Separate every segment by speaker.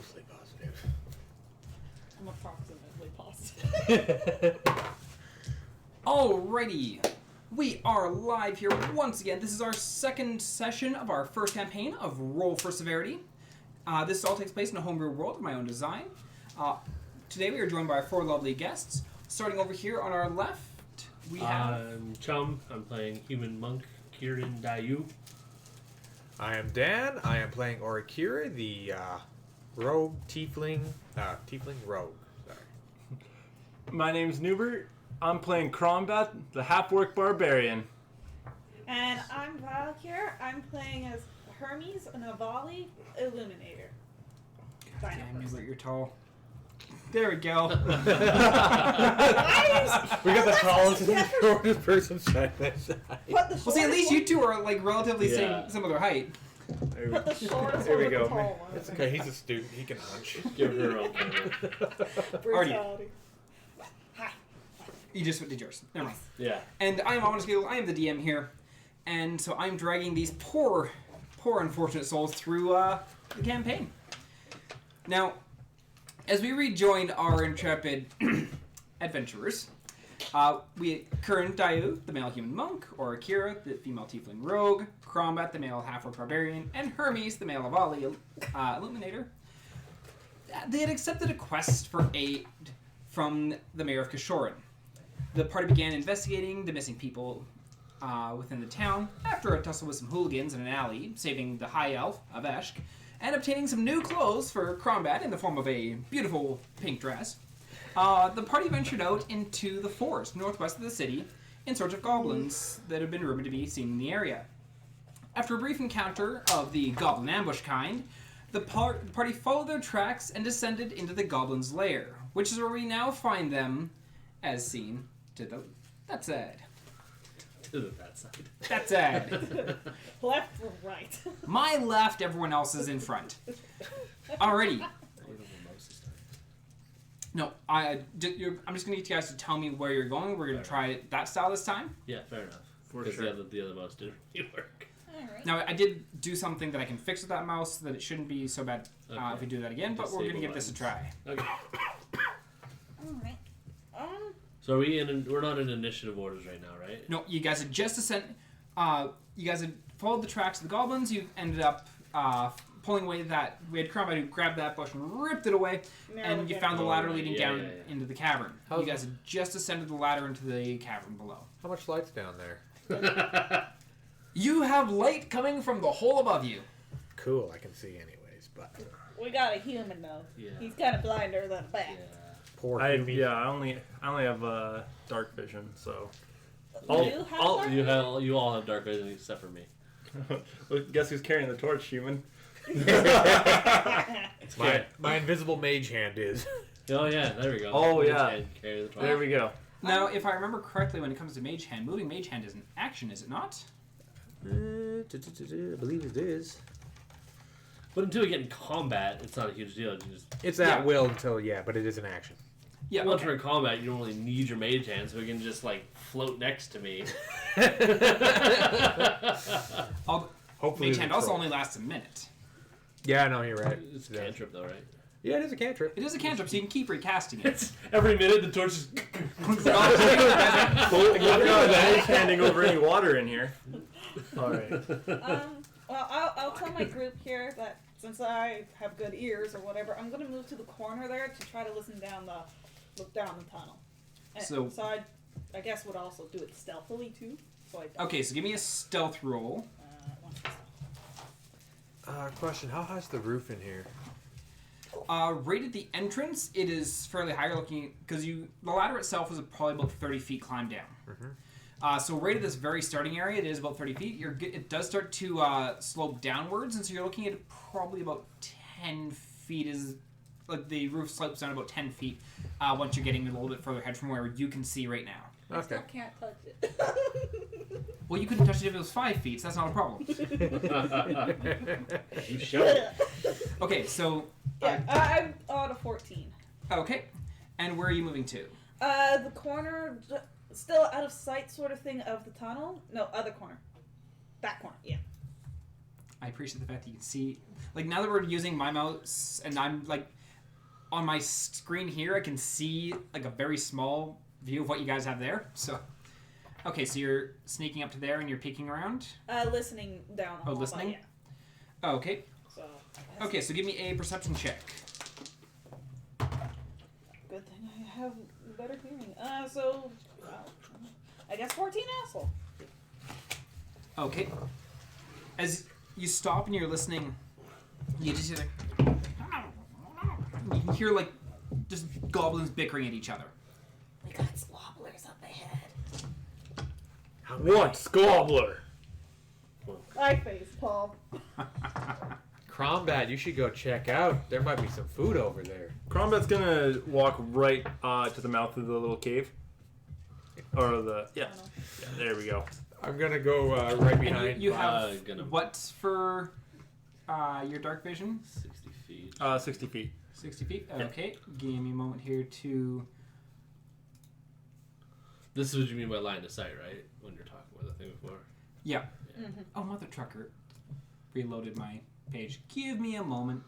Speaker 1: mostly positive.
Speaker 2: I'm approximately positive.
Speaker 3: Alrighty. We are live here once again. This is our second session of our first campaign of Roll for Severity. This all takes place in a homebrew world of my own design. Today we are joined by our four lovely guests. Starting over here on our left, we have...
Speaker 4: I'm Chum. I'm playing human monk Kirin Dayu.
Speaker 1: I am Dan. I am playing Orikira, the rogue tiefling rogue. Sorry.
Speaker 5: My name's Noobert. I'm playing Combat, the half-orc barbarian.
Speaker 2: And I'm Vilecure. I'm playing as Hermes, an Avali Illuminator.
Speaker 3: Damn, Noobert, you're tall. There we go.
Speaker 1: We got the tallest and the shortest person side by side.
Speaker 3: Well, see, at least you two are like relatively same similar height.
Speaker 2: Put the shortest
Speaker 5: There we
Speaker 2: one with
Speaker 5: go.
Speaker 2: the tall one.
Speaker 1: It's okay, he's a student. He can hunch.
Speaker 4: Give her a
Speaker 2: Brutality. Hi.
Speaker 3: You just did yours. Never mind.
Speaker 4: Yeah.
Speaker 3: And I'm Ominous Gale. I am the DM here. And so I'm dragging these poor unfortunate souls through the campaign. Now, as we rejoined our intrepid adventurers, we Kirin Dayu, the male human monk, Orikira, the female tiefling rogue, Combat, the male half-orc barbarian, and Hermes, the male Avali illuminator. They had accepted a quest for aid from the mayor of Kashoran. The party began investigating the missing people within the town after a tussle with some hooligans in an alley, saving the high elf, Aveshk, and obtaining some new clothes for Combat in the form of a beautiful pink dress. The party ventured out into the forest northwest of the city in search of goblins that had been rumored to be seen in the area. After a brief encounter of the goblin ambush kind, the party followed their tracks and descended into the goblins' lair, which is where we now find them, as seen to that side.
Speaker 4: To that side.
Speaker 3: That side.
Speaker 2: Left or right?
Speaker 3: My left, everyone else is in front. Alrighty. No, I'm just going to get you guys to tell me where you're going. We're going to try that style this time.
Speaker 4: Yeah, fair enough.
Speaker 5: For
Speaker 4: Because
Speaker 5: sure.
Speaker 4: the other mouse didn't really work.
Speaker 2: Alright.
Speaker 3: Now, I did do something that I can fix with that mouse so that it shouldn't be so bad if we do that again, but we're going to give this a try.
Speaker 4: Okay.
Speaker 2: Alright.
Speaker 4: So we're not in initiative orders right now, right?
Speaker 3: No, you guys had just you guys had followed the tracks of the goblins. You ended up pulling away that. We had Combat who grabbed that bush and ripped it away, and you found the ladder leading down into the cavern. You guys had just ascended the ladder into the cavern below.
Speaker 1: How much light's down there?
Speaker 3: You have light coming from the hole above you.
Speaker 1: Cool, I can see anyways, but...
Speaker 2: We got a human though.
Speaker 4: Yeah.
Speaker 2: He's kind of blinder than
Speaker 4: Yeah.
Speaker 2: bat.
Speaker 1: Poor
Speaker 5: I
Speaker 1: Hubie.
Speaker 5: only have dark vision, so.
Speaker 2: You have dark
Speaker 4: You all have dark vision except for me.
Speaker 5: Well, guess who's carrying the torch, human?
Speaker 1: My invisible mage hand is.
Speaker 4: Oh yeah, there we go.
Speaker 5: Oh, yeah.
Speaker 4: And carry the torch.
Speaker 5: There we go.
Speaker 3: Now, if I remember correctly, when it comes to Mage Hand, moving Mage Hand is an action, is it not?
Speaker 1: I believe it is.
Speaker 4: But until we get in combat, it's not a huge deal. You just
Speaker 1: It's at will until, but it is an action.
Speaker 3: Yeah.
Speaker 4: once
Speaker 3: Okay.
Speaker 4: we're in combat, you don't really need your mage hand, so we can just like float next to me.
Speaker 1: Hopefully
Speaker 3: Mage
Speaker 1: the
Speaker 3: Hand also
Speaker 1: troll.
Speaker 3: only lasts a minute.
Speaker 1: Yeah, no, you're right.
Speaker 4: It's a cantrip though, right?
Speaker 1: Yeah, it is a cantrip.
Speaker 3: It is a cantrip, so you can keep recasting it.
Speaker 4: It's every minute the torch is.
Speaker 5: I'm not handing over any water in here. Alright.
Speaker 2: Well, I'll tell my group here that since I have good ears or whatever, I'm going to move to the corner there to try to look down the tunnel. And
Speaker 3: So-
Speaker 2: I guess would also do it stealthily too. So I don't,
Speaker 3: Okay, so give me a stealth roll.
Speaker 2: once it's stealth.
Speaker 1: Question, how high's the roof in here?
Speaker 3: Right at the entrance, it is fairly high. You're looking because the ladder itself is probably about 30 feet climb down. So right at this very starting area, it is about 30 feet. It does start to slope downwards, and so you're looking at probably about 10 feet. Like the roof slopes down about 10 feet once you're getting a little bit further ahead from where you can see right now.
Speaker 2: I
Speaker 1: Okay.
Speaker 2: still can't touch it.
Speaker 3: Well, you couldn't touch it if it was 5 feet, so that's not a problem.
Speaker 4: You show it.
Speaker 3: Okay, so
Speaker 2: I'm on a 14.
Speaker 3: okay, and where are you moving to?
Speaker 2: The corner, still out of sight sort of thing of the tunnel. No, other corner. That corner, yeah.
Speaker 3: I appreciate the fact that you can see. Like, now that we're using my mouse and I'm, like, on my screen here, I can see, like, a very small view of what you guys have there. So, okay, so you're sneaking up to there and you're peeking around?
Speaker 2: Listening down the hall.
Speaker 3: Listening?
Speaker 2: Yeah.
Speaker 3: Oh, okay.
Speaker 2: So,
Speaker 3: Okay, so give me a perception check.
Speaker 2: good thing I have better hearing. I guess 14 asshole.
Speaker 3: Okay. As you stop and you're listening, you just hear you can hear like just goblins bickering at each other.
Speaker 2: We got squabblers up ahead.
Speaker 5: What? Squabbler?
Speaker 2: I face palm.
Speaker 1: Crombat, you should go check out. There might be some food over there.
Speaker 5: Crombat's gonna walk right to the mouth of the little cave. Or the... Yeah. Yeah, there we go.
Speaker 1: I'm gonna go right behind.
Speaker 3: And you have
Speaker 4: gonna-
Speaker 3: what's for your dark vision?
Speaker 4: 60 feet.
Speaker 5: 60 feet.
Speaker 3: 60 feet?
Speaker 5: Yeah.
Speaker 3: Okay. Give me a moment here to...
Speaker 4: This is what you mean by line of sight, right? When you're talking about the thing before.
Speaker 3: Yeah.
Speaker 2: Mm-hmm.
Speaker 3: Oh, mother trucker. Reloaded my page. Give me a moment.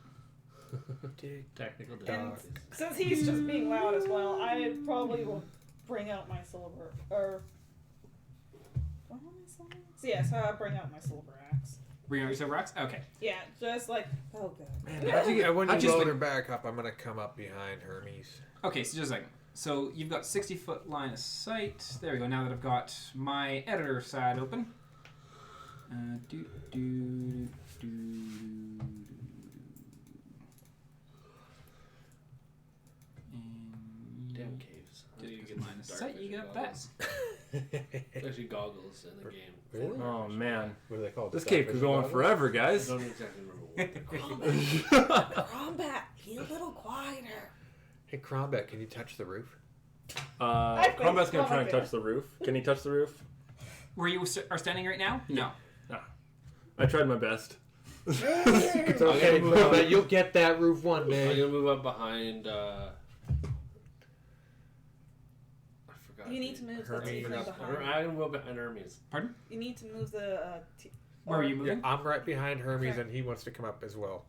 Speaker 4: Technical
Speaker 2: And
Speaker 4: difficulties.
Speaker 2: since he's just being loud as well, I probably will bring out my silver. Or. Do I have my silver axe? Yes, I'll bring out my silver axe.
Speaker 3: Bring out your silver axe? Okay.
Speaker 2: Yeah, just like. Oh, God.
Speaker 1: Man, when
Speaker 3: how'd
Speaker 1: you
Speaker 3: you
Speaker 1: load
Speaker 3: like-
Speaker 1: her back up, I'm gonna come up behind Hermes.
Speaker 3: Okay, so just a second. So you've got 60-foot line of sight. There we go. Now that I've got my editor side open. And
Speaker 4: Damn caves. How do you get
Speaker 3: line of
Speaker 4: dark
Speaker 3: sight. You
Speaker 4: vision
Speaker 3: got that.
Speaker 4: goggles? There's actually goggles in the game.
Speaker 1: Really?
Speaker 5: Oh, man.
Speaker 1: What are they called?
Speaker 5: This
Speaker 1: Dark
Speaker 5: cave could
Speaker 1: vision
Speaker 5: go on
Speaker 1: goggles?
Speaker 5: forever,
Speaker 4: I
Speaker 5: guys.
Speaker 4: don't exactly remember what.
Speaker 2: Combat, be a little quieter.
Speaker 1: Hey, Crombat, can you touch the roof?
Speaker 5: Crombat's gonna try and touch the roof. Can he touch the roof?
Speaker 3: Where you are standing right now? No.
Speaker 5: I tried my best.
Speaker 1: It's okay, Crombat. You'll get that roof one
Speaker 4: I'm
Speaker 1: day.
Speaker 4: gonna move up behind. I forgot.
Speaker 2: You need to move the
Speaker 1: Hermes.
Speaker 2: tiefling
Speaker 4: I'm
Speaker 2: behind.
Speaker 4: gonna move up behind Hermes.
Speaker 3: Pardon?
Speaker 2: You need to move the.
Speaker 3: Where are you
Speaker 1: Yeah,
Speaker 3: moving?
Speaker 1: I'm right behind Hermes,
Speaker 2: Okay.
Speaker 1: and he wants to come up as well.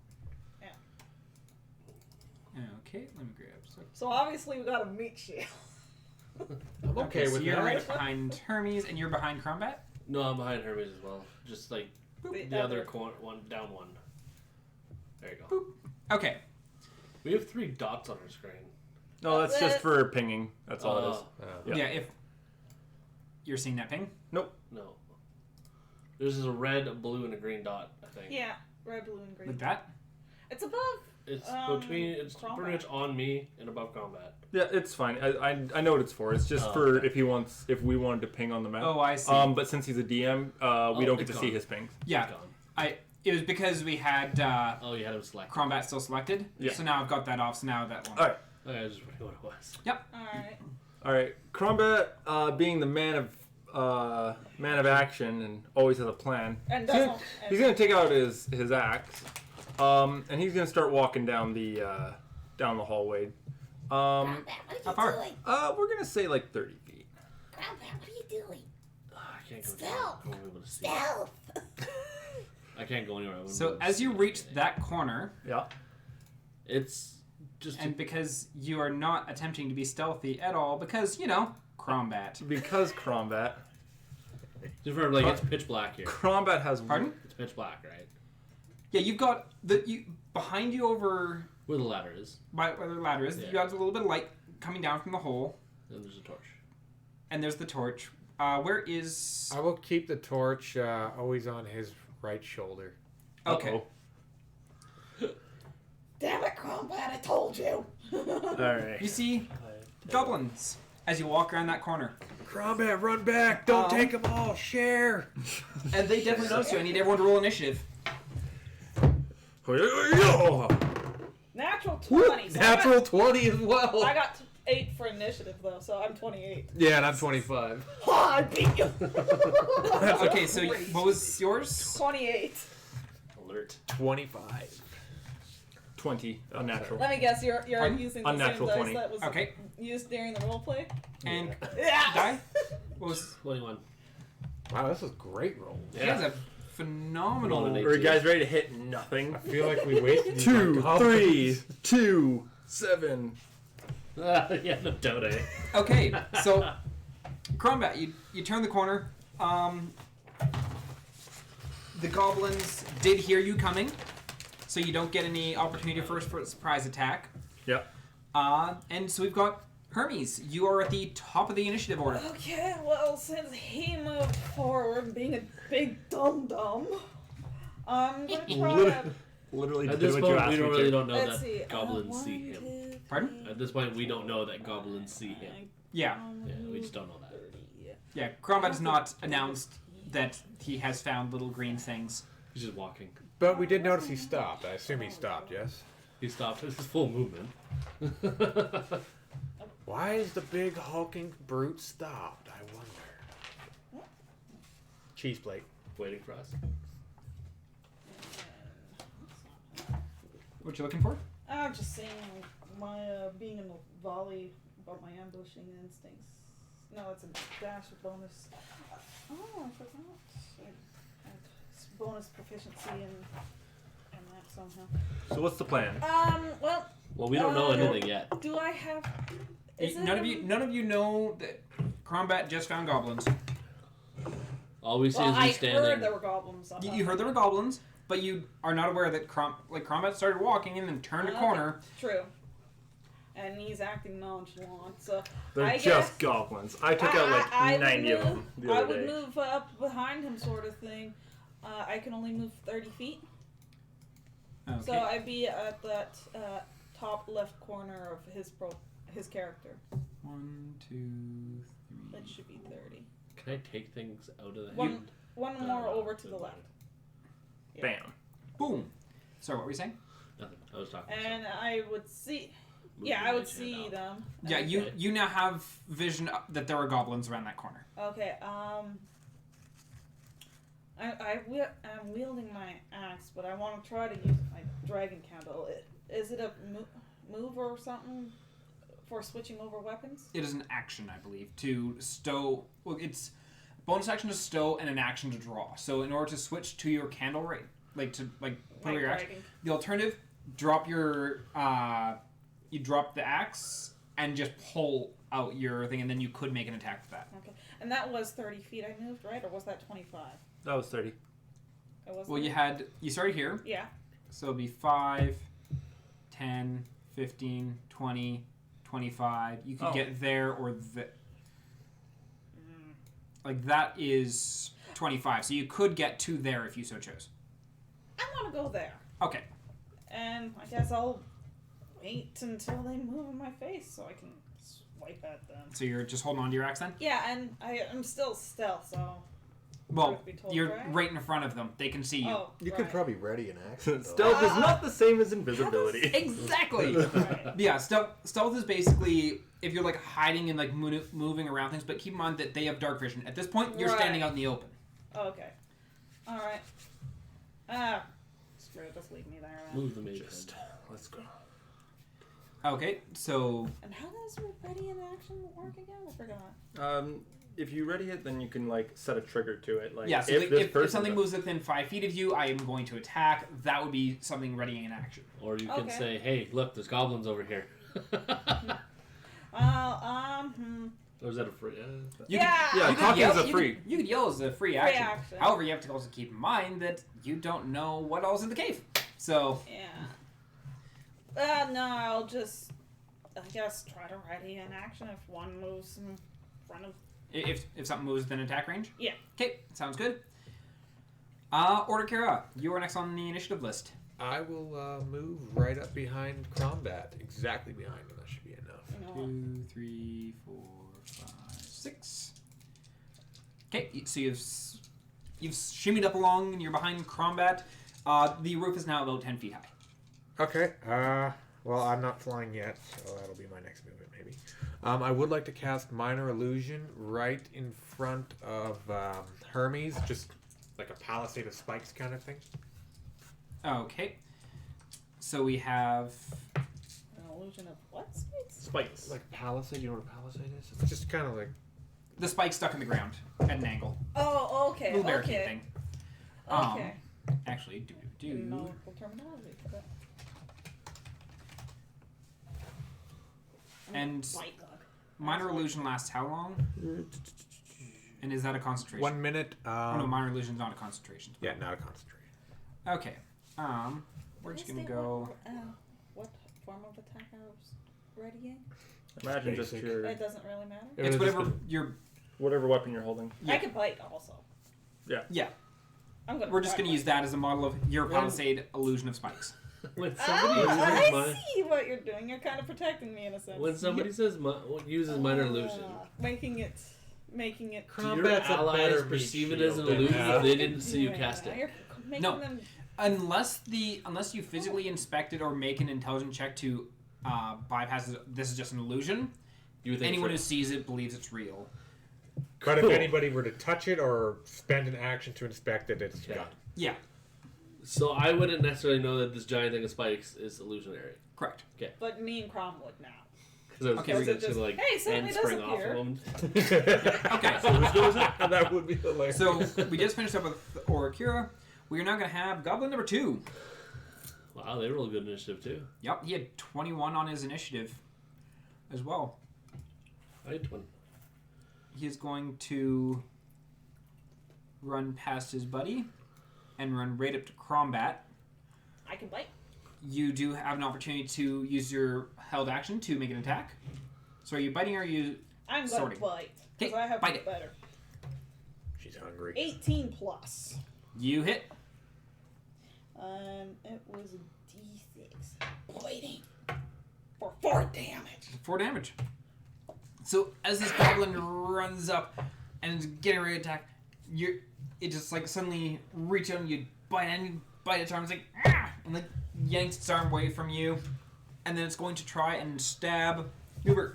Speaker 3: Okay, let me grab.
Speaker 2: So obviously we got a meat shield.
Speaker 1: I'm okay
Speaker 3: so
Speaker 1: with
Speaker 3: you're
Speaker 1: that.
Speaker 3: right behind Hermes, and you're behind Crombat?
Speaker 4: No, I'm behind Hermes as well. Just like the other corner, one down one. There you go.
Speaker 3: Boop. Okay.
Speaker 4: We have 3 dots on our screen.
Speaker 5: No, that's just for pinging. That's all it is.
Speaker 1: Oh.
Speaker 5: Yeah.
Speaker 3: Yeah, if you're seeing that ping.
Speaker 4: No. There's a red, a blue, and a green dot, I think.
Speaker 2: Yeah, red, blue, and green.
Speaker 3: Like that?
Speaker 2: It's above.
Speaker 4: It's
Speaker 2: between.
Speaker 4: it's
Speaker 2: Combat.
Speaker 4: pretty much on me and above combat.
Speaker 5: Yeah, it's fine. I know what it's for. It's just
Speaker 4: Oh,
Speaker 5: for
Speaker 4: okay.
Speaker 5: if we wanted to ping on the map.
Speaker 3: Oh, I see.
Speaker 5: But since he's a DM, we don't get
Speaker 4: it's
Speaker 5: to see
Speaker 4: gone.
Speaker 5: his pings.
Speaker 3: Yeah.
Speaker 4: It's gone.
Speaker 3: It was because we had
Speaker 4: Oh, you had him selected.
Speaker 3: Crombat still selected.
Speaker 5: Yeah.
Speaker 3: So now I've got that off, so now that one.
Speaker 5: All right.
Speaker 4: Okay, I just wondering what it was.
Speaker 2: Alright.
Speaker 5: All right. Crombat, being the man of action and always has a plan.
Speaker 2: And
Speaker 5: He's gonna take out his axe, and he's gonna start walking down the hallway.
Speaker 3: How far?
Speaker 5: We're gonna say like 30 feet.
Speaker 6: Crombat, what are you doing?
Speaker 4: I can't go
Speaker 6: Stealth.
Speaker 4: anywhere. I won't be able to see.
Speaker 6: Stealth!
Speaker 4: I can't go anywhere. I wouldn't be
Speaker 3: So
Speaker 4: able to
Speaker 3: as
Speaker 4: see
Speaker 3: you reach
Speaker 4: anything.
Speaker 3: that corner,
Speaker 5: Yeah.
Speaker 4: It's just
Speaker 3: and because you are not attempting to be stealthy at all, because, Crombat.
Speaker 5: Because Crombat.
Speaker 4: just remember, like, it's pitch black here.
Speaker 5: Crombat has.
Speaker 3: Pardon?
Speaker 4: It's pitch black, right?
Speaker 3: Yeah, you've got behind you over
Speaker 4: Where the ladder is.
Speaker 3: where the ladder is,
Speaker 4: Yeah.
Speaker 3: you got a little bit of light coming down from the hole,
Speaker 4: And there's a torch.
Speaker 3: and there's the torch. Where is...
Speaker 1: I will keep the torch always on his right shoulder.
Speaker 3: Okay.
Speaker 5: Uh-oh.
Speaker 6: Damn it, Crombat, I told you!
Speaker 5: All right.
Speaker 3: You see goblins as you walk around that corner.
Speaker 1: Crombat, run back! Don't take them all. Share.
Speaker 3: And they definitely notice you. I need everyone to roll initiative.
Speaker 2: Natural 20. So
Speaker 1: Natural 20 as well.
Speaker 2: I got 8 for initiative though, so I'm 28.
Speaker 1: Yeah, and I'm 25.
Speaker 2: Oh, I beat you.
Speaker 3: Okay, so what was yours?
Speaker 2: 28.
Speaker 4: Alert.
Speaker 1: 25.
Speaker 5: 20. Unnatural.
Speaker 2: Let me guess, you're
Speaker 3: Pardon?
Speaker 2: using the
Speaker 5: Unnatural
Speaker 2: same
Speaker 5: 20.
Speaker 2: dice that was
Speaker 3: Okay.
Speaker 2: used during the roleplay?
Speaker 3: And
Speaker 2: Yeah.
Speaker 3: die? What was...
Speaker 4: 21.
Speaker 1: Wow, this is a great roll.
Speaker 3: You guys have phenomenal.
Speaker 4: Roll an
Speaker 5: Are you guys ready to hit nothing?
Speaker 1: I feel like we wasted these
Speaker 5: 2,
Speaker 1: on
Speaker 5: 3,
Speaker 1: goblins.
Speaker 5: 2, 7.
Speaker 4: Yeah, no doubt, eh?
Speaker 3: Okay, so Crombat, you turn the corner. The goblins did hear you coming, so you don't get any opportunity first for a surprise attack.
Speaker 5: Yep.
Speaker 3: And so we've got Hermes. You are at the top of the initiative order.
Speaker 2: Okay, well, since he moved forward, being a big dum-dum, I'm gonna try to...
Speaker 5: Literally
Speaker 4: At
Speaker 5: did
Speaker 4: this
Speaker 5: what you
Speaker 4: point,
Speaker 5: asked
Speaker 4: we
Speaker 5: me
Speaker 4: really
Speaker 5: to.
Speaker 4: don't know
Speaker 2: Let's
Speaker 4: that
Speaker 2: see.
Speaker 4: goblins see him.
Speaker 3: Pardon?
Speaker 4: At this point, we don't know that goblins see him.
Speaker 3: Yeah.
Speaker 4: Yeah, we just don't know that.
Speaker 3: Yeah, Crombat has not announced that he has found little green things.
Speaker 4: He's just walking.
Speaker 1: But we did notice he stopped. I assume he stopped, yes?
Speaker 4: He stopped his full movement.
Speaker 1: Why is the big hulking brute stopped? I wonder. Cheese plate.
Speaker 4: Waiting for us.
Speaker 3: What you looking for?
Speaker 2: I'm just saying, my being in the volley about my ambushing instincts. No, it's a dash of bonus. Oh, I forgot. I have bonus proficiency in that somehow.
Speaker 5: So what's the plan?
Speaker 2: Well,
Speaker 4: Well, we don't know anything yet.
Speaker 2: do I have? Is
Speaker 3: None of
Speaker 2: it-
Speaker 3: you know that Crombat just found goblins.
Speaker 4: All we see
Speaker 2: Well,
Speaker 4: is
Speaker 2: I
Speaker 4: he's standing.
Speaker 2: heard there were goblins.
Speaker 3: You heard there were goblins, but you are not aware that Crombat started walking and then turned a
Speaker 2: Okay.
Speaker 3: corner.
Speaker 2: True. And he's acting nonchalant, so
Speaker 5: They're
Speaker 2: I
Speaker 5: just
Speaker 2: guess
Speaker 5: goblins. I took out like
Speaker 2: I would
Speaker 5: 90 of
Speaker 2: move-
Speaker 5: them the
Speaker 2: I
Speaker 5: other
Speaker 2: would
Speaker 5: day.
Speaker 2: move up behind him, sort of thing. I can only move 30 feet,
Speaker 3: Okay.
Speaker 2: so I'd be at that top left corner of his character.
Speaker 3: 1, 2, 3.
Speaker 2: That should be 30.
Speaker 4: Can I take things out of the
Speaker 2: One,
Speaker 4: hand?
Speaker 2: one more over to the left.
Speaker 5: Bam.
Speaker 3: Boom. Sorry, what were you saying?
Speaker 4: Nothing. I was talking.
Speaker 2: And I would see.
Speaker 4: Moving
Speaker 2: Yeah, I
Speaker 4: my
Speaker 2: would
Speaker 4: hand
Speaker 2: see
Speaker 4: out.
Speaker 2: them.
Speaker 3: Yeah,
Speaker 2: Okay.
Speaker 3: you now have vision that there are goblins around that corner.
Speaker 2: Okay. I'm wielding my axe, but I want to try to use my dragon candle. Is it a move or something for switching over weapons?
Speaker 3: It is an action, I believe, to stow. Well, it's bonus action to stow and an action to draw. So in order to switch to your candle rate, put
Speaker 2: My
Speaker 3: your action.
Speaker 2: dragon.
Speaker 3: The alternative, drop your you drop the axe and just pull out your thing, and then you could make an attack with that.
Speaker 2: Okay. And that was 30 feet I moved, right? Or was that 25?
Speaker 5: That was 30.
Speaker 2: It was
Speaker 3: Well,
Speaker 2: 30?
Speaker 3: you started here,
Speaker 2: Yeah.
Speaker 3: so it'd be 5, 10, 15, 20, 25. You could
Speaker 5: Oh.
Speaker 3: get there or like that is 25. So you could get to there if you so chose.
Speaker 2: I want to go there.
Speaker 3: Okay.
Speaker 2: And I guess I'll wait until they move in my face so I can swipe at them.
Speaker 3: So you're just holding on to your axe then?
Speaker 2: Yeah, and I'm still stealth, so.
Speaker 3: Well,
Speaker 2: Truth be told,
Speaker 3: you're
Speaker 2: right?
Speaker 3: right in front of them. They can see you.
Speaker 2: Oh,
Speaker 1: You
Speaker 2: right.
Speaker 1: could probably ready an action. though.
Speaker 5: Stealth is not the same as invisibility.
Speaker 3: Exactly.
Speaker 2: Right.
Speaker 3: Yeah, stealth is basically if you're like hiding and like moving around things, but keep in mind that they have dark vision. At this point, you're standing
Speaker 2: Right.
Speaker 3: out in the open.
Speaker 2: Okay. Alright. Screw it, just leave me there. Then.
Speaker 4: Move the mage.
Speaker 5: Just, let's go.
Speaker 3: Okay, so
Speaker 2: And how does ready in action work again? I forgot.
Speaker 5: If you ready it, then you can like set a trigger to it. Like
Speaker 3: yeah, so
Speaker 5: if this
Speaker 3: if
Speaker 5: person
Speaker 3: something
Speaker 5: does-
Speaker 3: moves within 5 feet of you, I am going to attack. That would be something ready in action.
Speaker 4: Or you can
Speaker 2: Okay.
Speaker 4: say, "Hey, look, there's goblins over here." Or is that a free?
Speaker 3: You
Speaker 2: Yeah!
Speaker 3: Could,
Speaker 5: Yeah,
Speaker 3: you could
Speaker 5: talking
Speaker 3: yell,
Speaker 5: is a
Speaker 3: you
Speaker 5: free.
Speaker 3: Could, you could yell as a free
Speaker 2: Free
Speaker 3: action.
Speaker 2: action.
Speaker 3: However, you have to also keep in mind that you don't know what else is in the cave. So
Speaker 2: Yeah. No, I'll just, I guess, try to ready in action if one moves in front of.
Speaker 3: if something moves within attack range.
Speaker 2: Yeah.
Speaker 3: Okay, sounds good. Order Kira, you are next on the initiative list.
Speaker 1: I will move right up behind Crombat. Exactly behind him. That should be enough.
Speaker 2: You know,
Speaker 3: 2, 3, 4, 5, 6. Okay, so you've shimmied up along and you're behind Crombat. The roof is now about 10 feet high.
Speaker 1: Okay. Well, I'm not flying yet, so that'll be my next movement, maybe. I would like to cast Minor Illusion right in front of Hermes, just like a palisade of spikes kind of thing.
Speaker 3: Okay. So we have...
Speaker 2: an illusion of what space?
Speaker 5: spikes.
Speaker 1: Like palisade, you know what a palisade is? It's just kind of like...
Speaker 3: the spike stuck in the ground at an angle.
Speaker 2: Oh, okay.
Speaker 3: Little barricade
Speaker 2: Okay.
Speaker 3: thing.
Speaker 2: Okay.
Speaker 3: Actually,
Speaker 2: Nautical terminology. But...
Speaker 3: And
Speaker 2: Bite bug.
Speaker 3: minor illusion lasts how long? And is that a concentration?
Speaker 1: 1 minute.
Speaker 3: Oh no, minor illusion is not a concentration.
Speaker 1: Yeah, not a concentration.
Speaker 3: Okay. We're just gonna go.
Speaker 2: What form of attack I was readying?
Speaker 5: Imagine just
Speaker 1: Basic.
Speaker 5: your
Speaker 2: It doesn't really matter.
Speaker 1: It
Speaker 3: It's
Speaker 1: was
Speaker 3: whatever
Speaker 1: just
Speaker 3: your.
Speaker 5: whatever weapon you're holding.
Speaker 3: Yeah.
Speaker 2: I could bite also.
Speaker 3: Yeah.
Speaker 2: I'm gonna.
Speaker 3: We're just
Speaker 2: try
Speaker 3: gonna use that as a model of your
Speaker 4: When-
Speaker 3: palisade illusion of spikes.
Speaker 4: When somebody uses
Speaker 2: I see what you're doing. You're kind of protecting me in a sense.
Speaker 4: when somebody says uses minor illusion,
Speaker 2: making it.
Speaker 4: do your
Speaker 1: Combat's a
Speaker 4: allies
Speaker 1: better
Speaker 4: perceive
Speaker 1: meat
Speaker 4: it as an
Speaker 1: shield than
Speaker 4: illusion
Speaker 1: that.
Speaker 4: if they didn't see you cast it?
Speaker 2: You're making
Speaker 3: No.
Speaker 2: them.
Speaker 3: Unless you physically inspect it or make an intelligence check to bypass it, this is just an illusion.
Speaker 4: You would think
Speaker 3: Anyone who
Speaker 4: first.
Speaker 3: sees it believes it's real.
Speaker 1: But
Speaker 4: Cool.
Speaker 1: if anybody were to touch it or spend an action to inspect it, it's
Speaker 4: Yeah.
Speaker 1: gone.
Speaker 3: Yeah,
Speaker 4: So I wouldn't necessarily know that this giant thing of spikes is illusionary.
Speaker 3: correct.
Speaker 2: But me and Crom would now.
Speaker 4: Because I was
Speaker 3: Okay,
Speaker 4: thinking
Speaker 2: so
Speaker 4: that she
Speaker 2: just,
Speaker 4: like
Speaker 2: hey, something
Speaker 4: end
Speaker 2: does
Speaker 4: spring off
Speaker 2: appear.
Speaker 4: of them.
Speaker 3: Okay.
Speaker 1: That would be hilarious.
Speaker 3: So we just finished up with Orikura. We are now going to have Goblin number 2.
Speaker 4: Wow, they rolled good initiative too.
Speaker 3: Yep, he had 21 on his initiative as well.
Speaker 4: I had one.
Speaker 3: He is going to run past his buddy and run right up to Crombat.
Speaker 2: I can bite.
Speaker 3: You do have an opportunity to use your held action to make an attack. So are you biting or are you...
Speaker 2: I'm
Speaker 3: Sorting.
Speaker 2: gonna bite because
Speaker 3: Okay,
Speaker 2: I have
Speaker 3: bite it.
Speaker 2: better.
Speaker 1: She's hungry.
Speaker 2: 18 plus.
Speaker 3: You hit.
Speaker 2: It was a D6 biting for 4 damage.
Speaker 3: 4 damage. So as this goblin runs up and is getting ready to attack, it just like suddenly reach out and you bite its arm. It's like and like yanks its arm away from you, and then it's going to try and stab Noobert.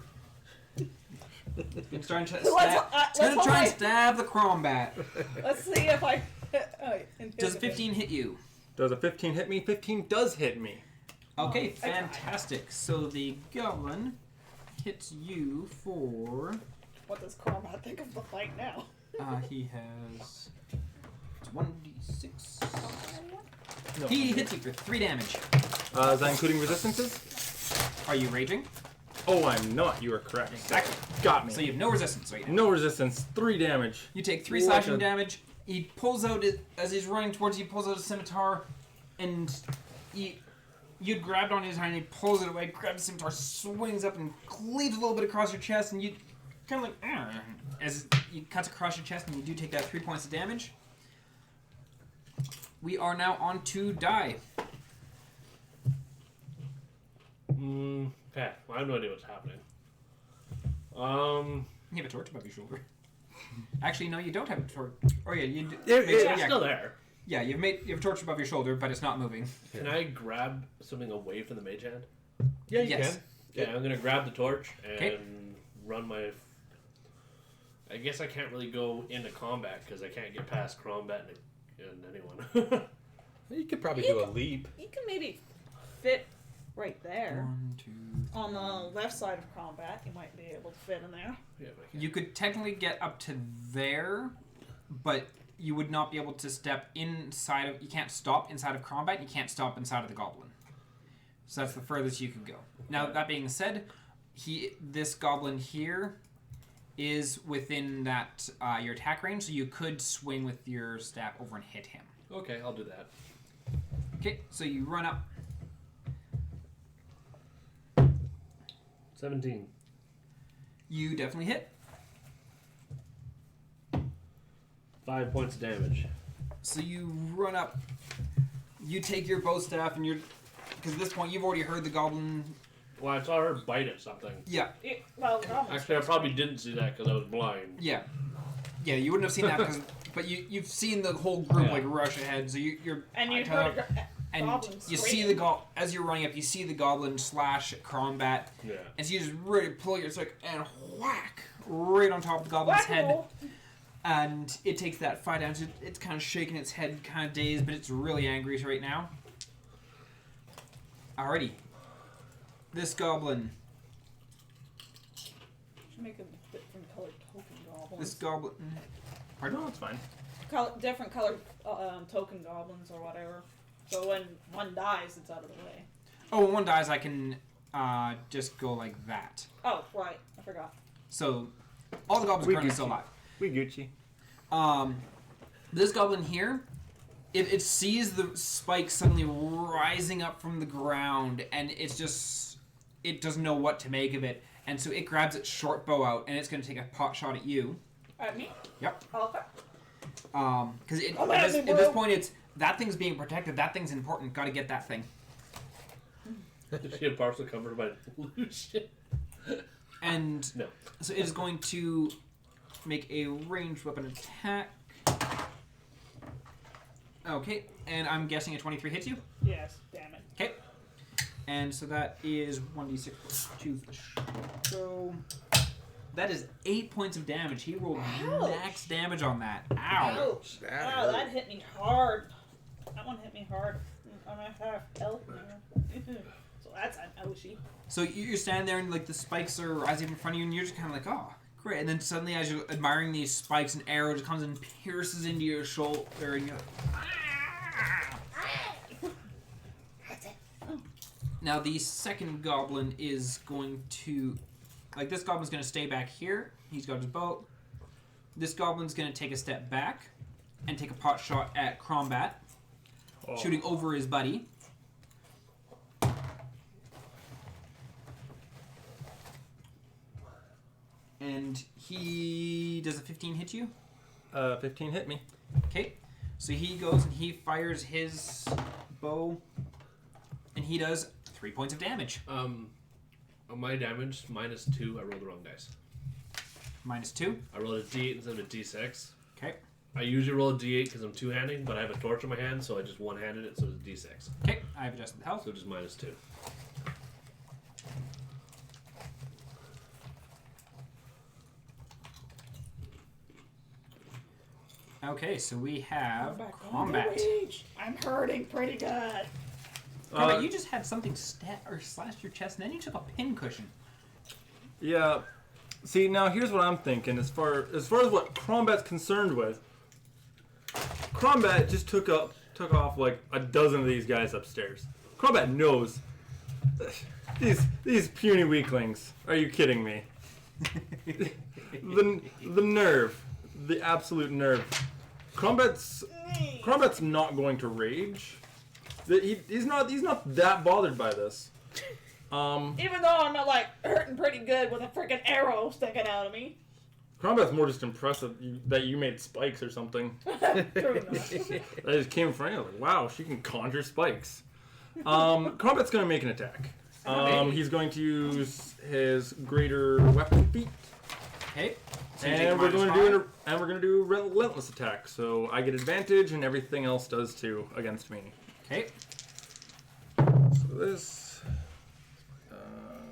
Speaker 3: It's trying to try and stab the Crombat.
Speaker 2: Let's see if I.
Speaker 3: Does 15 hit you?
Speaker 5: Does a 15 hit me? 15 does hit me.
Speaker 3: Okay,
Speaker 2: I tried.
Speaker 3: fantastic. So the goblin hits you for.
Speaker 2: What does Cormac think of the fight now?
Speaker 3: He has. It's 1d6.
Speaker 5: No.
Speaker 3: He hits you for 3 damage.
Speaker 5: Is that including resistances?
Speaker 3: Are you raging?
Speaker 5: Oh, I'm not. You are correct.
Speaker 3: Exactly.
Speaker 5: Got me.
Speaker 3: So you have no resistance right now.
Speaker 5: No resistance. 3 damage.
Speaker 3: You take 3
Speaker 5: What
Speaker 3: slashing
Speaker 5: a-
Speaker 3: damage. He pulls out it as he's running towards you. He pulls out a scimitar, and you'd grabbed on his hand. He pulls it away, grabs the scimitar, swings up, and cleaves a little bit across your chest. And you kind of like as he cuts across your chest, and you do take that 3 points of damage. We are now on to die.
Speaker 4: Okay, well, I have no idea what's happening.
Speaker 3: You have a torch above your shoulder. Actually, no, you don't have a torch. Oh yeah, you.
Speaker 4: It's still there.
Speaker 3: Yeah, you have a torch above your shoulder, but it's not moving.
Speaker 4: Can I grab something away from the mage hand?
Speaker 1: Yeah, you
Speaker 3: Yes.
Speaker 1: can.
Speaker 4: Okay, I'm gonna grab the torch and
Speaker 3: Okay.
Speaker 4: run my. I guess I can't really go into combat because I can't get past combat and anyone.
Speaker 1: You could probably
Speaker 2: You
Speaker 1: do a
Speaker 2: could-
Speaker 1: leap.
Speaker 2: You can maybe fit right there.
Speaker 3: 1, 2.
Speaker 2: On the left side of combat, you might be able to fit in there.
Speaker 4: Yeah, but I can't.
Speaker 3: You could technically get up to there, but you would not be able to step inside of. You can't stop inside of combat. You can't stop inside of the goblin. So that's the furthest you could go. Now that being said, this goblin here is within that your attack range, so you could swing with your staff over and hit him.
Speaker 4: Okay, I'll do that.
Speaker 3: Okay, so you run up.
Speaker 4: 17.
Speaker 3: You definitely hit.
Speaker 4: 5 points of damage.
Speaker 3: So you run up. You take your bow staff and you're. Because at this point you've already heard the goblin.
Speaker 4: Well, I saw her bite at something.
Speaker 3: Yeah,
Speaker 2: Well,
Speaker 4: Actually, I probably didn't see that because I was blind.
Speaker 3: yeah. Yeah, you wouldn't have seen that because. But you've seen the whole group
Speaker 4: Yeah.
Speaker 3: like rush ahead, so you're.
Speaker 2: and you
Speaker 3: kind
Speaker 2: heard
Speaker 3: of- and
Speaker 2: goblin
Speaker 3: you see
Speaker 2: scream.
Speaker 3: the as you're running up, you see the goblin slash at combat,
Speaker 4: Yeah.
Speaker 3: and so you just really pull your stick and whack right on top of the goblin's head,
Speaker 2: Whack-a-mole.
Speaker 3: and it takes that 5 damage. It's kind of shaking its head, kind of dazed, but it's really angry right now. Alrighty, this goblin.
Speaker 2: Should make a different colored token goblin.
Speaker 3: This goblin.
Speaker 5: No, it's fine.
Speaker 2: different colored token goblins or whatever. So when one dies, it's out of the way.
Speaker 3: Oh, when one dies, I can just go like that.
Speaker 2: Oh, right. I forgot.
Speaker 3: So all the goblins are currently still alive.
Speaker 5: We Gucci.
Speaker 3: This goblin here, it sees the spike suddenly rising up from the ground, and it doesn't know what to make of it, and so it grabs its short bow out, and it's going to take a pot shot at you.
Speaker 2: At me?
Speaker 3: Yep.
Speaker 2: Okay.
Speaker 3: Because at this point, it's that thing's being protected. That thing's important. Got to get that thing.
Speaker 4: Is she partially covered by illusion?
Speaker 3: And
Speaker 4: No.
Speaker 3: so it is going to make a ranged weapon attack. Okay, and I'm guessing a 23 hits you?
Speaker 2: Yes, damn it.
Speaker 3: Okay. And so that is 1d6 plus 2 for the show. That is 8 points of damage. He rolled max damage on that. Ow.
Speaker 2: Ouch. Wow, that hit me hard. That one hit me hard. I'm at half health now. So that's an ouchie.
Speaker 3: So you're standing there and like the spikes are rising in front of you and you're just kind of like, oh, great. And then suddenly as you're admiring these spikes, an arrow just comes and pierces into your shoulder and you're like, ah!
Speaker 6: That's it.
Speaker 3: Now the second goblin is going to, like this goblin's going to stay back here. He's got his bow. This goblin's going to take a step back and take a pot shot at Crombat, shooting over his buddy. And he does a 15 hit you?
Speaker 5: 15 hit me.
Speaker 3: Okay, so he goes and he fires his bow, and he does 3 points of damage.
Speaker 4: On my damage, -2, I rolled the wrong dice.
Speaker 3: -2.
Speaker 4: I rolled a D8 instead of a D6.
Speaker 3: Okay.
Speaker 4: I usually roll a D8 because I'm two-handing, but I have a torch in my hand, so I just one-handed it, so it's a D6.
Speaker 3: Okay, I've adjusted the health.
Speaker 4: So just -2.
Speaker 3: Okay, so we have
Speaker 6: Back on
Speaker 3: combat.
Speaker 6: the beach. I'm hurting pretty good.
Speaker 3: Combat, you just had something slashed your chest, and then you took a pin cushion.
Speaker 5: Yeah. See, now here's what I'm thinking. As far as what Crombat's concerned with, Crombat just took off like a dozen of these guys upstairs. Crombat knows these puny weaklings. Are you kidding me? the nerve, the absolute nerve. Crombat's not going to rage. He's not that bothered by this.
Speaker 2: Even though I'm like hurting pretty good with a freaking arrow sticking out of me.
Speaker 5: Crombat's more just impressed that you made spikes or something.
Speaker 2: True enough.
Speaker 5: That just came from you. Like, wow, she can conjure spikes. Crombat's going to make an attack. He's going to use his greater weapon feat.
Speaker 3: Okay. So you
Speaker 5: And
Speaker 3: take
Speaker 5: we're
Speaker 3: a
Speaker 5: going
Speaker 3: -5.
Speaker 5: to do relentless attack. So I get advantage, and everything else does too against me.
Speaker 3: Okay.
Speaker 5: So this,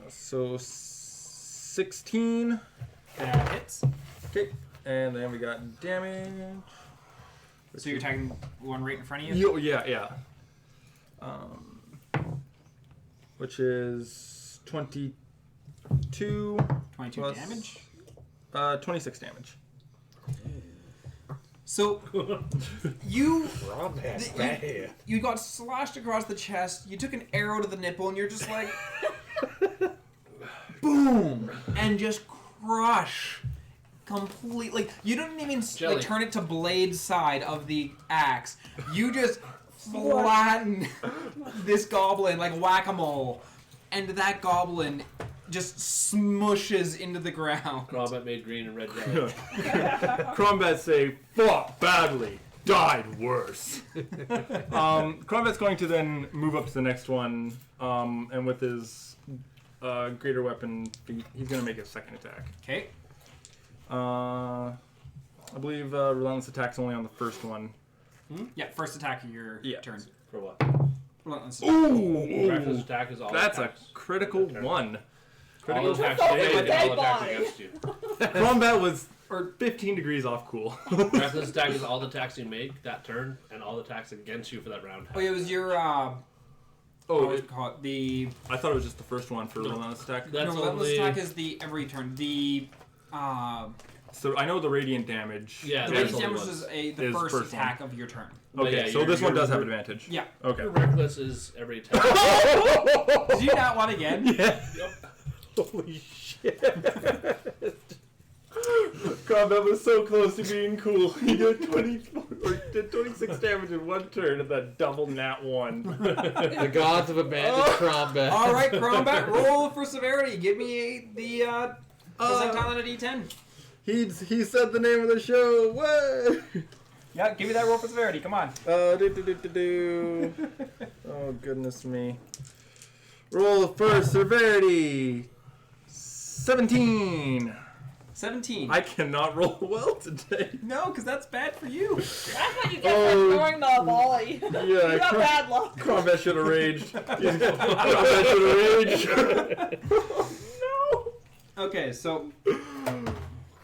Speaker 5: so 16.
Speaker 3: That hits.
Speaker 5: Okay, and then we got damage.
Speaker 3: So you're attacking one right in front of you?
Speaker 5: Yeah. Which is 22.
Speaker 3: 22
Speaker 5: plus,
Speaker 3: damage.
Speaker 5: 26 damage.
Speaker 3: So you
Speaker 1: That's
Speaker 3: you-
Speaker 1: bad.
Speaker 3: you got slashed across the chest, you took an arrow to the nipple, and you're just like boom, and just crush completely. You don't even
Speaker 4: Jelly.
Speaker 3: like turn it to blade side of the axe. You just flatten this goblin like whack-a-mole, and that goblin just smushes into the ground.
Speaker 4: Crombat made green and red jelly.
Speaker 5: Crombat say, fought badly, died worse. Crombat's going to then move up to the next one, and with his greater weapon feat, he's going to make a second attack.
Speaker 3: Okay.
Speaker 5: I believe relentless attack's only on the first one.
Speaker 3: Yeah, first attack of your
Speaker 5: Yeah.
Speaker 3: turn.
Speaker 4: For what?
Speaker 3: Relentless.
Speaker 4: Reckless attack is all
Speaker 5: That's a
Speaker 4: attacks.
Speaker 5: critical one.
Speaker 4: All attacks
Speaker 2: Critical
Speaker 4: made and all
Speaker 2: dead
Speaker 4: attacks
Speaker 2: body.
Speaker 4: against you.
Speaker 5: Combat was 15 degrees off cool.
Speaker 4: Reckless attack is all the attacks you make that turn and all the attacks against you for that round.
Speaker 3: Oh, it was your what was it called? The
Speaker 5: I thought it was just the first one for relentless attack.
Speaker 4: That's
Speaker 3: no, relentless
Speaker 4: only
Speaker 3: attack is the every turn. The
Speaker 5: So I know the radiant damage.
Speaker 4: Yeah,
Speaker 3: The
Speaker 4: that's
Speaker 3: radiant
Speaker 4: only
Speaker 3: damage
Speaker 4: one.
Speaker 3: is the
Speaker 5: Is
Speaker 3: first
Speaker 5: first one.
Speaker 3: attack of your turn.
Speaker 4: But
Speaker 5: Okay,
Speaker 4: yeah,
Speaker 5: so this one does have advantage.
Speaker 3: Yeah.
Speaker 5: Okay.
Speaker 4: Your reckless is every attack.
Speaker 3: Did you not want again?
Speaker 5: Yeah. Holy shit. Combat was so close to being cool. He did 26 damage in one turn at that double nat 1.
Speaker 1: The gods have abandoned combat.
Speaker 3: All right, Combat, roll for severity. Give me the percentile on a d10.
Speaker 5: He said the name of the show. Way.
Speaker 3: Yeah, give me that roll for severity. Come on.
Speaker 5: Oh goodness me. Roll for severity. 17.
Speaker 3: 17.
Speaker 5: I cannot roll well today.
Speaker 3: No, because that's bad for you.
Speaker 2: That's what you get for throwing the volley.
Speaker 5: Yeah,
Speaker 2: You got bad luck.
Speaker 5: Combat should have raged. Combat should have raged. No.
Speaker 3: Okay, so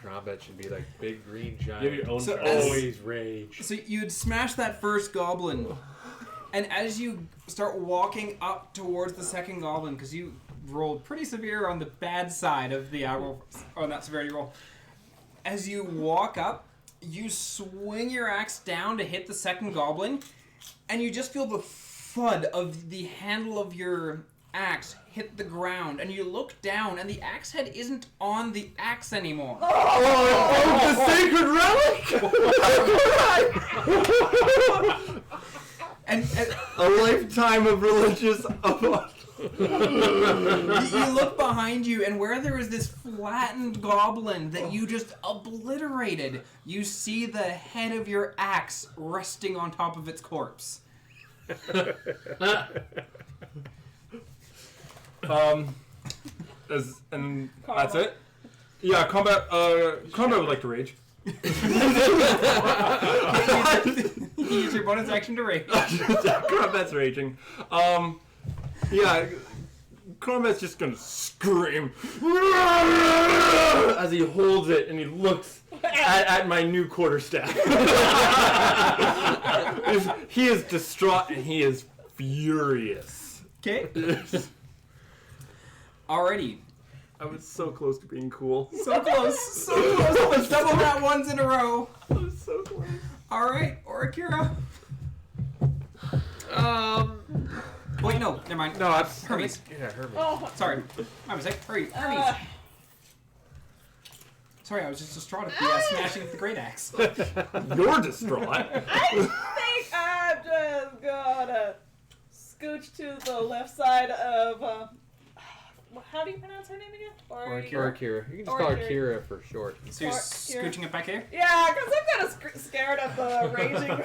Speaker 1: Combat should be like big green
Speaker 4: You have
Speaker 1: giant.
Speaker 4: your own
Speaker 3: So
Speaker 4: turn.
Speaker 3: as-
Speaker 1: Always rage.
Speaker 3: so you'd smash that first goblin, and as you start walking up towards the second goblin, because you rolled pretty severe on the bad side of the roll on that severity roll. As you walk up, you swing your axe down to hit the second goblin, and you just feel the thud of the handle of your axe hit the ground, and you look down, and the axe head isn't on the axe anymore.
Speaker 5: Oh, the sacred relic!
Speaker 3: And
Speaker 5: A lifetime of religious.
Speaker 3: you look behind you, and where there is this flattened goblin that you just obliterated, you see the head of your axe resting on top of its corpse.
Speaker 5: And that's it. Yeah, combat. Combat would like to rage.
Speaker 3: You use your bonus action to rage.
Speaker 5: Combat's raging. Yeah, Combat's just gonna scream as he holds it and he looks at my new quarterstaff. He is distraught and he is furious.
Speaker 3: Okay. Alrighty.
Speaker 5: I was so close to being cool.
Speaker 3: So close. So close. Double that ones in a row.
Speaker 5: I was so close.
Speaker 3: Alright, Orakira. Wait, no, never mind.
Speaker 1: No, it's
Speaker 3: Hermes.
Speaker 1: Yeah, Hermes.
Speaker 2: Oh,
Speaker 3: Sorry. My mistake. Hermes. Sorry, I was just distraught at the smashing of the great axe.
Speaker 5: You're distraught.
Speaker 2: I think I'm just gonna scooch to the left side of. How do you pronounce her name again?
Speaker 1: Or Kira. You can just call her Kira for short.
Speaker 3: So you're
Speaker 2: Or-
Speaker 3: scooching it back here?
Speaker 2: Yeah, because I'm kind of scared of the raging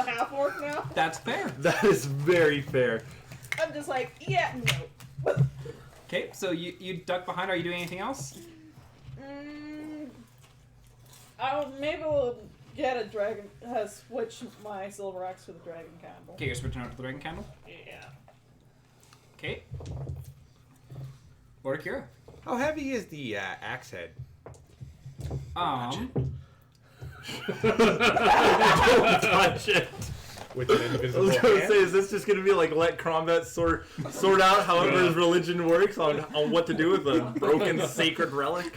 Speaker 2: half orc now.
Speaker 3: That's fair.
Speaker 5: That is very fair.
Speaker 2: I'm just like, yeah, no.
Speaker 3: Okay, so you duck behind. Are you doing anything else?
Speaker 2: Maybe we'll get a dragon. Switch my silver axe to the dragon candle.
Speaker 3: Okay, you're switching out to the dragon candle.
Speaker 2: Yeah.
Speaker 3: Okay. Lord Akira.
Speaker 1: How heavy is the axe head?
Speaker 5: Don't touch it.
Speaker 1: With an
Speaker 5: I
Speaker 1: invisible
Speaker 5: was gonna
Speaker 1: hand?
Speaker 5: say, is this just gonna be like let combat sort out however his religion works on what to do with a broken sacred relic?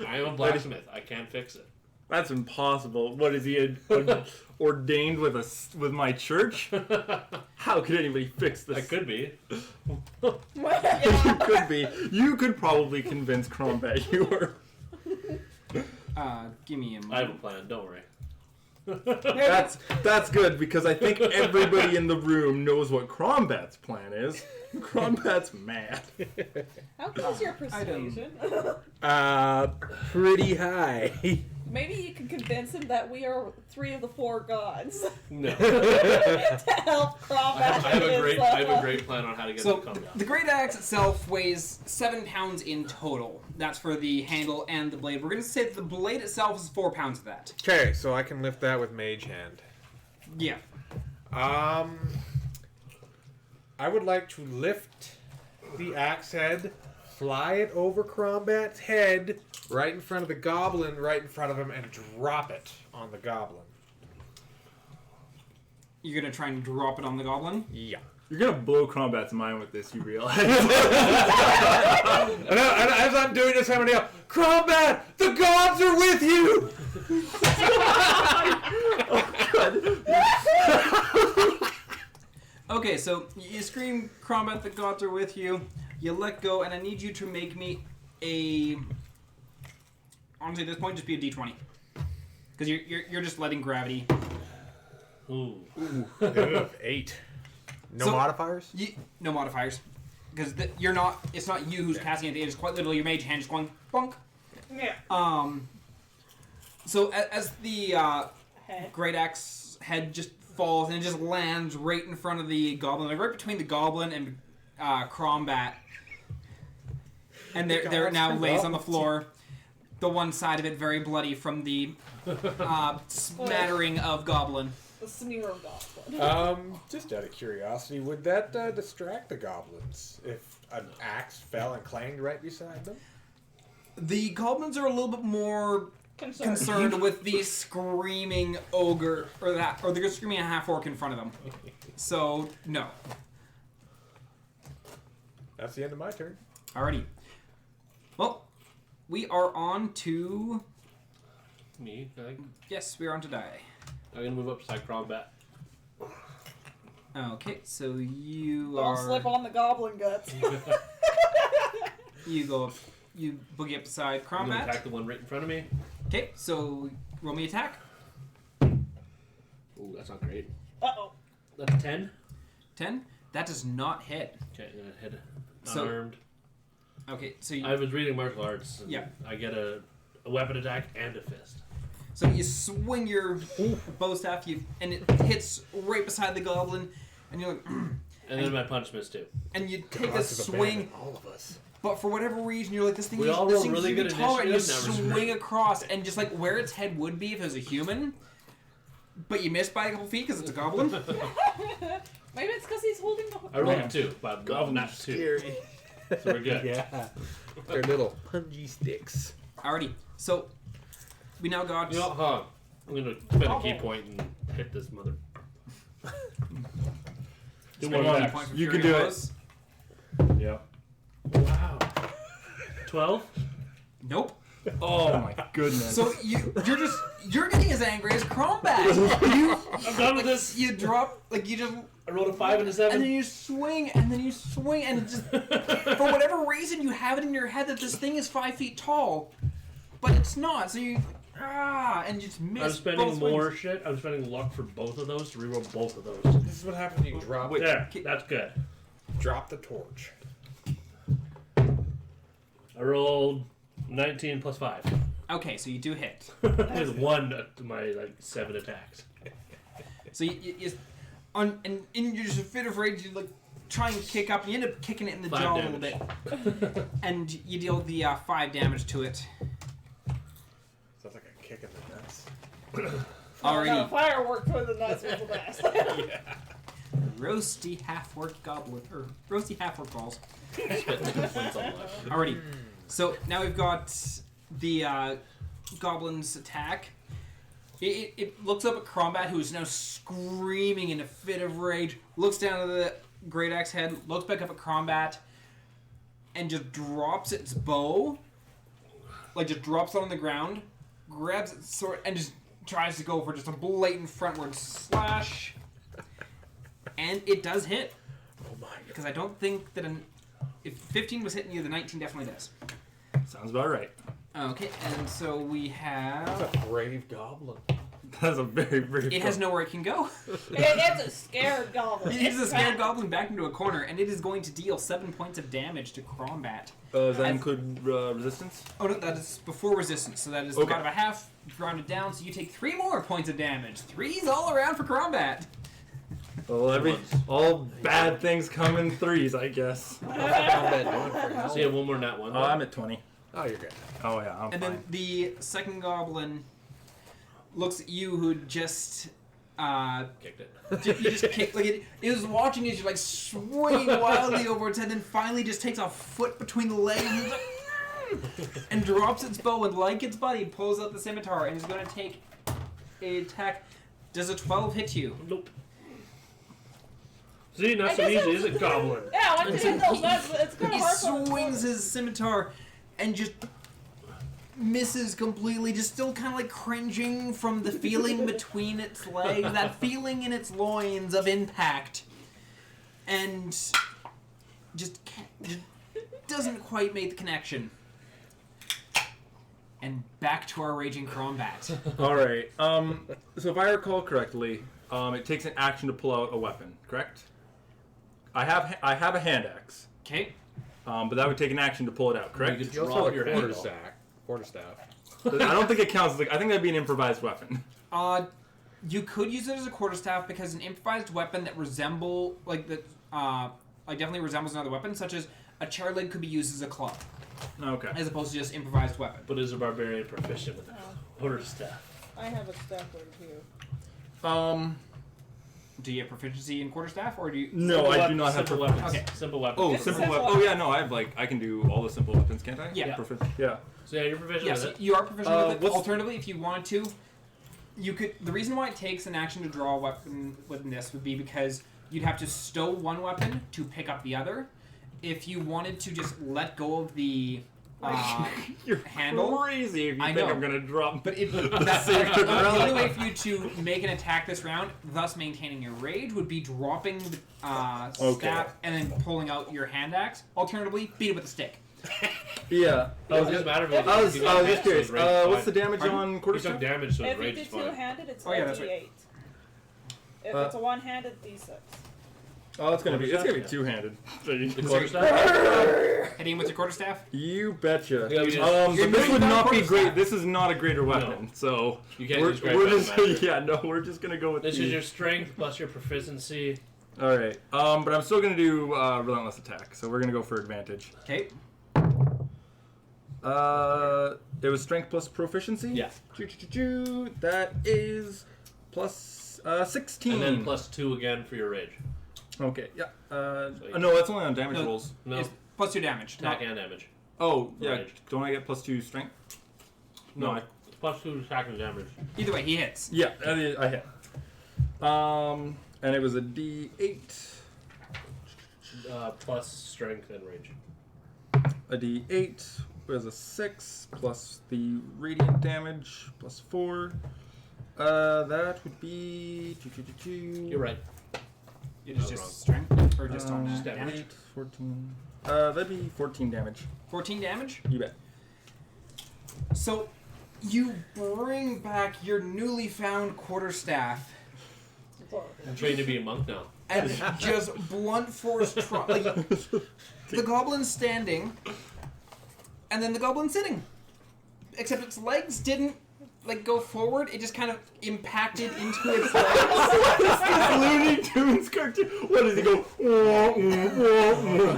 Speaker 4: I am a blacksmith. I can't fix it.
Speaker 5: That's impossible. What is he ordained with my church? How could anybody fix this?
Speaker 4: I could be.
Speaker 5: You could be. You could probably convince combat you were.
Speaker 3: Give me a moment.
Speaker 4: I have a plan. Don't worry.
Speaker 5: That's good because I think everybody in the room knows what Crombat's plan is. Crombat's mad.
Speaker 2: How good is your persuasion?
Speaker 1: Pretty high.
Speaker 2: Maybe you can convince him that we are 3 of the 4 gods
Speaker 4: No.
Speaker 2: to help
Speaker 4: I
Speaker 2: combat.
Speaker 4: have a great plan on how to get
Speaker 3: So
Speaker 4: it to come down.
Speaker 3: the great axe itself weighs 7 pounds in total. That's for the handle and the blade. We're gonna say that the blade itself is 4 pounds of that.
Speaker 1: Okay, so I can lift that with Mage Hand.
Speaker 3: Yeah.
Speaker 1: I would like to lift the axe head, fly it over Crombat's head, right in front of the goblin, right in front of him, and drop it on the goblin.
Speaker 3: You're gonna try and drop it on the goblin.
Speaker 1: Yeah.
Speaker 5: You're gonna blow Crombat's mind with this, you realize.
Speaker 1: And as I'm doing this, I'm going to yell, Crombat, the gods are with you!
Speaker 3: Okay, so you scream, Crombat, the gods are with you. You let go, and I need you to make me a... Honestly, at this point, just be a d20. Because you're just letting gravity...
Speaker 4: Ooh.
Speaker 1: Ooh, 8. No
Speaker 3: So-
Speaker 1: modifiers?
Speaker 3: No modifiers. Because you're not... It's not you who's casting it. It's quite literally your mage hand just going, bonk.
Speaker 2: Yeah.
Speaker 3: So as the
Speaker 2: Head.
Speaker 3: Great Axe head just falls and it just lands right in front of the goblin, like right between the goblin and Crombat. And there now lays on the floor. The one side of it very bloody from the smattering of goblin.
Speaker 2: The smear of goblin.
Speaker 1: Just out of curiosity, would that distract the goblins if an axe fell and clanged right beside them?
Speaker 3: The goblins are a little bit more concerned with the screaming ogre, or they're screaming a half-orc in front of them. So, no.
Speaker 1: That's the end of my turn.
Speaker 3: Alrighty. Well, we are on to...
Speaker 4: Me, I think.
Speaker 3: Yes, we are on to die.
Speaker 4: I'm gonna move up beside Crombat.
Speaker 3: Okay, so you
Speaker 2: Don't
Speaker 3: are...
Speaker 2: slip on the goblin guts.
Speaker 3: You go up... You boogie up beside
Speaker 4: I'm gonna
Speaker 3: Crombat.
Speaker 4: attack the one right in front of me.
Speaker 3: Okay, so roll me attack.
Speaker 4: Ooh, that's not great.
Speaker 2: Uh-oh.
Speaker 4: That's 10.
Speaker 3: 10. That does not hit.
Speaker 4: Okay, I'm gonna hit
Speaker 3: So-
Speaker 4: unarmed.
Speaker 3: Okay, so you...
Speaker 4: I was reading martial arts. And
Speaker 3: Yeah.
Speaker 4: I get a weapon attack and a fist.
Speaker 3: So you swing your bow staff, and it hits right beside the goblin, and you're like,
Speaker 4: And then my punch missed too.
Speaker 3: and you take a
Speaker 1: Gods have
Speaker 3: swing,
Speaker 1: abandoned all of us.
Speaker 3: but for whatever reason, you're like, this thing
Speaker 4: We
Speaker 3: is
Speaker 4: all
Speaker 3: this
Speaker 4: rolled
Speaker 3: thing's
Speaker 4: really
Speaker 3: even
Speaker 4: good
Speaker 3: taller, and you
Speaker 4: initiative, never
Speaker 3: swing
Speaker 4: mind.
Speaker 3: across, and just like where its head would be if it was a human, but you missed by a couple feet because it's a goblin.
Speaker 2: Maybe it's because he's holding the...
Speaker 4: I rolled
Speaker 3: Yeah.
Speaker 4: 2, but not 2.
Speaker 1: Scary.
Speaker 4: So we're good.
Speaker 1: Yeah. They're little pungy sticks.
Speaker 3: Alrighty, so we now got...
Speaker 4: You know what, huh? I'm gonna spend a key point and hit this mother. Do
Speaker 3: Spend
Speaker 4: more
Speaker 3: one
Speaker 4: attacks.
Speaker 3: point for
Speaker 5: You
Speaker 3: Fury
Speaker 5: can do it.
Speaker 3: Blows.
Speaker 5: Yep.
Speaker 4: Wow. 12?
Speaker 3: Nope.
Speaker 5: Oh my goodness.
Speaker 3: So you're getting as angry as Crombat.
Speaker 4: I'm done with this.
Speaker 3: You drop, like you just...
Speaker 4: I rolled a 5 and a 7.
Speaker 3: And then you swing, and then you swing, and it just... For whatever reason, you have it in your head that this thing is 5 feet tall, but it's not. So you... and you just miss
Speaker 4: I'm spending
Speaker 3: both
Speaker 4: more
Speaker 3: swings.
Speaker 4: shit. I'm spending luck for both of those to reroll both of those.
Speaker 1: This is what happens when you drop
Speaker 4: There, that's good.
Speaker 1: drop the torch.
Speaker 4: I rolled 19 plus 5.
Speaker 3: Okay, so you do hit.
Speaker 4: With 1 to my 7 attacks.
Speaker 3: So you and in your fit of rage, you like try and kick up, and you end up kicking it in the
Speaker 4: 5
Speaker 3: jaw
Speaker 4: damage.
Speaker 3: a little bit, and you deal the 5 damage to it.
Speaker 1: Sounds like a kick in the nuts.
Speaker 3: Alrighty,
Speaker 2: Firework for the nuts was the best.
Speaker 3: roasty half-orc goblin or roasty half-orc balls.
Speaker 4: Points on left.
Speaker 3: Alrighty, so now we've got the goblin's attack. It looks up at Crombat, who is now screaming in a fit of rage, looks down at the Great Axe head, looks back up at Crombat, and just drops its bow. Like, just drops it on the ground, grabs its sword, and just tries to go for just a blatant frontward slash. And it does hit.
Speaker 1: Oh my god.
Speaker 3: Because I don't think that if 15 was hitting you, the 19 definitely does.
Speaker 5: Sounds about right.
Speaker 3: Okay, and so we have...
Speaker 1: That's a brave goblin.
Speaker 5: That's a very, very.
Speaker 3: It has nowhere it can go.
Speaker 2: It's a scared goblin.
Speaker 3: It is a scared goblin back into a corner, and it is going to deal 7 points of damage to Crombat.
Speaker 5: Does that include resistance?
Speaker 3: Oh no, that is before resistance, so that is
Speaker 5: Okay.
Speaker 3: about a half rounded down, so you take 3 more points of damage. 3's all around for Crombat.
Speaker 5: Well, all bad things come in 3s, I guess.
Speaker 1: Combat doing for hell.
Speaker 4: So you have one more nat 1.
Speaker 5: I'm at 20.
Speaker 1: Oh, you're good.
Speaker 5: Oh yeah, I'm
Speaker 3: And
Speaker 5: fine.
Speaker 3: then the second goblin looks at you, who just
Speaker 4: Kicked it.
Speaker 3: you just kicked, like it was watching as you like swinging wildly over its head, then finally just takes a foot between the legs and, and drops its bow, and like its buddy pulls out the scimitar and is going to take a attack. Does a 12 hit you?
Speaker 4: Nope. See, not so easy, is it, Goblin?
Speaker 2: Yeah, once
Speaker 3: And
Speaker 2: you
Speaker 3: so
Speaker 2: hit those
Speaker 3: he-
Speaker 2: nuts, it's kind of
Speaker 3: He
Speaker 2: hard for
Speaker 3: swings his scimitar and just misses completely, just still kind of like cringing from the feeling between its legs, that feeling in its loins of impact, and just doesn't quite make the connection. And back to our raging combat.
Speaker 5: All right. So if I recall correctly, it takes an action to pull out a weapon. Correct? I have a hand axe.
Speaker 3: Okay.
Speaker 5: But that would take an action to pull it out. Correct?
Speaker 4: You could
Speaker 1: You also
Speaker 4: drop
Speaker 1: have
Speaker 4: your
Speaker 1: a
Speaker 4: handle.
Speaker 1: quarterstaff.
Speaker 5: I don't think it counts. I think that'd be an improvised weapon.
Speaker 3: You could use it as a quarterstaff because an improvised weapon that definitely resembles another weapon, such as a chair leg, could be used as a club,
Speaker 5: Okay.
Speaker 3: as opposed to just improvised weapon.
Speaker 4: But is a barbarian proficient with a quarterstaff?
Speaker 2: I have a staff right here.
Speaker 3: Do you have proficiency in quarterstaff, or do you?
Speaker 5: No, I do not have.
Speaker 4: Simple weapons.
Speaker 3: Okay.
Speaker 4: Simple weapons.
Speaker 5: Oh,
Speaker 2: It's a
Speaker 5: simple
Speaker 2: simple
Speaker 5: weapon. Oh yeah, no, I can do all the simple weapons, can't I?
Speaker 3: Yeah.
Speaker 5: Yeah.
Speaker 4: So yeah, you're proficient
Speaker 3: Yes,
Speaker 4: with it.
Speaker 3: you are proficient with it.
Speaker 5: what's-
Speaker 3: Alternatively, if you wanted to, you could. The reason why it takes an action to draw a weapon with this would be because you'd have to stow one weapon to pick up the other. If you wanted to just let go of the
Speaker 5: You're
Speaker 3: handle,
Speaker 5: crazy if you
Speaker 3: I
Speaker 5: think
Speaker 3: know.
Speaker 5: I'm gonna drop.
Speaker 3: but that's
Speaker 5: Save
Speaker 3: the
Speaker 5: it around.
Speaker 3: only way for you to make an attack this round, thus maintaining your rage, would be dropping the staff and then pulling out your hand axe. Alternatively, beat it with a stick.
Speaker 5: Yeah.
Speaker 4: It doesn't matter if
Speaker 5: I was
Speaker 4: you got
Speaker 5: just
Speaker 4: hit, so
Speaker 5: curious.
Speaker 4: his rage is
Speaker 5: What's the
Speaker 4: fine.
Speaker 5: damage
Speaker 3: Pardon?
Speaker 5: on
Speaker 4: He
Speaker 5: quarterstaff?
Speaker 4: took damage, so his
Speaker 2: If you
Speaker 4: rage
Speaker 2: do
Speaker 4: is fine.
Speaker 2: two-handed, it's
Speaker 3: Oh, yeah,
Speaker 2: a
Speaker 3: that's right.
Speaker 2: D8. If
Speaker 5: Uh,
Speaker 2: it's a one-handed, D6.
Speaker 5: Oh, it's gonna be
Speaker 4: Quarterstaff?
Speaker 5: two-handed.
Speaker 4: The quarterstaff?
Speaker 3: Hitting with your quarterstaff.
Speaker 5: You betcha.
Speaker 4: Yeah, we just-
Speaker 5: But
Speaker 3: You're
Speaker 5: this would
Speaker 3: moving
Speaker 5: not be
Speaker 3: down
Speaker 5: great. This is not a greater weapon.
Speaker 4: No.
Speaker 5: So
Speaker 4: You can't
Speaker 5: we're,
Speaker 4: use great
Speaker 5: we're
Speaker 4: weapon
Speaker 5: just
Speaker 4: magic.
Speaker 5: yeah no we're just gonna go with
Speaker 4: This
Speaker 5: the,
Speaker 4: is your strength plus your proficiency.
Speaker 5: all right. But I'm still gonna do relentless attack. So we're gonna go for advantage.
Speaker 3: Okay.
Speaker 5: It was strength plus proficiency.
Speaker 4: Yeah.
Speaker 5: That is plus 16.
Speaker 4: And then plus 2 again for your rage.
Speaker 5: Okay. Yeah.
Speaker 4: you-
Speaker 5: No, that's only on damage
Speaker 3: No.
Speaker 5: rolls.
Speaker 4: No,
Speaker 3: It's plus 2 damage.
Speaker 4: attack and damage.
Speaker 5: Oh yeah.
Speaker 4: Right.
Speaker 5: Don't I get plus 2 strength?
Speaker 4: No,
Speaker 5: I,
Speaker 4: it's plus 2 attack and damage.
Speaker 3: Either way, he hits.
Speaker 5: yeah. I hit. And it was a D8.
Speaker 4: Plus strength and rage.
Speaker 5: A D8 was a 6 plus the radiant damage plus 4. That would be.
Speaker 4: You're right.
Speaker 3: It is
Speaker 4: was
Speaker 3: just
Speaker 4: wrong.
Speaker 3: strength, or just on
Speaker 4: Just
Speaker 3: damage.
Speaker 4: 8,
Speaker 5: 14. That'd be 14 damage.
Speaker 3: 14 damage.
Speaker 5: You bet.
Speaker 3: So, you bring back your newly found quarterstaff
Speaker 4: I'm trained to be a monk now.
Speaker 3: and just blunt force like, the goblin standing, and then the goblin sitting. Except its legs didn't go forward. It just kind of impacted into its legs.
Speaker 5: Looney Tunes cartoon. What does he go? Wah, wah, wah.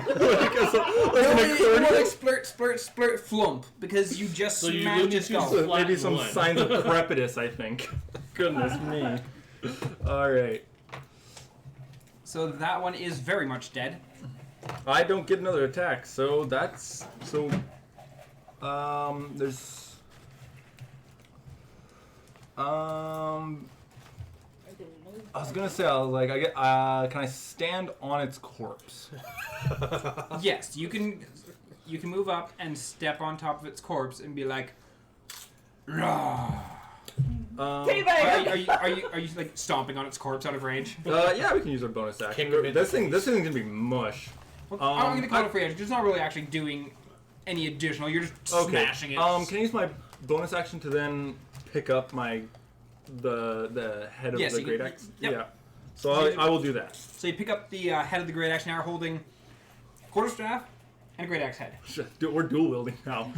Speaker 5: Like an accordion?
Speaker 3: More like splurt, flump, because you just
Speaker 4: So you
Speaker 3: smashed
Speaker 4: Looney
Speaker 3: its
Speaker 4: Tunes
Speaker 3: skull.
Speaker 5: So
Speaker 4: Flat
Speaker 5: maybe some
Speaker 4: one.
Speaker 5: signs of crepitus, I think. Goodness me. All right.
Speaker 3: So that one is very much dead.
Speaker 5: I don't get another attack, so that's so. There's. I was gonna say, I get. Can I stand on its corpse?
Speaker 3: Yes, you can move up and step on top of its corpse and be like, "Rah."
Speaker 2: Teabag!
Speaker 3: Are you like stomping on its corpse out of range?
Speaker 5: Yeah, we can use our bonus action.
Speaker 4: Kick him in
Speaker 5: This isn't gonna be mush.
Speaker 3: I'm gonna call it free edge. It's not really actually doing any additional. You're just smashing it.
Speaker 5: Can I use my bonus action to then pick up the head of
Speaker 3: Yes,
Speaker 5: the
Speaker 3: you
Speaker 5: great
Speaker 3: can-
Speaker 5: axe?
Speaker 3: yep.
Speaker 5: Yeah. So I will do that.
Speaker 3: So you pick up the head of the great axe now, holding quarterstaff and a great axe head.
Speaker 5: We're dual wielding now.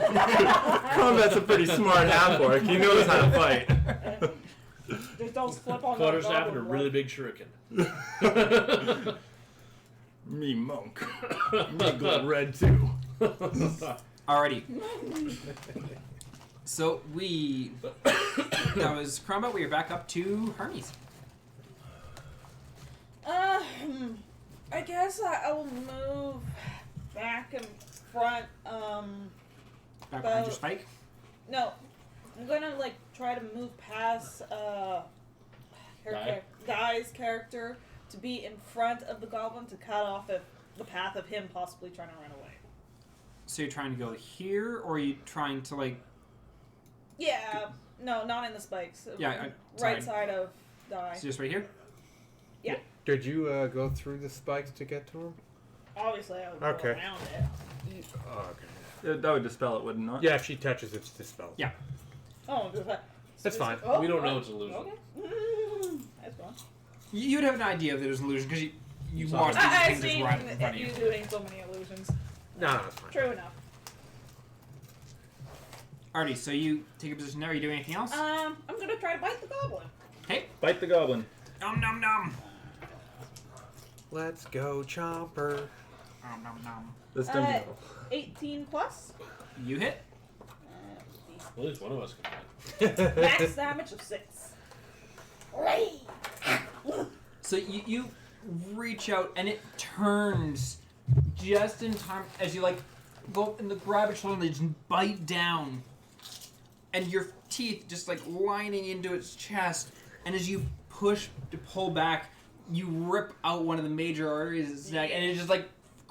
Speaker 5: Combat's a pretty smart half orc. He knows how to fight.
Speaker 2: Just don't flip on
Speaker 4: Quarterstaff
Speaker 2: that
Speaker 4: and a
Speaker 2: goblin
Speaker 4: really
Speaker 2: leg.
Speaker 4: big shuriken.
Speaker 5: Me monk. Me glow red too.
Speaker 3: Alrighty. So that was Crombat. We are back up to Hermes.
Speaker 2: I guess I will move back and front.
Speaker 3: Back behind your
Speaker 2: About-
Speaker 3: spike.
Speaker 2: No, I'm gonna try to move past
Speaker 4: Guy?
Speaker 2: Guy's character to be in front of the goblin to cut off the path of him possibly trying to run away.
Speaker 3: So you're trying to go here, or are you trying to like?
Speaker 2: Yeah, no, not in the spikes.
Speaker 3: Yeah,
Speaker 2: right side of die.
Speaker 3: So just right here.
Speaker 2: Yeah,
Speaker 1: Did you go through the spikes to get to him?
Speaker 2: obviously I would
Speaker 1: Okay.
Speaker 2: go around it.
Speaker 1: Oh, okay.
Speaker 5: That would dispel it, would it not?
Speaker 1: Yeah, if she touches, it's dispelled.
Speaker 3: Yeah.
Speaker 2: Oh, does that?
Speaker 1: That's fine.
Speaker 2: Oh,
Speaker 4: We don't know
Speaker 2: oh,
Speaker 4: it's illusion.
Speaker 2: Okay. That's fine.
Speaker 3: You'd have an idea that there's an illusion because you
Speaker 4: Saw
Speaker 3: watched
Speaker 4: it.
Speaker 3: these
Speaker 2: I've
Speaker 3: things just
Speaker 2: seen
Speaker 3: right in front of
Speaker 2: you
Speaker 3: you.
Speaker 2: doing so many illusions.
Speaker 1: No, it's fine.
Speaker 2: True enough.
Speaker 3: Alrighty, so you take a position there. Are you doing anything else?
Speaker 2: I'm gonna try to bite the goblin.
Speaker 3: Okay.
Speaker 5: Bite the goblin.
Speaker 3: Nom nom nom.
Speaker 1: Let's go, Chomper.
Speaker 3: Nom nom nom.
Speaker 5: This time you know.
Speaker 2: 18 plus.
Speaker 3: You hit.
Speaker 4: At least one of us can fight.
Speaker 2: Max damage of 6.
Speaker 3: So you reach out and it turns just in time as you like go and grab its shoulder and they just bite down, and your teeth just like lining into its chest. And as you push to pull back, you rip out one of the major arteries of its neck, and it just like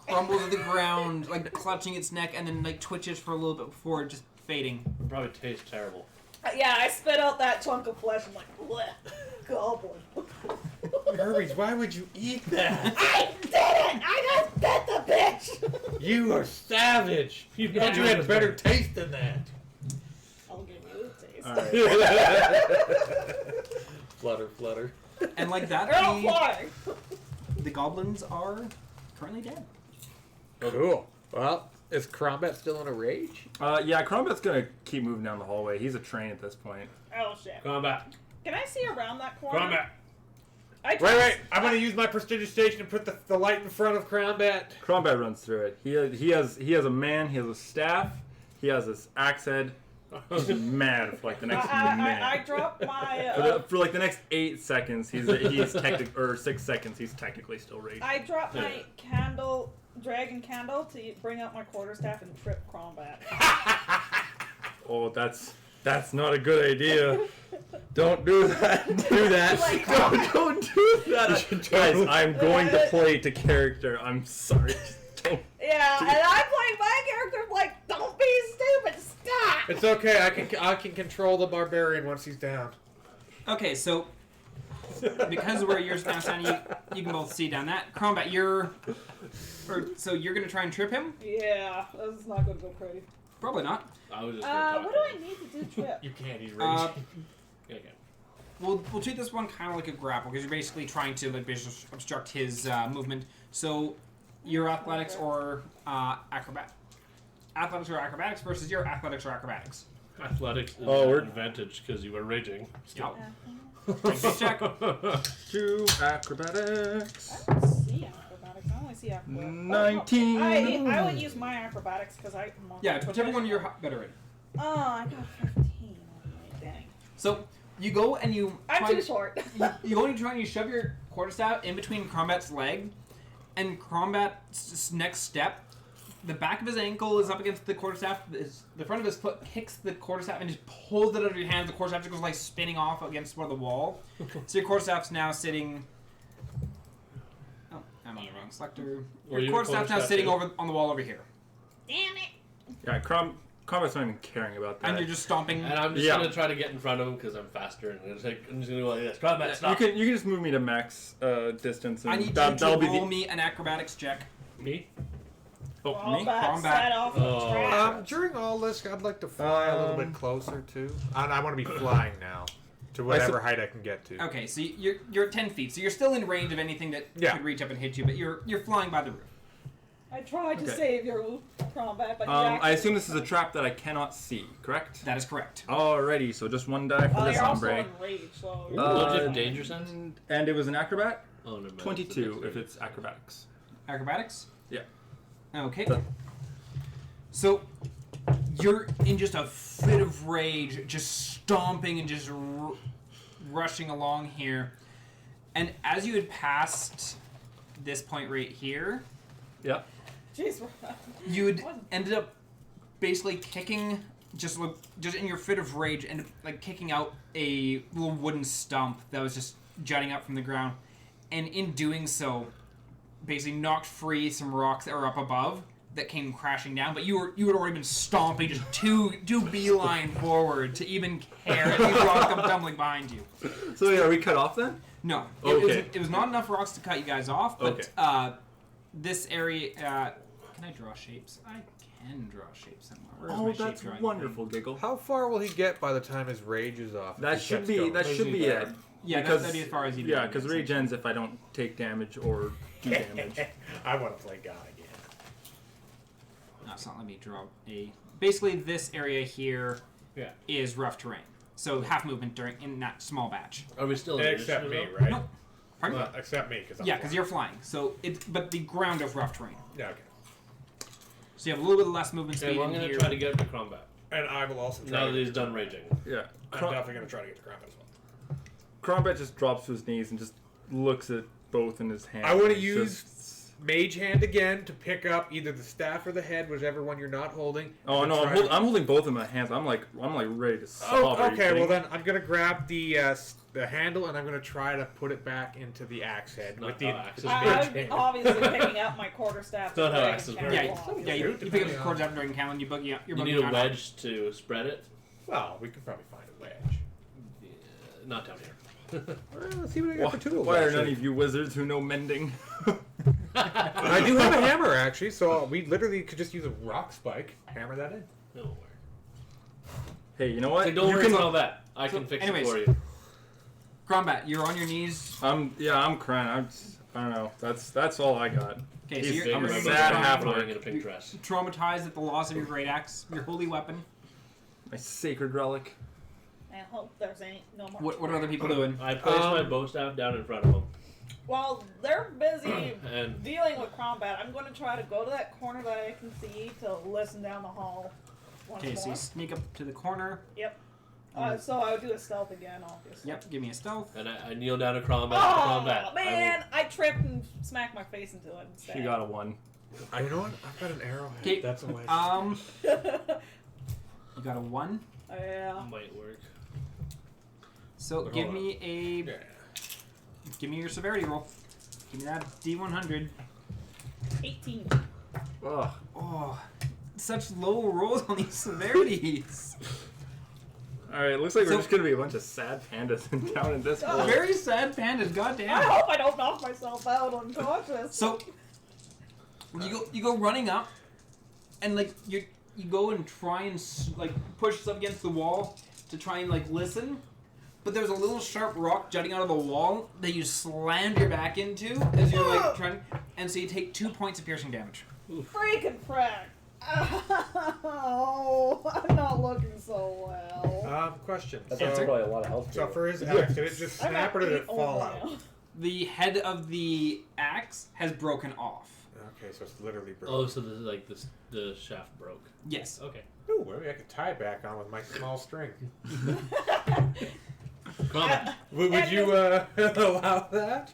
Speaker 3: crumbles to the ground, like clutching its neck, and then like twitches for a little bit before just fading.
Speaker 4: It probably tastes terrible.
Speaker 2: Yeah, I spit out that chunk of flesh. I'm like, bleh, goblin.
Speaker 1: Hermes, why would you eat that?
Speaker 6: I did it! I just bit the bitch!
Speaker 1: You are savage. You
Speaker 4: Yeah.
Speaker 1: thought you had better taste than that.
Speaker 2: I'll give you a taste.
Speaker 5: Alright.
Speaker 1: Flutter, flutter.
Speaker 3: And like that,
Speaker 2: They're all flying.
Speaker 3: the goblins are currently dead.
Speaker 1: Cool. Well, is Crombat still in a rage?
Speaker 5: Yeah, Crombat's gonna keep moving down the hallway. He's a train at this point.
Speaker 2: Oh shit.
Speaker 4: Combat.
Speaker 2: Can I see around that corner?
Speaker 4: Combat.
Speaker 1: Wait. I'm going to use my prestigious station and put the light in front of Crombat.
Speaker 5: Crombat runs through it. He has a man. He has a staff. He has this axe head. He's mad for like the next minute.
Speaker 2: I dropped my.
Speaker 5: For like the next 8 seconds, he's or 6 seconds, he's technically still raging.
Speaker 2: I dropped my dragon candle to bring out my quarterstaff and trip Crombat.
Speaker 5: Oh, that's not a good idea. Don't do that. Do that. Don't do that. Guys, I'm going to play to character. I'm sorry. Just don't.
Speaker 2: Yeah, and I played my character like, don't be stupid, stop!
Speaker 1: It's okay. I can control the barbarian once he's down.
Speaker 3: Okay, so because where you're now standing, you can both see down that. Crombat, so you're gonna try and trip him?
Speaker 2: Yeah, this is not gonna go pretty.
Speaker 3: Probably not.
Speaker 4: I was just gonna talk
Speaker 2: What
Speaker 4: to
Speaker 2: do I
Speaker 4: him.
Speaker 2: need to do trip?
Speaker 1: You can't. He's
Speaker 3: Uh,
Speaker 1: raging.
Speaker 4: Okay.
Speaker 3: we'll treat this one kind of like a grapple because you're basically trying to like basically obstruct his movement. So your athletics or athletics or acrobatics versus your athletics or acrobatics.
Speaker 4: Athletics is
Speaker 5: Oh,
Speaker 4: an
Speaker 5: we're-
Speaker 4: advantage because you were raging.
Speaker 3: Yep.
Speaker 2: Yeah.
Speaker 3: Check.
Speaker 5: 2 acrobatics.
Speaker 2: I don't see acrobatics. I only see acrobatics.
Speaker 5: 19.
Speaker 2: I would use my acrobatics because I'm not
Speaker 3: Yeah, whichever one you're better in.
Speaker 2: Oh, I got 15. Dang.
Speaker 3: So you go and you.
Speaker 2: I'm
Speaker 3: try-
Speaker 2: too short.
Speaker 3: you go and you try and you shove your quarterstaff in between Crombat's leg, and Crombat's next step, the back of his ankle is up against the quarterstaff. The front of his foot kicks the quarterstaff and just pulls it out of your hand. The quarterstaff just goes like spinning off against one of the wall. So your quarterstaff's now sitting. Oh, I'm on the wrong selector.
Speaker 4: Well,
Speaker 3: Your
Speaker 4: you
Speaker 3: quarterstaff's now
Speaker 4: quarterstaff
Speaker 3: sitting
Speaker 4: too.
Speaker 3: over on the wall over here,
Speaker 6: Damn it!
Speaker 5: Yeah, Crombat's not even caring about that.
Speaker 3: and you're just stomping.
Speaker 4: And I'm just
Speaker 5: Yeah.
Speaker 4: gonna try to get in front of him because I'm faster, and I'm just gonna go like this. Combat,
Speaker 5: You
Speaker 4: stop.
Speaker 5: can just move me to max distance, and
Speaker 3: I need you
Speaker 5: that'll
Speaker 3: to
Speaker 5: be
Speaker 3: roll
Speaker 5: the.
Speaker 3: me an acrobatics check.
Speaker 4: Me?
Speaker 5: Oh, me?
Speaker 2: Combat
Speaker 3: Combat.
Speaker 2: set off
Speaker 4: Oh.
Speaker 2: the trap.
Speaker 1: During all this, I'd like to fly a little bit closer too. I want to be flying now to whatever height I can get to.
Speaker 3: Okay, so you're at 10 feet, so you're still in range of anything that
Speaker 1: Yeah.
Speaker 3: could reach up and hit you, but you're flying by the roof.
Speaker 2: I tried to
Speaker 5: Okay.
Speaker 2: save your combat, but
Speaker 5: I assume this is a trap that I cannot see, correct?
Speaker 3: That is correct.
Speaker 5: Alrighty, so just 1 die for
Speaker 2: Well,
Speaker 5: this
Speaker 2: you're also
Speaker 5: hombre.
Speaker 2: in rage, so.
Speaker 4: What's your danger sense?
Speaker 5: And it was an acrobat?
Speaker 4: Oh, never mind.
Speaker 5: 22 if it's acrobatics.
Speaker 3: Acrobatics?
Speaker 5: Yeah.
Speaker 3: Okay.
Speaker 5: So-
Speaker 3: So you're in just a fit of rage, just stomping and just rushing along here. And as you had passed this point right here,
Speaker 5: Yeah.
Speaker 2: Jeez,
Speaker 3: you'd ended up basically kicking just in your fit of rage and like kicking out a little wooden stump that was just jutting up from the ground, and in doing so, basically knocked free some rocks that were up above that came crashing down. But you had already been stomping just two beeline forward to even care if these rocks come tumbling behind you.
Speaker 5: So are we cut off then?
Speaker 3: No,
Speaker 5: Okay.
Speaker 3: it was not enough rocks to cut you guys off. But
Speaker 5: Okay.
Speaker 3: this area, can I draw shapes? I can draw shapes somewhere. Where's my
Speaker 5: Oh,
Speaker 3: shape
Speaker 5: that's
Speaker 3: drawing
Speaker 5: wonderful, Giggle.
Speaker 1: How far will he get by the time his rage is off? if
Speaker 5: That
Speaker 1: he
Speaker 5: should
Speaker 1: keeps
Speaker 5: be
Speaker 1: going?
Speaker 5: it.
Speaker 3: Yeah,
Speaker 5: because,
Speaker 3: that'd be as far as you do.
Speaker 5: Yeah, because rage ends if I don't take damage or do damage.
Speaker 1: I want to play God again.
Speaker 3: No, it's not. Let me draw a. Basically, this area here
Speaker 4: Yeah.
Speaker 3: is rough terrain. So half movement in that small batch.
Speaker 4: Are we still in
Speaker 1: Except me,
Speaker 4: initiative,
Speaker 1: right?
Speaker 3: Nope. Pardon?
Speaker 1: Well, except me, because
Speaker 3: Yeah, because you're flying. So but the ground is rough terrain.
Speaker 1: Yeah, okay.
Speaker 3: So you have a little bit less movement
Speaker 4: though?
Speaker 3: speed
Speaker 4: Okay, well, I'm
Speaker 3: in
Speaker 4: going
Speaker 3: here.
Speaker 4: to try to get up to combat.
Speaker 1: And I will also try
Speaker 4: Now
Speaker 1: to
Speaker 4: that
Speaker 1: get
Speaker 4: he's
Speaker 1: to
Speaker 4: done
Speaker 1: Crombat.
Speaker 4: raging.
Speaker 5: Yeah.
Speaker 1: I'm definitely going to try to get to Crombat as well.
Speaker 5: Crombat just drops to his knees and just looks at both in his hands.
Speaker 1: I want to
Speaker 5: It's
Speaker 1: use
Speaker 5: just-
Speaker 1: Mage Hand again to pick up either the staff or the head, whichever one you're not holding.
Speaker 5: Oh
Speaker 1: and
Speaker 5: no,
Speaker 1: try to-
Speaker 5: I'm holding both in my hands. I'm like ready to sob.
Speaker 1: Oh,
Speaker 5: Are you
Speaker 1: okay.
Speaker 5: kidding
Speaker 1: Well
Speaker 5: me?
Speaker 1: then, I'm gonna grab the handle and I'm gonna try to put it back into the axe head
Speaker 4: Not
Speaker 1: with the
Speaker 4: how axes
Speaker 1: with
Speaker 4: work.
Speaker 1: the mage
Speaker 2: I'm
Speaker 1: hand.
Speaker 2: obviously picking up my quarterstaff.
Speaker 4: Not how
Speaker 2: and
Speaker 4: axes
Speaker 2: carrying
Speaker 4: work.
Speaker 3: Yeah,
Speaker 2: along.
Speaker 3: yeah. You pick up
Speaker 1: Depending
Speaker 3: the
Speaker 1: on-
Speaker 3: cords after during Callan. You're
Speaker 4: You
Speaker 3: bugging
Speaker 4: need a
Speaker 3: out.
Speaker 4: wedge to spread it.
Speaker 1: Well, we could probably find a wedge.
Speaker 4: Yeah, not down here.
Speaker 1: Well, let's see what I got for tools.
Speaker 5: Why are
Speaker 1: actually.
Speaker 5: none of you wizards who know mending?
Speaker 1: I do have a hammer actually, so we literally could just use a rock spike, hammer that in.
Speaker 4: No.
Speaker 5: Hey, you know what?
Speaker 4: Like, don't
Speaker 5: you
Speaker 4: worry
Speaker 5: can.
Speaker 4: about that. I can fix
Speaker 3: anyways.
Speaker 4: it for you.
Speaker 3: Grombat, you're on your knees.
Speaker 5: I'm crying. I don't know. That's all I got.
Speaker 3: Okay, so
Speaker 5: He's-
Speaker 3: you're,
Speaker 5: I'm
Speaker 3: you're
Speaker 5: a
Speaker 3: you're
Speaker 5: sad
Speaker 3: traumatized-
Speaker 5: half-orc.
Speaker 4: in a pink dress.
Speaker 3: traumatized at the loss of your great axe, your holy weapon.
Speaker 5: My sacred relic.
Speaker 2: I hope there's no more.
Speaker 3: What are other people doing?
Speaker 4: I placed my bow staff down in front of him.
Speaker 2: While they're busy
Speaker 4: And
Speaker 2: dealing with combat, I'm going to try to go to that corner that I can see to listen down the hall once
Speaker 3: Okay, so
Speaker 2: more.
Speaker 3: you sneak up to the corner.
Speaker 2: Yep. So I would do a stealth again, obviously.
Speaker 3: Yep, give me a stealth.
Speaker 4: and I kneel down to combat.
Speaker 2: Oh man! I tripped and smacked my face into it instead.
Speaker 5: She got a 1.
Speaker 1: You know what? I've got an arrowhead.
Speaker 3: Okay,
Speaker 1: That's a wedge.
Speaker 3: You got a 1.
Speaker 2: Yeah.
Speaker 4: Might work.
Speaker 3: So
Speaker 4: But
Speaker 3: give
Speaker 4: hold
Speaker 3: me
Speaker 1: yeah.
Speaker 3: give me your severity roll. Give me that D100.
Speaker 2: 18.
Speaker 5: Ugh.
Speaker 3: Oh, such low rolls on these severities.
Speaker 5: All right, looks like we're
Speaker 3: So-
Speaker 5: just gonna be a bunch of sad pandas down in this hole.
Speaker 3: Very sad pandas,
Speaker 2: I
Speaker 3: goddamn.
Speaker 2: hope I don't knock myself out unconscious.
Speaker 3: So you go running up, and like you go and try and like push yourself against the wall to try and like listen, but there's a little sharp rock jutting out of the wall that you slammed your back into as you're like trying, and so you take 2 points of piercing damage.
Speaker 2: freaking frack. Oh, I'm not looking so well.
Speaker 1: Question.
Speaker 7: That's
Speaker 3: Answer.
Speaker 7: probably a lot of health.
Speaker 1: So for his axe, did it just
Speaker 2: I'm
Speaker 1: snap
Speaker 2: at
Speaker 1: or did it
Speaker 2: 8
Speaker 1: fall
Speaker 2: only
Speaker 1: out?
Speaker 2: now.
Speaker 3: The head of the axe has broken off.
Speaker 1: Okay, so it's literally
Speaker 4: Oh,
Speaker 1: broken.
Speaker 4: so the shaft broke.
Speaker 3: Yes.
Speaker 4: Okay.
Speaker 1: Ooh, maybe I could tie it back on with my small string.
Speaker 4: Combat.
Speaker 1: Would you allow that?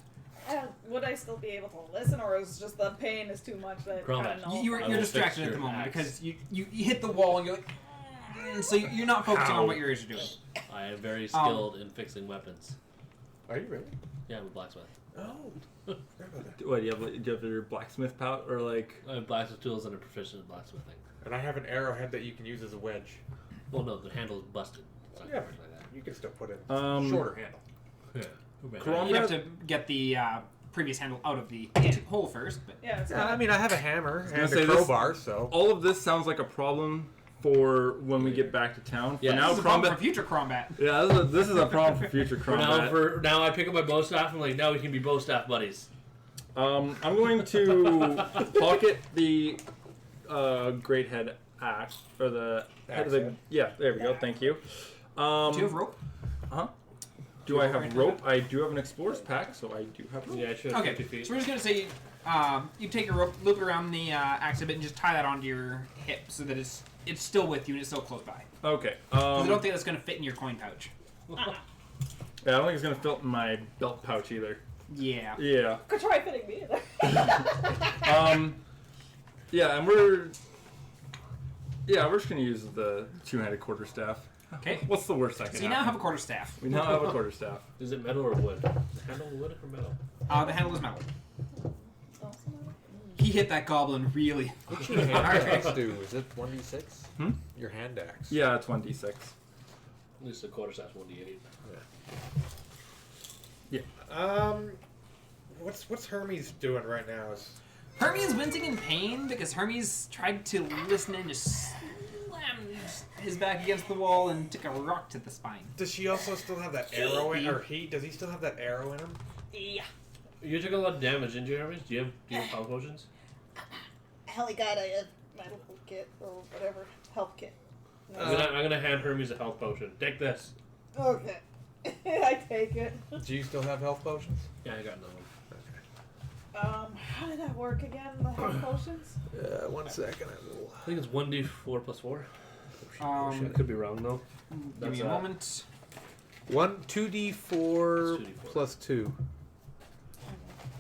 Speaker 2: Would I still be able to listen, or is just the pain is too much that
Speaker 4: Grommet.
Speaker 2: kind of
Speaker 3: You're
Speaker 4: I will
Speaker 3: distracted
Speaker 4: fix
Speaker 3: at the
Speaker 4: your
Speaker 3: moment
Speaker 4: axe.
Speaker 3: because you hit the wall and you're like, so you're not focusing
Speaker 1: Ow.
Speaker 3: on what your ears are doing.
Speaker 4: I am very skilled in fixing weapons.
Speaker 1: Are you really?
Speaker 4: Yeah, I'm a blacksmith.
Speaker 1: Oh. Forgot about that.
Speaker 5: What do you have your blacksmith pout or like?
Speaker 4: I have blacksmith tools and a proficient in blacksmithing.
Speaker 1: And I have an arrowhead that you can use as a wedge.
Speaker 4: Well, no, the handle is busted. It's not
Speaker 1: Yeah,
Speaker 4: work like that.
Speaker 1: You can still put it
Speaker 5: Um,
Speaker 1: shorter handle.
Speaker 4: Yeah.
Speaker 5: Crom-
Speaker 3: You'd have to get the previous handle out of the hole first, but
Speaker 2: yeah. It's
Speaker 1: Yeah, I mean, I have a hammer
Speaker 5: gonna
Speaker 1: and
Speaker 5: say
Speaker 1: a
Speaker 5: this-
Speaker 1: crowbar, so.
Speaker 5: All of this sounds like a problem for when we get back to town. For
Speaker 4: Yeah,
Speaker 5: now,
Speaker 3: this is a problem for
Speaker 5: Crombat.
Speaker 3: future combat.
Speaker 5: Yeah, this is a problem for future Crombat.
Speaker 4: Now I pick up my bow staff and like now we can be bow staff buddies.
Speaker 5: I'm going to pocket the great head axe or the head of the.
Speaker 1: Axe.
Speaker 5: Yeah, there we go. Thank you.
Speaker 3: Do you have rope?
Speaker 5: Do I have rope? I do have an explorer's pack, so I do have rope.
Speaker 4: Yeah, I should have
Speaker 3: Okay,
Speaker 4: 50 feet.
Speaker 3: so we're just gonna say you take your rope, loop it around the axe a bit, and just tie that onto your hip so that it's still with you and it's still close by.
Speaker 5: Okay.
Speaker 3: 'Cause I don't think that's gonna fit in your coin pouch.
Speaker 5: Yeah, I don't think it's gonna fit in my belt pouch either.
Speaker 3: Yeah.
Speaker 5: Yeah.
Speaker 2: Could try fitting me either.
Speaker 5: Yeah, and we're just gonna use the two-handed quarterstaff.
Speaker 3: Okay.
Speaker 5: What's the worst that can
Speaker 3: So you now have a quarterstaff.
Speaker 5: We now have a quarterstaff.
Speaker 4: Is it metal or wood? Is the handle wood or metal?
Speaker 3: The handle is metal.
Speaker 2: Awesome.
Speaker 3: He hit that goblin really.
Speaker 1: What's your hand axe do? Is it 1d6?
Speaker 5: Hmm?
Speaker 1: Your hand axe.
Speaker 5: Yeah, it's 1d6.
Speaker 4: At least the quarterstaff's 1d8.
Speaker 1: What's Hermes doing right now?
Speaker 3: Hermes wincing in pain because Hermes tried to listen and just slammed his back against the wall and took a rock to the spine.
Speaker 1: Does she also still have that arrow in or he? Does he still have that arrow in him?
Speaker 2: Yeah.
Speaker 4: You took a lot of damage, didn't you, Hermes? Do you have health potions?
Speaker 2: I only got a medical kit or whatever. Health kit.
Speaker 4: I'm gonna hand Hermes a health potion. Take this.
Speaker 2: Okay. I take it.
Speaker 1: Do you still have health potions?
Speaker 4: Yeah, I got another one.
Speaker 2: How did that work again? The health potions?
Speaker 1: 1 second. I will.
Speaker 4: I think it's 1d4 plus 4.
Speaker 3: Um,
Speaker 4: I could be wrong though.
Speaker 3: Give me a moment.
Speaker 1: 2d4
Speaker 4: It's 2d4.
Speaker 1: plus 2.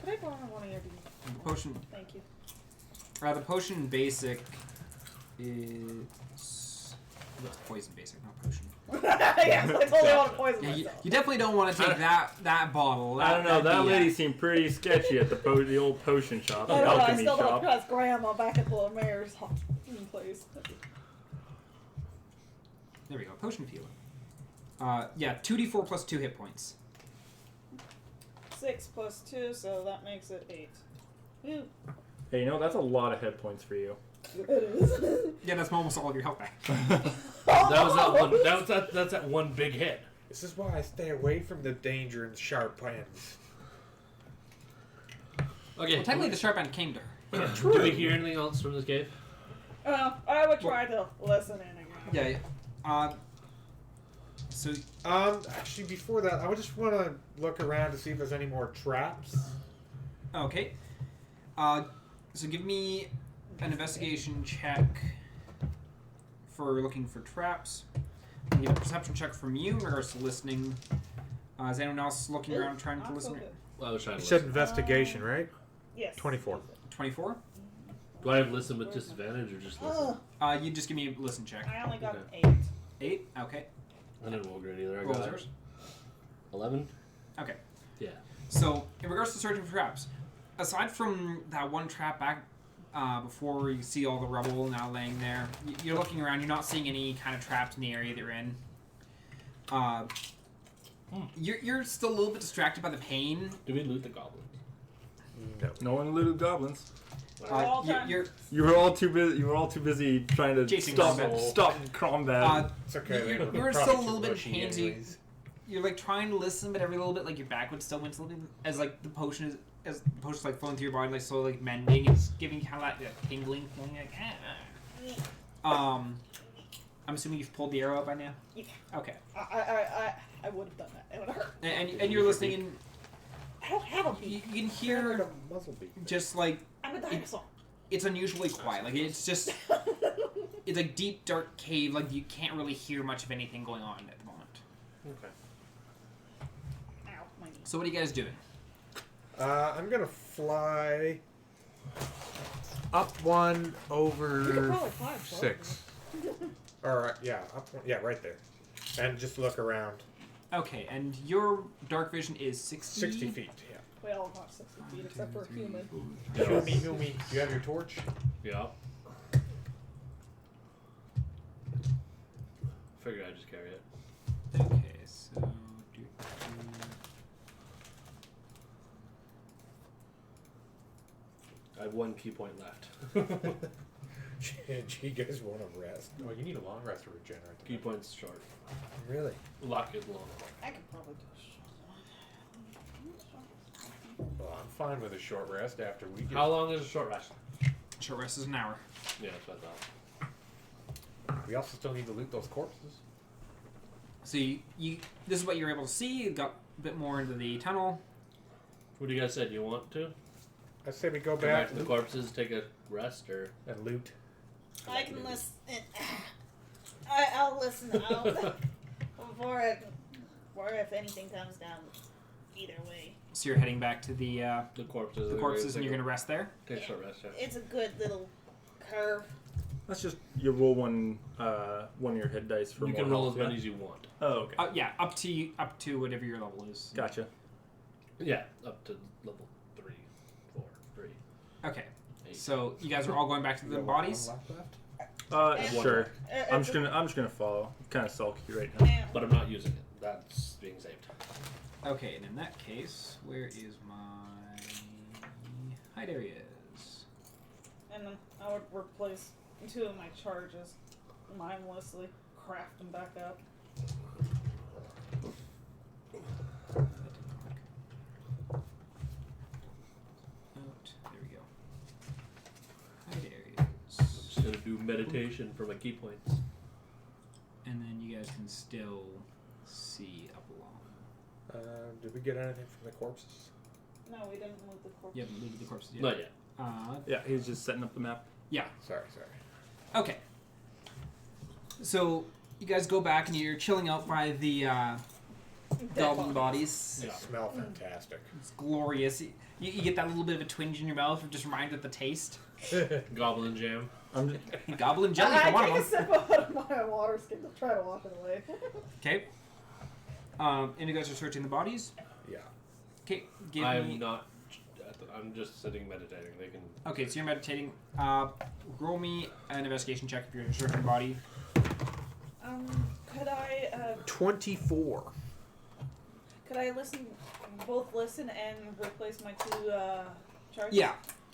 Speaker 2: Could I borrow one of your D?
Speaker 3: Potion.
Speaker 2: Thank you.
Speaker 3: The potion basic is that's poison basic, not potion.
Speaker 2: Yes, I totally want to poison
Speaker 3: Yeah,
Speaker 2: myself.
Speaker 3: you definitely don't want to take that bottle.
Speaker 5: I don't know. That
Speaker 3: that'd be,
Speaker 5: lady seemed pretty sketchy at the old potion shop, the
Speaker 2: I know, I
Speaker 5: alchemy
Speaker 2: still don't
Speaker 5: shop.
Speaker 2: trust Grandma back at the mayor's place.
Speaker 3: There we go. Potion feeling. Yeah, 2d4 plus 2 hit points.
Speaker 2: 6 plus 2, so that makes it 8. Ooh.
Speaker 5: Hey, you know that's a lot of hit points for you.
Speaker 2: It is.
Speaker 3: Yeah, that's almost all of your health back.
Speaker 4: That was that one. That's that one big hit.
Speaker 1: This is why I stay away from the danger and sharp ends.
Speaker 4: Okay.
Speaker 3: Well, technically, the sharp end came to her.
Speaker 4: Do we hear anything else from this cave?
Speaker 2: I would try to listen in again.
Speaker 3: Yeah. So
Speaker 1: Actually, before that, I would just want to look around to see if there's any more traps.
Speaker 3: okay. So give me an investigation check for looking for traps. I'll give a perception check from you in regards to listening. Is anyone else looking around trying to
Speaker 2: I'm
Speaker 3: listen?
Speaker 2: so good.
Speaker 4: Well, I was trying
Speaker 1: You
Speaker 4: to
Speaker 1: said
Speaker 4: listen.
Speaker 1: investigation, right?
Speaker 2: Yes.
Speaker 1: 24.
Speaker 3: 24?
Speaker 4: Do I have listen with disadvantage or just listen?
Speaker 3: You just give me a listen check.
Speaker 2: I only got
Speaker 4: Okay.
Speaker 2: an 8.
Speaker 3: 8? Okay.
Speaker 4: I didn't roll great either. I
Speaker 3: Roll
Speaker 4: got
Speaker 3: yours.
Speaker 4: 11.
Speaker 3: Okay.
Speaker 4: Yeah.
Speaker 3: So, in regards to searching for traps, aside from that one trap back before you see all the rubble now laying there, you're looking around, you're not seeing any kind of traps in the area that you're in. You're still a little bit distracted by the pain.
Speaker 4: Do we loot the goblins?
Speaker 1: No.
Speaker 5: No one looted goblins.
Speaker 2: all time.
Speaker 3: You're
Speaker 5: You were all too busy. You were all too busy trying to
Speaker 3: Chasing
Speaker 5: stop
Speaker 3: Crombat.
Speaker 5: Crombat.
Speaker 1: It's okay.
Speaker 3: You-
Speaker 1: they
Speaker 3: you
Speaker 1: were
Speaker 3: were still
Speaker 1: probably
Speaker 3: a little
Speaker 1: too
Speaker 3: bit
Speaker 1: mushy
Speaker 3: pansy.
Speaker 1: anyways.
Speaker 3: you're like trying to listen, but every little bit like your back would still wince a little bit as like the potion is as the potion's like flowing through your body, like slowly like mending. It's giving kind of like tingling feeling, like I'm assuming you've pulled the arrow out by now.
Speaker 2: Yeah.
Speaker 3: Okay.
Speaker 2: I would have done that. It would hurt.
Speaker 3: And you're listening, and
Speaker 2: I don't have a
Speaker 3: you
Speaker 2: beak.
Speaker 3: can
Speaker 1: Like
Speaker 3: hear
Speaker 1: a muzzle beak.
Speaker 3: just like
Speaker 2: I'm a dinosaur.
Speaker 3: it's unusually quiet. Like it's just it's a deep dark cave. Like you can't really hear much of anything going on at the moment.
Speaker 4: Okay.
Speaker 2: Ow, my knee.
Speaker 3: So what are you guys doing?
Speaker 1: I'm gonna fly up one
Speaker 2: You could
Speaker 1: over
Speaker 2: probably fly above
Speaker 1: 6. Or yeah, up one, yeah, right there, and just look around.
Speaker 3: Okay, and your dark vision is 60?
Speaker 1: 60 feet. Yeah.
Speaker 2: We all got 60 feet except for a human.
Speaker 1: Heal me. You have your torch?
Speaker 4: Yeah. Figure I'd just carry it.
Speaker 3: Okay, so
Speaker 4: I have 1 key point left.
Speaker 1: Gee, you guys want to rest? Oh, you need a long rest to regenerate.
Speaker 4: Key point's short.
Speaker 1: Really?
Speaker 4: Luck is long.
Speaker 2: I could probably do
Speaker 1: Well, I'm fine with a short rest after we get.
Speaker 4: How long is a short rest?
Speaker 3: short rest is an hour.
Speaker 4: Yeah, that's what I thought.
Speaker 1: We also still need to loot those corpses.
Speaker 3: So you this is what you're able to see. You got a bit more into the tunnel.
Speaker 4: What do you guys say? Do you want to
Speaker 1: I say we go
Speaker 4: go back
Speaker 1: back
Speaker 4: to the corpses, take a rest, or
Speaker 1: and loot.
Speaker 2: I can listen. I'll listen out before if anything comes down. Either way,
Speaker 3: So you're heading back to the
Speaker 4: the corpses?
Speaker 3: corpses, and you're gonna rest there.
Speaker 4: take a short rest. Yeah.
Speaker 2: it's a good little curve.
Speaker 5: That's just you roll one of your hit dice for
Speaker 4: You
Speaker 5: more
Speaker 4: can roll
Speaker 5: health,
Speaker 4: as
Speaker 5: yeah?
Speaker 4: many as you want.
Speaker 5: Oh, okay.
Speaker 3: Yeah, up to whatever your level is.
Speaker 5: Gotcha.
Speaker 4: Yeah, up to level 3, 4, 3.
Speaker 3: Okay.
Speaker 4: 8.
Speaker 3: So you guys are all going back to the bodies.
Speaker 5: Sure. I'm just gonna follow. Kind of sulky right now.
Speaker 2: Yeah.
Speaker 4: But I'm not using it. That's being saved.
Speaker 3: Okay, and in that case, where is my hide areas?
Speaker 2: And then I would replace 2 of my charges mindlessly, craft them back up.
Speaker 3: There we go. Hide areas.
Speaker 4: I'm just gonna do meditation for my key points.
Speaker 3: And then you guys can still see up along.
Speaker 1: Did we get anything from the corpses?
Speaker 2: No, we didn't move the corpse.
Speaker 3: You haven't looted the corpses yet?
Speaker 4: Not yet.
Speaker 5: Yeah, he's just setting up the map.
Speaker 3: Yeah.
Speaker 1: Sorry.
Speaker 3: Okay. So you guys go back and you're chilling out by the goblin bodies.
Speaker 1: They smell fantastic.
Speaker 3: It's glorious. You get that little bit of a twinge in your mouth, just reminded of the taste.
Speaker 4: Goblin jam.
Speaker 5: I'm just,
Speaker 3: Goblin jelly for
Speaker 2: I
Speaker 3: one
Speaker 2: take a
Speaker 3: of them.
Speaker 2: sip out of my water skin to try to wash it away.
Speaker 3: Okay. And you guys are searching the bodies.
Speaker 1: Yeah.
Speaker 3: Okay. Give
Speaker 4: I'm
Speaker 3: me.
Speaker 4: not. I'm just sitting meditating. They can.
Speaker 3: Okay, so you're meditating. Roll me an investigation check if you're searching the body.
Speaker 2: Could I
Speaker 1: 24.
Speaker 2: could I both listen and replace my 2 charges?
Speaker 3: Yeah.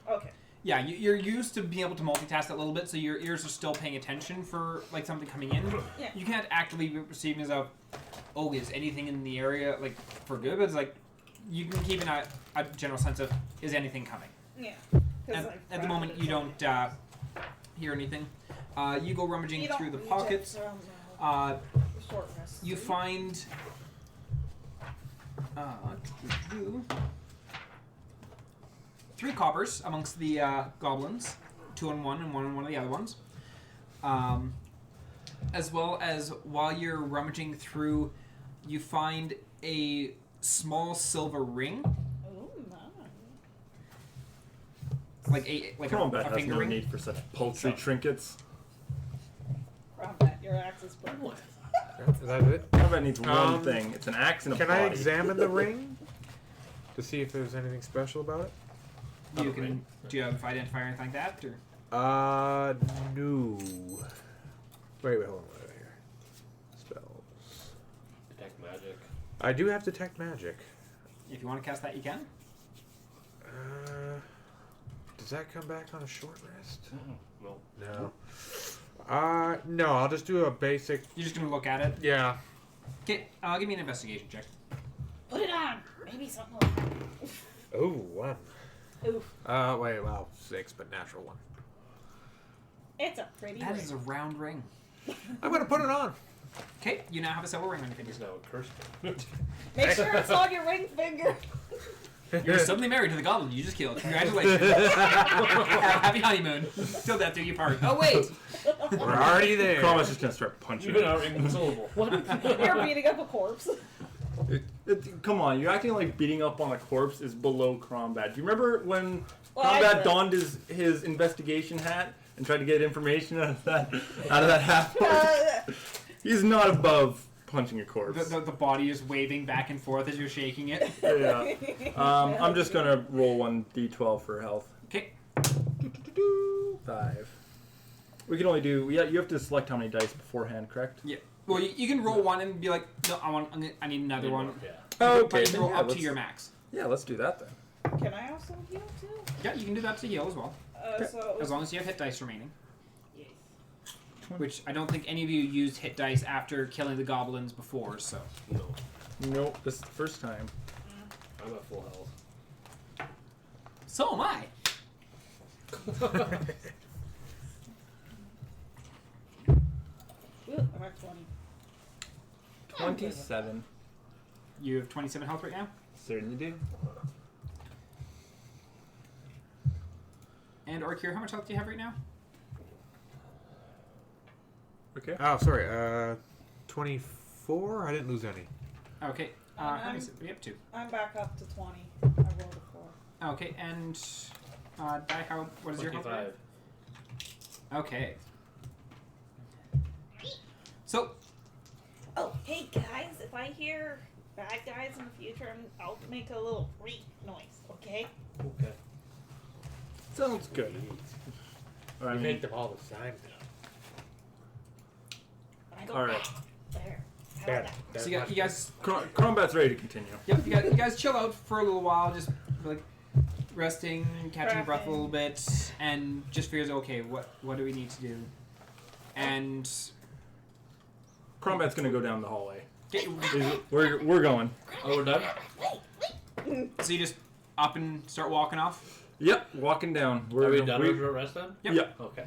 Speaker 2: Okay.
Speaker 3: Yeah, you're used to being able to multitask a little bit, so your ears are still paying attention for like something coming in.
Speaker 2: Yeah.
Speaker 3: You can't actively be perceiving as oh, is anything in the area like for good? But it's like you can keep a general sense of is anything coming.
Speaker 2: Yeah.
Speaker 3: At the moment, you don't hear anything. You go rummaging through the pockets.
Speaker 2: Short rest.
Speaker 3: You find 3 coppers amongst the goblins, 2 on one and 1 on one of the other ones. As well as while you're rummaging through, you find a small silver ring,
Speaker 2: Ooh, nice.
Speaker 3: like
Speaker 5: Combat
Speaker 3: a
Speaker 5: has
Speaker 3: finger
Speaker 5: no
Speaker 3: ring.
Speaker 5: need for such paltry trinkets.
Speaker 2: Combat, your axe is purple.
Speaker 1: Is that it?
Speaker 5: Combat needs one
Speaker 1: Um,
Speaker 5: thing. It's an axe and a
Speaker 1: Can
Speaker 5: body.
Speaker 1: I examine the ring to see if there's anything special about it?
Speaker 3: You can. Do you have identifier or anything like that, or?
Speaker 1: No. Wait, hold on. Wait, here. Spells.
Speaker 4: Detect magic.
Speaker 1: I do have detect magic.
Speaker 3: If you want to cast that, you can.
Speaker 1: Does that come back on a short rest?
Speaker 4: No.
Speaker 1: No. No, I'll just do a basic.
Speaker 3: You're just gonna look at it.
Speaker 1: Yeah.
Speaker 3: Okay, give me an investigation check.
Speaker 2: Put it on. Maybe something will happen.
Speaker 1: Oh, 1.
Speaker 2: Oof.
Speaker 1: Wait, well, 6, but natural 1.
Speaker 2: It's a pretty
Speaker 3: That
Speaker 2: ring.
Speaker 3: is a round ring.
Speaker 1: I'm gonna put it on.
Speaker 3: Okay, you now have a silver ring on your finger.
Speaker 4: He's now a cursed.
Speaker 2: Make sure it's on your ring finger.
Speaker 3: You're suddenly married to the goblin you just killed. Congratulations. Happy honeymoon. Till death do you part. Oh wait.
Speaker 1: We're already there.
Speaker 5: Cromwell's just gonna start punching
Speaker 4: You've been
Speaker 5: it.
Speaker 4: outrigging the syllable. What?
Speaker 2: You're beating up a corpse.
Speaker 5: Come on, you're acting like beating up on a corpse is below combat. Do you remember when
Speaker 2: Well, I
Speaker 5: combat
Speaker 2: did.
Speaker 5: donned his investigation hat and tried to get information out of that half orc? He's not above punching a corpse.
Speaker 3: The body is waving back and forth as you're shaking it.
Speaker 5: Yeah. I'm just gonna roll 1d12 for health.
Speaker 3: Okay.
Speaker 5: 5. We can only do. Yeah, you have to select how many dice beforehand, correct?
Speaker 3: Yeah. Well, you can roll one and be like, no, I need another one.
Speaker 4: Yeah.
Speaker 5: Oh,
Speaker 3: But you can roll
Speaker 5: yeah,
Speaker 3: up to
Speaker 5: let's-
Speaker 3: your max.
Speaker 5: Yeah, let's do that then.
Speaker 2: Can I also heal too?
Speaker 3: Yeah, you can do that to heal as well,
Speaker 2: So
Speaker 3: as long as you have hit dice remaining.
Speaker 2: Yes.
Speaker 3: Which I don't think any of you used hit dice after killing the goblins before, so.
Speaker 4: No.
Speaker 5: Nope, this is the first time.
Speaker 4: I'm at full health.
Speaker 3: So am I.
Speaker 2: Ooh, I'm at 20.
Speaker 5: 27.
Speaker 3: You have 27 health right now.
Speaker 5: Certainly do.
Speaker 3: And Orkir, how much health do you have right now?
Speaker 5: Okay.
Speaker 1: Oh, sorry. 24. I didn't lose any.
Speaker 3: Okay. How many are we up to?
Speaker 2: I'm back up to 20. I rolled a 4.
Speaker 3: Okay, and Di, what is your health?
Speaker 4: 25.
Speaker 3: Okay. So,
Speaker 2: Oh, hey guys, if I hear bad guys in the future, I'll make a little reek noise, okay?
Speaker 4: Okay.
Speaker 5: Sounds good. I
Speaker 1: We
Speaker 5: mean,
Speaker 1: make them all the time now.
Speaker 2: I go,
Speaker 5: All right.
Speaker 2: there. How
Speaker 1: Bad.
Speaker 2: about
Speaker 1: That's
Speaker 3: so you
Speaker 1: much-
Speaker 3: guys,
Speaker 5: Combat's ready to continue.
Speaker 3: yep, you guys chill out for a little while, just like resting, catching your breath a little bit, and just figures, okay, what do we need to do? And
Speaker 5: Combat's gonna go down the hallway.
Speaker 3: get,
Speaker 5: We're going.
Speaker 4: Oh, we're done?
Speaker 3: so you just up and start walking off.
Speaker 5: Yep, walking down.
Speaker 4: Are we done with our rest then?
Speaker 3: Yep.
Speaker 5: Yeah.
Speaker 4: Okay.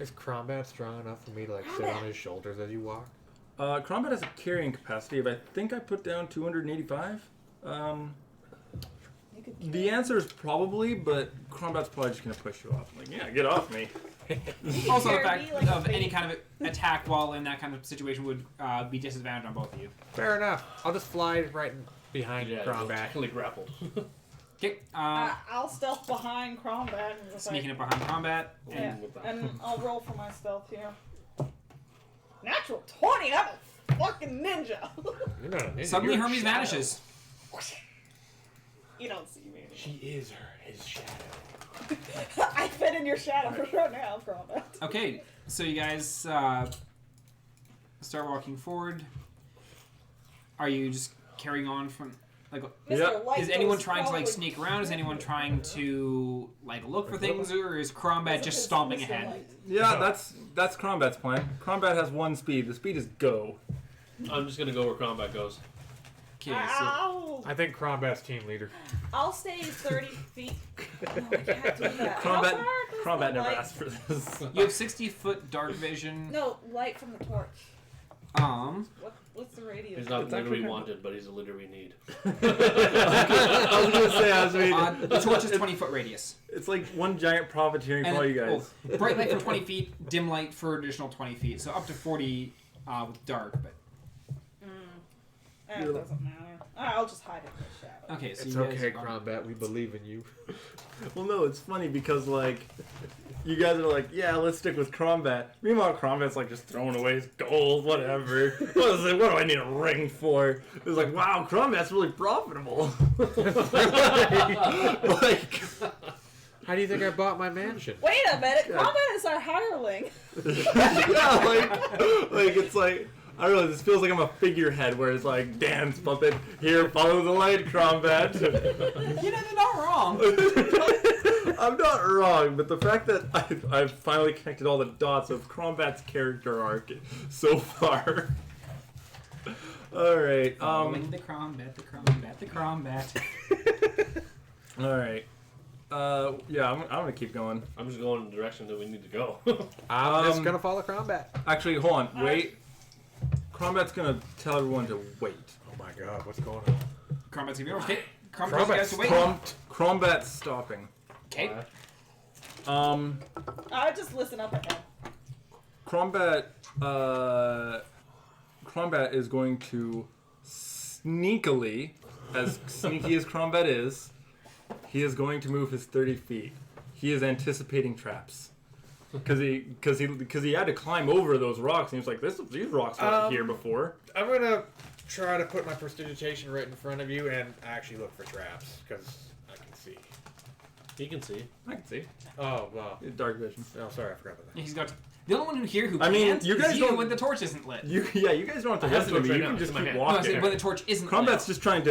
Speaker 1: Is Crombat strong enough for me to like sit on his shoulders as you walk?
Speaker 5: Combat has a carrying capacity of I think I put down 285.
Speaker 2: you could
Speaker 5: The answer is probably, but Combat's probably just gonna push you off. Like, yeah, get off me.
Speaker 3: Also, the
Speaker 2: carry
Speaker 3: fact
Speaker 2: me like a
Speaker 3: of any
Speaker 2: baby.
Speaker 3: kind of attack while in that kind of situation would be disadvantage on both of you.
Speaker 1: Fair enough. I'll just fly right behind
Speaker 4: Yeah,
Speaker 1: Crombat.
Speaker 4: technically grappled.
Speaker 3: Okay,
Speaker 2: I'll stealth behind Crombat and just
Speaker 3: sneaking up behind combat.
Speaker 2: Yeah,
Speaker 4: With that.
Speaker 2: and I'll roll for my stealth here. Natural 20. I'm a fucking ninja.
Speaker 1: You're not a ninja.
Speaker 3: Suddenly,
Speaker 1: you're a
Speaker 3: Hermes
Speaker 1: shadow.
Speaker 3: vanishes.
Speaker 2: You don't see me.
Speaker 1: She is his shadow.
Speaker 2: I fit in your shadow for sure now, Crombat.
Speaker 3: Okay, so you guys start walking forward. Are you just carrying on from like?
Speaker 5: Yeah.
Speaker 2: Light
Speaker 3: Is anyone
Speaker 2: goes
Speaker 3: trying to like
Speaker 2: probably-
Speaker 3: sneak around? Is anyone trying to like look for things, or is Crombat just
Speaker 2: It's
Speaker 3: stomping
Speaker 2: Mr.
Speaker 3: ahead?
Speaker 2: Light.
Speaker 5: Yeah, that's Combat's plan. Combat has one speed. The speed is go.
Speaker 4: I'm just gonna go where combat goes.
Speaker 3: Okay, so
Speaker 1: I think Crombat's team leader.
Speaker 2: I'll stay 30 feet. No, I can't do that.
Speaker 5: Combat,
Speaker 2: How far does
Speaker 5: Combat
Speaker 2: the
Speaker 5: never
Speaker 2: light-
Speaker 5: asked for this.
Speaker 3: you have 60-foot dark vision.
Speaker 2: No, light from the torch. What's the radius?
Speaker 4: He's not
Speaker 5: It's
Speaker 4: the leader we
Speaker 5: actually-
Speaker 4: wanted, but he's the leader we need.
Speaker 5: I was gonna say,
Speaker 3: The torch is 20-foot radius.
Speaker 5: it's like one giant profiteering for all you guys.
Speaker 3: Bright light for 20 feet, dim light for additional 20 feet, so up to 40 with dark. But
Speaker 2: It doesn't matter. I'll just hide it in the shadow.
Speaker 3: okay, so
Speaker 1: It's
Speaker 3: you guys
Speaker 1: okay,
Speaker 3: are-
Speaker 1: Crombat. We believe in you.
Speaker 5: Well, no, it's funny because like you guys are like, yeah, let's stick with Combat. Meanwhile, Combat's like just throwing away his gold, whatever. What do I need a ring for? It's like, wow, Combat's really profitable. like,
Speaker 1: How do you think I bought my mansion?
Speaker 2: Wait a minute. Combat is our hireling.
Speaker 5: yeah, like it's like. I don't know, this feels like I'm a figurehead where it's like, dance, puppet, here, follow the light, Combat.
Speaker 3: You know, they're not wrong.
Speaker 5: I'm not wrong, but the fact that I've finally connected all the dots of Combat's character arc so far. Alright,
Speaker 3: Following the Crombat, the Crombat, the Crombat.
Speaker 5: alright. Yeah, I'm gonna keep going.
Speaker 4: I'm just going in the direction that we need to go.
Speaker 1: I'm just gonna follow Crombat.
Speaker 5: Actually, hold on, wait. Combat's gonna tell everyone to wait.
Speaker 1: Oh my god, what's going on?
Speaker 3: Crombat's gonna be over. Okay, Crombat tells you guys to wait.
Speaker 5: Combat's stopping.
Speaker 3: Okay.
Speaker 2: I just listen up ahead.
Speaker 5: Combat is going to sneakily, as sneaky as Combat is, he is going to move his 30 feet. He is anticipating traps. Because he had to climb over those rocks, and he was like, these rocks weren't here before.
Speaker 1: I'm gonna try to put my prestidigitation right in front of you and actually look for traps because I can see.
Speaker 4: He can see.
Speaker 5: I can see.
Speaker 1: Oh wow.
Speaker 5: Dark vision.
Speaker 1: Oh, sorry, I forgot about that.
Speaker 3: He's got the only one here who
Speaker 5: I mean,
Speaker 3: can't
Speaker 5: you
Speaker 3: is
Speaker 5: guys
Speaker 3: you
Speaker 5: don't-
Speaker 3: when the torch isn't lit.
Speaker 5: You guys don't have to
Speaker 4: I have
Speaker 5: listen to
Speaker 4: the
Speaker 5: me.
Speaker 4: torch right
Speaker 5: You
Speaker 4: now.
Speaker 5: can just
Speaker 4: It's in my
Speaker 5: keep
Speaker 4: hand.
Speaker 3: No, I'm
Speaker 5: walking.
Speaker 3: saying when the torch isn't
Speaker 5: Combat's
Speaker 3: lit.
Speaker 5: just trying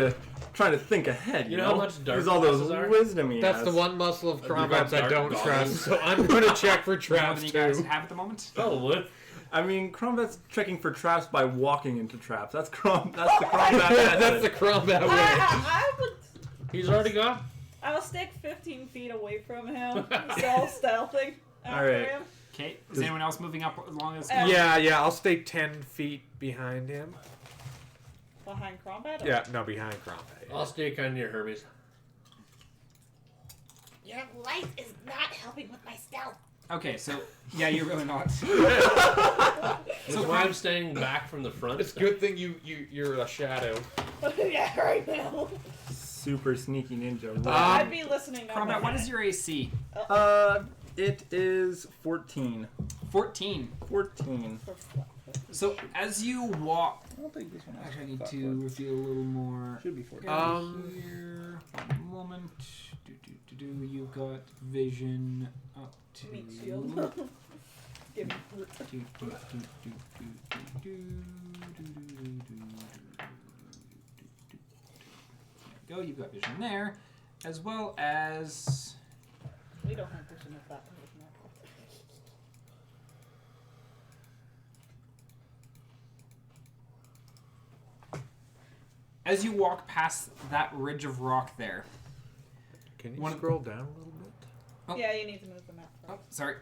Speaker 5: to think ahead. You
Speaker 4: You know how much dark
Speaker 5: Use all those
Speaker 4: glasses are?
Speaker 5: wisdom he
Speaker 1: That's
Speaker 5: has.
Speaker 1: the one muscle of Crombat's I
Speaker 4: dark
Speaker 1: don't
Speaker 4: goggles.
Speaker 1: trust, so I'm gonna check for
Speaker 3: More
Speaker 1: traps
Speaker 3: than you guys
Speaker 1: too.
Speaker 3: have at the moment.
Speaker 4: Probably.
Speaker 5: I mean, Combat's checking for traps by walking into traps. That's the Combat method.
Speaker 1: That's the Crombat way.
Speaker 2: I would.
Speaker 4: He's already gone.
Speaker 2: I'll stick 15 feet away from him. So stealthing after
Speaker 5: Alright.
Speaker 2: him.
Speaker 3: Okay, is anyone else moving up along this?
Speaker 1: Yeah, I'll stay 10 feet behind him.
Speaker 2: Behind Crombat?
Speaker 1: Yeah, no, behind Crombat.
Speaker 4: I'll stay kind of near Hermes.
Speaker 6: Your light is not helping with my stealth.
Speaker 3: Okay, so yeah, you're really not.
Speaker 4: That's why I'm staying back from the front.
Speaker 1: It's a good thing you're a shadow.
Speaker 2: Yeah, right now.
Speaker 5: Super sneaky ninja.
Speaker 2: I'd be listening up
Speaker 3: Crombat, what
Speaker 2: ahead.
Speaker 3: is your AC?
Speaker 5: It is 14.
Speaker 3: 14.
Speaker 5: 14.
Speaker 2: For stealth.
Speaker 3: So as you walk,
Speaker 5: I'll take this one.
Speaker 3: actually I need to reveal a little more.
Speaker 5: Should be 14.
Speaker 3: Here, one moment. You've got vision up to.
Speaker 2: Meat shield. Give me root.
Speaker 3: There we go. You've got vision there, as well as.
Speaker 2: We don't have vision of that.
Speaker 3: As you walk past that ridge of rock there.
Speaker 1: Can you
Speaker 3: One-
Speaker 1: scroll down a little bit?
Speaker 3: Oh.
Speaker 2: Yeah, you need to move the map
Speaker 3: Oh,
Speaker 2: first.
Speaker 3: sorry.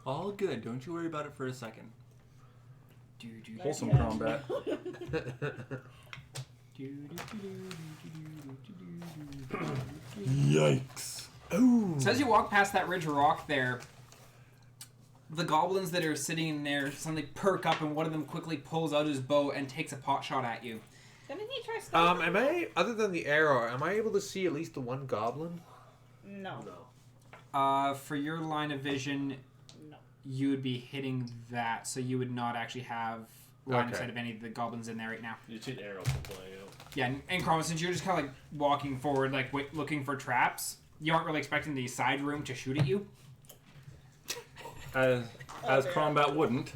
Speaker 5: All good. Don't you worry about it for a second.
Speaker 2: Nice
Speaker 5: Wholesome
Speaker 2: catch.
Speaker 5: combat. Yikes.
Speaker 1: Ooh.
Speaker 3: So as you walk past that ridge of rock there, the goblins that are sitting in there suddenly perk up, and one of them quickly pulls out his bow and takes a pot shot at you.
Speaker 2: Didn't he try stealth?
Speaker 1: Am I, other than the arrow, am I able to see at least the one goblin?
Speaker 2: No.
Speaker 3: For your line of vision,
Speaker 2: No.
Speaker 3: you would be hitting that, so you would not actually have line of
Speaker 1: Okay.
Speaker 3: sight of any of the goblins in there right now.
Speaker 4: You see an arrow flying out.
Speaker 3: Yeah, and Carmen, since you're just kind of like walking forward, like looking for traps, you aren't really expecting the side room to shoot at you.
Speaker 5: As
Speaker 2: Okay.
Speaker 5: combat wouldn't.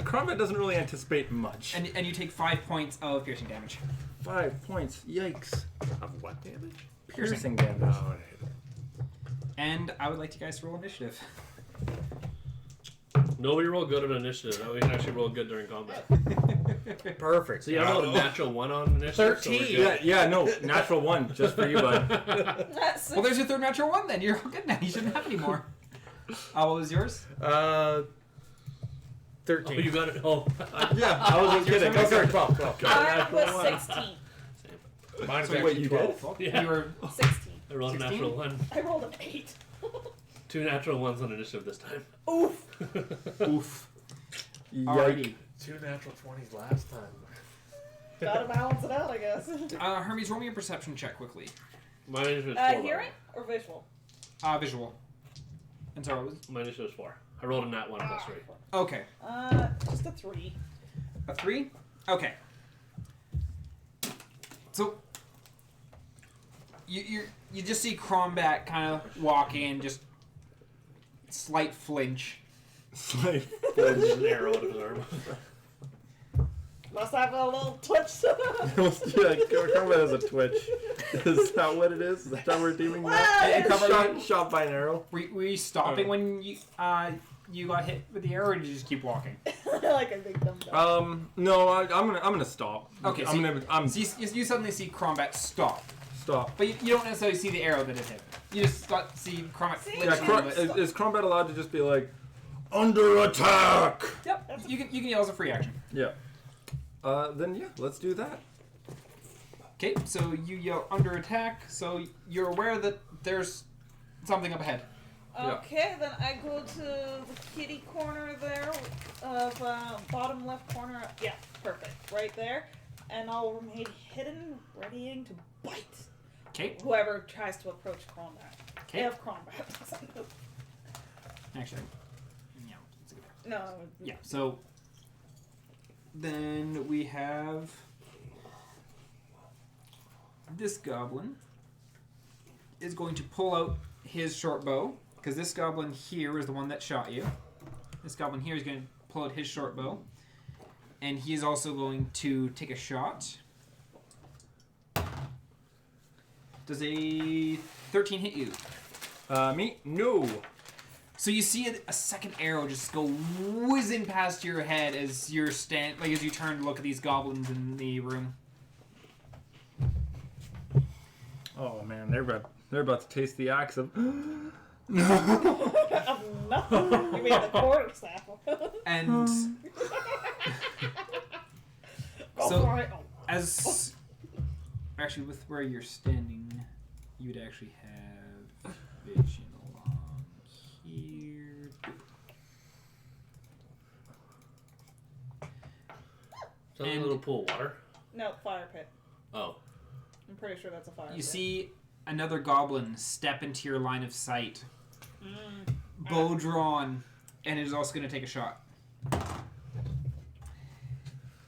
Speaker 5: Combat doesn't really anticipate much.
Speaker 3: And you take 5 points of piercing damage.
Speaker 5: 5 points. Yikes.
Speaker 1: Of what damage?
Speaker 5: Piercing damage.
Speaker 1: Oh, I hate
Speaker 3: And I would like you guys to roll initiative.
Speaker 4: Nobody roll good on initiative. Now we can actually roll good during combat.
Speaker 1: it. Perfect.
Speaker 4: So you have a natural 1 on initiative.
Speaker 1: 13.
Speaker 4: So we're good.
Speaker 5: Yeah, no. Natural 1. Just for you, bud.
Speaker 2: That's
Speaker 3: Well, there's your third natural one then. You're all good now. You shouldn't have any more. What was yours?
Speaker 1: 13.
Speaker 4: Oh, you got it. Oh,
Speaker 5: Yeah, I wasn't kidding.
Speaker 1: Oh, sorry, 12. 12.
Speaker 2: I was 16.
Speaker 1: Mine is
Speaker 3: So
Speaker 1: actually
Speaker 5: wait, you
Speaker 1: 12.
Speaker 4: Yeah.
Speaker 3: You were
Speaker 2: 16.
Speaker 4: I rolled a
Speaker 3: 16?
Speaker 4: natural 1.
Speaker 2: I rolled an 8.
Speaker 4: 2 natural 1s on initiative this time.
Speaker 2: Oof.
Speaker 3: oof.
Speaker 5: Yikes.
Speaker 3: Alrighty.
Speaker 1: 2 natural 20s last time.
Speaker 2: Gotta balance it out, I guess.
Speaker 3: Hermes, roll me a perception check quickly.
Speaker 4: My initiative is 4.
Speaker 2: Hearing or visual?
Speaker 3: Visual. And so it was
Speaker 4: My initiative is 4. I rolled a nat 1 plus 3.
Speaker 3: okay.
Speaker 2: Just a 3.
Speaker 3: A 3? Okay. So you just see Crombat kind of walk in, just slight flinch.
Speaker 5: Slave.
Speaker 4: There's an arrow out of his arm.
Speaker 2: Must have a little twitch.
Speaker 5: Yeah, combat has a twitch. Is that what it is? Is that how we're deeming that?
Speaker 3: And Crombat,
Speaker 5: Shot by an arrow.
Speaker 3: were you stopping when you got hit with the arrow, or did you just keep walking?
Speaker 2: Like a big dumb dog.
Speaker 5: No, I'm gonna stop.
Speaker 3: Okay, so So you suddenly see Crombat stop,
Speaker 5: stop.
Speaker 3: but you don't necessarily see the arrow that is hit. You just see Crombat
Speaker 2: See?
Speaker 3: flinch
Speaker 5: Yeah,
Speaker 3: a little bit.
Speaker 5: is combat allowed to just be like, under attack?
Speaker 3: Yep, you can yell as a free action.
Speaker 5: Yeah. Then yeah, let's do that.
Speaker 3: Okay, so you yell under attack, so you're aware that there's something up ahead.
Speaker 5: Yeah.
Speaker 2: Okay, then I go to the kitty corner there of bottom left corner. Yeah, perfect. Right there. And I'll remain hidden, readying to bite
Speaker 3: Okay,
Speaker 2: whoever tries to approach combat.
Speaker 3: okay.
Speaker 2: If combat doesn't move.
Speaker 3: Actually, yeah, it's a good
Speaker 2: No.
Speaker 3: yeah, so then we have this goblin is going to pull out his short bow, because this goblin here is the one that shot you. This goblin here is going to pull out his short bow, and he is also going to take a shot. Does a 13 hit you?
Speaker 5: Me? No.
Speaker 3: So you see a second arrow just go whizzing past your head as you're as you turn to look at these goblins in the room.
Speaker 5: Oh man, they're about to taste the axe of.
Speaker 2: Of nothing. You mean the quarter staff.
Speaker 3: And
Speaker 2: Go
Speaker 3: So-
Speaker 2: for it.
Speaker 3: as actually with where you're standing, you'd actually have vision along here.
Speaker 4: Is that a
Speaker 3: And-
Speaker 4: little pool of water?
Speaker 2: No, fire pit.
Speaker 4: Oh.
Speaker 2: I'm pretty sure that's a fire
Speaker 3: You
Speaker 2: pit.
Speaker 3: see another goblin step into your line of sight,
Speaker 2: Mm.
Speaker 3: bow drawn, and it is also going to take a shot.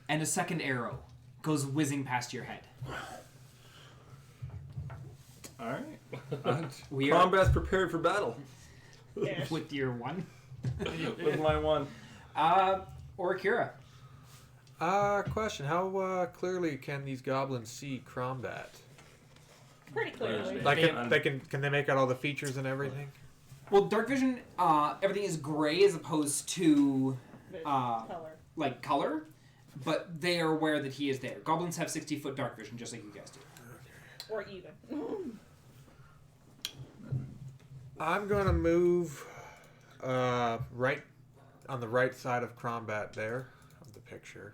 Speaker 3: and a second arrow goes whizzing past your head.
Speaker 5: All right.
Speaker 3: We are
Speaker 5: Combat's prepared for battle
Speaker 2: Ish.
Speaker 3: with your one.
Speaker 5: with my one.
Speaker 3: Or Kira.
Speaker 1: Question: how clearly can these goblins see Crombat?
Speaker 2: Pretty clearly.
Speaker 1: Like, can they make out all the features and everything?
Speaker 3: Well, dark vision, everything is gray as opposed to
Speaker 2: Color.
Speaker 3: like color, but they are aware that he is there. Goblins have 60-foot dark vision, just like you guys do.
Speaker 2: Or even.
Speaker 1: I'm gonna move right on the right side of Crombat there of the picture.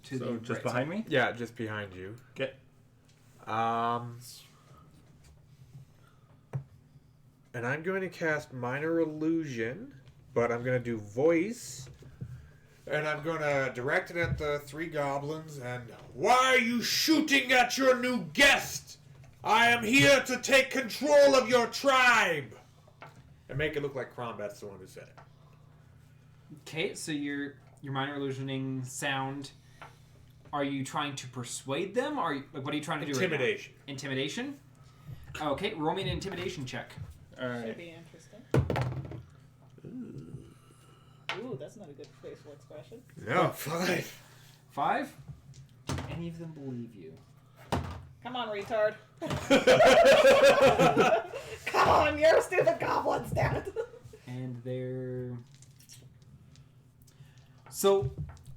Speaker 3: To
Speaker 5: So
Speaker 3: the
Speaker 5: just
Speaker 3: right
Speaker 5: behind me.
Speaker 1: Yeah, just behind you.
Speaker 5: Okay.
Speaker 1: And I'm going to cast Minor Illusion, but I'm going to do Voice. And I'm going to direct it at the 3 goblins. And why are you shooting at your new guest? I am here to take control of your tribe. And make it look like Crombat's the one who said it.
Speaker 3: Okay, so your minor illusioning sound. Are you trying to persuade them? Or like, what are you trying to do?
Speaker 1: Intimidation.
Speaker 3: Right now? Intimidation. Okay, roll me an intimidation check.
Speaker 5: All
Speaker 2: Should
Speaker 5: right.
Speaker 2: be interesting. Ooh, that's not a good facial expression.
Speaker 1: No, 5.
Speaker 3: 5. Do any of them believe you?
Speaker 2: Come on, retard. Come on, you're a stupid goblin, damn it.
Speaker 3: And they're... So,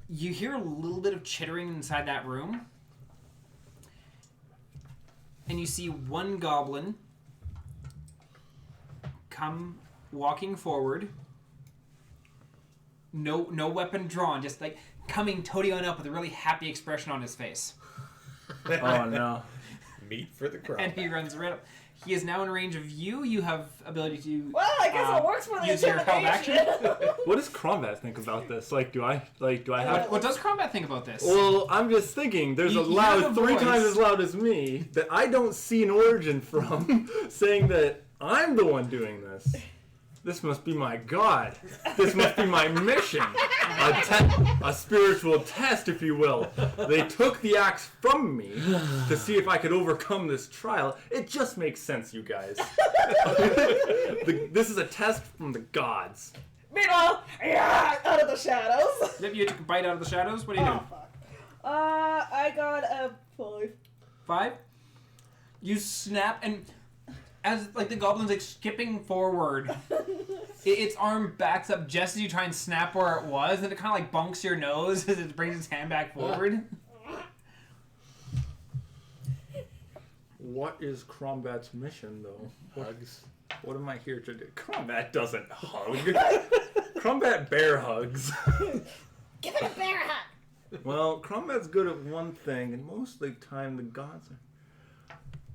Speaker 3: you hear a little bit of chittering inside that room. And you see one goblin come walking forward. No weapon drawn, just like coming toady on up with a really happy expression on his face.
Speaker 5: Oh no.
Speaker 1: Meat for the
Speaker 3: And he
Speaker 1: Crombat.
Speaker 3: runs right up. He is now in range of you. You have ability to
Speaker 2: Well, I guess it works for the
Speaker 3: use your held action.
Speaker 2: intimidation.
Speaker 5: What does Crombat think about this? Like, do I have?
Speaker 3: What does Combat think about this?
Speaker 5: Well, I'm just thinking. There's a
Speaker 3: You have
Speaker 5: loud,
Speaker 3: a
Speaker 5: 3
Speaker 3: voice.
Speaker 5: times as loud as me that I don't see an origin from, saying that I'm the one doing this. This must be my god. This must be my mission. A spiritual test, if you will. They took the axe from me to see if I could overcome this trial. It just makes sense, you guys. This is a test from the gods.
Speaker 2: Meanwhile, yeah, out of the shadows.
Speaker 3: Yep, you took a bite out of the shadows. What are you
Speaker 2: Oh,
Speaker 3: doing?
Speaker 2: fuck. I got a 5.
Speaker 3: 5. You snap, and as like the goblin's like skipping forward, its arm backs up just as you try and snap where it was, and it kind of like bunks your nose as it brings its hand back forward.
Speaker 5: What is Crombat's mission, though?
Speaker 1: Hugs.
Speaker 5: What am I here to do? Crombat doesn't hug. Crombat bear hugs.
Speaker 6: Give it a bear hug.
Speaker 5: Well, Crombat's good at one thing, and most of the time the gods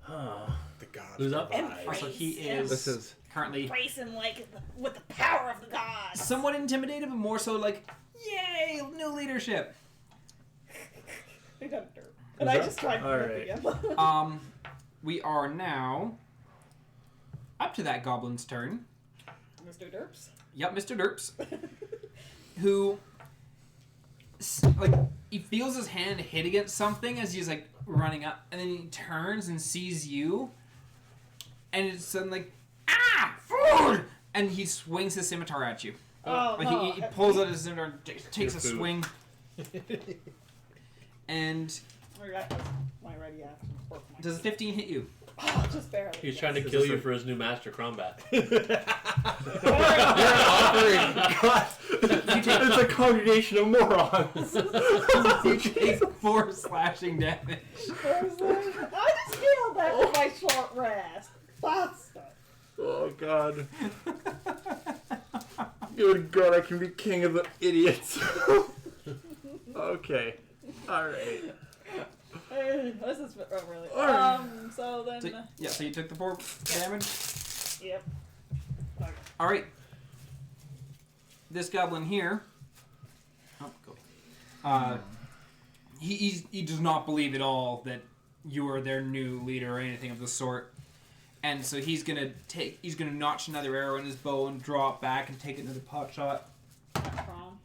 Speaker 5: are...
Speaker 1: The gods.
Speaker 4: Who's up?
Speaker 1: provide.
Speaker 3: Also, he
Speaker 2: Yes.
Speaker 5: This
Speaker 3: is
Speaker 5: is...
Speaker 3: currently
Speaker 6: Embrace him like with the power of the gods.
Speaker 3: somewhat intimidated, but more so like, yay, new leadership.
Speaker 2: I got a derp. And I just tried to
Speaker 5: Alright.
Speaker 2: derp again.
Speaker 3: We are now up to that goblin's turn.
Speaker 2: Mr. Derps.
Speaker 3: Yep, Mr. Derps, who like he feels his hand hit against something as he's like running up, and then he turns and sees you, and it's suddenly like, ah, food! And he swings his scimitar at you.
Speaker 2: Oh,
Speaker 3: Like
Speaker 2: no.
Speaker 3: he pulls out his scimitar and takes
Speaker 5: Your
Speaker 3: a
Speaker 5: food.
Speaker 3: swing, and
Speaker 2: That was my ready action.
Speaker 3: does a 15 hit you?
Speaker 2: Oh, just barely.
Speaker 4: He's trying to
Speaker 5: Is
Speaker 4: kill
Speaker 5: this
Speaker 4: you
Speaker 5: a-
Speaker 4: for his new master Crombat.
Speaker 5: God! It's a congregation of morons.
Speaker 3: You take 4 slashing damage.
Speaker 2: I just healed after my short rest. Basta.
Speaker 5: Oh, God. Good God, I can be king of the idiots. Okay. Alright.
Speaker 2: This is really.
Speaker 5: Alright.
Speaker 2: So then.
Speaker 3: So, yeah, so you took the 4 damage.
Speaker 2: Yep. Okay.
Speaker 3: All right. This goblin here. Oh, go. He does not believe at all that you are their new leader or anything of the sort, and so he's gonna notch another arrow in his bow and draw it back and take another pot shot.
Speaker 2: Prom.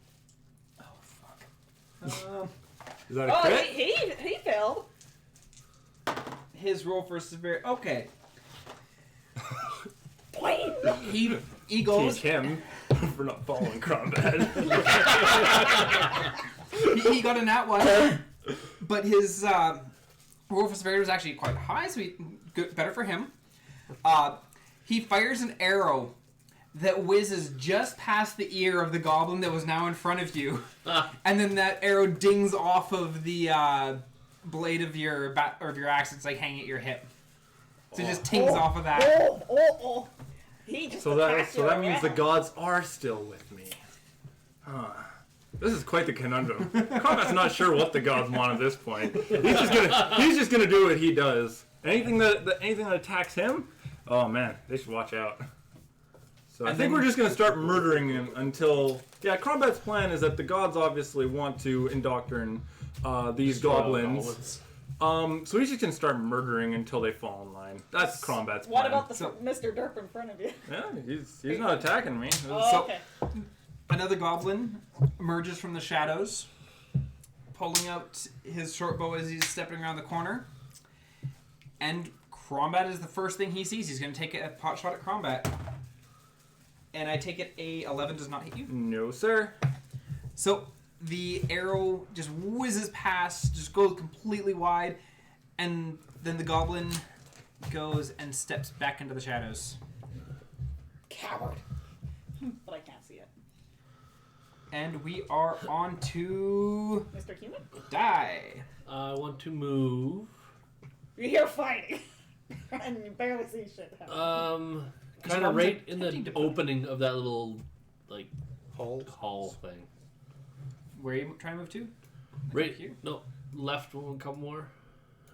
Speaker 3: Oh fuck.
Speaker 5: Is that a
Speaker 2: Oh,
Speaker 5: crit?
Speaker 2: he failed.
Speaker 3: His roll for severity. Okay.
Speaker 6: Point.
Speaker 3: He
Speaker 5: Teach
Speaker 3: goes.
Speaker 5: him for not following combat.
Speaker 3: He got a nat 1, but his roll for severity was actually quite high, so good, better for him. He fires an arrow that whizzes just past the ear of the goblin that was now in front of you, and then that arrow dings off of the blade of your axe. It's like hanging at your hip, so it just tings off of that.
Speaker 6: Oh. He just
Speaker 5: So
Speaker 6: attacked you
Speaker 5: that means the
Speaker 6: around.
Speaker 5: gods are still with me. Huh. This is quite the conundrum. Combat's not sure what the gods want at this point. He's just gonna do what he does. Anything that attacks him, oh man, they should watch out. So I
Speaker 3: And
Speaker 5: think
Speaker 3: then-
Speaker 5: we're just gonna start murdering him until Combat's plan is that the gods obviously want to indoctrinate these goblins. So he's just gonna start murdering until they fall in line. That's Combat's plan.
Speaker 2: What about the
Speaker 3: So-
Speaker 2: Mr. Derp in front of you?
Speaker 5: Yeah, he's not attacking me.
Speaker 2: Oh,
Speaker 3: So-
Speaker 2: okay.
Speaker 3: Another goblin emerges from the shadows, pulling out his short bow as he's stepping around the corner. And Crombat is the first thing he sees. He's going to take a pot shot at Crombat. And I take it a 11 does not hit you.
Speaker 5: No, sir.
Speaker 3: So the arrow just whizzes past, just goes completely wide, and then the goblin goes and steps back into the shadows.
Speaker 6: Coward.
Speaker 2: But I can't see it.
Speaker 3: And we are on to
Speaker 2: Mr. Human?
Speaker 3: die.
Speaker 4: I want to move.
Speaker 2: You're here fighting. And you barely see shit happen.
Speaker 4: Kind of right in
Speaker 3: attempting
Speaker 4: the
Speaker 3: to put-
Speaker 4: opening of that little, like,
Speaker 1: Hole.
Speaker 4: hall thing.
Speaker 3: Where are you trying to move to?
Speaker 4: Right
Speaker 3: here?
Speaker 4: No, left one, couple more.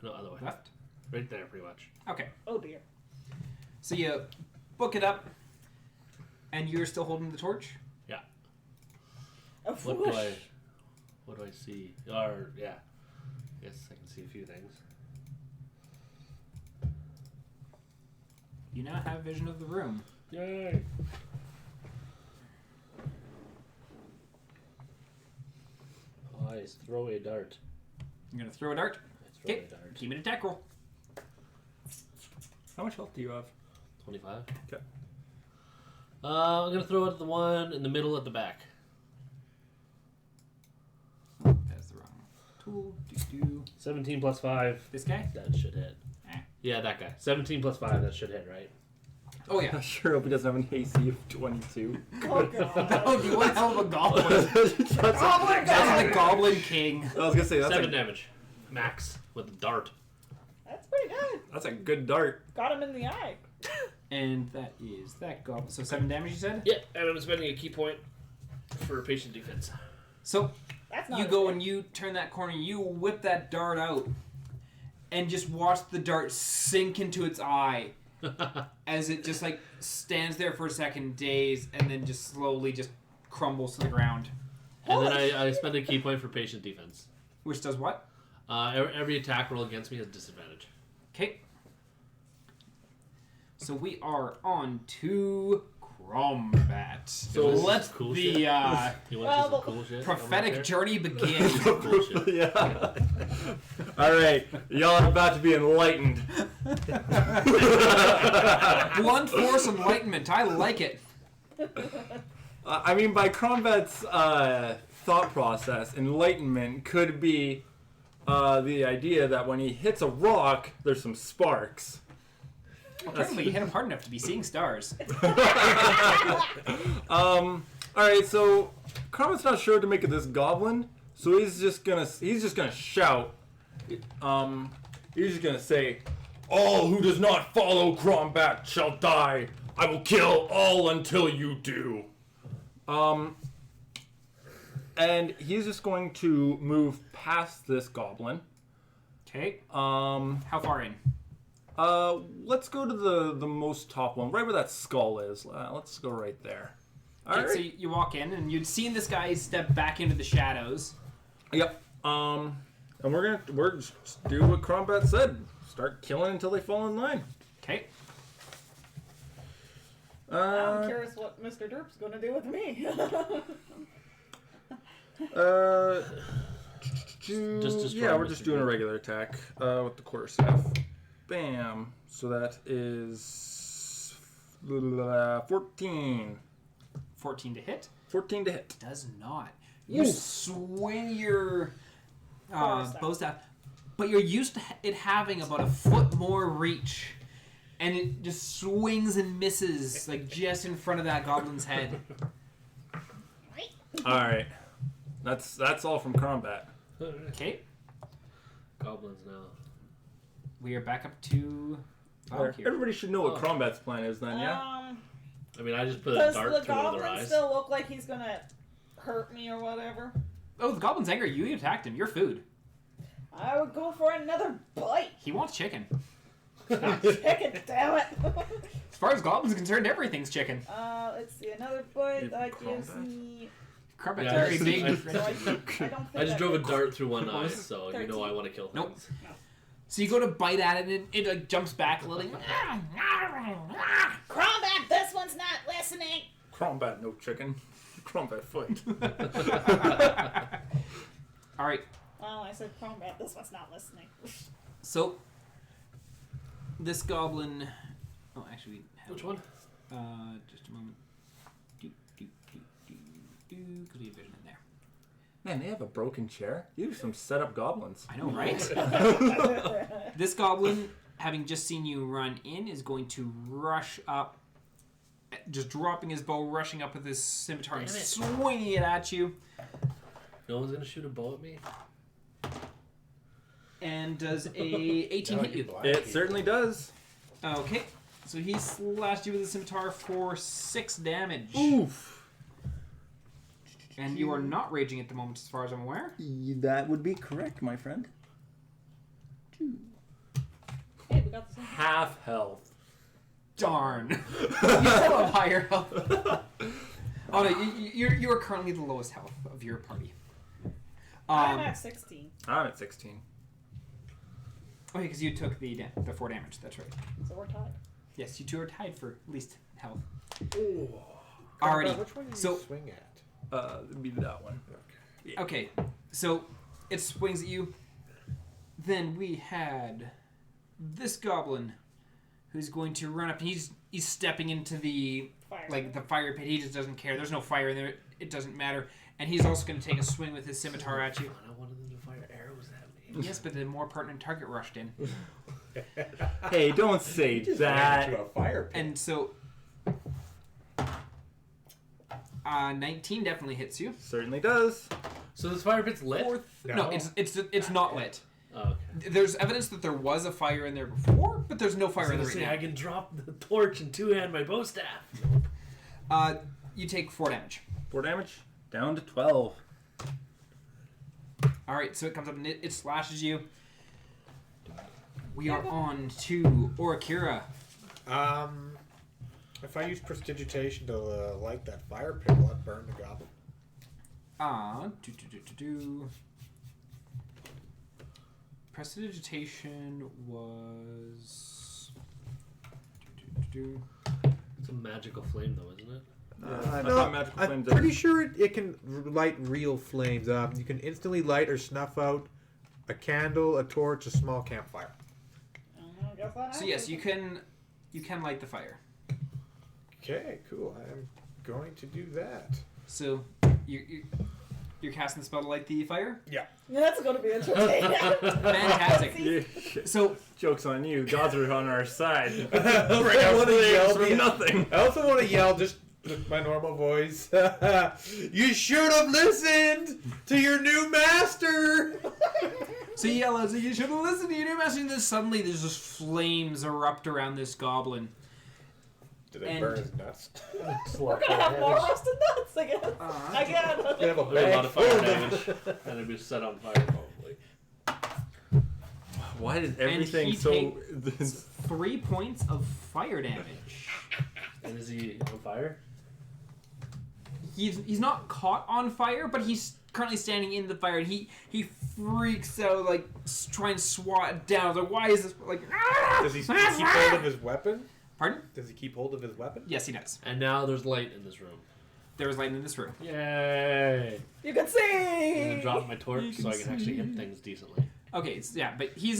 Speaker 4: No, other way.
Speaker 3: Left?
Speaker 4: Right there, pretty much.
Speaker 3: Okay.
Speaker 2: Oh dear.
Speaker 3: So you book it up, and you're still holding the torch?
Speaker 4: Yeah.
Speaker 2: A
Speaker 4: What
Speaker 2: whoosh.
Speaker 4: do I see? Or yeah, I guess I can see a few things.
Speaker 3: You now have vision of the room.
Speaker 4: Yay! I throw a dart.
Speaker 3: You're going to throw a dart.
Speaker 4: I throw
Speaker 3: Okay.
Speaker 4: a dart.
Speaker 3: Keep it attack roll.
Speaker 5: How much health do you have?
Speaker 4: 25.
Speaker 5: Okay.
Speaker 4: I'm gonna throw it at the one in the middle at the back.
Speaker 3: That's the wrong tool.
Speaker 4: 17 plus 5.
Speaker 3: This guy?
Speaker 4: That should hit.
Speaker 3: Eh.
Speaker 4: Yeah, that guy. 17 plus 5. That should hit, right?
Speaker 3: Oh, yeah.
Speaker 5: I sure hope he doesn't have an AC of 22.
Speaker 2: Oh god.
Speaker 3: Oh, you want hell of a goblin.
Speaker 6: Goblin
Speaker 3: That's the Goblin King.
Speaker 5: I was gonna say
Speaker 4: 7 damage. Max with the dart.
Speaker 2: That's pretty good.
Speaker 5: that's a good dart.
Speaker 2: Got him in the eye.
Speaker 3: And that is that goblin. So 7 damage, you said?
Speaker 4: Yeah, and I'm spending a key point for patient defense.
Speaker 3: So
Speaker 2: That's not
Speaker 3: you
Speaker 2: a
Speaker 3: go
Speaker 2: hit.
Speaker 3: and you turn that corner, you whip that dart out, and just watch the dart sink into its eye as it just like stands there for a second, dazed, and then just slowly just crumbles to the ground.
Speaker 4: And then I spend a key point for patient defense.
Speaker 3: Which does what?
Speaker 4: Every attack roll against me has disadvantage.
Speaker 3: Okay. So we are on to Crombat. So
Speaker 4: this is
Speaker 3: let
Speaker 4: cool
Speaker 3: the
Speaker 4: shit. You want
Speaker 2: Well,
Speaker 4: to see
Speaker 2: but-
Speaker 4: some cool shit?
Speaker 3: prophetic journey begin.
Speaker 4: Bullshit.
Speaker 5: Yeah. All right, y'all are about to be enlightened.
Speaker 3: Blunt force enlightenment. I like it.
Speaker 5: I mean, by Crombat's thought process, enlightenment could be the idea that when he hits a rock, there's some sparks.
Speaker 3: Apparently, you hit him hard enough to be seeing stars.
Speaker 5: All right, so Crombat's not sure to make it this goblin, so he's just gonna shout. He's just gonna say, "All who does not follow Crombat shall die. I will kill all until you do." And he's just going to move past this goblin.
Speaker 3: Okay.
Speaker 5: How
Speaker 3: far in?
Speaker 5: Let's go to the most top one, right where that skull is. Let's go right there.
Speaker 3: Okay,
Speaker 5: All
Speaker 3: so
Speaker 5: right.
Speaker 3: you walk in, and you'd seen this guy step back into the shadows.
Speaker 5: Yep. And we're just do what Crombat said. Start killing until they fall in line.
Speaker 3: Okay.
Speaker 2: I'm curious what Mr. Derp's going to do with me.
Speaker 4: Just destroy
Speaker 5: yeah, we're
Speaker 4: Mr.
Speaker 5: just doing a
Speaker 4: Gold.
Speaker 5: regular attack with the quarterstaff. Bam. So that is 14.
Speaker 3: 14 to hit.
Speaker 5: 14 to hit.
Speaker 3: Does not. You swing your bow staff, but you're used to it having about a foot more reach, and it just swings and misses like just in front of that goblin's head.
Speaker 5: All right. That's all from combat.
Speaker 3: Okay,
Speaker 4: Goblins now.
Speaker 3: we are back up to Vilecure.
Speaker 5: Everybody should know what combat's plan is then, yeah?
Speaker 4: I mean, I just put a
Speaker 2: Does
Speaker 4: dart
Speaker 2: the
Speaker 4: through one of their
Speaker 2: goblin
Speaker 4: eyes.
Speaker 2: still look like he's gonna hurt me or whatever?
Speaker 3: Oh, the goblin's angry. You attacked him. You're food.
Speaker 2: I would go for another bite.
Speaker 3: He wants chicken.
Speaker 2: Chicken, damn it.
Speaker 3: As far as goblins are concerned, everything's chicken.
Speaker 2: Let's see, another bite
Speaker 5: If
Speaker 2: that gives
Speaker 5: combat.
Speaker 2: me.
Speaker 3: Combat's
Speaker 4: Yeah,
Speaker 3: very
Speaker 4: I-
Speaker 3: big.
Speaker 2: So I don't think
Speaker 4: I just
Speaker 2: that
Speaker 4: drove a
Speaker 2: hits.
Speaker 4: dart through one eye,
Speaker 3: was it?
Speaker 4: so you
Speaker 2: 13.
Speaker 4: know I want to kill
Speaker 3: Nope.
Speaker 4: things.
Speaker 3: So you go to bite at it, and it like jumps back a little.
Speaker 6: Crombat, this one's not listening.
Speaker 5: Combat, no chicken. Combat fight.
Speaker 3: All right.
Speaker 2: Well, I said combat, this one's not listening.
Speaker 3: So this goblin. Oh, actually, we have
Speaker 4: Which one?
Speaker 3: Just a moment. Because we have vision in there.
Speaker 5: Man, they have a broken chair. You have some set up goblins.
Speaker 3: I know, right? This goblin, having just seen you run in, is going to rush up, just dropping his bow, rushing up with his scimitar and
Speaker 4: Damn it.
Speaker 3: swinging it at you.
Speaker 4: No one's gonna shoot a bow at me.
Speaker 3: And does a 18 hit you?
Speaker 5: It certainly does.
Speaker 3: Okay, so he slashed you with his scimitar for 6 damage.
Speaker 5: Oof.
Speaker 3: And you are not raging at the moment, as far as I'm aware.
Speaker 5: That would be correct, my friend.
Speaker 2: Hey, we got the same.
Speaker 5: Half health.
Speaker 3: Darn. You still have higher health. Oh no, you are currently the lowest health of your party.
Speaker 2: I'm at 16,
Speaker 5: I'm at 16.
Speaker 3: Okay, because you took the 4 damage. That's right.
Speaker 2: so we're tied.
Speaker 3: Yes, you two are tied for least health.
Speaker 1: Ooh.
Speaker 3: Alrighty.
Speaker 1: Which one do you
Speaker 3: So-
Speaker 1: swing at?
Speaker 5: It'd be that one.
Speaker 3: Okay, so it swings at you. Then we had this goblin, who's going to run up. He's stepping into the
Speaker 2: Fire.
Speaker 3: the fire pit. He just doesn't care. There's no fire in there. It doesn't matter. And he's also going to take a swing with his scimitar at you.
Speaker 4: I wanted them to fire arrows at me.
Speaker 3: Yes, but the more pertinent target rushed in.
Speaker 5: Hey, don't say
Speaker 1: Just
Speaker 5: that.
Speaker 1: ran into a fire pit.
Speaker 3: And so 19 definitely hits you.
Speaker 5: Certainly does.
Speaker 4: So this fire pit's lit?
Speaker 3: No,
Speaker 1: No.
Speaker 3: it's not lit.
Speaker 4: Oh, okay.
Speaker 3: There's evidence that there was a fire in there before, but there's no fire in there right
Speaker 4: I
Speaker 3: now.
Speaker 4: can drop the torch and two-hand my bow staff.
Speaker 3: You take 4 damage.
Speaker 5: 4 damage. Down to 12.
Speaker 3: All right, so it comes up and it slashes you. We are on to Orakira.
Speaker 1: If I use prestidigitation to light that fire pit, will it burn the goblin?
Speaker 3: Prestidigitation was.
Speaker 4: It's a magical flame, though, isn't it?
Speaker 5: I thought magical
Speaker 1: I'm
Speaker 5: flames
Speaker 1: pretty sure it can light real flames. You can instantly light or snuff out a candle, a torch, a small campfire.
Speaker 2: Guess that
Speaker 3: So yes, you can light the fire.
Speaker 1: Okay, cool. I'm going to do that.
Speaker 3: So you're casting the spell to light the fire.
Speaker 1: Yeah.
Speaker 2: Yeah, that's going to be entertaining.
Speaker 3: Fantastic.
Speaker 5: Yeah.
Speaker 3: So
Speaker 5: Joke's on you. The gods are on our side.
Speaker 1: I want to yell
Speaker 5: from nothing.
Speaker 1: I also want to yell just with my normal voice. You should have listened to your new master.
Speaker 3: So you yell out, you should have listened to your new message, and then suddenly there's just flames erupt around this goblin.
Speaker 1: Did they
Speaker 3: And-
Speaker 1: burn his nuts?
Speaker 2: We're going to have more rusted nuts again. Again.
Speaker 1: They have a
Speaker 4: Probably a lot of fire
Speaker 1: full
Speaker 4: damage. And it'd be set on fire, probably.
Speaker 5: Why is
Speaker 3: And
Speaker 5: everything
Speaker 3: he
Speaker 5: so...
Speaker 3: 3 points of fire damage.
Speaker 4: And is he on fire?
Speaker 3: He's not caught on fire, but he's currently standing in the fire, and he freaks out, like trying to swat it down. Like, why is this like?
Speaker 1: Does he keep hold of his weapon?
Speaker 3: Pardon?
Speaker 1: Does he keep hold of his weapon?
Speaker 3: Yes, he does.
Speaker 4: And now there's light in this room.
Speaker 3: There is light in this room.
Speaker 4: Yay!
Speaker 2: You can see.
Speaker 4: drop my torch so I can actually hit things decently.
Speaker 3: Okay, yeah, but he's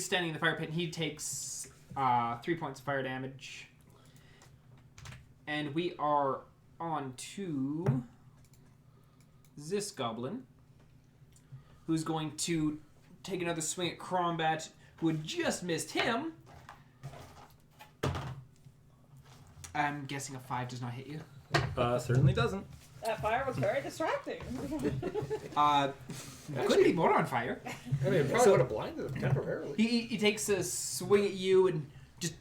Speaker 3: standing in the fire pit, and he takes 3 points of fire damage. And we are on to this goblin, who's going to take another swing at Crombat, who had just missed him. I'm guessing a 5 does not hit you.
Speaker 5: Certainly doesn't.
Speaker 2: That fire was very distracting.
Speaker 3: Couldn't be more on fire.
Speaker 1: I mean, it probably would have blinded him temporarily.
Speaker 3: He takes a swing at you and just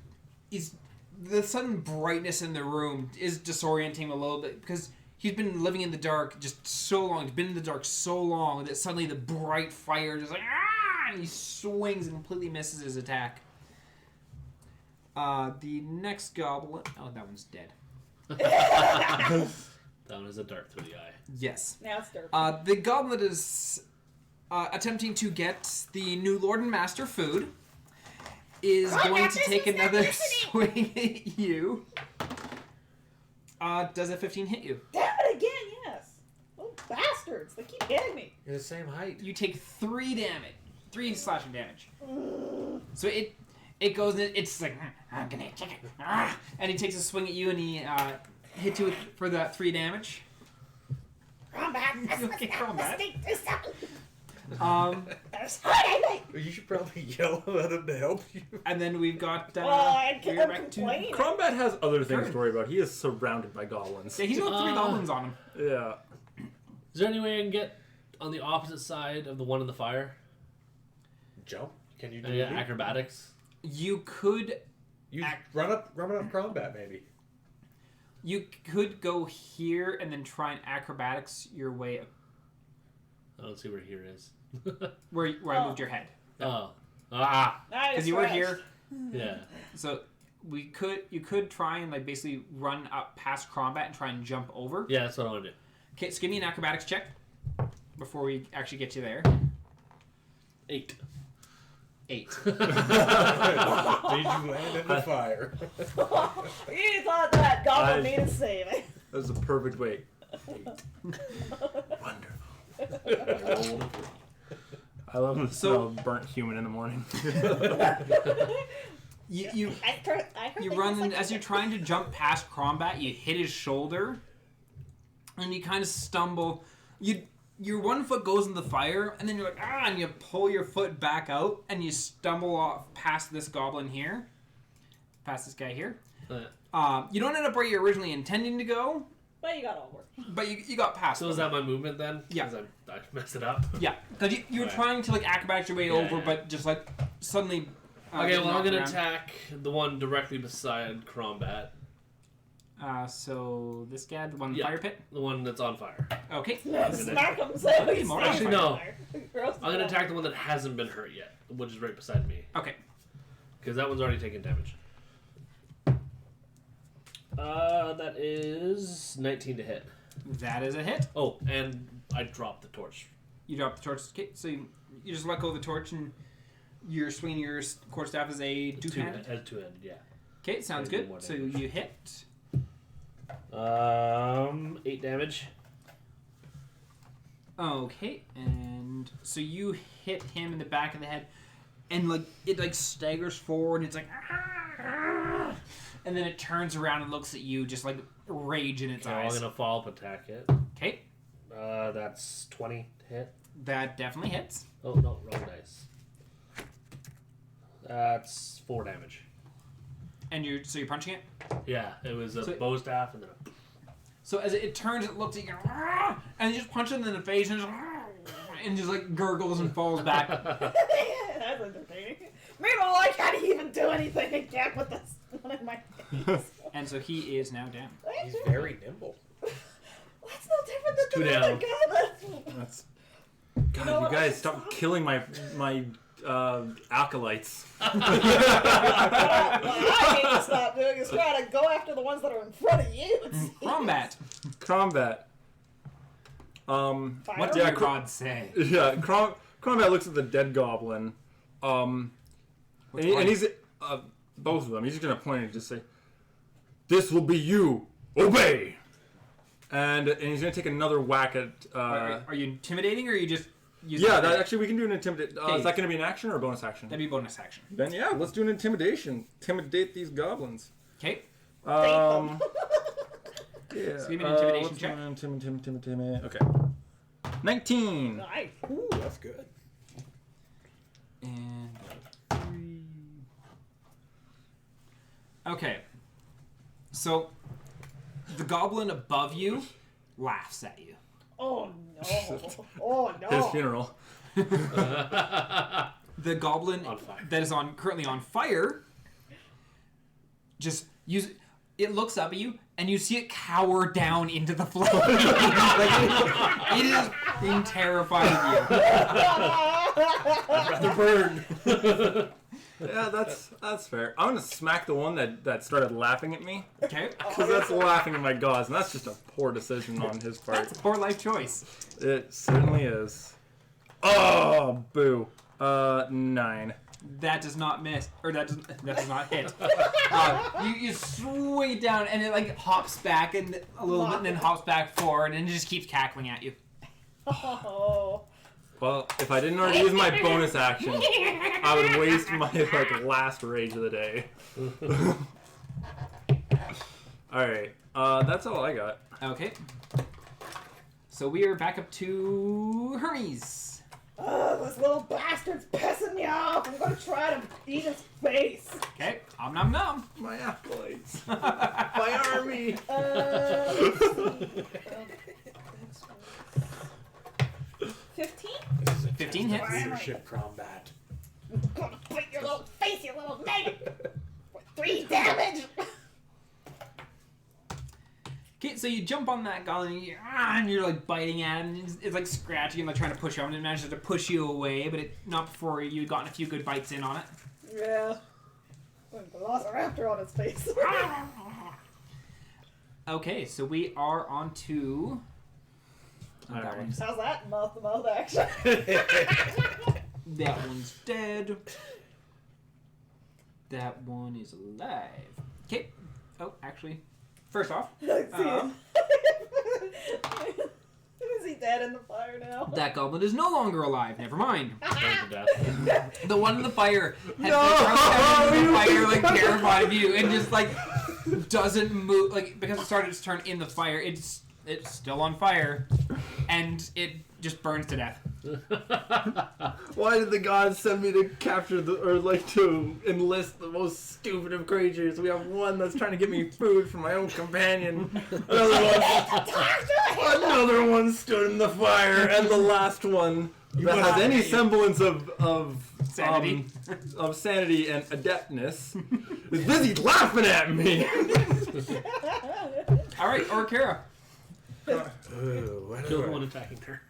Speaker 3: the sudden brightness in the room is disorienting him a little bit because he's been living in the dark just so long. He's been in the dark so long that suddenly the bright fire just and he swings and completely misses his attack. The next goblin. Oh, that one's dead.
Speaker 4: That one is a dart through the eye.
Speaker 3: Yes.
Speaker 2: Now it's dark.
Speaker 3: The goblet is attempting to get the new Lord and Master food. Is going to take another swing at you. Does a 15 hit you?
Speaker 2: Damn it again, yes. Oh, bastards. They keep hitting me.
Speaker 1: You're the same height.
Speaker 3: You take 3 damage. 3 slashing damage. So it goes and it's like, I'm gonna hit you. And he takes a swing at you and he hits you for that 3 damage.
Speaker 6: Combat.
Speaker 3: Okay, combat.
Speaker 6: There's hard,
Speaker 1: You should probably yell at him to help you.
Speaker 3: And then we've got
Speaker 2: I
Speaker 3: we're
Speaker 2: can't
Speaker 3: back to
Speaker 2: complain.
Speaker 5: Crombat has other things
Speaker 3: Sure.
Speaker 5: to worry about. He is surrounded by goblins.
Speaker 3: yeah, he's got 3 goblins on him.
Speaker 5: Yeah.
Speaker 4: Is there any way I can get on the opposite side of the one in the fire?
Speaker 1: Jump? Can you do
Speaker 4: Yeah,
Speaker 1: that?
Speaker 4: acrobatics.
Speaker 3: You could
Speaker 1: Run up combat, maybe.
Speaker 3: You could go here and then try and acrobatics your way up
Speaker 4: I don't see where here is.
Speaker 3: where I moved your head.
Speaker 4: Oh.
Speaker 3: Because you were here.
Speaker 4: Yeah.
Speaker 3: So you could try and like basically run up past combat and try and jump over.
Speaker 4: Yeah, that's what I want to do.
Speaker 3: Okay, so give me an acrobatics check before we actually get you there.
Speaker 4: 8.
Speaker 3: 8.
Speaker 1: Did you land in the fire?
Speaker 2: You thought that goblin needed saving.
Speaker 5: That was a perfect weight. Wonderful. I love the smell of burnt human in the morning.
Speaker 3: You
Speaker 2: I heard
Speaker 3: run and as you're trying to jump past combat, you hit his shoulder, and you kind of stumble. Your one foot goes in the fire, and then you're like, and you pull your foot back out, and you stumble off past this goblin here, past this guy here. You don't end up where you're originally intending to go,
Speaker 2: But you got over.
Speaker 3: but you got past.
Speaker 4: So is that my movement then?
Speaker 3: Yeah.
Speaker 4: 'Cause I messed it up.
Speaker 3: Yeah, because you were
Speaker 4: Right.
Speaker 3: trying to like acrobat your way
Speaker 4: Yeah,
Speaker 3: over,
Speaker 4: yeah.
Speaker 3: but just like suddenly.
Speaker 4: Okay, well I'm
Speaker 3: knocked
Speaker 4: gonna
Speaker 3: around.
Speaker 4: attack the one directly beside Crombat.
Speaker 3: So this guy, the one in the
Speaker 4: Yeah.
Speaker 3: fire pit.
Speaker 4: The one that's on fire.
Speaker 3: Okay.
Speaker 2: Smack him so
Speaker 3: Okay,
Speaker 2: he's
Speaker 3: more
Speaker 2: on
Speaker 4: Actually, no.
Speaker 2: fire. Roast
Speaker 4: I'm gonna
Speaker 2: him.
Speaker 4: attack the one that hasn't been hurt yet, which is right beside me.
Speaker 3: Okay.
Speaker 4: Because that one's already taken damage. That is 19 to hit.
Speaker 3: That is a hit.
Speaker 4: Oh, and I dropped the torch.
Speaker 3: You drop the torch. Okay, so you just let go of the torch and you're swinging your quarterstaff as a two-handed.
Speaker 4: As two-handed, yeah.
Speaker 3: Okay, sounds
Speaker 4: Maybe
Speaker 3: good.
Speaker 4: more
Speaker 3: So
Speaker 4: damage.
Speaker 3: you hit.
Speaker 4: 8 damage.
Speaker 3: Okay, and so you hit him in the back of the head, and like it like staggers forward, and it's like, and then it turns around and looks at you, just like rage in its
Speaker 4: Okay,
Speaker 3: eyes.
Speaker 4: I'm gonna follow-up attack it.
Speaker 3: Okay,
Speaker 4: That's 20 to hit.
Speaker 3: that definitely hits.
Speaker 4: Oh, no, wrong dice. That's 4 damage.
Speaker 3: And you're punching it.
Speaker 4: Yeah, it was a
Speaker 3: So-
Speaker 4: bow staff and then
Speaker 3: So as it turns, it looks at you, and you just punch it in the face, and just like gurgles and falls back.
Speaker 2: That's entertaining. Meanwhile, I can't even do anything again with this one in my face.
Speaker 3: And so he is now down.
Speaker 1: He's very nimble.
Speaker 2: That's no different than
Speaker 4: Two
Speaker 2: the other
Speaker 4: down.
Speaker 2: guy.
Speaker 5: That's. God,
Speaker 2: know
Speaker 5: you
Speaker 2: what?
Speaker 5: guys stop killing my acolytes.
Speaker 2: What I need to stop doing is try to go after the ones that are in front of you.
Speaker 3: Combat.
Speaker 5: Combat.
Speaker 3: What do
Speaker 5: Yeah,
Speaker 3: your gods say?
Speaker 5: Yeah, Crombat looks at the dead goblin. And he's both of them. He's just gonna point and just say, "This will be you. Obey." And he's going to take another whack at...
Speaker 3: Are you intimidating or are you just using
Speaker 5: yeah, actually we can do an intimidate. Is
Speaker 3: Okay.
Speaker 5: that going to be an action or a bonus action?
Speaker 3: That'd be bonus action.
Speaker 5: Then yeah, let's do an intimidation. Intimidate these goblins.
Speaker 3: Okay.
Speaker 5: Yeah.
Speaker 3: So give me an intimidation
Speaker 5: what's
Speaker 3: check.
Speaker 5: my intimidate. Okay. 19.
Speaker 2: Nice.
Speaker 1: Ooh, that's good.
Speaker 3: And 3. Okay. So the goblin above you laughs at you.
Speaker 2: Oh no. Oh no.
Speaker 5: His funeral.
Speaker 3: The goblin
Speaker 4: On fire.
Speaker 3: that is currently on fire it looks up at you and you see it cower down into the floor. It is being terrified of you.
Speaker 4: I'd rather burn.
Speaker 5: Yeah, that's fair. I'm gonna smack the one that started laughing at me
Speaker 3: Okay.
Speaker 5: because that's laughing at my gods, and that's just a poor decision on his part.
Speaker 3: That's a poor life choice.
Speaker 5: It certainly is. Oh, boo. 9.
Speaker 3: That does not miss, or that does not hit. You swing it down, and it like hops back and a little bit, and then hops back forward, and it just keeps cackling at you.
Speaker 2: Oh.
Speaker 5: Well, if I didn't already use my bonus action, I would waste my last rage of the day. All right, that's all I got.
Speaker 3: Okay. So we are back up to Hermes.
Speaker 2: Oh, this little bastard's pissing me off. I'm gonna try to eat his face.
Speaker 3: Okay. Om nom nom.
Speaker 5: My acolytes, my army.
Speaker 2: Let's see. 15?
Speaker 1: This is a
Speaker 3: 15 hits.
Speaker 1: leadership combat.
Speaker 6: I'm gonna put your little face, you little maggot. For 3 damage.
Speaker 3: Okay, so you jump on that goblin and you're like biting at him. And it's like scratching and like trying to push you on. And it manages to push you away, but not before you'd gotten a few good bites in on it.
Speaker 2: Yeah. Velociraptor on his face.
Speaker 3: Okay, so we are on to.
Speaker 5: All
Speaker 3: That
Speaker 5: right.
Speaker 3: one's,
Speaker 2: How's that mouth-to-mouth action?
Speaker 3: that one's dead. That one is alive. Okay. Oh, actually, first off,
Speaker 2: Is he dead in the fire now?
Speaker 3: that goblin is no longer alive. Never mind.
Speaker 4: Burned to death.
Speaker 3: The one in the fire has
Speaker 5: No!
Speaker 3: been in the fire, like terrified of you, and just like doesn't move. Like because it started its turn in the fire, it's still on fire, and it just burns to death.
Speaker 5: Why did the gods send me to capture to enlist the most stupid of creatures? We have one that's trying to get me food from my own companion. Another one stood in the fire, and the last one that has any semblance of
Speaker 3: Sanity.
Speaker 5: Of sanity and adeptness is busy laughing at me.
Speaker 3: All right, Orkara.
Speaker 4: Kill the one attacking her.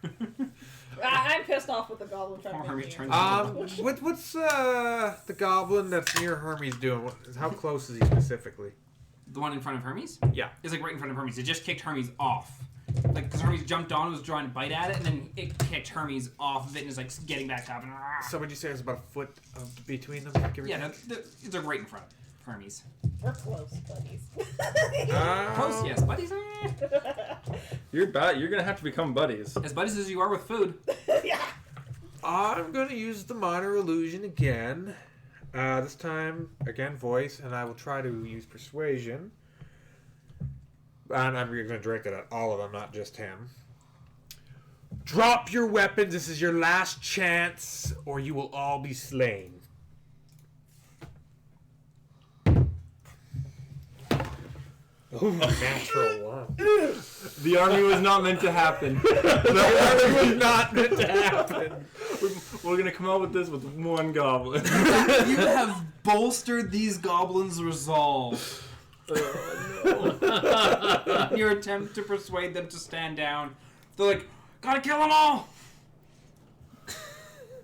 Speaker 2: I'm pissed off with the goblin trying to
Speaker 3: Hermes
Speaker 2: make me.
Speaker 3: turns
Speaker 1: What's the goblin that's near Hermes doing? How close is he specifically?
Speaker 3: The one in front of Hermes?
Speaker 1: Yeah.
Speaker 3: It's like right in front of Hermes. It just kicked Hermes off. Like, because Hermes jumped on, was trying to bite at it, and then it kicked Hermes off of it and is like getting back up. And,
Speaker 1: So would you say it's about a foot between them? Give or
Speaker 3: yeah,
Speaker 1: take?
Speaker 3: it's like right in front of Hermes.
Speaker 2: We're close, buddies.
Speaker 3: Close, yes. Buddies?
Speaker 5: You're gonna have to become buddies.
Speaker 3: As buddies as you are with food.
Speaker 2: Yeah.
Speaker 1: I'm going to use the minor illusion again. This time, again, voice, and I will try to use persuasion. And I'm going to direct it at all of them, not just him. Drop your weapons. This is your last chance, or you will all be slain. Oh, natural one.
Speaker 5: The army was not meant to happen.
Speaker 1: That was not meant to happen.
Speaker 5: We're gonna come out with this with one goblin.
Speaker 3: You have bolstered these goblins' resolve. In your attempt to persuade them to stand down. They're like, gotta kill them all!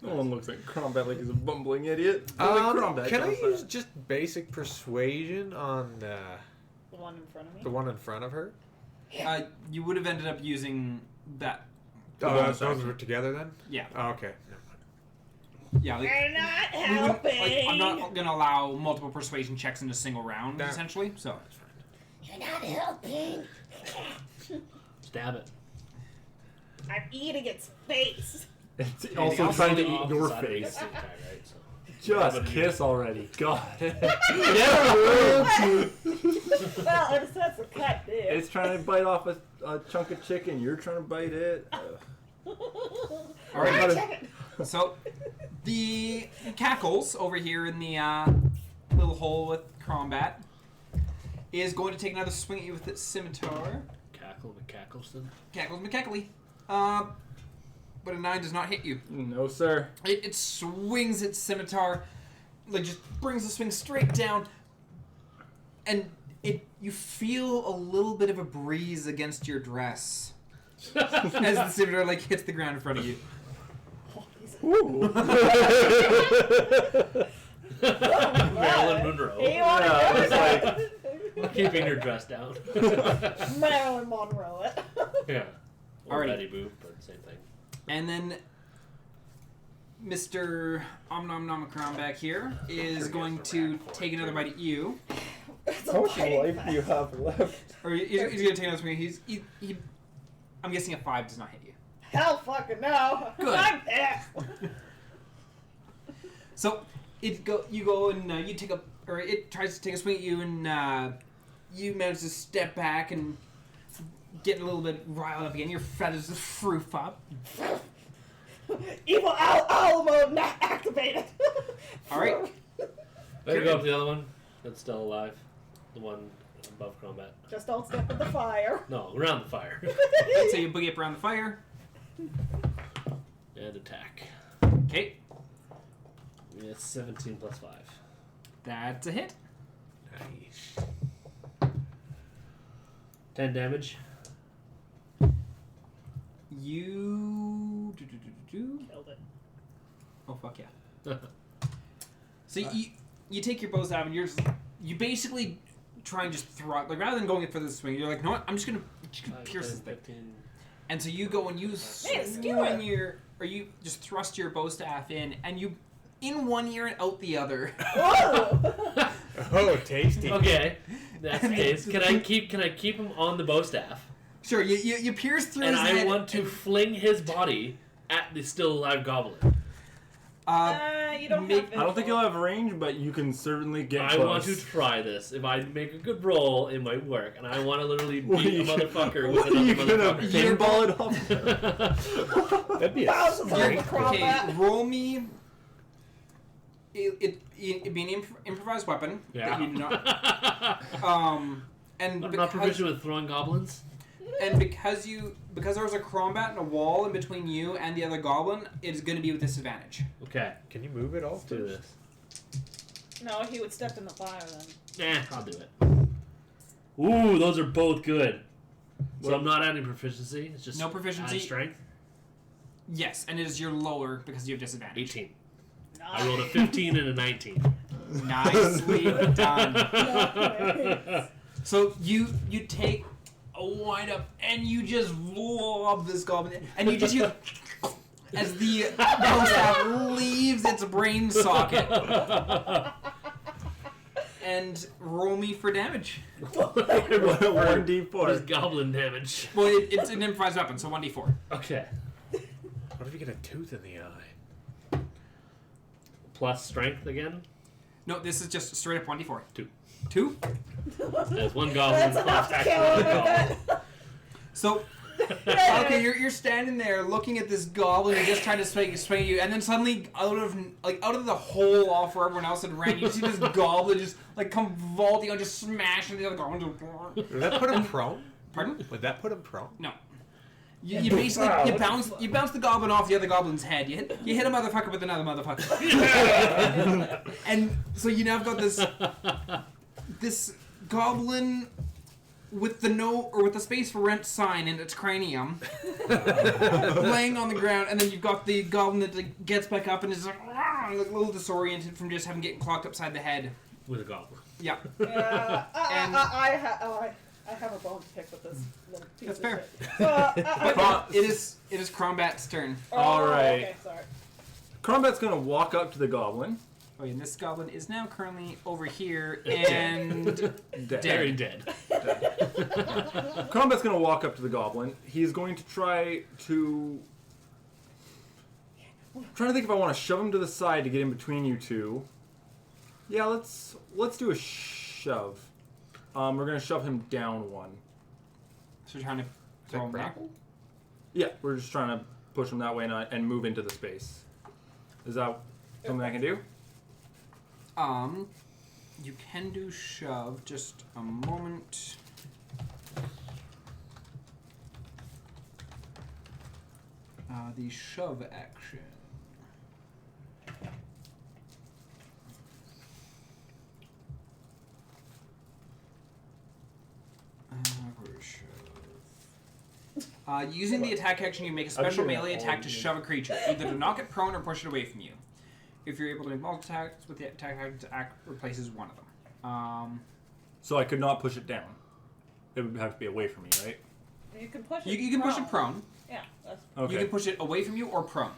Speaker 5: No one looks at Crombat like he's a bumbling idiot. Only Crombat
Speaker 1: Can I
Speaker 5: does that.
Speaker 1: use just basic persuasion on
Speaker 2: The one in front of me.
Speaker 1: the one in front of her?
Speaker 3: You would have ended up using that.
Speaker 5: bonus
Speaker 1: Those
Speaker 5: action.
Speaker 1: were together then?
Speaker 3: Yeah.
Speaker 1: Oh, okay.
Speaker 3: Yeah, like,
Speaker 6: You're not
Speaker 3: we wouldn't-
Speaker 6: helping.
Speaker 3: like, I'm not going to allow multiple persuasion checks in a single round,
Speaker 1: That-
Speaker 3: essentially, so.
Speaker 6: You're not helping.
Speaker 4: Stab it.
Speaker 6: I'm eating its face.
Speaker 5: It's also trying to eat
Speaker 4: Off the
Speaker 5: your
Speaker 4: side of the
Speaker 5: face.
Speaker 4: sink, right? So.
Speaker 5: Just kiss already. God.
Speaker 6: Well, in a sense, a cat did.
Speaker 5: It's trying to bite off a chunk of chicken. You're trying to bite it.
Speaker 3: All right.
Speaker 6: Chicken.
Speaker 3: So the Cackles over here in the little hole with Combat is going to take another swing at you with its scimitar.
Speaker 4: Cackle McCackleston.
Speaker 3: Cackles McCackly. But a 9 does not hit you.
Speaker 5: No, sir.
Speaker 3: It swings its scimitar, like just brings the swing straight down, and you feel a little bit of a breeze against your dress as the scimitar like hits the ground in front of you.
Speaker 5: Ooh.
Speaker 4: Marilyn Monroe.
Speaker 6: You want to
Speaker 5: Yeah,
Speaker 6: know
Speaker 5: it's
Speaker 6: that?
Speaker 4: Keeping your dress down.
Speaker 6: Marilyn Monroe it.
Speaker 4: Yeah. Or
Speaker 3: Alrighty.
Speaker 4: Betty Boop, but same thing.
Speaker 3: And then Mr. Nom back here is going to take another bite at you.
Speaker 6: It's
Speaker 5: How
Speaker 6: a
Speaker 5: much
Speaker 6: biting
Speaker 5: life do you have left?
Speaker 3: Or he's going to take another swing. I'm guessing a 5 does not hit you.
Speaker 6: Hell fucking no.
Speaker 3: Good.
Speaker 6: I'm there.
Speaker 3: So you go and you take it tries to take a swing at you, and you manage to step back and get a little bit riled up again. Your feathers just froof up.
Speaker 6: Evil owl mode not activated.
Speaker 3: All right.
Speaker 4: Better go up to the other one that's still alive. The one above Combat.
Speaker 6: Just don't step in the fire.
Speaker 4: No, around the fire.
Speaker 3: So you boogie up around the fire.
Speaker 4: And attack.
Speaker 3: Okay,
Speaker 4: Yeah, 17 plus 5.
Speaker 3: that's a hit.
Speaker 1: Nice.
Speaker 4: 10 damage.
Speaker 3: You.
Speaker 6: Killed it.
Speaker 3: Oh fuck yeah. So you take your bow staff and you basically try and just throw, like, rather than going for the swing, you're like, no, what? I'm just gonna pierce this thing.
Speaker 4: 15.
Speaker 3: And so you go and you swing you just thrust your bow staff in, and you in one ear and out the other.
Speaker 6: Whoa!
Speaker 1: Oh, tasty.
Speaker 4: Okay, that's the case. Can I keep him on the bow staff?
Speaker 3: Sure, you pierce through
Speaker 4: And
Speaker 3: his
Speaker 4: I
Speaker 3: head.
Speaker 4: want to fling his body at the still alive goblin.
Speaker 6: You don't
Speaker 3: Make-
Speaker 6: have
Speaker 5: I don't think you'll have range, but you can certainly get
Speaker 4: I
Speaker 5: close.
Speaker 4: want to try this. If I make a good roll, it might work. And I want to literally
Speaker 5: What are
Speaker 4: beat a
Speaker 5: you gonna-
Speaker 4: motherfucker
Speaker 5: What
Speaker 4: with
Speaker 5: are you
Speaker 4: another
Speaker 5: gonna
Speaker 4: motherfucker.
Speaker 5: pinball it off?
Speaker 1: That'd be a
Speaker 6: Thousands of
Speaker 1: strength.
Speaker 6: acrobat.
Speaker 3: Okay, roll me. It be an improvised weapon
Speaker 4: Yeah.
Speaker 3: that you do not. And
Speaker 4: I'm
Speaker 3: because,
Speaker 4: not proficient with throwing goblins.
Speaker 3: and because there was a combat and a wall in between you and the other goblin, it's going to be with disadvantage.
Speaker 4: Okay,
Speaker 1: Can you move it all?
Speaker 4: let's do this.
Speaker 2: No, he would step in the fire then.
Speaker 4: I'll do it. Ooh, those are both good. So I'm not adding proficiency. It's just
Speaker 3: No proficiency.
Speaker 4: add strength.
Speaker 3: Yes, and it is your lower because you have disadvantage.
Speaker 4: 18. I rolled a 15 and a 19.
Speaker 3: Nicely done.
Speaker 2: Nice.
Speaker 3: So you take a wind up and you just lob this goblin, and you just hear as the bow staff leaves its brain socket. And roll me for damage.
Speaker 5: 1d4.
Speaker 4: What is goblin damage?
Speaker 3: Well, it's an improvised weapon, so 1d4.
Speaker 4: Okay.
Speaker 1: What if you get a tooth in the eye?
Speaker 4: Plus strength again.
Speaker 3: No, this is just straight up 1d4.
Speaker 4: 2.
Speaker 3: 2?
Speaker 4: There's one goblin.
Speaker 6: That's enough to
Speaker 4: plus
Speaker 6: kill
Speaker 4: action
Speaker 6: him, I
Speaker 4: with a
Speaker 6: bet.
Speaker 3: So, okay, you're standing there looking at this goblin and just trying to swing you, and then suddenly out of the hole off where everyone else had ran, you see this goblin just like come vaulting and just smashing the other goblin.
Speaker 1: Would that put him prone?
Speaker 3: Pardon?
Speaker 1: Would that put him prone?
Speaker 3: No. You basically you bounce the goblin off the other goblin's head. You hit a motherfucker with another motherfucker. And so you now got this goblin with the space for rent sign in its cranium laying on the ground, and then you've got the goblin that like, gets back up and is like a little disoriented from just having getting clocked upside the head.
Speaker 4: With a goblin.
Speaker 3: Yeah.
Speaker 2: Yeah,
Speaker 3: And-
Speaker 2: I have a bone to pick with this little piece
Speaker 3: That's
Speaker 2: of
Speaker 3: fair.
Speaker 2: shit. So,
Speaker 3: But it is Crombat's turn.
Speaker 2: oh,
Speaker 5: All right.
Speaker 2: Okay, sorry.
Speaker 5: Combat's gonna walk up to the goblin
Speaker 3: Oh, and this goblin is now currently over here and
Speaker 5: Dead.
Speaker 4: Very dead.
Speaker 5: Combat's gonna walk up to the goblin. He's going to trying to think if I want to shove him to the side to get in between you two. Yeah, let's do a shove. We're gonna shove him down one.
Speaker 3: So you're trying to throw him there?
Speaker 1: grapple?
Speaker 5: Yeah, we're just trying to push him that way and move into the space. Is that something I can do?
Speaker 3: You can do shove. Just a moment. The shove action. Where's shove? Using the attack action, you make a special
Speaker 5: doing that
Speaker 3: melee
Speaker 5: all
Speaker 3: attack to
Speaker 5: evening.
Speaker 3: shove a creature, either to knock it prone or push it away from you. If you're able to make multiple attacks with the attack action, replaces one of them.
Speaker 5: So I could not push it down. It would have to be away from me, right?
Speaker 2: You can push it.
Speaker 3: You can push it prone.
Speaker 2: Yeah, that's
Speaker 5: Okay.
Speaker 3: You can push it away from you or prone.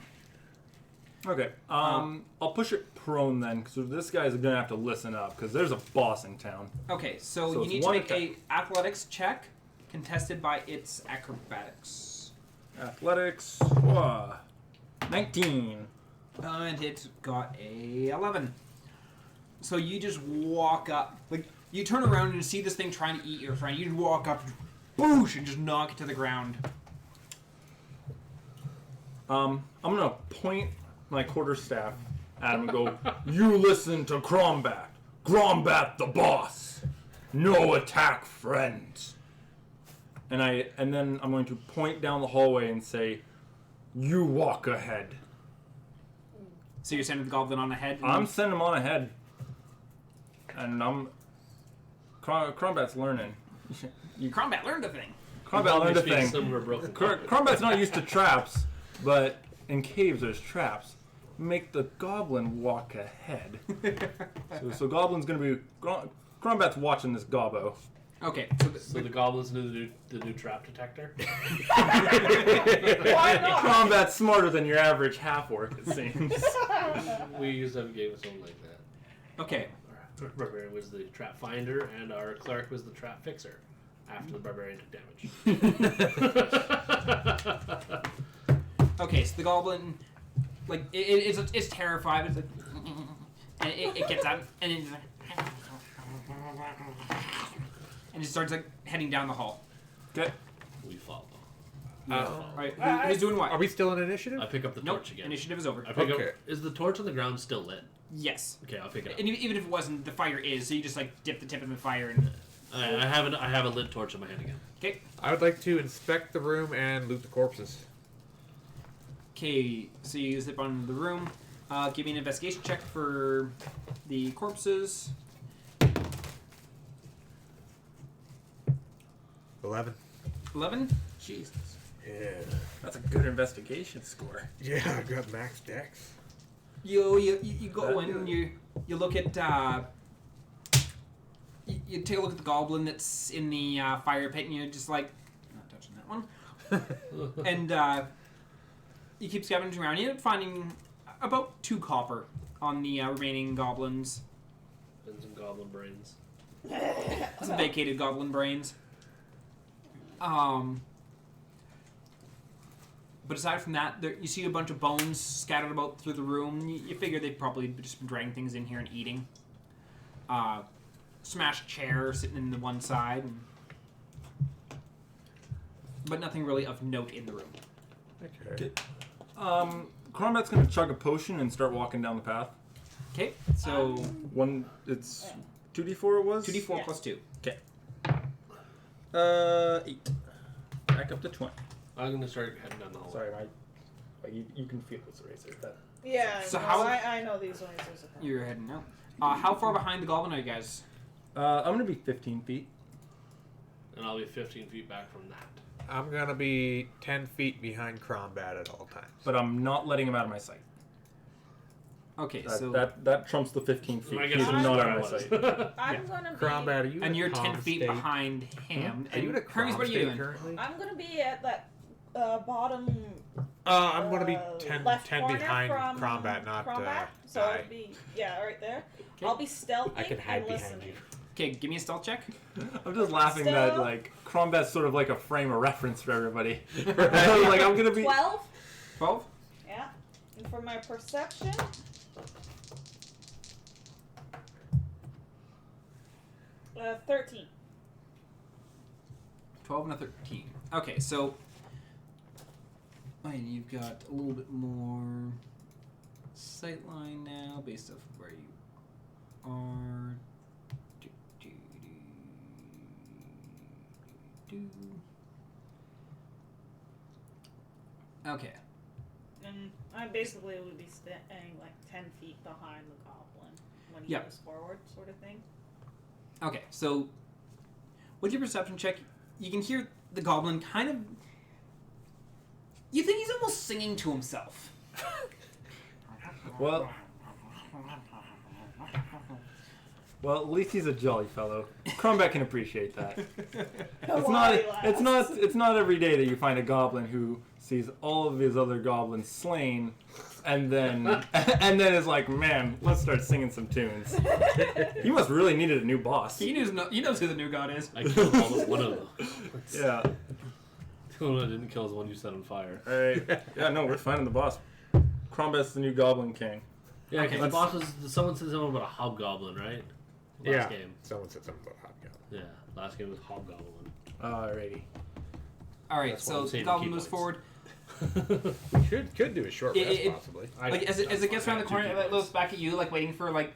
Speaker 5: Okay. I'll push it prone then, because this guy's gonna have to listen up, because there's a boss in town.
Speaker 3: Okay, so
Speaker 5: So
Speaker 3: you
Speaker 5: it's
Speaker 3: need to
Speaker 5: one
Speaker 3: make a athletics check, contested by its acrobatics.
Speaker 5: Athletics. 19.
Speaker 3: And it got a 11. So you just walk up, like you turn around and you see this thing trying to eat your friend. You just walk up, boosh, and just knock it to the ground.
Speaker 5: I'm gonna point my quarterstaff at him and go, "You listen to Crombat. Crombat the boss. No attack friends." And then I'm going to point down the hallway and say, "You walk ahead."
Speaker 3: So you're sending the goblin on ahead. and-
Speaker 5: I'm sending him on ahead. And Crombat's learning.
Speaker 3: Combat learned a thing.
Speaker 5: Crombat learned a thing.
Speaker 4: Some were broken.
Speaker 5: Crombat's not used to traps, but in caves there's traps. Make the goblin walk ahead. so Goblin's gonna be... Crombat's watching this gobbo.
Speaker 3: Okay,
Speaker 4: So the goblins knew the new trap detector.
Speaker 2: Why not?
Speaker 5: Crombat's smarter than your average half-orc, it seems.
Speaker 4: We used to have a game with something like that.
Speaker 3: okay.
Speaker 4: Our barbarian was the trap finder, and our cleric was the trap fixer. After the barbarian took damage.
Speaker 3: Okay, so the goblin, like, it's terrified. It's like, and it gets out, and it's like, and it starts, like, heading down the hall.
Speaker 5: Okay.
Speaker 4: We follow.
Speaker 3: Right, who's doing what?
Speaker 1: Are we still in initiative?
Speaker 4: I pick up the
Speaker 3: Nope,
Speaker 4: torch again.
Speaker 3: initiative is over.
Speaker 4: I pick
Speaker 1: Okay.
Speaker 4: up. Is the torch on the ground still lit?
Speaker 3: Yes.
Speaker 4: Okay, I'll pick it up.
Speaker 3: And even if it wasn't, the fire is, so you just, like, dip the tip in the fire and...
Speaker 4: I have a lit torch in my hand again.
Speaker 3: Okay.
Speaker 1: I would like to inspect the room and loot the corpses.
Speaker 3: Okay, so you zip on the room. Give me an investigation check for the corpses.
Speaker 1: 11.
Speaker 3: 11.
Speaker 5: Jesus.
Speaker 1: Yeah.
Speaker 5: That's a good investigation score.
Speaker 1: Yeah, I got max dex.
Speaker 3: You go in and you look at you take a look at the goblin that's in the fire pit and you're just like, I'm not touching that one. And you keep scavenging around. You end up finding about 2 copper on the remaining goblins.
Speaker 4: And some goblin brains.
Speaker 3: Some vacated goblin brains. But aside from that, you see a bunch of bones scattered about through the room. You figure they've probably just been dragging things in here and eating. Smashed chair sitting in the one side. But nothing really of note in the room.
Speaker 1: Okay.
Speaker 5: Crombat's gonna chug a potion and start walking down the path.
Speaker 3: Okay, so
Speaker 5: It's 2d4 it was?
Speaker 3: 2d4
Speaker 2: Yeah.
Speaker 3: plus 2.
Speaker 5: Okay. 8. Back up to 20.
Speaker 4: I'm gonna start heading down the hall.
Speaker 5: Sorry, you can feel this eraser.
Speaker 2: Yeah,
Speaker 3: So
Speaker 2: no,
Speaker 3: how-
Speaker 2: I know these lasers.
Speaker 3: You're heading out. How far behind the goblin are you guys?
Speaker 5: I'm gonna be 15 feet.
Speaker 4: And I'll be 15 feet back from that.
Speaker 1: I'm gonna be 10 feet behind Crombat at all times.
Speaker 5: But I'm not letting him out of my sight.
Speaker 3: Okay,
Speaker 5: That,
Speaker 3: so
Speaker 5: that trumps the 15 feet.
Speaker 4: I
Speaker 5: He's
Speaker 4: guess
Speaker 5: not
Speaker 4: that's
Speaker 5: out
Speaker 4: where I
Speaker 5: of my
Speaker 4: was.
Speaker 5: sight.
Speaker 2: I'm gonna be.
Speaker 1: Crombat, are you in
Speaker 3: and
Speaker 1: a
Speaker 3: you're 10
Speaker 1: calm
Speaker 3: feet
Speaker 1: state?
Speaker 3: behind him.
Speaker 1: Are you in a
Speaker 3: Hermes,
Speaker 1: calm
Speaker 3: what are you
Speaker 1: state
Speaker 3: doing?
Speaker 1: currently?
Speaker 2: I'm gonna be at that bottom
Speaker 1: I'm going to be 10
Speaker 2: left corner
Speaker 1: behind
Speaker 2: from
Speaker 1: combat, not
Speaker 2: combat. So
Speaker 1: die.
Speaker 2: it'd be right there.
Speaker 3: Okay.
Speaker 2: I'll be stealthy
Speaker 1: I can hide
Speaker 2: and
Speaker 1: behind
Speaker 2: listening.
Speaker 1: you.
Speaker 3: Okay, give me a stealth check.
Speaker 5: I'm just laughing that like Crombat's sort of like a frame of reference for everybody.
Speaker 1: Right.
Speaker 5: Like I'm gonna be
Speaker 2: 12.
Speaker 3: 12.
Speaker 2: Yeah. And for my perception. 13.
Speaker 3: 12 and a 13. Okay, so you've got a little bit more sight line now based off of where you are. Okay.
Speaker 2: And I basically would be standing like 10 feet behind the goblin when he
Speaker 3: Yep.
Speaker 2: goes forward, sort of thing.
Speaker 3: Okay, so with your perception check, you can hear the goblin kind of. You think he's almost singing to himself.
Speaker 5: well, at least he's a jolly fellow. Crombat can appreciate that. It's not every day that you find a goblin who sees all of his other goblins slain, and then is like, man, let's start singing some tunes. He must really needed a new boss.
Speaker 3: He knows who the new god is.
Speaker 4: I killed almost one of them.
Speaker 5: Yeah.
Speaker 4: The one I didn't kill is the one you set on fire.
Speaker 5: All right. Yeah. No, we're finding the boss. Crombat's the new Goblin King.
Speaker 4: Yeah,
Speaker 3: Okay,
Speaker 4: because the boss was someone said something about a hobgoblin, right? Last game.
Speaker 1: Someone said something about hobgoblin.
Speaker 4: Yeah, last game was hobgoblin.
Speaker 5: Alrighty.
Speaker 3: All right,
Speaker 4: That's why
Speaker 3: so
Speaker 4: I'm
Speaker 3: the
Speaker 4: saving
Speaker 3: goblin
Speaker 4: key
Speaker 3: moves
Speaker 4: points.
Speaker 3: forward.
Speaker 1: We could do a short rest, possibly.
Speaker 3: Like as it gets around the corner,
Speaker 4: two
Speaker 3: it looks back at you, like waiting for like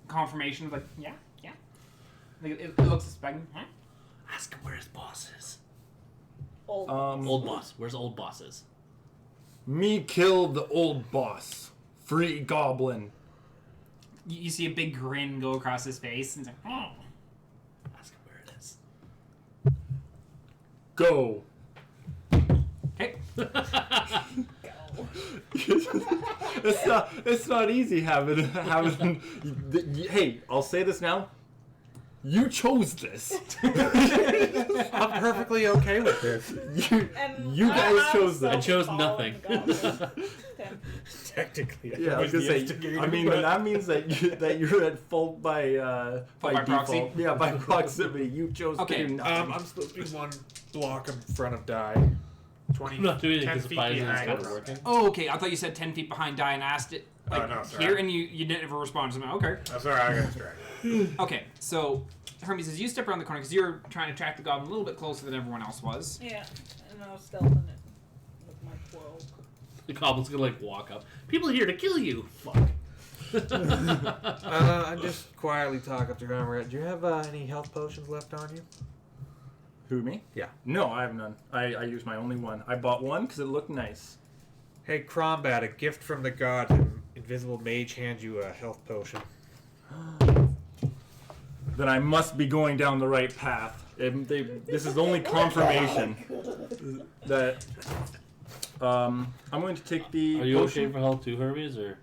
Speaker 3: confirmation. Like yeah. Like it looks suspecting. Huh?
Speaker 4: Ask him where his boss is.
Speaker 2: Old.
Speaker 4: Old boss. Where's old bosses?
Speaker 5: Me killed the old boss. Free Goblin.
Speaker 3: You see a big grin go across his face, and he's like, oh.
Speaker 4: Ask him where it is.
Speaker 5: Go.
Speaker 3: Okay.
Speaker 5: It's not easy having. Hey, I'll say this now. You chose this.
Speaker 1: I'm perfectly okay with this.
Speaker 5: You guys chose
Speaker 2: still
Speaker 5: this.
Speaker 4: I chose
Speaker 2: following
Speaker 4: nothing.
Speaker 2: the goblin. 10.
Speaker 1: Technically,
Speaker 5: Yeah, I was gonna say. I mean, but that means that you're at fault by
Speaker 3: by
Speaker 5: default.
Speaker 3: proxy?
Speaker 5: Yeah, by proximity. You chose
Speaker 3: Okay,
Speaker 5: to do nothing.
Speaker 1: I'm supposed to be one block in front of die. 20.
Speaker 4: I'm not doing it
Speaker 1: 10
Speaker 4: because the
Speaker 1: feet
Speaker 4: fire is
Speaker 1: behind
Speaker 4: kind of
Speaker 1: us.
Speaker 4: working.
Speaker 3: Oh, okay. I thought you said 10 feet behind Die and asked it like
Speaker 1: no, sorry.
Speaker 3: here, and you never responded to me. Okay.
Speaker 1: Oh, sorry, I got distracted.
Speaker 3: Okay, so Hermes, as you step around the corner, because you're trying to track the goblin a little bit closer than everyone else was.
Speaker 2: Yeah, and I was stealthing it with my cloak.
Speaker 4: The goblin's gonna like walk up. People are here to kill you. Fuck.
Speaker 1: I just quietly talk up to Comrade. Do you have any health potions left on you?
Speaker 5: Who, me?
Speaker 1: Yeah.
Speaker 5: No, I have none. I used my only one. I bought one because it looked nice.
Speaker 1: Hey, Crombat, a gift from the god. An invisible mage hands you a health potion.
Speaker 5: Then I must be going down the right path. This is only confirmation that I'm going to take the
Speaker 4: Are you
Speaker 5: potion.
Speaker 4: okay for health too, Hermes, or?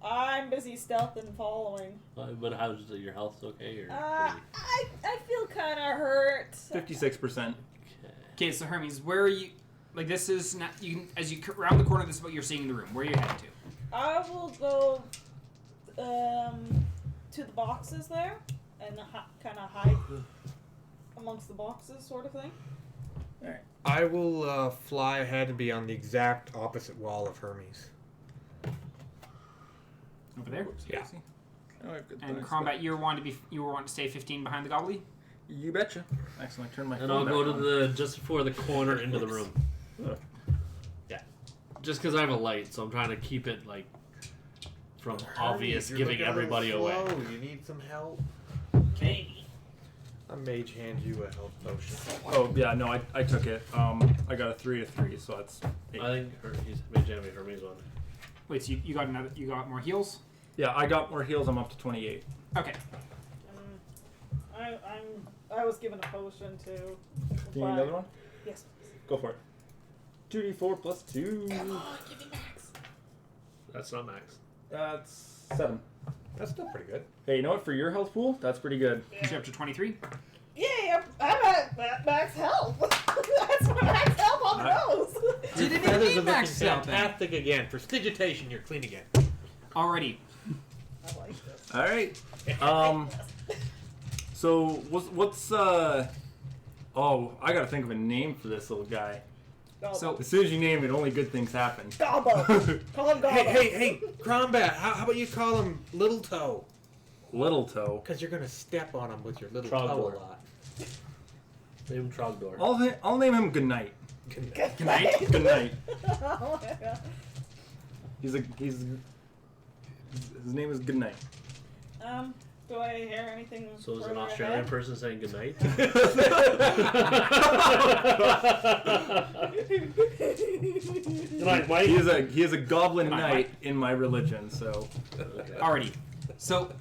Speaker 2: I'm busy stealthing following.
Speaker 4: But how's your health okay? Or
Speaker 2: I feel kind of hurt.
Speaker 5: 56%.
Speaker 3: Okay, so Hermes, where are you? Like this is not you. Can, as you round the corner, this is what you're seeing in the room. Where are you heading to?
Speaker 2: I will go to the boxes there and kind of hide amongst the boxes, sort of thing.
Speaker 1: I will fly ahead and be on the exact opposite wall of Hermes.
Speaker 3: Over there.
Speaker 1: Yeah.
Speaker 3: And combat, you were wanting to stay 15 behind the goblin.
Speaker 5: You betcha. Excellent. Turn my
Speaker 4: and
Speaker 5: phone
Speaker 4: I'll
Speaker 5: back
Speaker 4: go to
Speaker 5: on.
Speaker 4: the just before the corner into the room.
Speaker 5: Ugh.
Speaker 4: Yeah, just because I have a light, so I'm trying to keep it like from obvious
Speaker 1: Hermes, you're
Speaker 4: giving
Speaker 1: looking a little
Speaker 4: everybody away.
Speaker 1: slow. You need some help?
Speaker 2: Maybe.
Speaker 1: A mage hands you a health potion.
Speaker 5: Oh yeah, no, I took it. I got a 3 to 3, so that's 8.
Speaker 4: I think he's made Jamie Hermes one.
Speaker 3: Wait, so you got more heals?
Speaker 5: Yeah, I got more heals. I'm up to 28.
Speaker 3: Okay.
Speaker 2: I was given a potion too.
Speaker 5: Do you need another one?
Speaker 2: Yes.
Speaker 5: Go for it. 2d4 plus 2.
Speaker 2: Come on, give me max.
Speaker 4: That's not max.
Speaker 5: That's 7.
Speaker 1: That's still pretty good.
Speaker 5: Hey, you know what? For your health pool, that's pretty good.
Speaker 3: So you're up to 23.
Speaker 2: Yay, I'm at max health. That's what max health on the nose.
Speaker 3: You didn't
Speaker 1: Feathers
Speaker 3: even
Speaker 1: are
Speaker 3: need max
Speaker 1: looking
Speaker 3: stealth then.
Speaker 1: fantastic again. Prestidigitation, you're clean again.
Speaker 3: Alrighty.
Speaker 2: I like this.
Speaker 5: All right. So what's Oh, I gotta think of a name for this little guy.
Speaker 2: Gobble.
Speaker 3: So
Speaker 5: As soon as you name it, only good things happen.
Speaker 2: Gobble. Call him Gobble.
Speaker 1: Hey, Crombat, how about you call him Little Toe?
Speaker 5: Little Toe.
Speaker 1: Because you're going to step on him with your little
Speaker 4: Trogdor.
Speaker 1: toe a lot.
Speaker 4: Name him Trogdor.
Speaker 5: I'll name him Goodnight.
Speaker 2: Good
Speaker 3: night.
Speaker 5: Goodnight.
Speaker 2: Oh my God.
Speaker 5: His name is Goodnight.
Speaker 2: Do I hear anything?
Speaker 4: So is an
Speaker 2: further
Speaker 4: Australian
Speaker 2: ahead?
Speaker 4: person saying goodnight? Good night, Mike.
Speaker 5: He is a goblin
Speaker 3: Goodnight,
Speaker 5: knight
Speaker 3: Mike.
Speaker 5: in my religion, so
Speaker 4: Okay.
Speaker 3: alrighty. So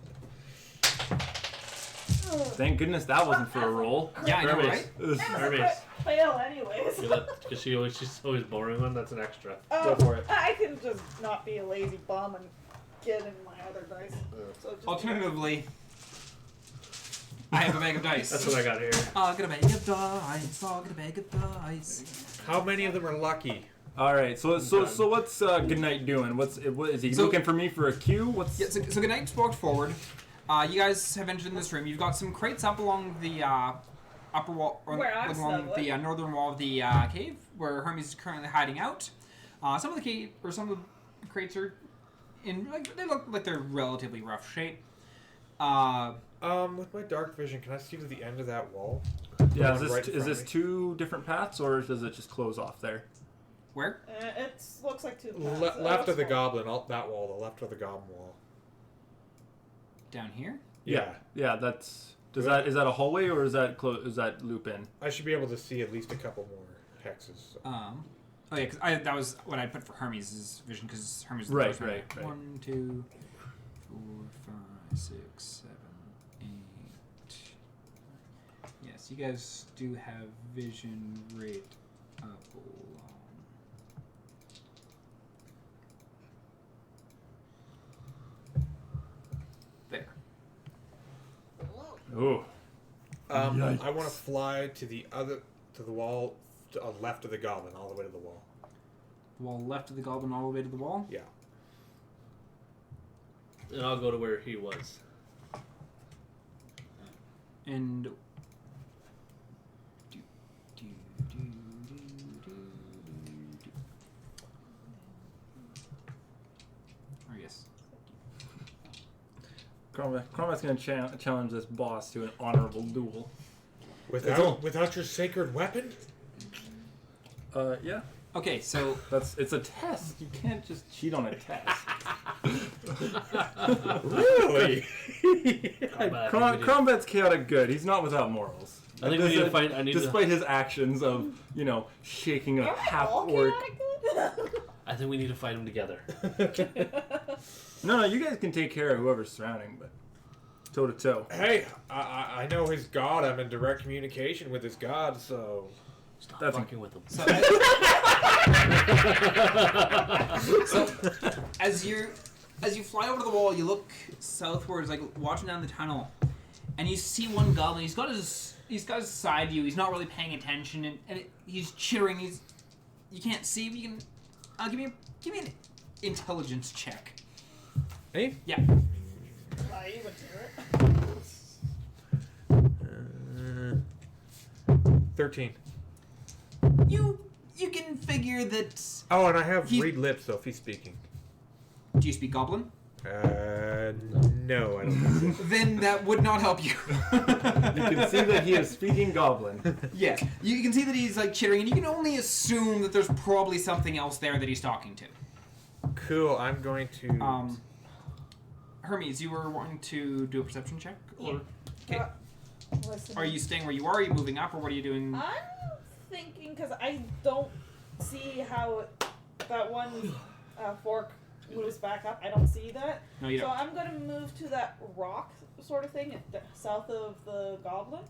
Speaker 5: thank goodness that wasn't for a roll.
Speaker 3: yeah, I know,
Speaker 4: Hermes.
Speaker 3: right?
Speaker 4: Hermes.
Speaker 2: Fail anyways.
Speaker 4: Because she's always boring one. That's an extra.
Speaker 2: Oh,
Speaker 4: Go for it.
Speaker 2: I can just not be a lazy bum and get in my other dice. So just
Speaker 3: Alternatively, I have a bag of dice.
Speaker 4: That's what I got here.
Speaker 3: I'll get a bag of dice. I'll get a bag of dice.
Speaker 1: How many of them are lucky?
Speaker 5: All right, so what's Goodnight doing? What is he
Speaker 3: So-
Speaker 5: looking for me for a cue? What's
Speaker 3: Yeah, so good night. Walked forward. You guys have entered in this room. You've got some crates up along the upper wall, or
Speaker 2: Where I'm
Speaker 3: along the
Speaker 2: snuggling.
Speaker 3: northern wall of the cave, where Hermes is currently hiding out. Some of the cave or some of the crates are in they look like they're relatively rough shape.
Speaker 1: With my dark vision, can I see to the end of that wall?
Speaker 5: Yeah,
Speaker 1: Right in front
Speaker 5: is
Speaker 1: of
Speaker 5: this
Speaker 1: me.
Speaker 5: two different paths, or does it just close off there?
Speaker 3: Where?
Speaker 2: It looks like two paths.
Speaker 1: Left of the
Speaker 2: That's
Speaker 1: goblin, that wall, the left of the goblin wall.
Speaker 3: Down here?
Speaker 1: Yeah.
Speaker 5: Yeah, that's. Is that a hallway, or is that loop in?
Speaker 1: I should be able to see at least a couple more hexes. So.
Speaker 3: Oh yeah, because that was what I put for Hermes' vision, because Hermes is the
Speaker 5: Right,
Speaker 3: first one.
Speaker 5: right.
Speaker 3: 1, 2, 4, 5, 6, 7, 8. Yes, you guys do have vision right up along. There.
Speaker 5: Oh, Yikes.
Speaker 1: I want to fly to the wall, left of the goblin, all the way to the wall.
Speaker 3: The wall left of the goblin all the way to the wall.
Speaker 1: Yeah.
Speaker 4: And I'll go to where he was.
Speaker 3: And or yes.
Speaker 5: Cromwell's gonna challenge this boss to an honorable duel.
Speaker 1: Without your sacred weapon?
Speaker 5: Yeah.
Speaker 3: Okay, so
Speaker 5: It's a test. You can't just cheat on a test.
Speaker 1: Really?
Speaker 5: Cromwell's chaotic good. He's not without morals.
Speaker 4: I think we need to find. I need to.
Speaker 5: Despite his actions of, shaking a half
Speaker 2: all
Speaker 5: orc.
Speaker 2: chaotic.
Speaker 4: I think we need to fight him together.
Speaker 5: No, you guys can take care of whoever's surrounding, but toe to toe.
Speaker 1: Hey, I know his god. I'm in direct communication with his god, so...
Speaker 4: Stop
Speaker 5: That's
Speaker 4: fucking with him.
Speaker 3: So, as you fly over the wall, you look southwards, like watching down the tunnel, and you see one goblin. He's got his side view. He's not really paying attention, and he's chittering. You can't see, but you can. Give me an intelligence check.
Speaker 1: Hey?
Speaker 3: Yeah.
Speaker 2: I even hear it.
Speaker 1: 13.
Speaker 3: You can figure that.
Speaker 1: Oh, and I have
Speaker 3: He-
Speaker 1: read lips, so if he's speaking.
Speaker 3: Do you speak goblin?
Speaker 1: No, I don't think so.
Speaker 3: Then that would not help you.
Speaker 5: You can see that he is speaking goblin.
Speaker 3: Yes, you can see that he's like chittering, and you can only assume that there's probably something else there that he's talking to.
Speaker 1: Cool, I'm going to...
Speaker 3: Hermes, you were wanting to do a perception check? Or okay.
Speaker 2: Listen,
Speaker 3: Are you staying where you are? Are you moving up, or what are you doing?
Speaker 2: I'm thinking, because I don't see how that one fork moves back up. I don't see that.
Speaker 3: No, you
Speaker 2: So
Speaker 3: don't.
Speaker 2: I'm going to move to that rock sort of thing south of the goblin.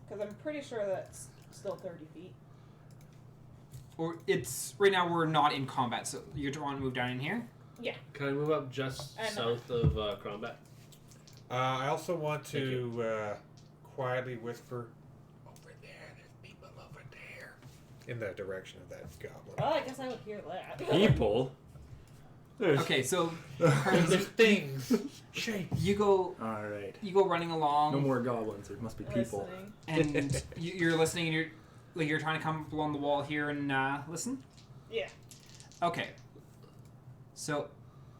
Speaker 2: Because I'm pretty sure that's still 30 feet.
Speaker 3: Or it's right now we're not in combat, so you want to move down in here.
Speaker 4: Can I move up just
Speaker 2: I know.
Speaker 4: south of Crombat?
Speaker 1: I also want to quietly whisper, over there, there's people over there. in the direction of that goblin.
Speaker 2: Well, I guess I would hear that.
Speaker 5: People. There's...
Speaker 3: Okay, so
Speaker 1: There's things. Shape.
Speaker 3: you go
Speaker 5: All right.
Speaker 3: running along.
Speaker 5: No more goblins. There must be people.
Speaker 2: Listening.
Speaker 3: And you're listening, and you're trying to come up along the wall here and listen.
Speaker 2: Yeah.
Speaker 3: Okay. So,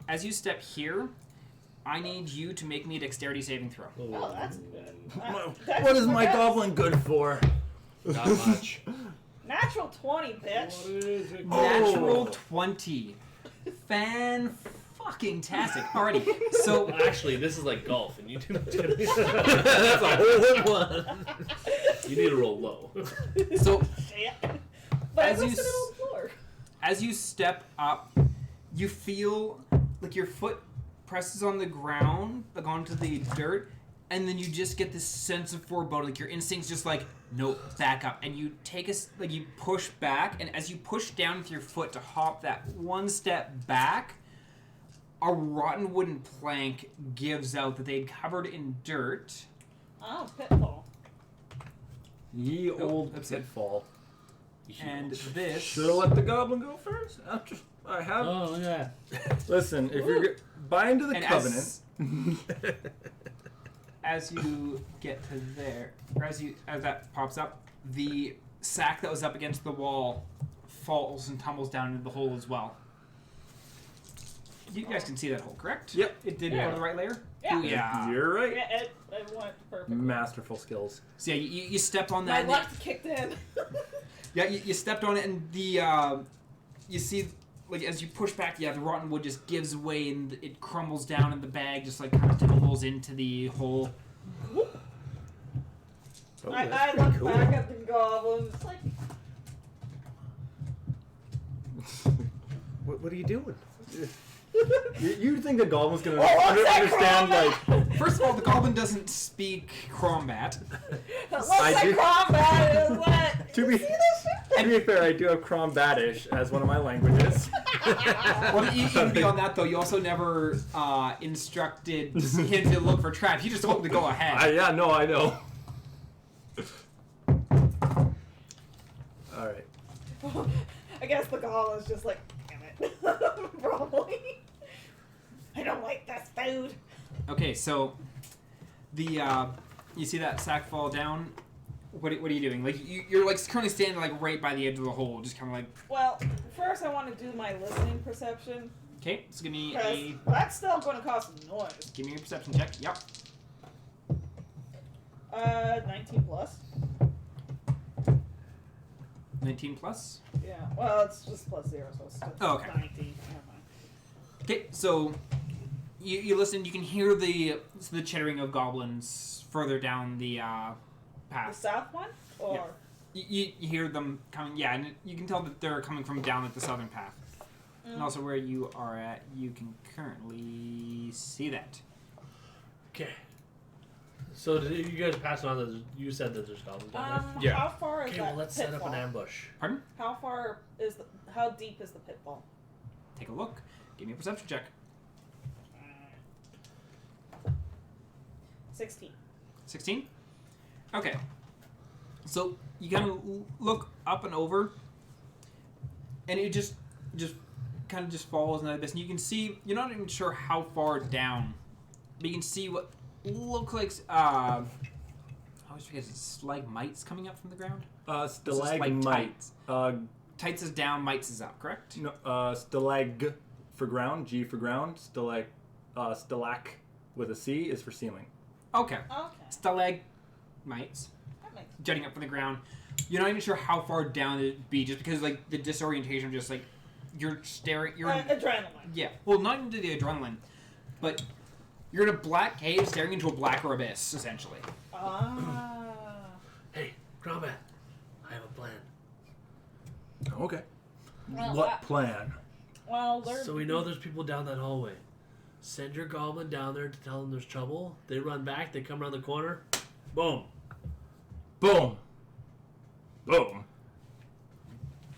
Speaker 3: as you step here, I need you to make me a dexterity saving throw.
Speaker 2: Oh, that's good.
Speaker 5: What is my goblin good for?
Speaker 1: Not much.
Speaker 2: Natural 20, bitch.
Speaker 3: Natural 20. Fan-fucking-tastic. Alrighty. So,
Speaker 4: Actually, this is like golf, and you do.
Speaker 1: That's a hole in one.
Speaker 4: You need to roll low.
Speaker 3: so
Speaker 2: Shit. But
Speaker 3: As
Speaker 2: I
Speaker 3: you
Speaker 2: was in the middle of the floor.
Speaker 3: as you step up, you feel like your foot presses on the ground, like onto the dirt, and then you just get this sense of foreboding. Like your instincts just like, nope, back up. And you take you push back, and as you push down with your foot to hop that one step back, a rotten wooden plank gives out that they'd covered in dirt.
Speaker 2: Oh, pitfall.
Speaker 5: Ye old
Speaker 3: that's it.
Speaker 5: pitfall.
Speaker 3: And this...
Speaker 5: Should have let the goblin go first. I have.
Speaker 4: Oh yeah.
Speaker 5: Listen, if you're buy into the
Speaker 3: And
Speaker 5: covenant.
Speaker 3: as you get to there, or as that pops up, the sack that was up against the wall falls and tumbles down into the hole as well. You guys can see that hole, correct?
Speaker 5: Yep.
Speaker 3: It did
Speaker 2: Yeah.
Speaker 3: go to the right layer?
Speaker 2: Yeah.
Speaker 3: Yeah.
Speaker 5: You're right.
Speaker 2: Yeah, it went perfect.
Speaker 5: Masterful skills.
Speaker 3: So yeah, you stepped on
Speaker 2: My
Speaker 3: that. and
Speaker 2: luck kicked in.
Speaker 3: you stepped on it, and the you see, like as you push back, the rotten wood just gives way and it crumbles down, and the bag just like kind of tumbles into the hole.
Speaker 1: Oh,
Speaker 2: I
Speaker 1: that's
Speaker 2: look
Speaker 1: pretty cool.
Speaker 2: back at the goblin. It's like,
Speaker 1: What are you doing?
Speaker 5: You think the goblin's gonna
Speaker 2: what's that
Speaker 5: understand
Speaker 2: combat?
Speaker 5: like?
Speaker 3: First of all, the goblin doesn't speak combat.
Speaker 2: what's
Speaker 5: I
Speaker 2: that
Speaker 5: do-
Speaker 2: combat? Is what?
Speaker 5: To be to be fair, I do have Crombatish as one of my languages.
Speaker 3: Well, even beyond that, though, you also never instructed him to look for traps. You just told him to go ahead.
Speaker 5: Yeah, no, I know. All right.
Speaker 2: I guess the goblin's just like, damn it. Probably. I don't like this food.
Speaker 3: Okay, so the you see that sack fall down. What are you doing? Like you're like currently standing like right by the edge of the hole, just kind of like.
Speaker 2: Well, first I want to do my listening perception.
Speaker 3: Okay, so give me
Speaker 2: 'Cause that's still going to cause some noise.
Speaker 3: a perception check. Yep.
Speaker 2: 19 plus.
Speaker 3: 19 plus.
Speaker 2: Yeah. Well, it's just plus 0, so it's still
Speaker 3: Oh, okay.
Speaker 2: 19. Never mind.
Speaker 3: Okay, so you listen. You can hear the chittering of goblins further down the
Speaker 2: The
Speaker 3: path.
Speaker 2: south one? Or.
Speaker 3: You hear them coming. Yeah, and you can tell that they're coming from down at the southern path. And also where you are at, you can currently see that.
Speaker 4: Okay. So did you guys pass on that? You said that there's goblins down
Speaker 1: Yeah.
Speaker 2: How far
Speaker 4: there.
Speaker 2: is
Speaker 4: Okay,
Speaker 2: that
Speaker 4: well let's
Speaker 2: pitfall?
Speaker 4: set up an ambush.
Speaker 3: Pardon?
Speaker 2: How deep is the pitfall?
Speaker 3: Take a look. Give me a perception check.
Speaker 2: 16.
Speaker 3: 16? Okay. So you kind of look up and over, and it just kind of just falls in that abyss. And you can see, you're not even sure how far down, but you can see what look like, I always forget, it's stalagmites coming up from the ground?
Speaker 5: Stalagmites.
Speaker 3: Tights is down, mites is up, correct?
Speaker 5: No, stalag for ground, G for ground. Stalac with a C is for ceiling.
Speaker 3: Okay.
Speaker 2: Okay.
Speaker 3: Stalagmites.
Speaker 2: That makes
Speaker 3: Jutting up from the ground. You're not even sure how far down it'd be, just because like the disorientation of just like you're staring. You're in,
Speaker 2: adrenaline.
Speaker 3: yeah. Well, not into the adrenaline, but you're in a black cave staring into a blacker abyss, essentially.
Speaker 2: Ah.
Speaker 4: Hey, Grombat, I have a plan.
Speaker 5: Okay.
Speaker 2: Well,
Speaker 5: What plan?
Speaker 2: Well, they're...
Speaker 4: So we know there's people down that hallway. Send your goblin down there to tell them there's trouble. They run back. They come around the corner. Boom.
Speaker 5: Boom. Boom.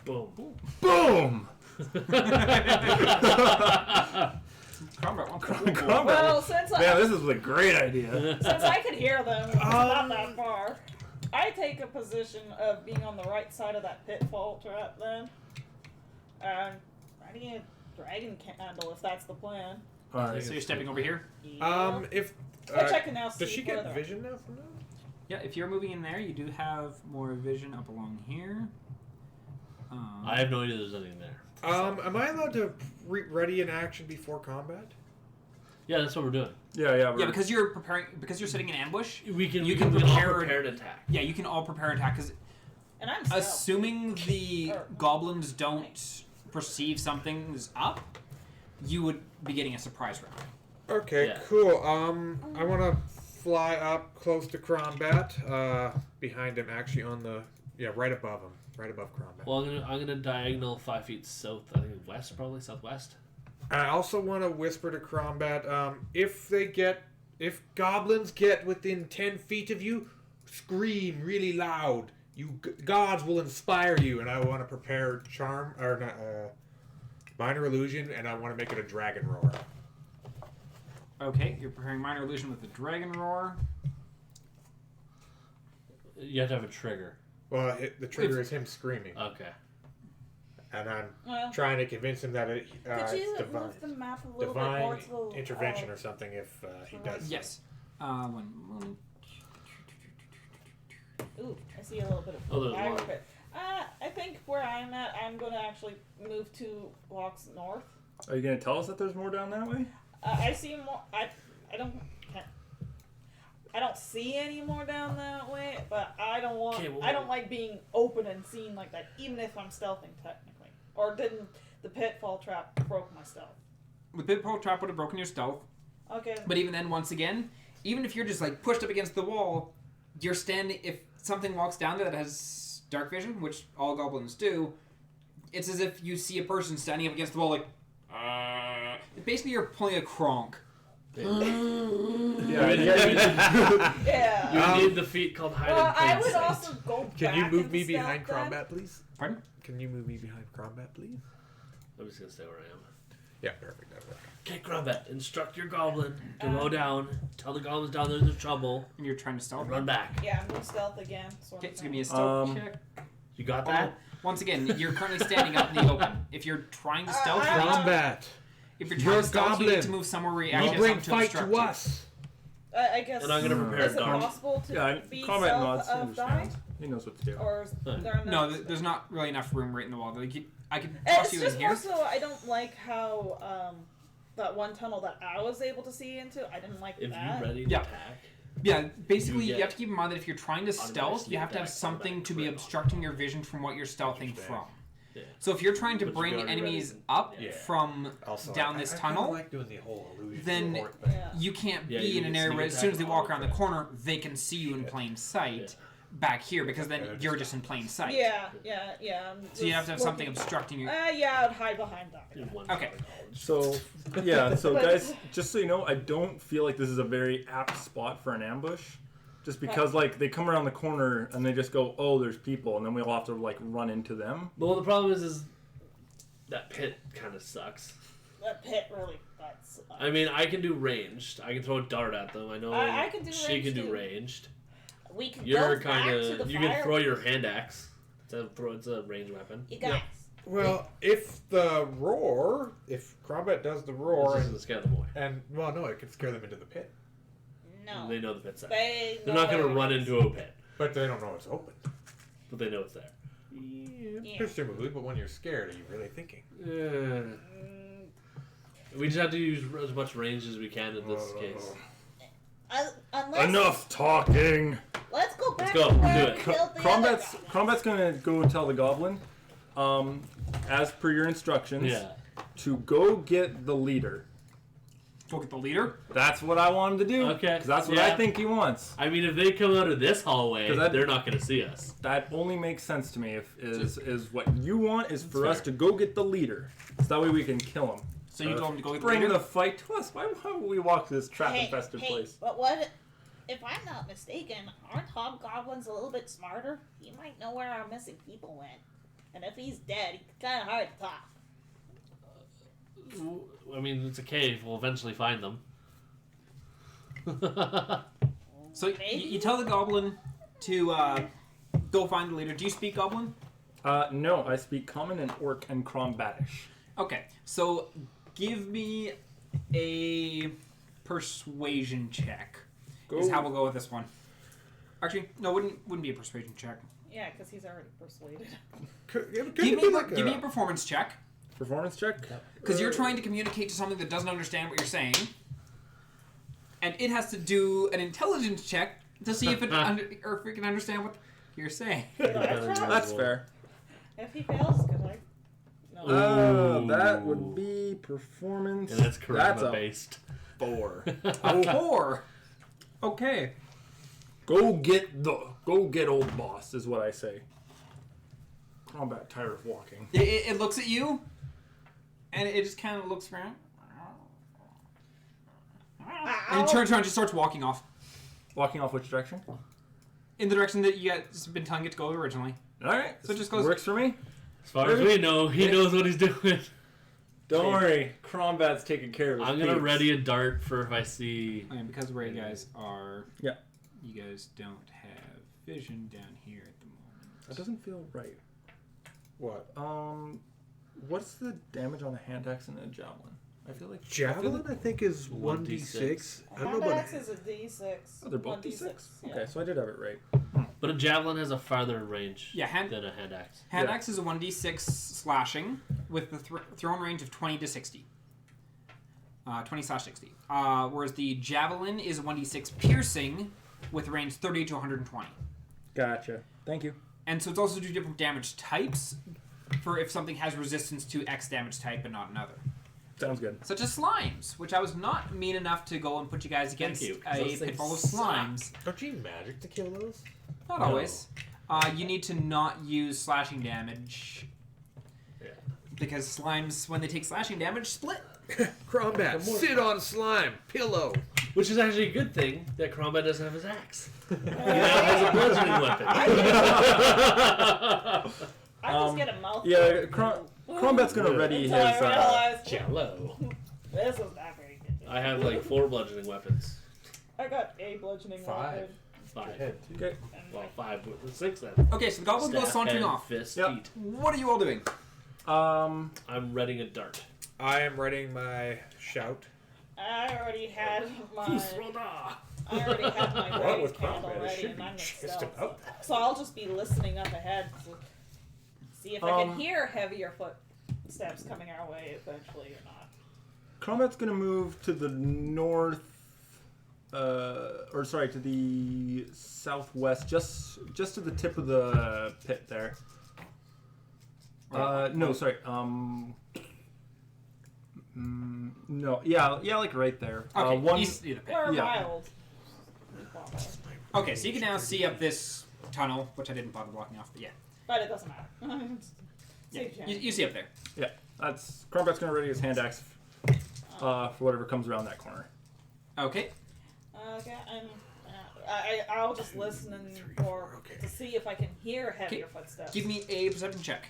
Speaker 4: Boom.
Speaker 5: Boom.
Speaker 3: Combat.
Speaker 2: Well, since
Speaker 5: Man, this is a great idea.
Speaker 2: since I could hear them, it's not that far. I take a position of being on the right side of that pitfall trap then. And riding a dragon candle if that's the plan.
Speaker 5: Alright.
Speaker 3: So you're stepping over here?
Speaker 1: If
Speaker 2: Which I can now see
Speaker 1: does she get
Speaker 2: further.
Speaker 1: vision now from that?
Speaker 3: Yeah, if you're moving in there, you do have more vision up along here.
Speaker 4: I have no idea there's anything there.
Speaker 1: Am I allowed to ready an action before combat?
Speaker 4: Yeah, that's what we're doing.
Speaker 5: Yeah,
Speaker 3: Yeah, because you're preparing, because you're setting an ambush.
Speaker 4: We can
Speaker 3: You
Speaker 4: we
Speaker 3: can
Speaker 4: can all
Speaker 3: prepare-
Speaker 4: prepare an attack.
Speaker 3: Yeah, you can all prepare an attack because
Speaker 2: And I'm stealth.
Speaker 3: assuming the goblins don't perceive something's up, you would be getting a surprise round.
Speaker 1: Okay,
Speaker 4: Yeah.
Speaker 1: cool. I want to fly up close to Crombat, behind him, actually on the right above him, right above Crombat.
Speaker 4: Well, I'm gonna diagonal 5 feet south. I think west, probably southwest.
Speaker 1: I also want to whisper to Crombat, if goblins get within 10 feet of you, scream really loud. Gods will inspire you, and I want to prepare charm or not, minor illusion, and I want to make it a dragon roar.
Speaker 3: Okay, you're preparing minor illusion with the dragon roar.
Speaker 4: You have to have a trigger.
Speaker 1: Well, the trigger is him screaming,
Speaker 4: Okay.
Speaker 1: and I'm
Speaker 2: Well,
Speaker 1: trying to convince him that
Speaker 2: could
Speaker 1: it's
Speaker 2: you
Speaker 1: divine,
Speaker 2: move the map a little bit more
Speaker 1: divine
Speaker 2: to the
Speaker 1: intervention or something if he does.
Speaker 3: Yes. One moment.
Speaker 2: Ooh, I see a little bit of
Speaker 4: Oh, there's
Speaker 2: fire
Speaker 4: one.
Speaker 2: pit. I think where I'm at, I'm going to actually move 2 blocks north.
Speaker 5: Are you gonna tell us that there's more down that way?
Speaker 2: I see more. I don't see any more down that way, but I don't want.
Speaker 4: Okay, well,
Speaker 2: I don't like being open and seen like that, even if I'm stealthing technically. Or didn't the pitfall trap broke my stealth?
Speaker 3: The pitfall trap would have broken your stealth,
Speaker 2: Okay.
Speaker 3: but even then, once again, even if you're just like pushed up against the wall, you're standing. If something walks down there that has dark vision, which all goblins do, it's as if you see a person standing up against the wall, like. Basically, you're pulling a cronk.
Speaker 5: Yeah.
Speaker 2: Yeah.
Speaker 4: You need the feat called hide
Speaker 2: Well,
Speaker 4: in plain
Speaker 2: I would
Speaker 4: sight.
Speaker 2: also go back.
Speaker 1: Can you move
Speaker 2: into
Speaker 1: me
Speaker 2: stealth
Speaker 1: behind
Speaker 2: then.
Speaker 1: Crombat, please?
Speaker 3: Pardon?
Speaker 1: Can you move me behind Crombat, please?
Speaker 4: I'm just gonna stay where I am.
Speaker 1: Yeah, perfect. That works.
Speaker 4: Okay, Grombat, instruct your goblin to go down. Tell the goblins down there's trouble.
Speaker 3: And you're trying to stealth.
Speaker 4: Run back.
Speaker 2: Yeah, move stealth again. Sort
Speaker 3: Okay,
Speaker 2: of
Speaker 3: so give me a
Speaker 2: thing.
Speaker 3: stealth check.
Speaker 4: You got that?
Speaker 3: Once again, you're currently standing up in the open. If you're trying to stealth, you need to-
Speaker 1: Crombat,
Speaker 3: if you're trying
Speaker 1: you're
Speaker 3: to stealth, you need
Speaker 1: goblin.
Speaker 3: to move somewhere where you
Speaker 1: you
Speaker 3: actually
Speaker 1: bring
Speaker 3: have something
Speaker 1: fight
Speaker 3: to
Speaker 1: to
Speaker 3: obstruct
Speaker 1: us.
Speaker 2: I guess.
Speaker 4: And I'm gonna prepare
Speaker 2: Is it
Speaker 4: dark.
Speaker 2: possible to
Speaker 5: Yeah,
Speaker 2: be
Speaker 5: combat
Speaker 2: stealth
Speaker 5: nods. He
Speaker 2: of dying?
Speaker 5: understands. He knows what to do.
Speaker 2: Or is there
Speaker 3: you.
Speaker 2: enough
Speaker 3: No,
Speaker 2: space?
Speaker 3: there's not really enough room right in the wall. Like, I could toss
Speaker 2: It's
Speaker 3: you
Speaker 2: just
Speaker 3: in
Speaker 2: more
Speaker 3: here.
Speaker 2: so I don't like how that one tunnel that I was able to see into. I didn't like
Speaker 4: If
Speaker 2: that.
Speaker 4: you ready to
Speaker 3: Yeah.
Speaker 4: attack,
Speaker 3: Yeah, basically,
Speaker 4: You
Speaker 3: you
Speaker 4: get
Speaker 3: have to keep in mind that if you're trying to stealth,
Speaker 4: automatically
Speaker 3: you have to have
Speaker 4: attack
Speaker 3: something
Speaker 4: combat
Speaker 3: to be
Speaker 4: crit.
Speaker 3: obstructing your vision from what you're stealthing
Speaker 1: Understand.
Speaker 3: from.
Speaker 4: Yeah.
Speaker 3: So if you're trying to
Speaker 4: But you
Speaker 3: bring
Speaker 4: already read
Speaker 3: enemies
Speaker 4: it.
Speaker 3: up
Speaker 1: Yeah.
Speaker 3: from
Speaker 1: Also,
Speaker 3: down
Speaker 1: I
Speaker 3: this
Speaker 1: kinda
Speaker 3: tunnel,
Speaker 1: like doing the whole illusion
Speaker 3: then
Speaker 1: support thing.
Speaker 2: Yeah.
Speaker 3: you can't
Speaker 4: Yeah,
Speaker 3: be
Speaker 4: you
Speaker 3: in
Speaker 4: can
Speaker 3: an area
Speaker 4: sneak
Speaker 3: where as soon as they
Speaker 4: attack
Speaker 3: walk around the
Speaker 4: auto
Speaker 3: corner, they can see you in
Speaker 1: Shit.
Speaker 3: plain sight
Speaker 4: Yeah.
Speaker 3: back here, because then
Speaker 1: Yeah,
Speaker 3: you're
Speaker 1: just-
Speaker 3: just in plain sight.
Speaker 2: Yeah.
Speaker 3: So you have to have something obstructing your.
Speaker 2: Yeah, I'd hide behind that.
Speaker 4: in one
Speaker 3: Okay.
Speaker 4: part of college.
Speaker 5: So, yeah, so
Speaker 2: But-
Speaker 5: guys, just so you know, I don't feel like this is a very apt spot for an ambush. Just because, like, they come around the corner and they just go, oh, there's people, and then we'll have to, like, run into them.
Speaker 4: But well, the problem is that pit kind of sucks.
Speaker 2: That pit really. That's.
Speaker 4: I mean, I can do ranged. I can throw a dart at them. I know
Speaker 2: I can do
Speaker 4: she
Speaker 2: ranged
Speaker 4: can do
Speaker 2: too.
Speaker 4: ranged.
Speaker 2: We can
Speaker 4: You're
Speaker 2: go back
Speaker 4: kind
Speaker 2: to
Speaker 4: of
Speaker 2: the
Speaker 4: you
Speaker 2: fire.
Speaker 4: can throw your hand axe. It's a ranged weapon.
Speaker 2: You guys.
Speaker 1: Well, if Crombat does the roar,
Speaker 4: This doesn't scare them away.
Speaker 1: well, no, it could scare them into the pit,
Speaker 2: No.
Speaker 4: They know the pit's there.
Speaker 2: They
Speaker 4: They're
Speaker 2: know
Speaker 4: not going to
Speaker 2: where
Speaker 4: run
Speaker 2: it is.
Speaker 4: into a pit,
Speaker 1: but they don't know it's open.
Speaker 4: but they know it's there.
Speaker 2: Yeah.
Speaker 1: Presumably, but when you're scared, are you really thinking?
Speaker 2: Mm,
Speaker 4: We just have to use as much range as we can in this case.
Speaker 2: unless.
Speaker 5: Enough talking!
Speaker 2: Let's go back
Speaker 4: go,
Speaker 2: to
Speaker 4: do
Speaker 2: where
Speaker 4: it.
Speaker 2: we killed the other guy.
Speaker 5: Crombat's gonna go tell the goblin, as per your instructions,
Speaker 4: Yeah.
Speaker 5: to go get the leader.
Speaker 3: Go get the leader.
Speaker 5: That's what I want him to do.
Speaker 4: Okay,
Speaker 5: Because that's what I
Speaker 4: yeah.
Speaker 5: think he wants.
Speaker 4: I mean, if they come out of this hallway,
Speaker 5: 'Cause that-
Speaker 4: they're not going to see us.
Speaker 5: That only makes sense to me. Is what you want is for
Speaker 4: That's
Speaker 5: us
Speaker 4: fair.
Speaker 5: to go get the leader, so that way we can kill him.
Speaker 3: So you told him to go get the
Speaker 5: Bring
Speaker 3: leader.
Speaker 5: the fight to us. Why would we walk this trap-infested
Speaker 6: hey,
Speaker 5: place?
Speaker 6: But what if I'm not mistaken? Aren't hobgoblins a little bit smarter? He might know where our missing people went, and if he's dead, he's kind of hard to talk.
Speaker 4: I mean, it's a cave. We'll eventually find them.
Speaker 3: So you tell the goblin to go find the leader. Do you speak Goblin?
Speaker 5: No, I speak Common and Orc and Crombatish.
Speaker 3: Okay, so give me a persuasion check. Is how we'll go with this one. Actually, no, wouldn't be a persuasion check.
Speaker 2: Yeah, because he's already persuaded.
Speaker 3: Give me a performance check.
Speaker 5: Performance check?
Speaker 3: Because you're trying to communicate to something that doesn't understand what you're saying. And it has to do an intelligence check to see if it or if it can understand what you're saying.
Speaker 5: That's fair.
Speaker 2: If he fails, good luck. No.
Speaker 5: Oh, that would be performance.
Speaker 4: And that's
Speaker 5: That's
Speaker 4: charisma
Speaker 5: a
Speaker 4: based.
Speaker 5: 4.
Speaker 3: A 4. Okay.
Speaker 5: Go get old boss is what I say. Combat tired of walking.
Speaker 3: It looks at you, and it just kind of looks around. And it turns around and just starts walking off.
Speaker 5: Walking off which direction?
Speaker 3: In the direction that you guys have been telling it to go originally.
Speaker 5: Alright.
Speaker 3: So it just goes...
Speaker 5: Works for me.
Speaker 4: As far as we know, he knows what he's doing.
Speaker 5: Don't worry. Crombat's taking care of his
Speaker 4: I'm going to
Speaker 5: peeps.
Speaker 4: ready a dart for if I see...
Speaker 3: And because where you guys are...
Speaker 5: Yeah.
Speaker 3: You guys don't have vision down here at the moment.
Speaker 5: That doesn't feel right.
Speaker 1: What?
Speaker 5: What's the damage on a hand axe and a javelin? I feel like
Speaker 1: Javelin, I think, is 1d6. I don't know about...
Speaker 2: Hand axe is a d6.
Speaker 5: Oh, they're both
Speaker 2: 1d6.
Speaker 5: D6?
Speaker 2: Yeah.
Speaker 5: Okay, so I did have it right.
Speaker 4: But a javelin has a farther range
Speaker 3: Yeah,
Speaker 4: than a hand axe.
Speaker 3: Hand
Speaker 5: Yeah.
Speaker 3: axe is a 1d6 slashing with the thrown range of 20 to 60. 20/60. Whereas the javelin is a 1d6 piercing with range 30 to 120.
Speaker 5: Gotcha. Thank you.
Speaker 3: And so it's also 2 different damage types for if something has resistance to X damage type and not another.
Speaker 5: Sounds good.
Speaker 3: Such as slimes, which I was not mean enough to go and put you guys against
Speaker 4: you, 'cause
Speaker 3: a
Speaker 4: those things
Speaker 3: pitfall of
Speaker 4: suck.
Speaker 3: slimes.
Speaker 1: Don't you need magic to kill those?
Speaker 3: Not
Speaker 4: No.
Speaker 3: always. You need to not use slashing damage.
Speaker 4: Yeah.
Speaker 3: Because slimes, when they take slashing damage, split.
Speaker 1: Crombat, sit on slime, pillow.
Speaker 4: Which is actually a good thing that Crombat doesn't have his axe. He now has a bludgeoning weapon.
Speaker 2: I just get a mouthful.
Speaker 5: Yeah, Crombat's gonna ready his.
Speaker 2: Until I realized,
Speaker 4: Jello.
Speaker 2: this is not very good.
Speaker 4: I have like 4 bludgeoning weapons.
Speaker 2: I got a bludgeoning
Speaker 1: 5.
Speaker 2: weapon.
Speaker 4: 5.
Speaker 5: Okay.
Speaker 2: And
Speaker 4: Well,
Speaker 2: like,
Speaker 4: 5 with 6 then.
Speaker 3: Okay, so the goblin goes
Speaker 4: Staff,
Speaker 3: sauntering
Speaker 4: hand,
Speaker 3: off.
Speaker 4: Fist,
Speaker 5: Yep.
Speaker 4: feet.
Speaker 3: What are you all doing?
Speaker 4: I'm readying a dart.
Speaker 1: I am writing my shout.
Speaker 2: I already had my.
Speaker 4: What
Speaker 2: I already had my
Speaker 1: Well,
Speaker 2: raised
Speaker 1: with
Speaker 2: hand
Speaker 1: combat, it
Speaker 2: already,
Speaker 1: should
Speaker 2: and
Speaker 1: be
Speaker 2: I'm in
Speaker 1: just
Speaker 2: stealth.
Speaker 1: about that.
Speaker 2: So I'll just be listening up ahead to see if I can hear heavier footsteps coming our way eventually or not.
Speaker 5: Crombat's gonna move to the north, to the southwest, just to the tip of the pit there. No, sorry. No, yeah, like right there.
Speaker 3: Okay, east of the pit.
Speaker 2: Or
Speaker 5: Yeah.
Speaker 2: wild.
Speaker 3: Okay, so you can now see up this tunnel, which I didn't bother blocking off, but yeah.
Speaker 2: But it doesn't matter.
Speaker 3: Yeah,
Speaker 2: Safe chance.
Speaker 3: you see up there.
Speaker 5: Yeah, that's Crombat's gonna ready his hand axe for whatever comes around that corner.
Speaker 3: Okay.
Speaker 2: Okay, and I'll just listen to see if I can hear heavier footsteps.
Speaker 3: Give me a perception check.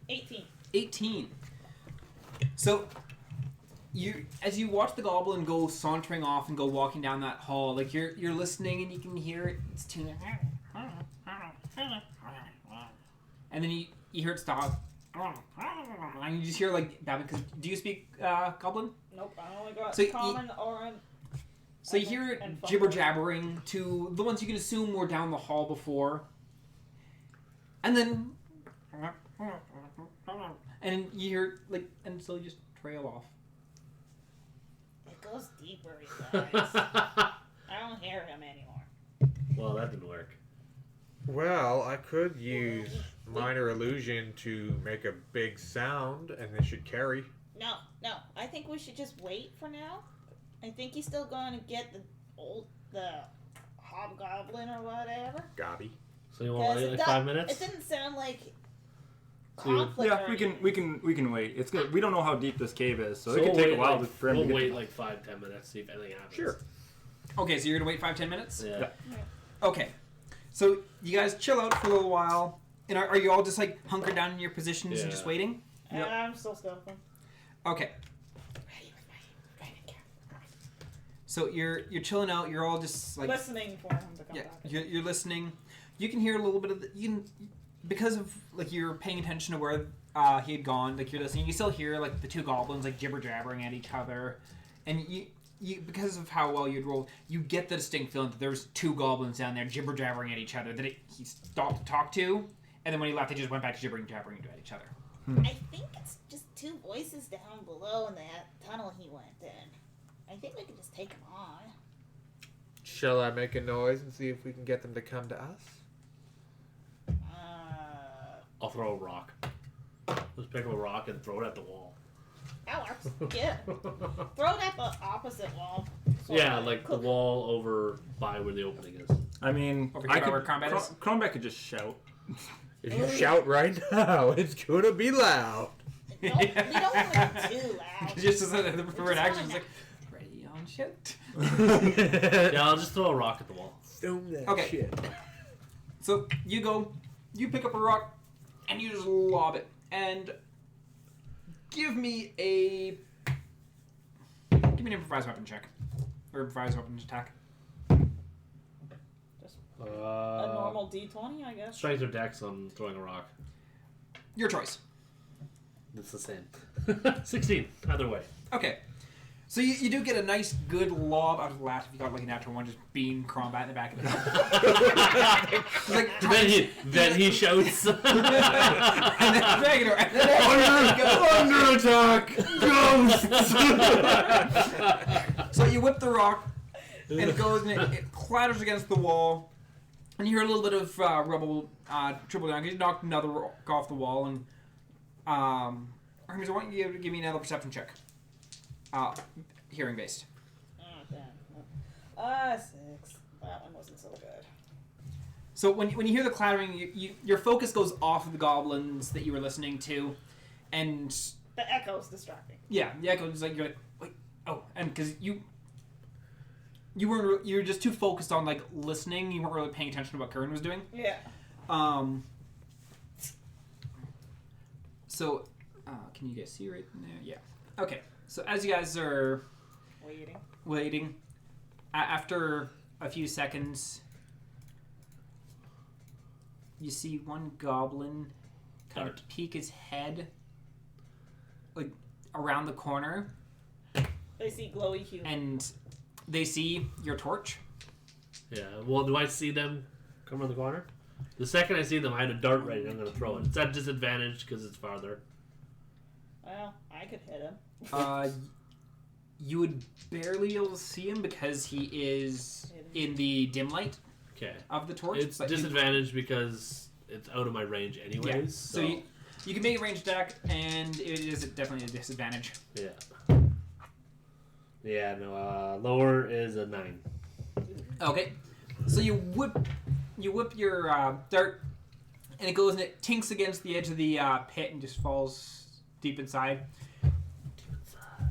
Speaker 2: 18.
Speaker 3: 18. So, as you watch the goblin go sauntering off and go walking down that hall, like you're listening and you can hear it. It's tuning. And then you hear it stop. And you just hear like babbling. Cause do you speak goblin?
Speaker 2: Nope, I only got
Speaker 3: So
Speaker 2: common, orange.
Speaker 3: So you hear it
Speaker 2: And
Speaker 3: jibber jabbering to the ones you can assume were down the hall before. And then and you hear like and so you just trail off.
Speaker 6: It goes deeper, you guys. I don't hear him anymore.
Speaker 4: Well, that didn't work.
Speaker 1: Well, I could use minor illusion to make a big sound, and it should carry.
Speaker 6: No. I think we should just wait for now. I think he's still going to get the hobgoblin or whatever.
Speaker 1: Gobby.
Speaker 4: So you want to wait like 5 minutes?
Speaker 6: It didn't sound like
Speaker 4: So-
Speaker 6: conflict.
Speaker 5: Yeah,
Speaker 6: or
Speaker 5: we
Speaker 6: anything.
Speaker 5: can wait. It's good. We don't know how deep this cave is, so it
Speaker 4: we'll
Speaker 5: could take
Speaker 4: wait
Speaker 5: a while
Speaker 4: like,
Speaker 5: for him
Speaker 4: we'll
Speaker 5: to get.
Speaker 4: wait like 5-10 minutes, see if anything happens.
Speaker 1: Sure.
Speaker 3: Okay, so you're gonna wait 5-10 minutes?
Speaker 4: Yeah.
Speaker 3: Okay. So you guys chill out for a little while. And are you all just like hunkered down in your positions and just
Speaker 4: Yeah.
Speaker 3: waiting?
Speaker 5: Yep.
Speaker 2: I'm still stealthing.
Speaker 3: Okay.
Speaker 6: Ready with my writing camera.
Speaker 3: So you're chilling out. You're all just like
Speaker 2: Listening for him to come
Speaker 3: yeah.
Speaker 2: back.
Speaker 3: You're listening. You can hear a little bit of because of like you're paying attention to where he had gone. Like you're listening. You still hear like the two goblins like jibber jabbering at each other, and you because of how well you'd rolled, you get the distinct feeling that there's two goblins down there jibber jabbering at each other that he stopped to talk to, and then when he left, they just went back to jibbering jabbering at each other.
Speaker 6: I think it's just two voices down below in that tunnel he went in. I think we can just take him on.
Speaker 1: Shall I make a noise and see if we can get them to come to us?
Speaker 4: I'll throw a rock. Let's pick up a rock and throw it at the wall.
Speaker 6: That works. Yeah. Throw it at the opposite wall.
Speaker 4: Yeah, like the wall over by where the opening is.
Speaker 5: I mean,
Speaker 3: Over
Speaker 5: I
Speaker 3: here by
Speaker 5: could,
Speaker 3: where combat is?
Speaker 5: Crombat could just shout.
Speaker 1: If you shout right now, it's gonna be loud.
Speaker 6: We don't want to be too loud.
Speaker 3: Just as the preferred action is like ready on shoot.
Speaker 4: Yeah, I'll just throw a rock at the wall.
Speaker 1: Boom that
Speaker 3: Okay.
Speaker 1: shit.
Speaker 3: So you go, you pick up a rock, and you just lob it. And give me an improvised weapon check. Or improvised weapon attack.
Speaker 2: Just a normal D20, I guess.
Speaker 4: Strength or dex on throwing a rock.
Speaker 3: Your choice.
Speaker 4: It's the same. 16, either way.
Speaker 3: Okay. So you do get a nice, good lob out of the last if you got like a natural one, just beam combat in the back of the head. It's like,
Speaker 4: Then he shouts.
Speaker 3: and then dragon or
Speaker 5: Under attack! Ghosts!
Speaker 3: So you whip the rock, and it goes and it clatters against the wall, and you hear a little bit of rubble trickle down because you knocked another rock off the wall. And Hermes, I want you to give me another perception check. Hearing based.
Speaker 2: Oh, damn. 6. That one wasn't so good.
Speaker 3: So when you hear the clattering, your focus goes off of the goblins that you were listening to, and
Speaker 2: The echo's distracting.
Speaker 3: yeah, the echo is like you're like wait and because you were just too focused on like listening, you weren't really paying attention to what Curran was doing.
Speaker 2: Yeah.
Speaker 3: So can you guys see right in there? Yeah. Okay. So as you guys are waiting, after a few seconds, you see one goblin kind of peek his head like around the corner,
Speaker 2: They see glowy hue.
Speaker 3: and they see your torch.
Speaker 4: Yeah, well, do I see them come around the corner? The second I see them, I had a dart ready. I'm going to throw it. It's at disadvantage because it's farther.
Speaker 2: Well, I could hit him.
Speaker 3: You would barely be able to see him because he is in the dim light
Speaker 4: Okay.
Speaker 3: of the torch.
Speaker 4: It's
Speaker 3: but
Speaker 4: disadvantage because it's out of my range anyways.
Speaker 3: Yeah.
Speaker 4: So,
Speaker 3: So you can make a range attack, and it is definitely a disadvantage.
Speaker 4: yeah. Yeah, no, lower is a 9.
Speaker 3: Okay, so you whip your dart, and it goes and it tinks against the edge of the pit and just falls deep inside.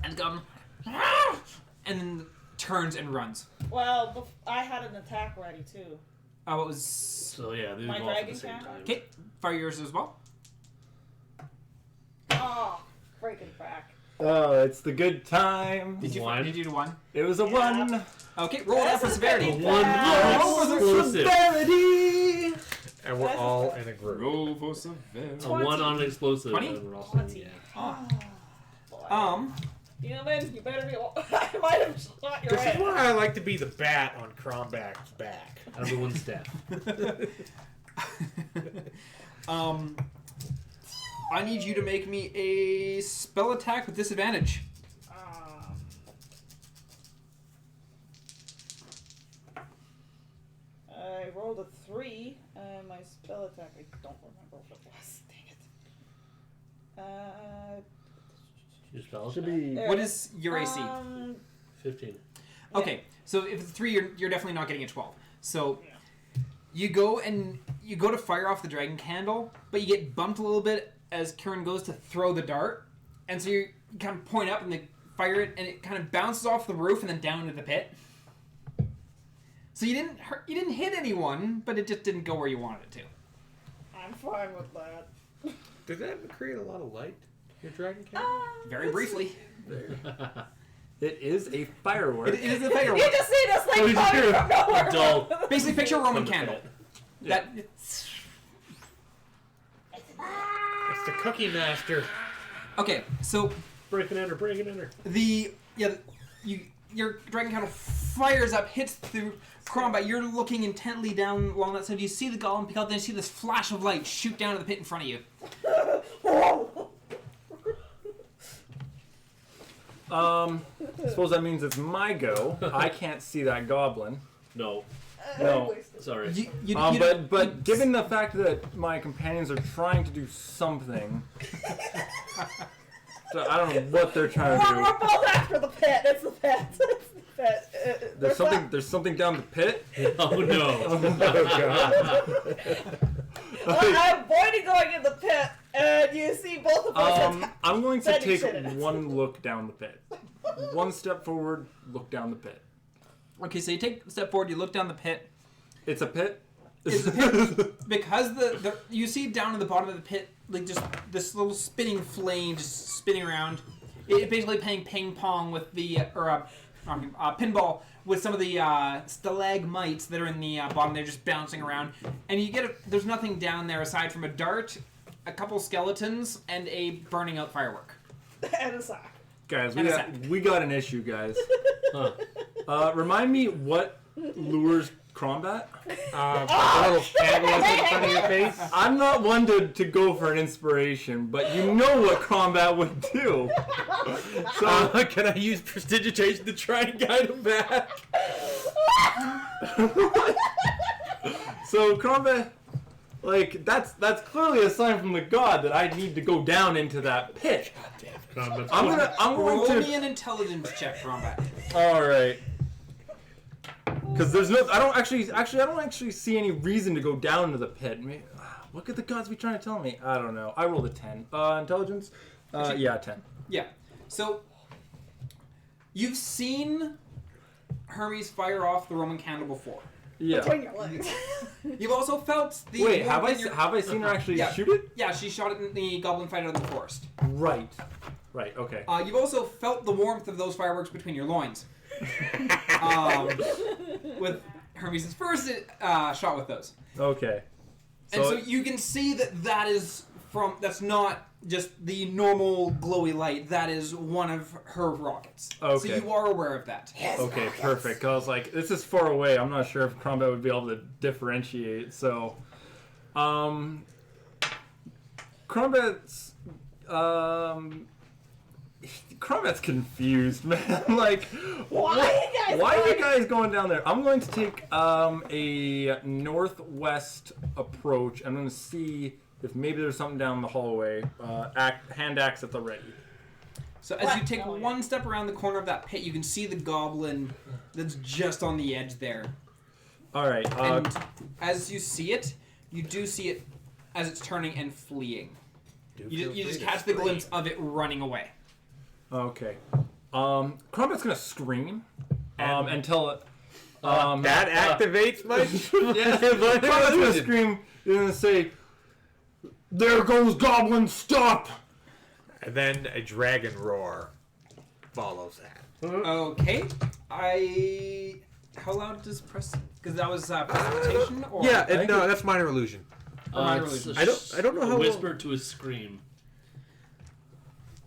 Speaker 3: And the goblin, and then turns and runs.
Speaker 2: Well, I had an attack ready too.
Speaker 3: What was
Speaker 4: So, yeah, these
Speaker 2: My
Speaker 4: go off at
Speaker 2: dragon
Speaker 4: the same
Speaker 2: can't?
Speaker 4: time.
Speaker 3: okay? Fire yours as well.
Speaker 2: Oh, freaking crack.
Speaker 5: Oh, it's the good time.
Speaker 3: Did you
Speaker 4: One.
Speaker 3: Did you do one?
Speaker 5: It was a
Speaker 2: Yeah.
Speaker 5: 1.
Speaker 3: Okay, roll that for
Speaker 2: That's a
Speaker 3: severity.
Speaker 2: pretty
Speaker 4: One
Speaker 2: bad.
Speaker 4: more explosive.
Speaker 5: Severity!
Speaker 1: And we're
Speaker 2: That's
Speaker 1: all
Speaker 2: okay.
Speaker 1: in a group.
Speaker 3: Roll for severity.
Speaker 4: A 1 on an explosive.
Speaker 3: 20?
Speaker 4: And we're also,
Speaker 2: 20.
Speaker 4: yeah.
Speaker 2: Oh, boy. Human, you better be. I might have shot your
Speaker 1: This is
Speaker 2: head.
Speaker 1: why I like to be the bat on Cromback's back.
Speaker 4: Everyone's dead.
Speaker 3: I need you to make me a spell attack with disadvantage.
Speaker 2: I rolled a 3, and my spell attack, I don't remember what it was. Dang it.
Speaker 4: Your spell
Speaker 5: Should be.
Speaker 2: There.
Speaker 3: What is your AC?
Speaker 4: 15.
Speaker 3: Okay, so if it's 3, you're definitely not getting a 12. So
Speaker 2: Yeah.
Speaker 3: you go to fire off the dragon candle, but you get bumped a little bit as Kieran goes to throw the dart, and so you kind of point up and they fire it, and it kind of bounces off the roof and then down into the pit. So you didn't hit anyone, but it just didn't go where you wanted it to.
Speaker 2: I'm fine with that.
Speaker 1: Did that create a lot of light? Your dragon can?
Speaker 3: Very briefly.
Speaker 5: It is a firework.
Speaker 3: It is a
Speaker 2: You
Speaker 3: firework.
Speaker 2: just see this
Speaker 4: Oh,
Speaker 2: thing coming from nowhere.
Speaker 4: Dull.
Speaker 3: Basically, picture a Roman
Speaker 4: From the
Speaker 3: candle.
Speaker 4: pit.
Speaker 3: That
Speaker 1: It's the Cookie Master.
Speaker 3: okay. So
Speaker 4: Break it enter.
Speaker 3: your dragon candle fires up, hits through combat. You're looking intently down along that side. You see the golem pick up, then you see this flash of light shoot down to the pit in front of you.
Speaker 5: Suppose that means it's my go. I can't see that goblin.
Speaker 4: No.
Speaker 5: No.
Speaker 4: Sorry.
Speaker 3: You don't-
Speaker 5: But given the fact that my companions are trying to do something, so I don't know what they're trying to
Speaker 2: We're
Speaker 5: do.
Speaker 2: both after the pit. It's the pit. It's the pit.
Speaker 5: There's something down the pit.
Speaker 4: Oh no.
Speaker 5: Oh god.
Speaker 2: I'm avoiding going in the pit, and you see both of us.
Speaker 5: I'm going to
Speaker 2: Setting
Speaker 5: take
Speaker 2: shit in it.
Speaker 5: one look down the pit. One step forward, look down the pit.
Speaker 3: Okay, so you take a step forward. You look down the pit.
Speaker 5: It's a pit.
Speaker 3: It's a pit because the you see down in the bottom of the pit like just this little spinning flame just spinning around. It basically playing ping pong with the pinball with some of the stalagmites that are in the bottom. They're just bouncing around, and you get there's nothing down there aside from a dart, a couple skeletons, and a burning out firework.
Speaker 2: And a sock.
Speaker 5: Guys,
Speaker 3: And a sack.
Speaker 5: we got an issue, guys.
Speaker 4: Huh.
Speaker 5: Remind me what lures Crombat?
Speaker 1: A little candle in front of your face.
Speaker 5: I'm not one to go for an inspiration, but you know what Crombat would do. So
Speaker 1: Can I use prestidigitation to try and guide him back?
Speaker 5: So Crombat, like that's clearly a sign from the god that I need to go down into that pit. I'm
Speaker 3: Roll
Speaker 5: going
Speaker 3: me
Speaker 5: to.
Speaker 3: an intelligence check, combat.
Speaker 5: All right. Because there's no, I don't actually see any reason to go down to the pit. What could the gods be trying to tell me? I don't know. I rolled a 10. Intelligence? Yeah, 10.
Speaker 3: Yeah. So you've seen Hermes fire off the Roman candle before.
Speaker 5: Yeah.
Speaker 2: Between your legs.
Speaker 3: You've also felt the
Speaker 5: Wait, have
Speaker 3: warmth in your-
Speaker 5: I seen her actually
Speaker 3: Yeah.
Speaker 5: shoot it?
Speaker 3: Yeah, she shot it in the goblin fight out in the forest.
Speaker 5: Right. Right. Okay.
Speaker 3: You've also felt the warmth of those fireworks between your loins. With Hermes' first shot with those.
Speaker 5: Okay.
Speaker 3: And so you can see that is that's not just the normal glowy light. That is one of her rockets.
Speaker 5: Okay.
Speaker 3: So you are aware of that.
Speaker 5: Okay, perfect. I was like, this is far away. I'm not sure if Crombat would be able to differentiate. So, Crombat's confused, man. Like, why are you guys going down there? I'm going to take a northwest approach. I'm going to see if maybe there's something down the hallway. Hand axe at the ready.
Speaker 3: So as you take one step around the corner of that pit, you can see the goblin that's just on the edge there.
Speaker 5: All right.
Speaker 3: And as you see it, you do see it as it's turning and fleeing. You just catch the glimpse of it running away.
Speaker 5: Okay. Crombat's gonna scream until it.
Speaker 1: That activates my.
Speaker 5: Yeah, Crombat's gonna scream and gonna say, "There goes Goblin! Stop!"
Speaker 1: And then a dragon roar follows that.
Speaker 3: Okay. How loud does press? Because that was precipitation, or
Speaker 1: Yeah,
Speaker 5: think
Speaker 1: no, that's minor illusion.
Speaker 3: minor
Speaker 4: It's
Speaker 3: illusion.
Speaker 1: I don't know how
Speaker 4: whisper to a scream.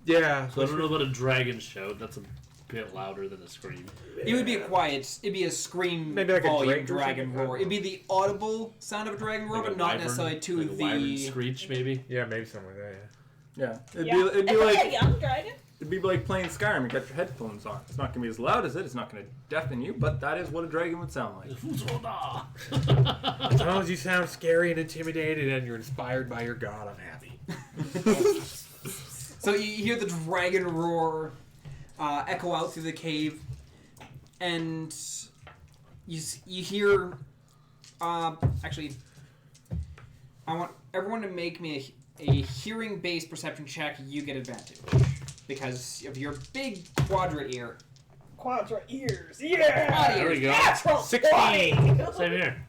Speaker 1: Yeah.
Speaker 4: So I don't know about a dragon shout. That's a bit louder than a scream.
Speaker 3: It would be a quiet. It'd be a scream,
Speaker 1: Maybe like a
Speaker 3: volume
Speaker 1: drake or
Speaker 3: dragon
Speaker 1: something?
Speaker 3: roar. It'd be the audible sound of a dragon roar,
Speaker 4: Like a
Speaker 3: but not
Speaker 4: wyvern,
Speaker 3: necessarily to
Speaker 4: like a wyvern
Speaker 3: the.
Speaker 4: screech, maybe.
Speaker 1: Yeah, maybe something like that.
Speaker 5: Yeah, it'd
Speaker 2: Yeah.
Speaker 5: be
Speaker 6: It's
Speaker 5: like
Speaker 6: a young dragon.
Speaker 5: it'd be like playing Skyrim. You got your headphones on. It's not gonna be as loud as it. It's not gonna deafen you, but that is what a dragon would sound like.
Speaker 1: Yeah. As long as you sound scary and intimidated and you're inspired by your god, I'm happy.
Speaker 3: So you hear the dragon roar echo out through the cave, and you hear. Actually, I want everyone to make me a hearing-based perception check. You get advantage because of your big quadra ear.
Speaker 2: Quadra ears. Yeah.
Speaker 3: Quad
Speaker 4: There we
Speaker 3: ears.
Speaker 4: go.
Speaker 2: Natural
Speaker 1: 16.
Speaker 2: 20.
Speaker 4: Same here.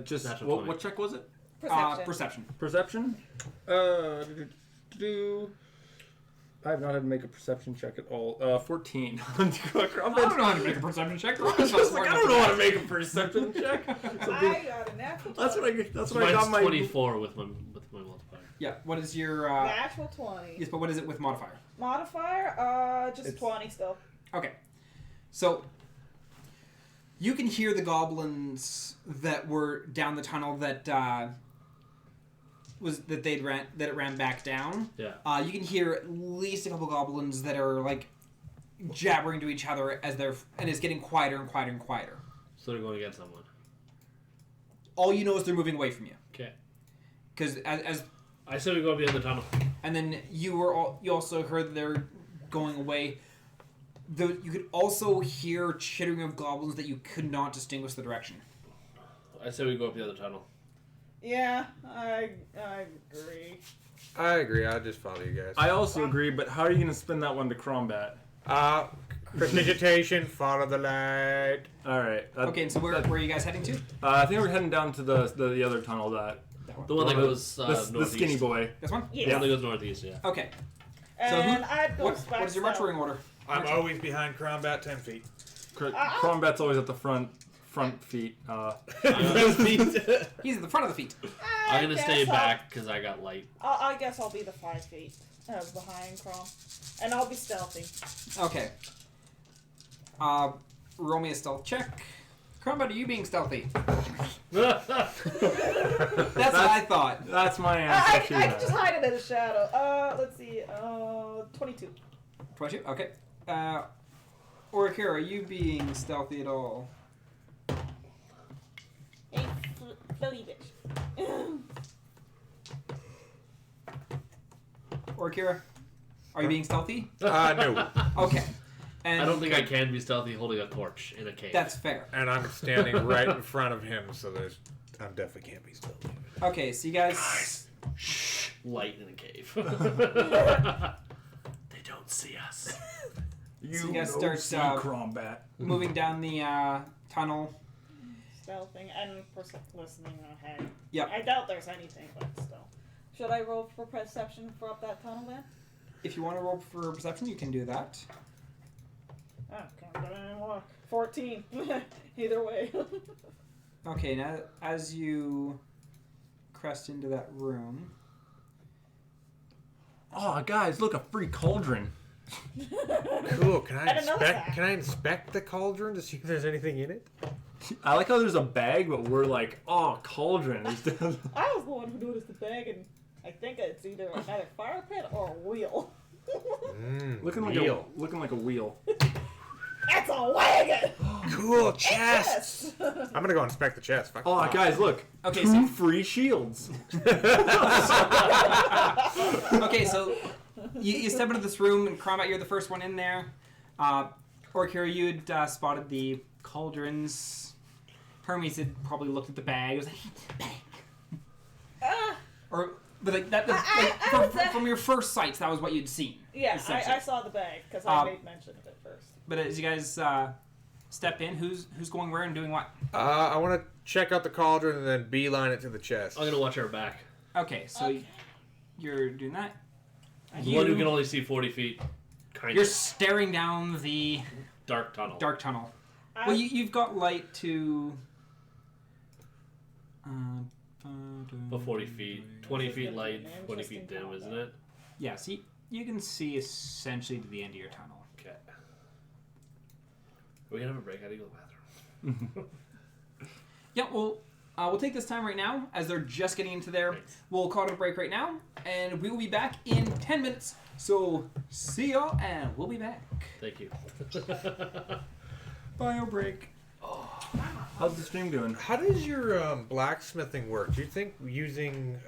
Speaker 5: Just
Speaker 4: Natural 20.
Speaker 5: what check was it?
Speaker 2: Perception.
Speaker 3: Perception.
Speaker 5: Perception. I have not had to make a perception check at all. 14.
Speaker 3: I don't know how to make a perception check.
Speaker 5: I don't know how to make a perception check.
Speaker 2: I got a natural 20.
Speaker 5: That's
Speaker 4: So
Speaker 5: what I got
Speaker 4: mine's
Speaker 5: my
Speaker 4: 24 with my multiplier.
Speaker 3: Yeah. What is your?
Speaker 2: Natural 20.
Speaker 3: Yes, but what is it with modifier?
Speaker 2: Modifier, just
Speaker 5: It's-
Speaker 2: 20 still.
Speaker 3: Okay. So you can hear the goblins that were down the tunnel that it ran back down.
Speaker 4: Yeah.
Speaker 3: You can hear at least a couple goblins that are like jabbering to each other and it's getting quieter and quieter and quieter.
Speaker 4: So they're going against someone.
Speaker 3: All you know is they're moving away from you.
Speaker 4: Okay.
Speaker 3: Because as
Speaker 4: I said we go beyond the tunnel.
Speaker 3: and then you also heard that they're going away. You could also hear chittering of goblins that you could not distinguish the direction.
Speaker 4: I said we go up the other tunnel.
Speaker 2: Yeah, I agree.
Speaker 1: I agree. I'll just follow you guys.
Speaker 5: I also agree, but how are you going to spin that one to Crombat?
Speaker 1: Prestidigitation, follow the light.
Speaker 5: All right.
Speaker 3: Okay, so where are you guys heading to?
Speaker 5: I think we're heading down to the other tunnel.
Speaker 3: That one?
Speaker 4: The one that goes
Speaker 5: the
Speaker 4: northeast.
Speaker 5: skinny boy.
Speaker 3: This one?
Speaker 4: The one that goes northeast, yeah.
Speaker 3: Okay.
Speaker 2: And I'd go
Speaker 3: What
Speaker 2: back
Speaker 3: is your
Speaker 2: south.
Speaker 3: marching order?
Speaker 1: I'm always behind Crombat 10 feet.
Speaker 5: Crombat's always at the front feet.
Speaker 3: He's at the front of the feet.
Speaker 4: I'm going to
Speaker 2: guess
Speaker 4: stay
Speaker 2: I'll-
Speaker 4: back because I got light.
Speaker 2: I guess I'll be the 5 feet behind Crom. And I'll be stealthy.
Speaker 3: Okay. Roll me a stealth check. Crombat, are you being stealthy? That's what I thought.
Speaker 5: That's my
Speaker 2: I
Speaker 5: answer.
Speaker 2: can just hide it in the shadow. Let's see. 22.
Speaker 3: 22? Okay. Orikira, are you being stealthy at all?
Speaker 6: Hey, floaty bitch.
Speaker 3: Orikira, are you being stealthy?
Speaker 1: No.
Speaker 3: Okay. And
Speaker 4: I don't think I can be stealthy holding a torch in a cave.
Speaker 3: That's fair.
Speaker 1: And I'm standing right in front of him, so I definitely can't be stealthy.
Speaker 3: Okay, so you guys...
Speaker 4: Shh. Light in a cave. They don't see us.
Speaker 3: So you guys start
Speaker 5: Crombat.
Speaker 3: moving down the tunnel.
Speaker 2: Stealthing and listening ahead.
Speaker 3: Yep.
Speaker 2: I doubt there's anything, but still. Should I roll for perception for up that tunnel then?
Speaker 3: If you want to roll for perception, you can do that.
Speaker 2: Oh, can't get any more. 14. Either way.
Speaker 3: Okay, now as you crest into that room...
Speaker 5: Oh, guys, look, a free cauldron.
Speaker 1: Cool. Can
Speaker 2: I didn't know that.
Speaker 1: Can I inspect the cauldron to see if there's anything in it?
Speaker 5: I like how there's a bag, but we're like, oh, cauldron.
Speaker 2: I was the one who noticed the bag, and I think it's either another fire pit or a wheel.
Speaker 5: looking like a wheel.
Speaker 2: That's a wagon!
Speaker 1: Cool chest.
Speaker 2: Yes!
Speaker 1: I'm gonna go inspect the chest. Fuck.
Speaker 5: Oh, guys, look.
Speaker 3: Okay,
Speaker 5: Two
Speaker 3: so-
Speaker 5: free shields.
Speaker 3: Okay, so you step into this room, and Crombat, you're the first one in there. Orikira, you had spotted the cauldrons. Hermes had probably looked at the bag. It was like, bag. But like that, from your first sights, that was what you'd seen.
Speaker 2: Yeah,
Speaker 3: essentially.
Speaker 2: I saw the bag, because I made mention of it first.
Speaker 3: But as you guys step in, who's going where and doing what?
Speaker 1: I want to check out the cauldron and then beeline it to the chest.
Speaker 4: I'm going to watch our back.
Speaker 3: Okay, so you're doing that.
Speaker 4: The one who can only see 40 feet. Kind
Speaker 3: You're
Speaker 4: of.
Speaker 3: staring down the
Speaker 4: Dark tunnel.
Speaker 3: dark tunnel. Well, you've got light to...
Speaker 4: But 40 feet. 20 feet light, 20 feet dim, isn't it?
Speaker 3: Yeah, see, you can see essentially to the end of your tunnel.
Speaker 4: Okay. Are we going to have a break? I gotta go to the bathroom.
Speaker 3: Yeah, well, we'll take this time right now as they're just getting into there.
Speaker 4: Thanks.
Speaker 3: We'll call it a break right now, and we will be back in 10 minutes. So, see y'all, and we'll be back.
Speaker 4: Thank you.
Speaker 3: Bio break.
Speaker 5: How's the stream doing?
Speaker 1: How does your blacksmithing work? Do you think using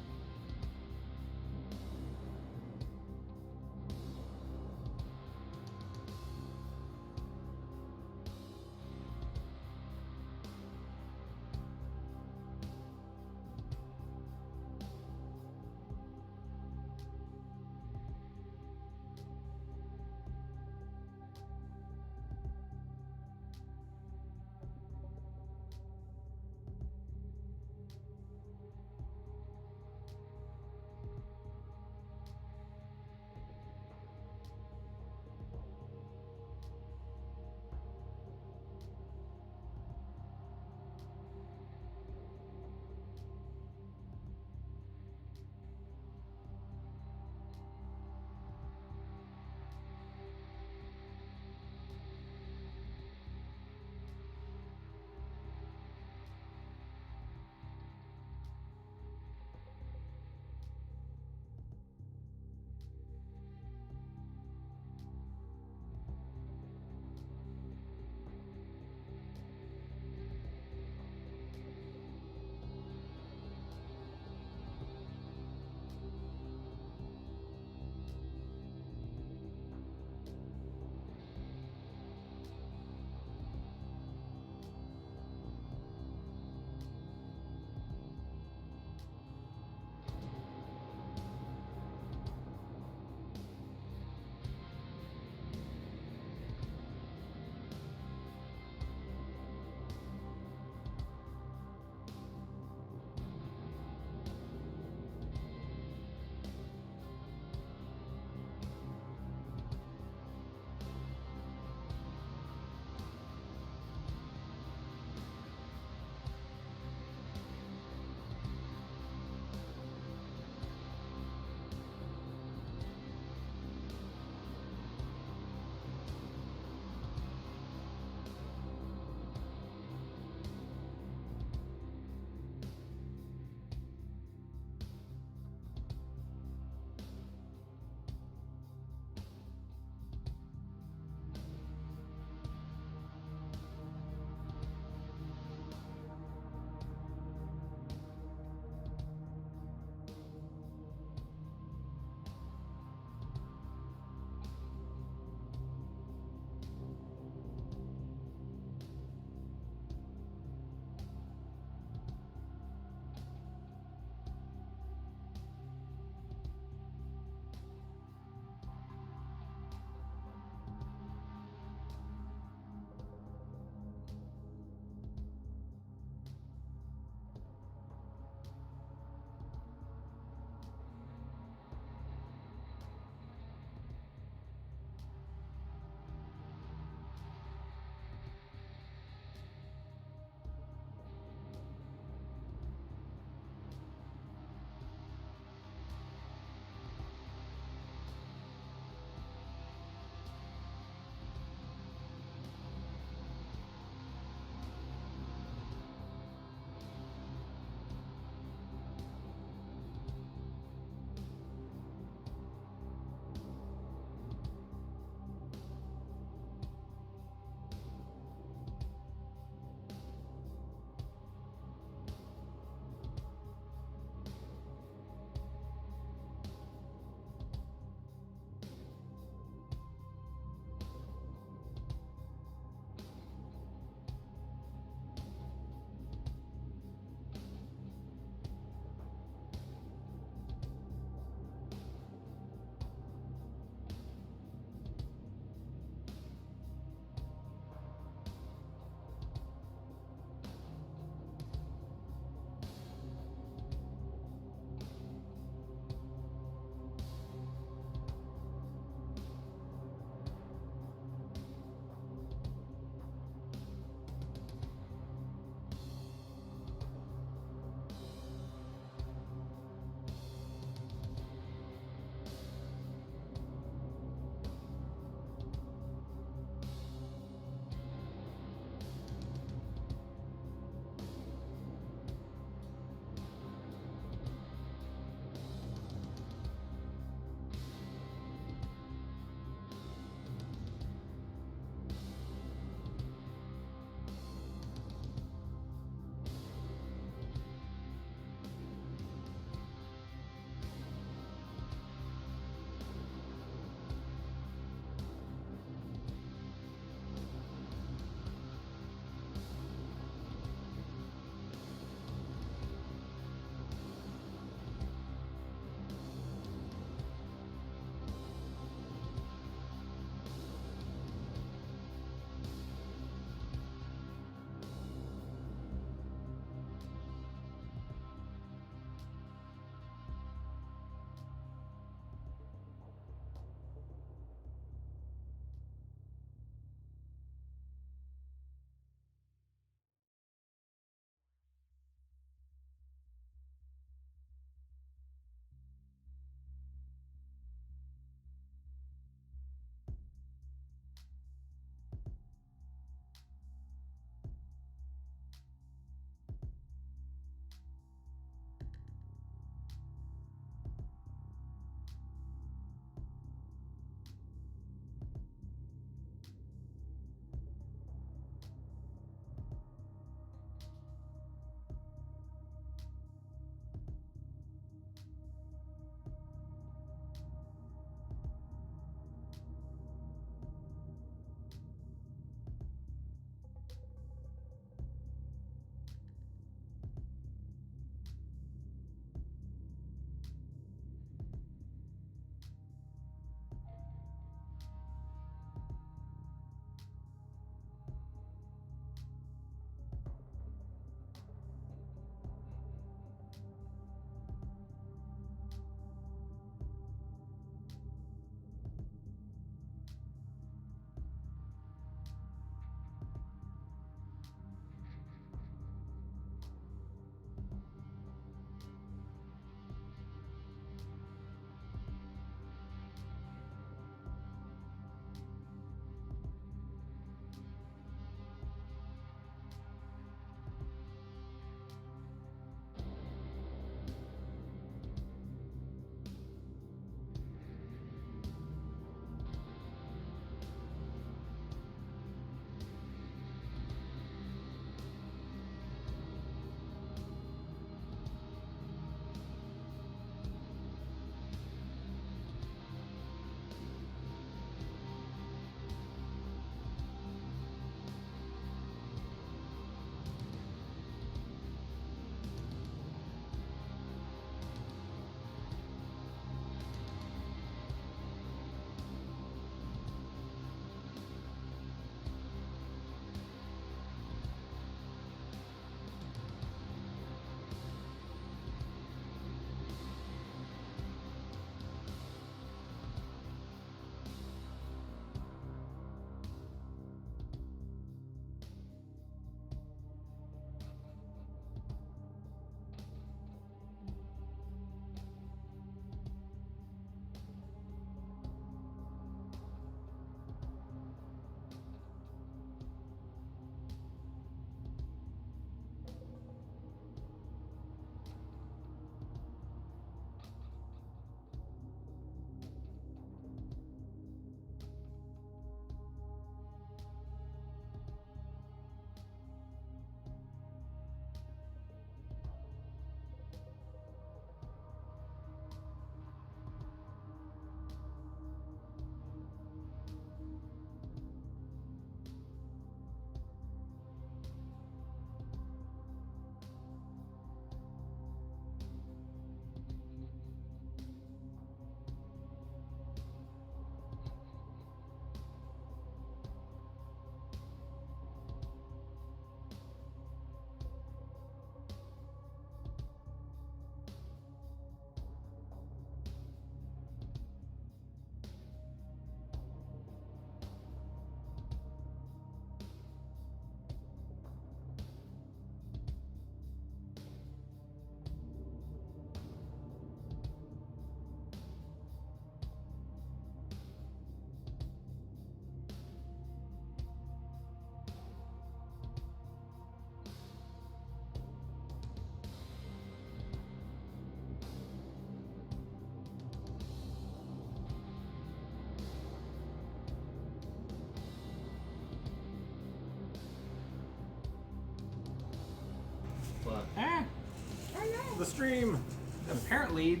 Speaker 5: the stream.
Speaker 3: Apparently,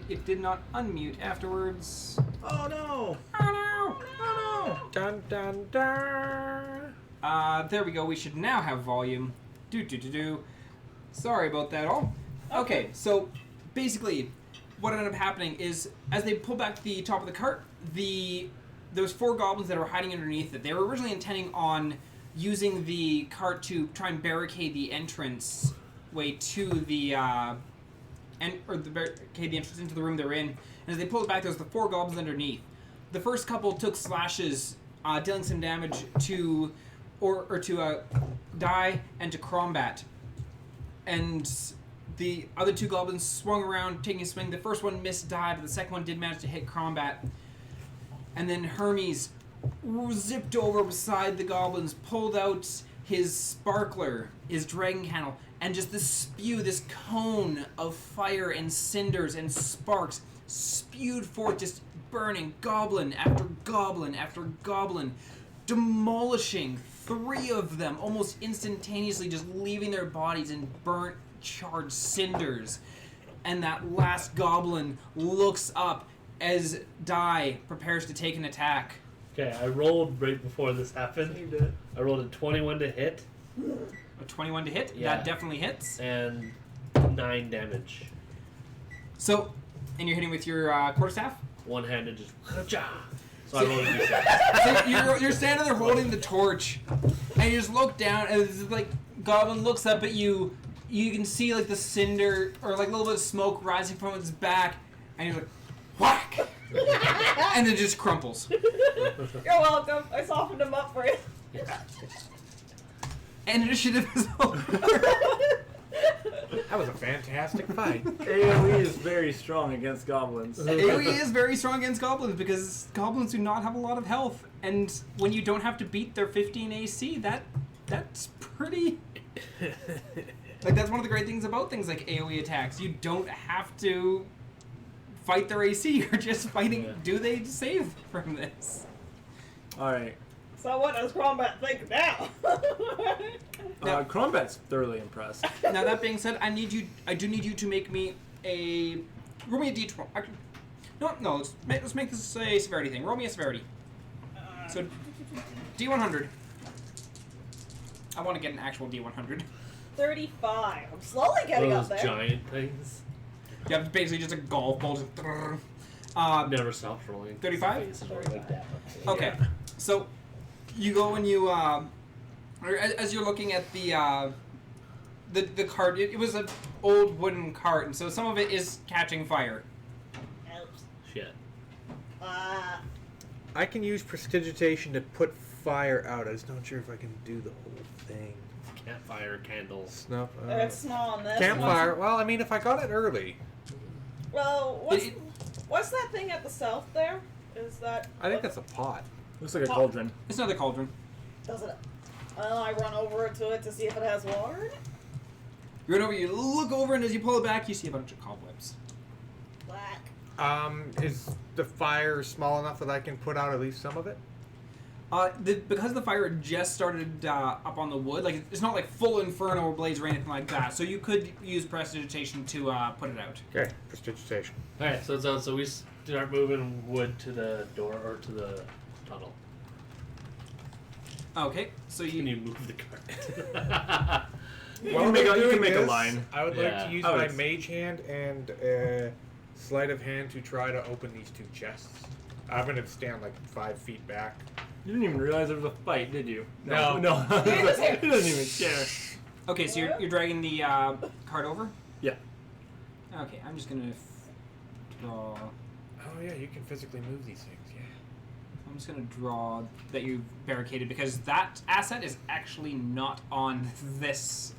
Speaker 3: it did not unmute afterwards.
Speaker 5: Oh no!
Speaker 3: Oh no!
Speaker 5: Oh
Speaker 1: Dun dun dun.
Speaker 3: There we go. We should now have volume. Sorry about that all. Okay, so basically, what ended up happening is as they pulled back the top of the cart, there was 4 goblins that were hiding underneath it. They were originally intending on using the cart to try and barricade the entrance way to the barricade the entrance into the room they're in. And as they pulled it back, there was the 4 goblins underneath. The first couple took slashes, dealing some damage to Die and to Crombat. And the other 2 goblins swung around, taking a swing. The first one missed Die, but the second one did manage to hit Crombat. And then Hermes zipped over beside the goblins, pulled out his sparkler, his dragon candle, and just this cone of fire and cinders and sparks spewed forth, just burning goblin after goblin after goblin, demolishing 3 of them almost instantaneously, just leaving their bodies in burnt, charred cinders. And that last goblin looks up as Die prepares to take an attack.
Speaker 4: Okay, I rolled right before this happened.
Speaker 5: You did.
Speaker 4: I rolled a 21 to hit
Speaker 3: A 21 to hit?
Speaker 4: Yeah.
Speaker 3: That definitely hits.
Speaker 4: and 9 damage.
Speaker 3: So, and you're hitting with your quarterstaff?
Speaker 4: One-handed, just so I rolled a d6.
Speaker 3: So you're standing there holding the torch, and you just look down, and it's like Goblin looks up at you. You can see like the cinder or like a little bit of smoke rising from its back, and you're like, whack, and it just crumples.
Speaker 2: You're welcome. I softened him up for you.
Speaker 3: And initiative is over.
Speaker 1: That was a fantastic fight.
Speaker 5: AoE is very strong against goblins.
Speaker 3: AoE is very strong against goblins because goblins do not have a lot of health, and when you don't have to beat their 15 AC, that's pretty. Like that's one of the great things about things like AoE attacks. You don't have to fight their AC. You're just fighting.
Speaker 4: Yeah.
Speaker 3: Do they save from this?
Speaker 5: Alright.
Speaker 2: So what does Combat think now?
Speaker 3: Now-
Speaker 5: Crombat's thoroughly impressed.
Speaker 3: Now that being said, I do need you to make me a. Roll me a d12. Actually, no. Let's make this a severity thing. Roll me a severity. So, d100. I want to get an actual d100.
Speaker 2: 35. I'm slowly getting
Speaker 4: Those
Speaker 2: up there.
Speaker 4: giant things.
Speaker 3: You have basically just a golf ball. Just,
Speaker 4: Never stopped rolling.
Speaker 3: 35?
Speaker 4: Faces were like that.
Speaker 3: okay, so you go and you or as you're looking at the cart. It was an old wooden cart, and so some of it is catching fire.
Speaker 2: Oops.
Speaker 4: Shit.
Speaker 1: I can use prestidigitation to put fire out. I just not sure if I can do the whole thing.
Speaker 4: Campfire, candles.
Speaker 1: Snuff.
Speaker 2: It's small on this.
Speaker 1: Campfire. Well, I mean, if I got it early,
Speaker 2: Well, what's that thing at the south there? Is that?
Speaker 1: I think that's a pot.
Speaker 5: Looks like a cauldron.
Speaker 3: It's another cauldron.
Speaker 2: Does it? I run over to it to see if it has water in it.
Speaker 3: You run over, you look over, and as you pull it back, you see a bunch of cobwebs.
Speaker 2: Black.
Speaker 1: Is the fire small enough that I can put out at least some of it?
Speaker 3: Because the fire had just started up on the wood, like it's not like full inferno or blaze or anything like that. So you could use prestidigitation to put it out.
Speaker 1: Okay, prestidigitation.
Speaker 4: Alright, so we start moving wood to the door or to the tunnel.
Speaker 3: Okay, so
Speaker 4: Can
Speaker 3: you
Speaker 4: you move the cart?
Speaker 1: Well,
Speaker 5: you can make a line.
Speaker 1: I would
Speaker 4: Yeah.
Speaker 1: like to use
Speaker 5: Oh,
Speaker 1: my
Speaker 5: it's-
Speaker 1: mage hand and sleight of hand to try to open these 2 chests. I'm gonna stand like 5 feet back.
Speaker 5: You didn't even realize there was a fight, did you?
Speaker 1: No.
Speaker 5: No. He doesn't even care.
Speaker 3: okay, so you're dragging the cart over.
Speaker 5: Yeah.
Speaker 3: Okay, I'm just gonna draw.
Speaker 1: Oh yeah, you can physically move these things. Yeah.
Speaker 3: I'm just gonna draw that you barricaded because that asset is actually not on this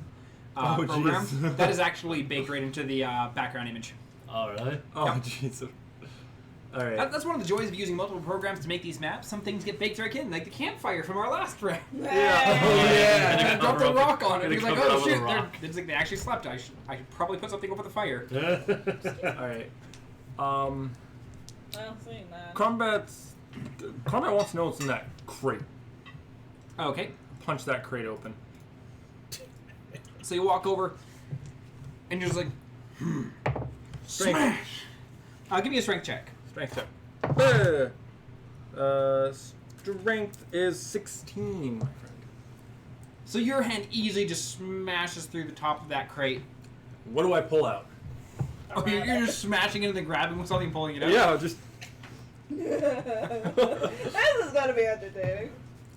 Speaker 5: Oh,
Speaker 3: program.
Speaker 5: jeez.
Speaker 3: That is actually baked right into the background image.
Speaker 4: Oh, really?
Speaker 5: Oh,
Speaker 3: Yep.
Speaker 5: jeez. Alright.
Speaker 3: That's one of the joys of using multiple programs to make these maps. Some things get baked right in, like the campfire from our last round.
Speaker 5: Yeah.
Speaker 3: And
Speaker 4: Yeah.
Speaker 3: I dropped a rock on it.
Speaker 4: And
Speaker 3: He was
Speaker 4: it
Speaker 3: like,
Speaker 4: covered
Speaker 3: "Oh
Speaker 4: up with a
Speaker 3: shit!"
Speaker 4: rock.
Speaker 3: It's like they actually slept. I should probably put something over the fire.
Speaker 5: Alright.
Speaker 2: Well, seeing that.
Speaker 5: Combat wants to know what's in that crate.
Speaker 3: Okay,
Speaker 5: Punch that crate open.
Speaker 3: so you walk over, and you're just like, Smash! Give me a strength check.
Speaker 5: Strength check. Strength is 16, my friend.
Speaker 3: So your hand easily just smashes through the top of that crate.
Speaker 5: What do I pull out?
Speaker 3: Oh, you're just smashing it and then grabbing with something and pulling it out?
Speaker 5: Yeah, just
Speaker 2: This is gonna be entertaining.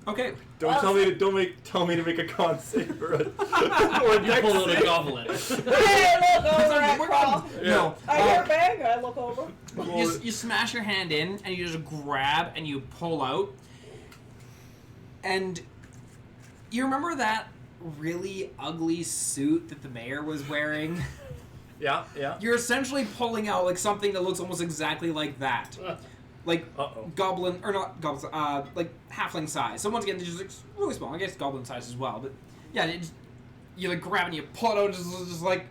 Speaker 3: Okay.
Speaker 5: don't tell me to make a con save or a or a
Speaker 4: You
Speaker 5: dex
Speaker 4: pull out a
Speaker 5: save.
Speaker 4: goblet.
Speaker 2: Hey, look over at Crawl.
Speaker 3: No.
Speaker 2: I hear a bang, I look over.
Speaker 3: You smash your hand in and you just grab and you pull out. And you remember that really ugly suit that the mayor was wearing?
Speaker 5: Yeah.
Speaker 3: You're essentially pulling out like something that looks almost exactly like that. Like goblin, or not goblins, like halfling size. So once again, it's just really small. I guess goblin size as well. But yeah, you like grab and you pull it out, just like.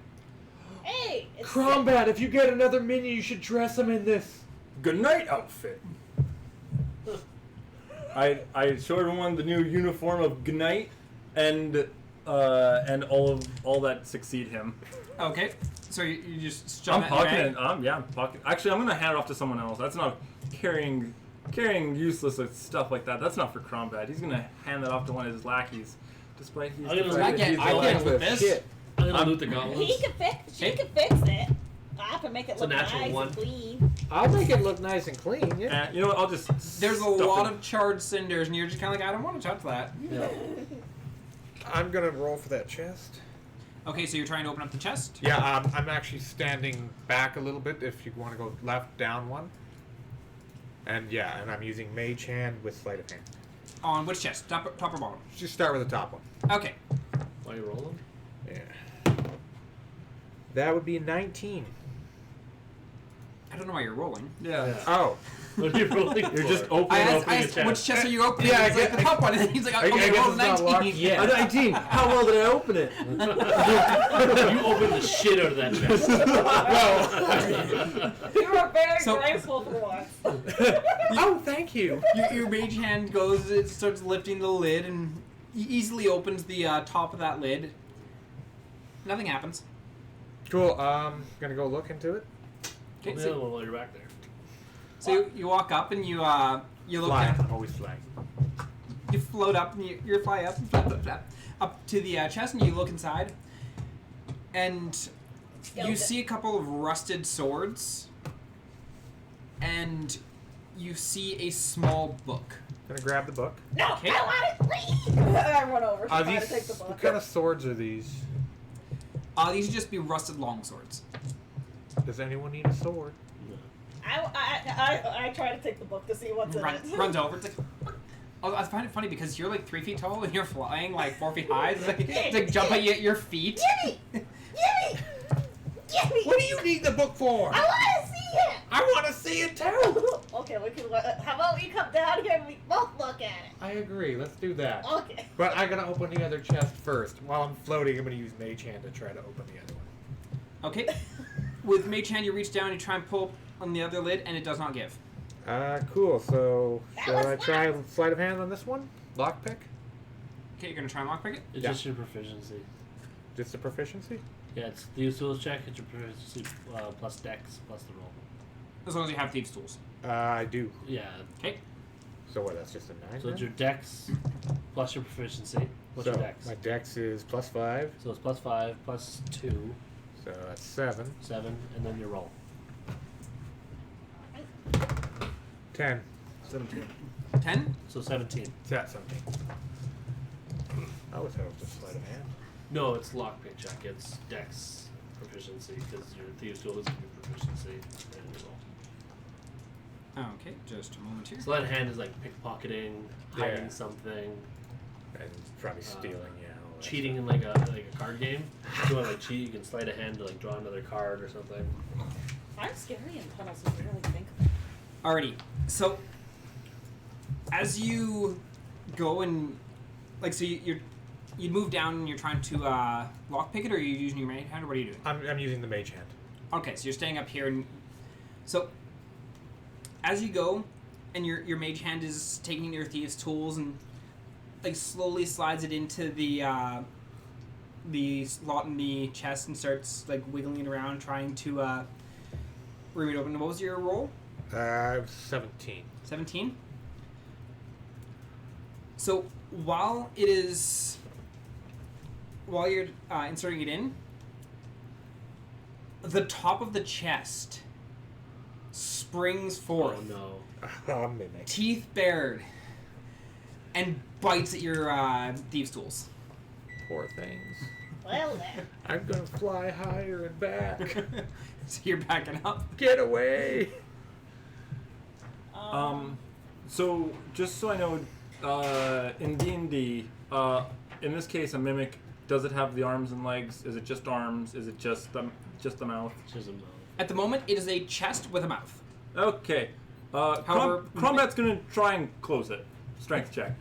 Speaker 6: Hey, it's
Speaker 1: Crombat, if you get another minion, you should dress him in this.
Speaker 5: Good night outfit. I show everyone the new uniform of Gnite and all that succeed him.
Speaker 3: Okay, so you just shove
Speaker 5: I'm
Speaker 3: that in your
Speaker 5: pocketing
Speaker 3: bag?
Speaker 5: it. I'm pocket. Actually, I'm gonna hand it off to someone else. That's not carrying useless stuff like that. That's not for Crombat. He's gonna hand that off to one of his lackeys, despite he's.
Speaker 4: I'm gonna
Speaker 3: I get with this.
Speaker 1: Shit.
Speaker 4: I'm gonna loot the goblins.
Speaker 6: He can fix. She
Speaker 3: Hey.
Speaker 6: can fix it. I have to make it
Speaker 4: It's a
Speaker 6: look
Speaker 4: natural
Speaker 6: nice
Speaker 4: one.
Speaker 6: and clean.
Speaker 1: I'll make it look nice and clean, yeah.
Speaker 5: And you know what? I'll just.
Speaker 3: There's a
Speaker 5: stuff
Speaker 3: lot
Speaker 5: it.
Speaker 3: of charred cinders, and you're just kind of like, I don't want to touch that.
Speaker 4: Yeah.
Speaker 1: I'm gonna roll for that chest.
Speaker 3: Okay, so you're trying to open up the chest?
Speaker 1: Yeah, I'm actually standing back a little bit if you want to go left, down one. And yeah, and I'm using Mage Hand with Sleight of Hand.
Speaker 3: On which chest? Top or bottom?
Speaker 1: Just start with the top one.
Speaker 3: Okay.
Speaker 4: Why are you rolling?
Speaker 1: Yeah. That would be 19.
Speaker 3: I don't know why you're rolling.
Speaker 5: Yeah.
Speaker 1: Oh.
Speaker 4: What are you rolling for?
Speaker 5: You're just
Speaker 3: I
Speaker 5: opening
Speaker 3: asked,
Speaker 5: up your
Speaker 3: which chest are you opening?
Speaker 1: Yeah, I
Speaker 3: He's like,
Speaker 1: get-
Speaker 3: the top one. And then he's like,
Speaker 1: I
Speaker 3: okay,
Speaker 1: guess
Speaker 3: roll
Speaker 1: it's not
Speaker 3: 19.
Speaker 1: locked yet.
Speaker 5: A 19. How well did I open it?
Speaker 4: You opened the shit out of that chest.
Speaker 2: You were very
Speaker 3: So-
Speaker 2: graceful for once.
Speaker 1: Oh, thank you.
Speaker 3: Your mage hand goes, it starts lifting the lid, and he easily opens the top of that lid. Nothing happens.
Speaker 1: Cool. Gonna go look into it.
Speaker 3: Okay,
Speaker 4: The
Speaker 3: so,
Speaker 4: other one while you're back there.
Speaker 3: so you walk up and you look
Speaker 1: Flying.
Speaker 3: down.
Speaker 1: I'm always flying.
Speaker 3: You float up and you fly up, up to the chest, and you look inside, and you
Speaker 6: Skeleton.
Speaker 3: see a couple of rusted swords, and you see a small book.
Speaker 1: Gonna grab the book.
Speaker 6: No,
Speaker 3: Okay.
Speaker 6: I want it clean.
Speaker 2: I run over,
Speaker 1: Are
Speaker 2: trying
Speaker 1: these?
Speaker 2: to take the book.
Speaker 1: What kind of swords are these?
Speaker 3: These would just be rusted long swords.
Speaker 1: Does anyone need a sword?
Speaker 2: I try to take the book to see what's in it.
Speaker 3: Runs over. It's like, oh, I find it funny because you're like 3 feet tall and you're flying like 4 feet high. It's like jump at you at your feet.
Speaker 6: Gimme! Gimme! Gimme!
Speaker 1: What do you need the book for?
Speaker 6: I want to see it!
Speaker 1: I want to see it too.
Speaker 2: Okay, we can.
Speaker 6: How about you come down here and we both look at
Speaker 1: I agree. Let's do that.
Speaker 6: it? Okay.
Speaker 1: But I gotta open the other chest first. While I'm floating, I'm gonna use Mage Hand to try to open the other one.
Speaker 3: Okay. With Mage Hand, you reach down, you try and pull on the other lid, and it does not give.
Speaker 1: Cool. So,
Speaker 6: That
Speaker 1: shall
Speaker 6: was
Speaker 1: I try Sleight of Hand on this one? Lockpick?
Speaker 3: Okay, you're gonna try and lockpick it.
Speaker 4: It's
Speaker 1: Yeah.
Speaker 4: just your proficiency.
Speaker 1: Just a proficiency?
Speaker 4: Yeah, it's the use tools check. It's your proficiency plus dex plus the roll.
Speaker 3: As long as you have thieves' tools.
Speaker 1: I do.
Speaker 4: Yeah.
Speaker 3: Okay.
Speaker 1: So what? That's just a 9.
Speaker 4: So it's
Speaker 1: then?
Speaker 4: your dex plus your proficiency. What's
Speaker 1: so
Speaker 4: your dex?
Speaker 1: my dex is +5,
Speaker 4: So it's plus 5 plus 2,
Speaker 1: so that's 7.
Speaker 4: 7, and then your roll.
Speaker 1: 10.
Speaker 5: 17.
Speaker 3: 10.
Speaker 4: So 17.
Speaker 1: Is that something? I always thought it was just Sleight of Hand.
Speaker 4: No, it's lockpick check. It's dex proficiency because your thieves tool is your proficiency and your roll.
Speaker 3: Okay, just a moment here.
Speaker 4: Sleight of hand is like pickpocketing, hiding
Speaker 1: Yeah.
Speaker 4: something,
Speaker 1: And probably stealing, yeah. all that
Speaker 4: cheating
Speaker 1: stuff.
Speaker 4: in like a card game. If you want to like cheat, you can sleight of hand to like draw another card or something.
Speaker 2: I'm scary in tunnels. I really think of it.
Speaker 3: Alrighty. So, as you go and like, so you move down and you're trying to lockpick it, or are you using your main hand, or what are you doing?
Speaker 1: I'm using the Mage Hand.
Speaker 3: Okay, so you're staying up here, and so as you go, and your mage hand is taking your thieves' tools and like slowly slides it into the the slot in the chest and starts like wiggling it around, trying to remove it open. What was your roll?
Speaker 1: 17.
Speaker 3: 17. So while you're inserting it in, the top of the chest springs forth,
Speaker 4: Oh no.
Speaker 1: Mimic.
Speaker 3: teeth bared, and bites at your thieves' tools.
Speaker 1: Poor things.
Speaker 6: Well then.
Speaker 1: I'm gonna fly higher and back.
Speaker 3: So you're backing up.
Speaker 1: Get away!
Speaker 5: So just so I know, in D&D, in this case, a mimic, does it have the arms and legs? Is it just arms? Is it just the mouth?
Speaker 4: She's a mouth.
Speaker 3: At the moment, it is a chest with a mouth.
Speaker 5: Okay.
Speaker 3: However-
Speaker 5: Combat's gonna try and close it. Strength check.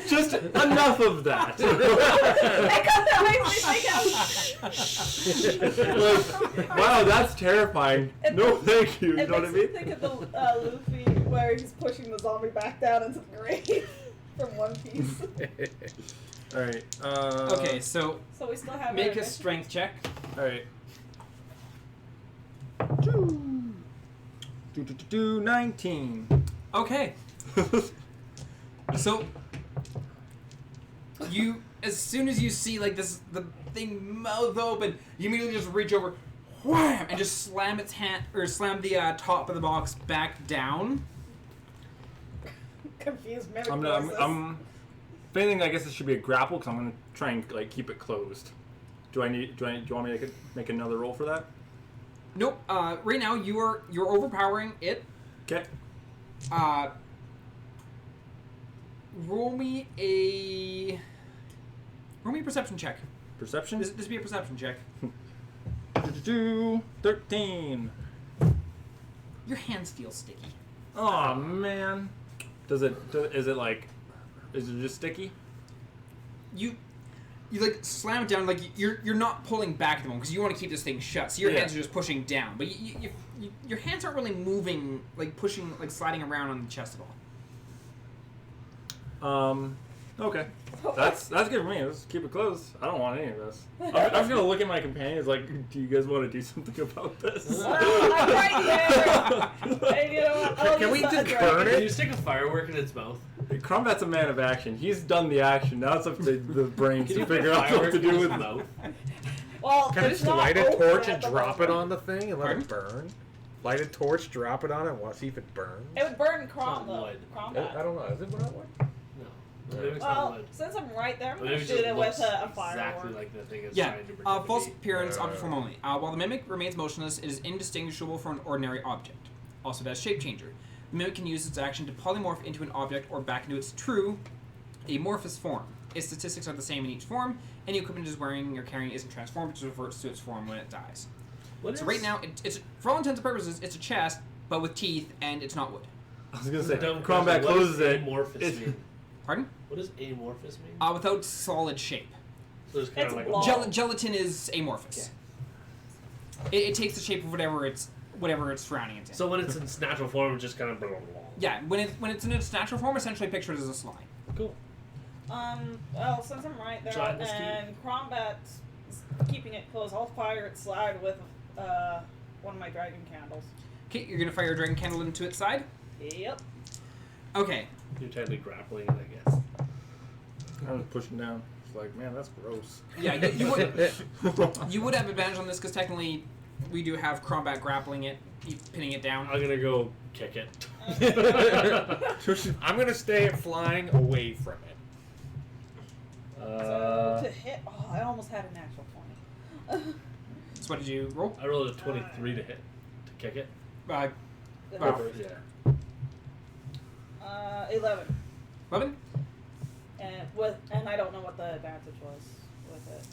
Speaker 5: Just enough of that. Like, wow, that's terrifying. No, thank you. You
Speaker 2: It
Speaker 5: know what I
Speaker 2: makes me
Speaker 5: mean?
Speaker 2: think of the Luffy where he's pushing the zombie back down into the grave from One Piece.
Speaker 5: All right.
Speaker 3: Okay, so
Speaker 2: So we still have
Speaker 3: make
Speaker 2: our
Speaker 3: a strength check.
Speaker 5: All right. 19.
Speaker 3: Okay. So you, as soon as you see like this, the thing mouth open, you immediately just reach over, wham, and just slam its hand or slam the top of the box back down.
Speaker 2: confused mimic
Speaker 5: I'm.
Speaker 2: voices.
Speaker 5: If anything, I guess it should be a grapple because I'm gonna try and like keep it closed. Do you want me to make another roll for that?
Speaker 3: Nope. Right now you're overpowering it.
Speaker 5: Okay.
Speaker 3: Roll me a perception check.
Speaker 5: Perception.
Speaker 3: This be a perception check.
Speaker 5: 13.
Speaker 3: Your hands feel sticky.
Speaker 5: Oh man. Is it just sticky?
Speaker 3: You like slam it down, like you're not pulling back at the moment because you want to keep this thing shut. So your
Speaker 5: Yeah.
Speaker 3: hands are just pushing down, but your hands aren't really moving, like pushing, like sliding around on the chest at all.
Speaker 5: Okay. That's good for me. Let's keep it closed. I don't want any of this. I'm just gonna look at my companions like, do you guys want to do something about this?
Speaker 2: I'm right there. And you know what? I'll
Speaker 1: Can
Speaker 2: use
Speaker 1: we
Speaker 2: the
Speaker 1: just
Speaker 2: dragon.
Speaker 1: burn
Speaker 4: Can
Speaker 1: it?
Speaker 4: you stick a firework in its mouth?
Speaker 5: Combat's a man of action. He's done the action. Now it's up to the brains
Speaker 4: Can
Speaker 5: to
Speaker 4: you put
Speaker 5: figure out what
Speaker 4: firework
Speaker 5: to
Speaker 4: in
Speaker 5: do
Speaker 4: its
Speaker 5: with
Speaker 4: mouth?
Speaker 2: Well,
Speaker 1: Can I
Speaker 2: it's
Speaker 1: just
Speaker 2: not
Speaker 1: light a
Speaker 2: open
Speaker 1: torch
Speaker 2: at
Speaker 1: and
Speaker 2: the
Speaker 1: drop it
Speaker 2: moment.
Speaker 1: on the thing and let it burn? Light a torch, drop it on it, and see if it burns?
Speaker 2: It would burn
Speaker 4: It's
Speaker 2: Crom
Speaker 4: not
Speaker 2: though.
Speaker 4: wood.
Speaker 1: I
Speaker 2: Combat.
Speaker 1: don't know. Is it not wood?
Speaker 4: No. Maybe it's not
Speaker 2: Well,
Speaker 4: wood.
Speaker 2: since I'm right there, I'm
Speaker 4: Maybe
Speaker 2: gonna
Speaker 4: it
Speaker 2: shoot
Speaker 4: just
Speaker 2: it with
Speaker 4: looks
Speaker 2: a
Speaker 4: exactly
Speaker 2: firework.
Speaker 4: like the thing is
Speaker 3: Yeah.
Speaker 4: trying to pretend to
Speaker 3: False
Speaker 4: be.
Speaker 3: appearance, object form only. While the mimic remains motionless, it is indistinguishable from an ordinary object. Also, it has shape changer. The mimic can use its action to polymorph into an object or back into its true amorphous form. Its statistics are the same in each form. Any equipment it is wearing or carrying isn't transformed; it just reverts to its form when it dies.
Speaker 4: What
Speaker 3: So
Speaker 4: is-
Speaker 3: right now, it's for all intents and purposes, it's a chest, but with teeth, and it's not wood.
Speaker 5: I was gonna
Speaker 4: This is
Speaker 5: say,
Speaker 4: a dumb
Speaker 5: Combat
Speaker 4: question.
Speaker 5: closes
Speaker 4: What does
Speaker 5: it.
Speaker 4: amorphous
Speaker 5: It's-
Speaker 4: mean?
Speaker 3: Pardon?
Speaker 4: What does amorphous mean?
Speaker 3: Without solid shape.
Speaker 4: So it's kind
Speaker 2: It's
Speaker 4: of like a
Speaker 2: long.
Speaker 4: ball.
Speaker 3: Gelatin is amorphous. It takes the shape of whatever it's surrounding it in.
Speaker 4: So when it's in its natural form, it's just kind of blah, blah, blah.
Speaker 3: Yeah, when it's in its natural form, essentially pictured as a slime.
Speaker 4: Cool.
Speaker 2: Well, since I'm right there,
Speaker 4: Try this
Speaker 2: and Crombat's keeping it close, I'll fire its slide with one of my dragon candles.
Speaker 3: Okay, you're gonna fire a dragon candle into its side.
Speaker 2: Yep.
Speaker 3: Okay.
Speaker 4: You're technically grappling it, I guess.
Speaker 5: I was pushing down. It's like, man, that's gross.
Speaker 3: Yeah, you would have advantage on this because technically we do have Crombat grappling it, pinning it down.
Speaker 4: I'm gonna go kick it.
Speaker 1: I'm gonna stay flying away from it.
Speaker 2: So to hit, I almost had a natural 20.
Speaker 3: So what did you roll?
Speaker 4: I rolled a 23 to hit. To kick it.
Speaker 3: Wow.
Speaker 4: Yeah.
Speaker 2: 11.
Speaker 3: 11?
Speaker 2: And I don't know what the advantage was with it.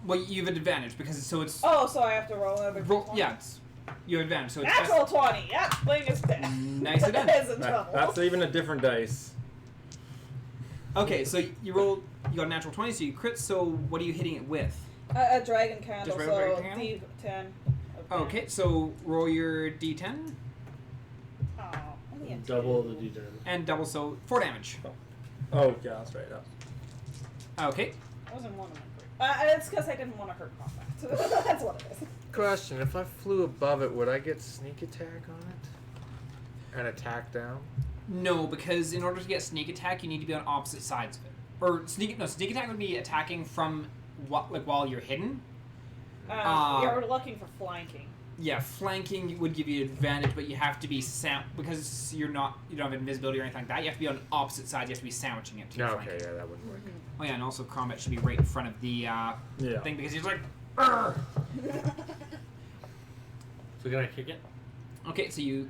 Speaker 3: Well, you have an advantage because it's
Speaker 2: Oh, so I have to roll another
Speaker 3: roll.
Speaker 2: D20?
Speaker 3: Yeah, you have advantage. So it's
Speaker 2: Natural 20. Yep, thing is dead.
Speaker 3: Nicely done.
Speaker 2: Is in trouble.
Speaker 5: That's even a different dice.
Speaker 3: Okay, so you rolled. You got a natural 20, so you crit. So what are you hitting it with?
Speaker 2: A dragon candle,
Speaker 3: Just
Speaker 2: so
Speaker 3: regular dragon
Speaker 2: D10.
Speaker 3: Okay, so roll your d10
Speaker 2: Oh, only a
Speaker 4: Double the d10.
Speaker 3: and double, so 4 damage.
Speaker 5: Oh, yeah, that's right.
Speaker 3: Okay.
Speaker 2: I wasn't one of my it's because I didn't want to hurt combat. That's what it is.
Speaker 1: Question: if I flew above it, would I get sneak attack on it? And attack down?
Speaker 3: No, because in order to get sneak attack, you need to be on opposite sides of it. Or sneak attack would be attacking from while you're hidden.
Speaker 2: You're looking for flanking.
Speaker 3: Yeah, flanking would give you advantage, but you have to be because you don't have invisibility or anything like that. You have to be on opposite sides. You have to be sandwiching it. To
Speaker 1: No,
Speaker 3: flanking.
Speaker 1: okay, yeah, that wouldn't work.
Speaker 3: Oh yeah, and also combat should be right in front of the thing because he's like. Arr!
Speaker 4: So can I kick it?
Speaker 3: Okay, so you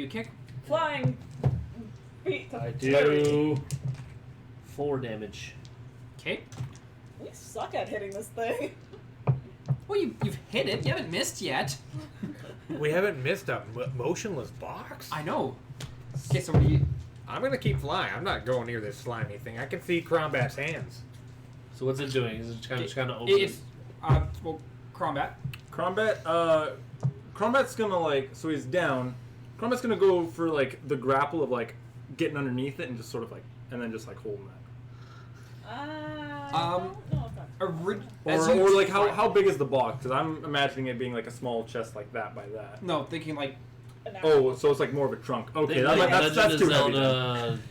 Speaker 3: kick.
Speaker 2: Flying feet.
Speaker 4: I do 4 damage.
Speaker 3: Okay.
Speaker 2: We suck at hitting this thing.
Speaker 3: Well, you've hit it. You haven't missed yet.
Speaker 1: We haven't missed a motionless box?
Speaker 3: I know. Okay, so we.
Speaker 1: I'm gonna keep flying. I'm not going near this slimy thing. I can see Crombat's hands.
Speaker 4: So what's it doing? Is it just kind of open?
Speaker 3: It's well, combat.
Speaker 5: Crombat's gonna so he's down. Crombat's gonna go for the grapple of getting underneath it and just sort of and then just holding that.
Speaker 2: I don't know if that's
Speaker 5: Or how big is the box? Because I'm imagining it being a small chest like that by that.
Speaker 3: No, thinking
Speaker 2: an hour.
Speaker 5: Oh, so it's more of a trunk. Okay,
Speaker 4: Think
Speaker 5: that's
Speaker 4: Legend
Speaker 5: too
Speaker 4: of
Speaker 5: heavy.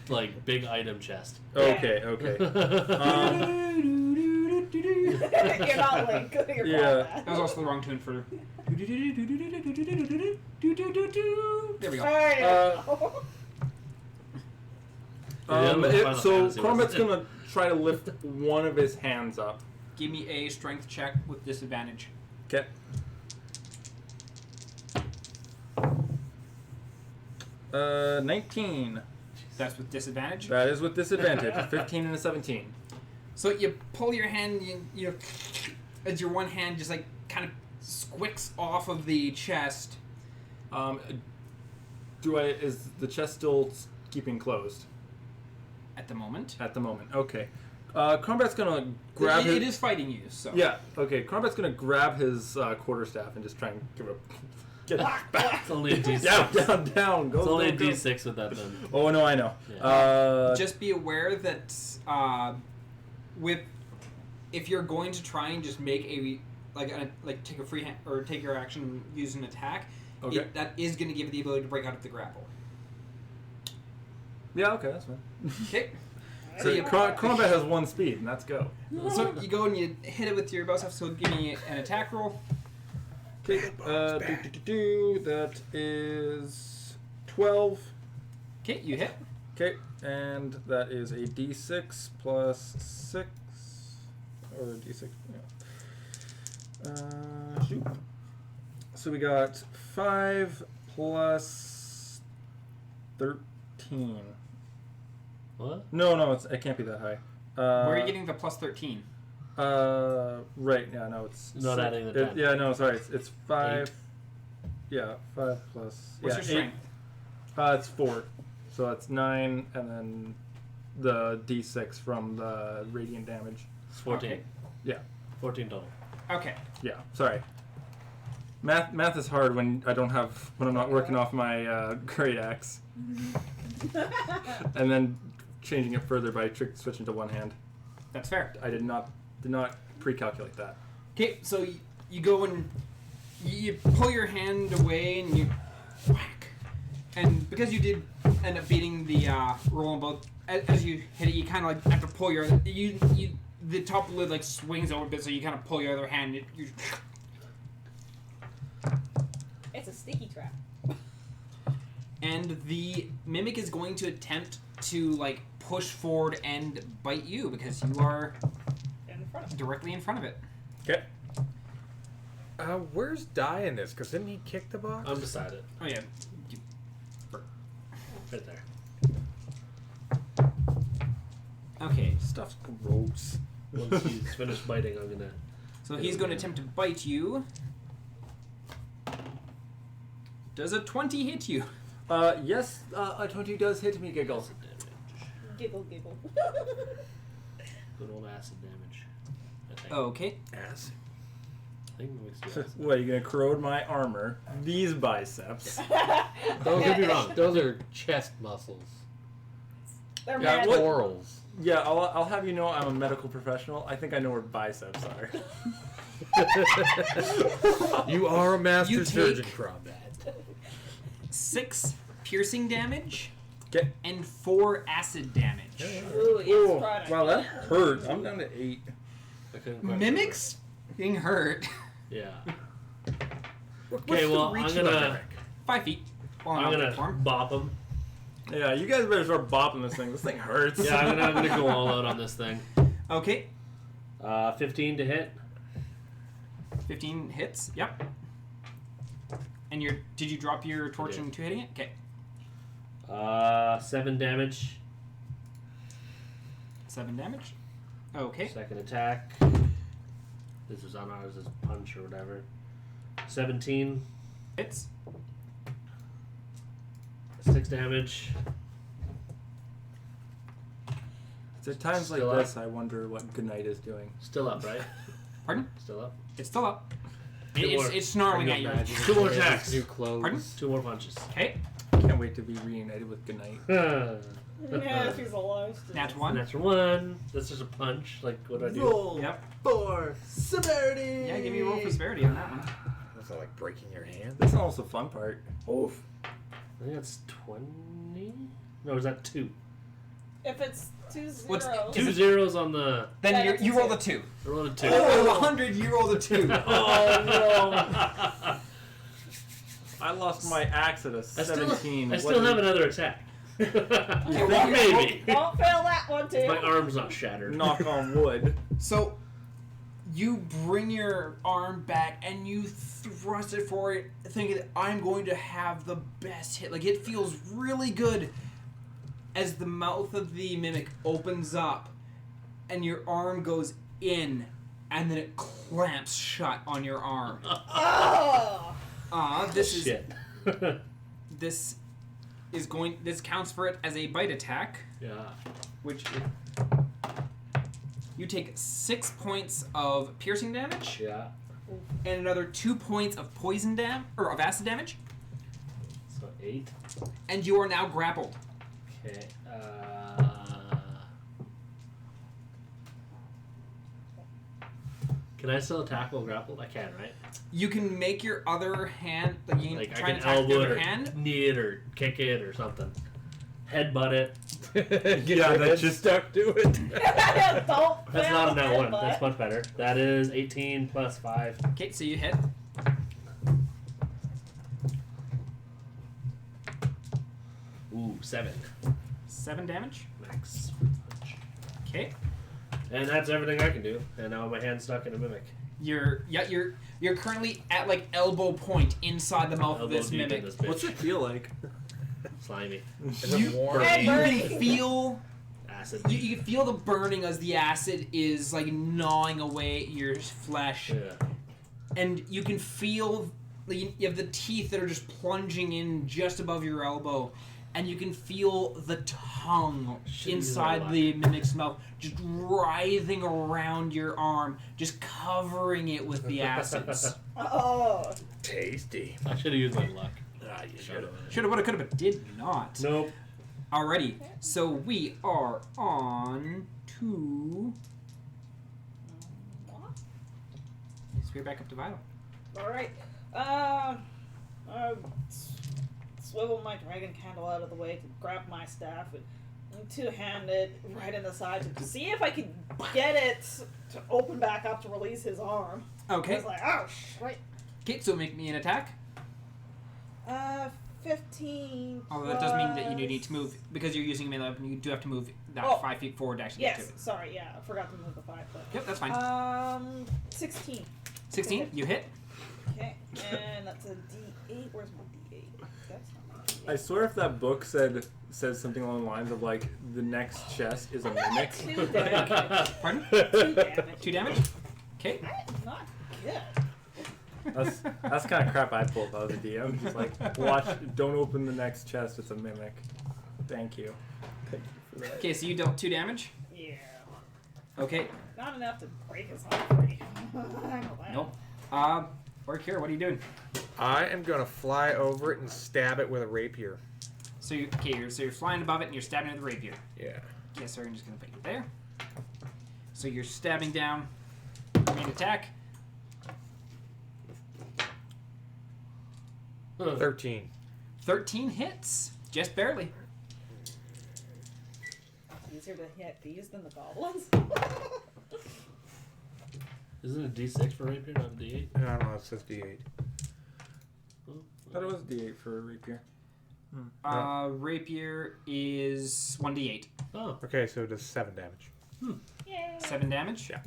Speaker 4: Zelda, big item chest.
Speaker 5: Okay.
Speaker 2: You're not Link. You're
Speaker 3: That was also the wrong tune for. There we go.
Speaker 5: So Crombat's gonna try to lift one of his hands up.
Speaker 3: Give me a strength check with disadvantage.
Speaker 5: Okay. Uh, 19.
Speaker 3: That's with disadvantage.
Speaker 5: That is with disadvantage. 15 and a 17.
Speaker 3: So you pull your hand, you as your one hand just kind of squicks off of the chest.
Speaker 5: Is the chest still keeping closed?
Speaker 3: At the moment.
Speaker 5: At the moment, okay. Crombat's gonna grab
Speaker 3: It is fighting you, so.
Speaker 5: Yeah, okay. Crombat's gonna grab his quarterstaff and just try and give it a... Get it back.
Speaker 4: It's only a D6.
Speaker 5: Down. Go,
Speaker 4: It's only
Speaker 5: go,
Speaker 4: a
Speaker 5: go.
Speaker 4: D6 with that then.
Speaker 5: Oh, no, I know.
Speaker 4: Yeah.
Speaker 3: Just be aware that if you're going to try and just make take a free hand or take your action and use an attack,
Speaker 5: Okay.
Speaker 3: that is going to give you the ability to break out of the grapple.
Speaker 5: Yeah, okay, that's fine.
Speaker 3: Okay.
Speaker 5: So Crombat has 1 speed, and that's go.
Speaker 3: So you go and you hit it with your bow staff. So give me an attack roll.
Speaker 5: Okay, that is 12.
Speaker 3: Okay, you hit.
Speaker 5: Okay, and that is a D6 plus 6. Or D6, yeah. Shoot. So we got 5 plus 13.
Speaker 4: What?
Speaker 5: No, it can't be that high.
Speaker 3: Where are you getting the plus 13?
Speaker 5: Right, yeah, no, it's...
Speaker 4: Not adding the 10.
Speaker 5: Yeah, no, sorry, it's 5... 8. Yeah, 5 plus...
Speaker 3: What's
Speaker 5: yeah,
Speaker 3: your strength?
Speaker 5: 8. It's 4. So that's 9, and then the D6 from the radiant damage.
Speaker 4: It's 14.
Speaker 3: Okay.
Speaker 5: Yeah.
Speaker 4: 14 total.
Speaker 3: Okay.
Speaker 5: Yeah, sorry. Math is hard when I'm not working off my great axe. And then changing it further by switching to one hand.
Speaker 3: That's fair.
Speaker 5: I did not pre-calculate that.
Speaker 3: Okay, so you go and you pull your hand away and you whack. And because you did end up beating the roll on both, as you hit it, you kind of have to pull your the top lid swings over a bit, so you kind of pull your other hand. You
Speaker 2: It's a sticky trap.
Speaker 3: and the mimic is going to attempt to push forward and bite you because you are
Speaker 2: In front of it.
Speaker 3: directly in front of it.
Speaker 5: Okay.
Speaker 1: Where's Die in this? Because didn't he kick the box?
Speaker 4: I'm beside it.
Speaker 3: Oh yeah.
Speaker 4: Right there.
Speaker 3: Okay.
Speaker 5: Stuff's gross.
Speaker 4: Once he's finished biting, I'm gonna...
Speaker 3: So he's going to attempt to bite you. Does a 20 hit you?
Speaker 5: Yes, a 20 does hit me, Giggle.
Speaker 4: Acid damage.
Speaker 2: Giggle, giggle.
Speaker 4: Good old acid damage. I think.
Speaker 3: Okay.
Speaker 1: Acid.
Speaker 4: I think it makes you acid.
Speaker 5: What, are you gonna corrode my armor? These biceps.
Speaker 1: Those could be wrong. Those are chest muscles.
Speaker 2: They're
Speaker 5: Yeah,
Speaker 2: mad.
Speaker 5: what-
Speaker 1: Orals.
Speaker 5: Yeah, I'll have you know I'm a medical professional. I think I know where biceps are.
Speaker 1: You are a master
Speaker 3: You
Speaker 1: surgeon,
Speaker 3: take-
Speaker 1: Crombat.
Speaker 3: 6 piercing damage
Speaker 5: Okay.
Speaker 3: and 4 acid damage.
Speaker 2: Ooh, yes, product.
Speaker 5: Wow, that hurt. I'm down to 8.
Speaker 4: I couldn't quite
Speaker 3: Mimics being hurt.
Speaker 4: remember. Yeah.
Speaker 1: What's
Speaker 4: Okay,
Speaker 1: the
Speaker 4: well,
Speaker 1: reach
Speaker 4: I'm
Speaker 1: of a
Speaker 4: gonna-
Speaker 1: mimic?
Speaker 3: 5 feet. Well,
Speaker 4: I'm
Speaker 3: not
Speaker 4: gonna
Speaker 3: that far.
Speaker 4: bop him.
Speaker 5: Yeah, you guys better start bopping this thing. This thing hurts.
Speaker 4: Yeah, I'm gonna go all out on this thing.
Speaker 3: Okay.
Speaker 4: 15 to hit.
Speaker 3: 15 hits. Yep. And did you drop your torch
Speaker 4: did.
Speaker 3: into hitting it? Okay.
Speaker 4: 7 damage.
Speaker 3: 7 damage. Okay.
Speaker 4: Second attack. This is on ours as punch or whatever. 17.
Speaker 3: Hits.
Speaker 4: 6 damage.
Speaker 5: It's at times like
Speaker 4: Still up.
Speaker 5: this I wonder what Goodnight is doing.
Speaker 4: Still up, right?
Speaker 3: Pardon?
Speaker 4: Still up.
Speaker 3: It's still up.
Speaker 4: Two more.
Speaker 3: It's snarling at you.
Speaker 4: Two more attacks.
Speaker 1: New clothes.
Speaker 3: Pardon?
Speaker 4: 2 more punches.
Speaker 3: Okay.
Speaker 5: Can't wait to be reunited with Goodnight.
Speaker 2: Yeah, if he's alive still.
Speaker 3: That's 1.
Speaker 4: That's 1. That's just a punch. Like, what do I do?
Speaker 3: Yep.
Speaker 5: For Severity!
Speaker 3: Yeah, give me a roll for severity on that one.
Speaker 1: That's not like breaking your hand.
Speaker 5: This is almost the fun part.
Speaker 1: Oof.
Speaker 4: I think that's 20? No, is that 2?
Speaker 2: If it's 2
Speaker 3: What's-
Speaker 2: zeros.
Speaker 4: 2 zeros on the...
Speaker 3: Then
Speaker 2: Yeah,
Speaker 3: you
Speaker 2: that's a
Speaker 3: rolled a
Speaker 2: 2.
Speaker 3: 2.
Speaker 4: I rolled a 2.
Speaker 3: Oh, 100, you rolled a 2.
Speaker 4: Oh, no.
Speaker 5: I lost my axe at a 17.
Speaker 4: I still have another attack.
Speaker 3: well,
Speaker 4: Maybe.
Speaker 2: Don't fail that one too.
Speaker 4: My arm's not shattered.
Speaker 5: Knock on wood.
Speaker 3: So, you bring your arm back and you thrust it forward, thinking that I'm going to have the best hit. Like, it feels really good as the mouth of the mimic opens up and your arm goes in and then it clamps shut on your arm.
Speaker 2: Oh!
Speaker 3: This
Speaker 4: Shit.
Speaker 3: this counts for it as a bite attack,
Speaker 4: Yeah.
Speaker 3: which you take 6 points of piercing damage
Speaker 4: Yeah.
Speaker 3: and another 2 points of poison or of acid damage,
Speaker 4: So 8.
Speaker 3: and you are now grappled.
Speaker 4: Okay. Can I still attack while grappled? I can, right?
Speaker 3: You can make your other hand, like you can
Speaker 4: Like I
Speaker 3: try and
Speaker 4: can
Speaker 3: attack
Speaker 4: elbow
Speaker 3: the
Speaker 4: it
Speaker 3: other
Speaker 4: or
Speaker 3: hand.
Speaker 4: knee it or kick it or something. Headbutt it.
Speaker 1: Get
Speaker 5: Yeah,
Speaker 1: your
Speaker 5: that
Speaker 1: head
Speaker 5: just-
Speaker 1: stuck to it.
Speaker 2: Don't
Speaker 4: That's
Speaker 2: fail
Speaker 4: not on that
Speaker 2: the
Speaker 4: one.
Speaker 2: headbutt.
Speaker 4: That's much better. That is 18 plus 5.
Speaker 3: Okay, so you hit.
Speaker 4: Ooh, 7.
Speaker 3: 7 damage.
Speaker 4: Max.
Speaker 3: Okay.
Speaker 4: And that's everything I can do. And now my hand's stuck in a mimic.
Speaker 3: You're currently at like elbow point inside the mouth of
Speaker 4: Elbow
Speaker 3: this
Speaker 4: deep in
Speaker 3: mimic.
Speaker 4: this bitch.
Speaker 5: What's it feel like?
Speaker 4: Slimy.
Speaker 1: Is it warm?
Speaker 2: Hey,
Speaker 3: You
Speaker 2: Bernie.
Speaker 3: can feel
Speaker 4: Acid.
Speaker 3: you can feel the burning as the acid is like gnawing away at your flesh,
Speaker 4: Yeah.
Speaker 3: and you can feel you have the teeth that are just plunging in just above your elbow, and you can feel the tongue
Speaker 4: Shouldn't use
Speaker 3: inside
Speaker 4: my
Speaker 3: the mimic's mouth just writhing around your arm, just covering it with the acids.
Speaker 2: Oh.
Speaker 1: Tasty.
Speaker 4: I should have used my luck.
Speaker 1: Ah, you should have.
Speaker 3: Shoulda, woulda, coulda, but did not.
Speaker 4: Nope.
Speaker 3: Alrighty, so we are on to. Let's get back up to Vital.
Speaker 2: Alright. Swivel my dragon candle out of the way to grab my staff and two-hand it right in the side to see if I can get it to open back up to release his arm. I
Speaker 3: Okay.
Speaker 2: was like, oh, shit.
Speaker 3: Okay, so make me an attack.
Speaker 2: 15.
Speaker 3: Although that does mean that you do need to move because you're using a melee weapon. You do have to move that
Speaker 2: Oh.
Speaker 3: 5 feet forward to actually get to
Speaker 2: Yes,
Speaker 3: it.
Speaker 2: sorry, yeah, I forgot to move the 5 foot.
Speaker 3: Yep, that's fine.
Speaker 2: 16.
Speaker 3: 16, you hit.
Speaker 2: Okay, and that's a D8. Where's my D8? That's not my D8.
Speaker 5: I swear if that book says something along the lines of like the next chest is a mimic.
Speaker 2: 2 damage.
Speaker 3: Pardon?
Speaker 2: 2 damage.
Speaker 3: 2 damage. Okay.
Speaker 2: That's not good.
Speaker 5: That's kind of crap I pull if I was a DM. Just like watch, don't open the next chest. It's a mimic. Thank you. Thank you for that.
Speaker 3: Okay, so you dealt 2 damage.
Speaker 2: Yeah.
Speaker 3: Okay.
Speaker 2: Not enough to break his heart free. I know that.
Speaker 3: Nope. Vilecure, what are you doing?
Speaker 1: I am gonna fly over it and stab it with a rapier.
Speaker 3: So you're flying above it and you're stabbing it with a rapier.
Speaker 1: Yeah.
Speaker 3: Okay, sorry, I'm just going to put you there. So you're stabbing down. Main attack.
Speaker 1: 13.
Speaker 3: 13 hits. Just barely.
Speaker 2: Easier to hit these than the goblins.
Speaker 4: Isn't it D6 for rapier, not a D8?
Speaker 1: I don't know, it says D8.
Speaker 4: Oh,
Speaker 5: I thought it was D8 for rapier.
Speaker 3: Rapier is 1d8.
Speaker 4: oh.
Speaker 1: Okay, so it does 7 damage.
Speaker 6: Yay.
Speaker 3: 7 damage?
Speaker 1: Yeah.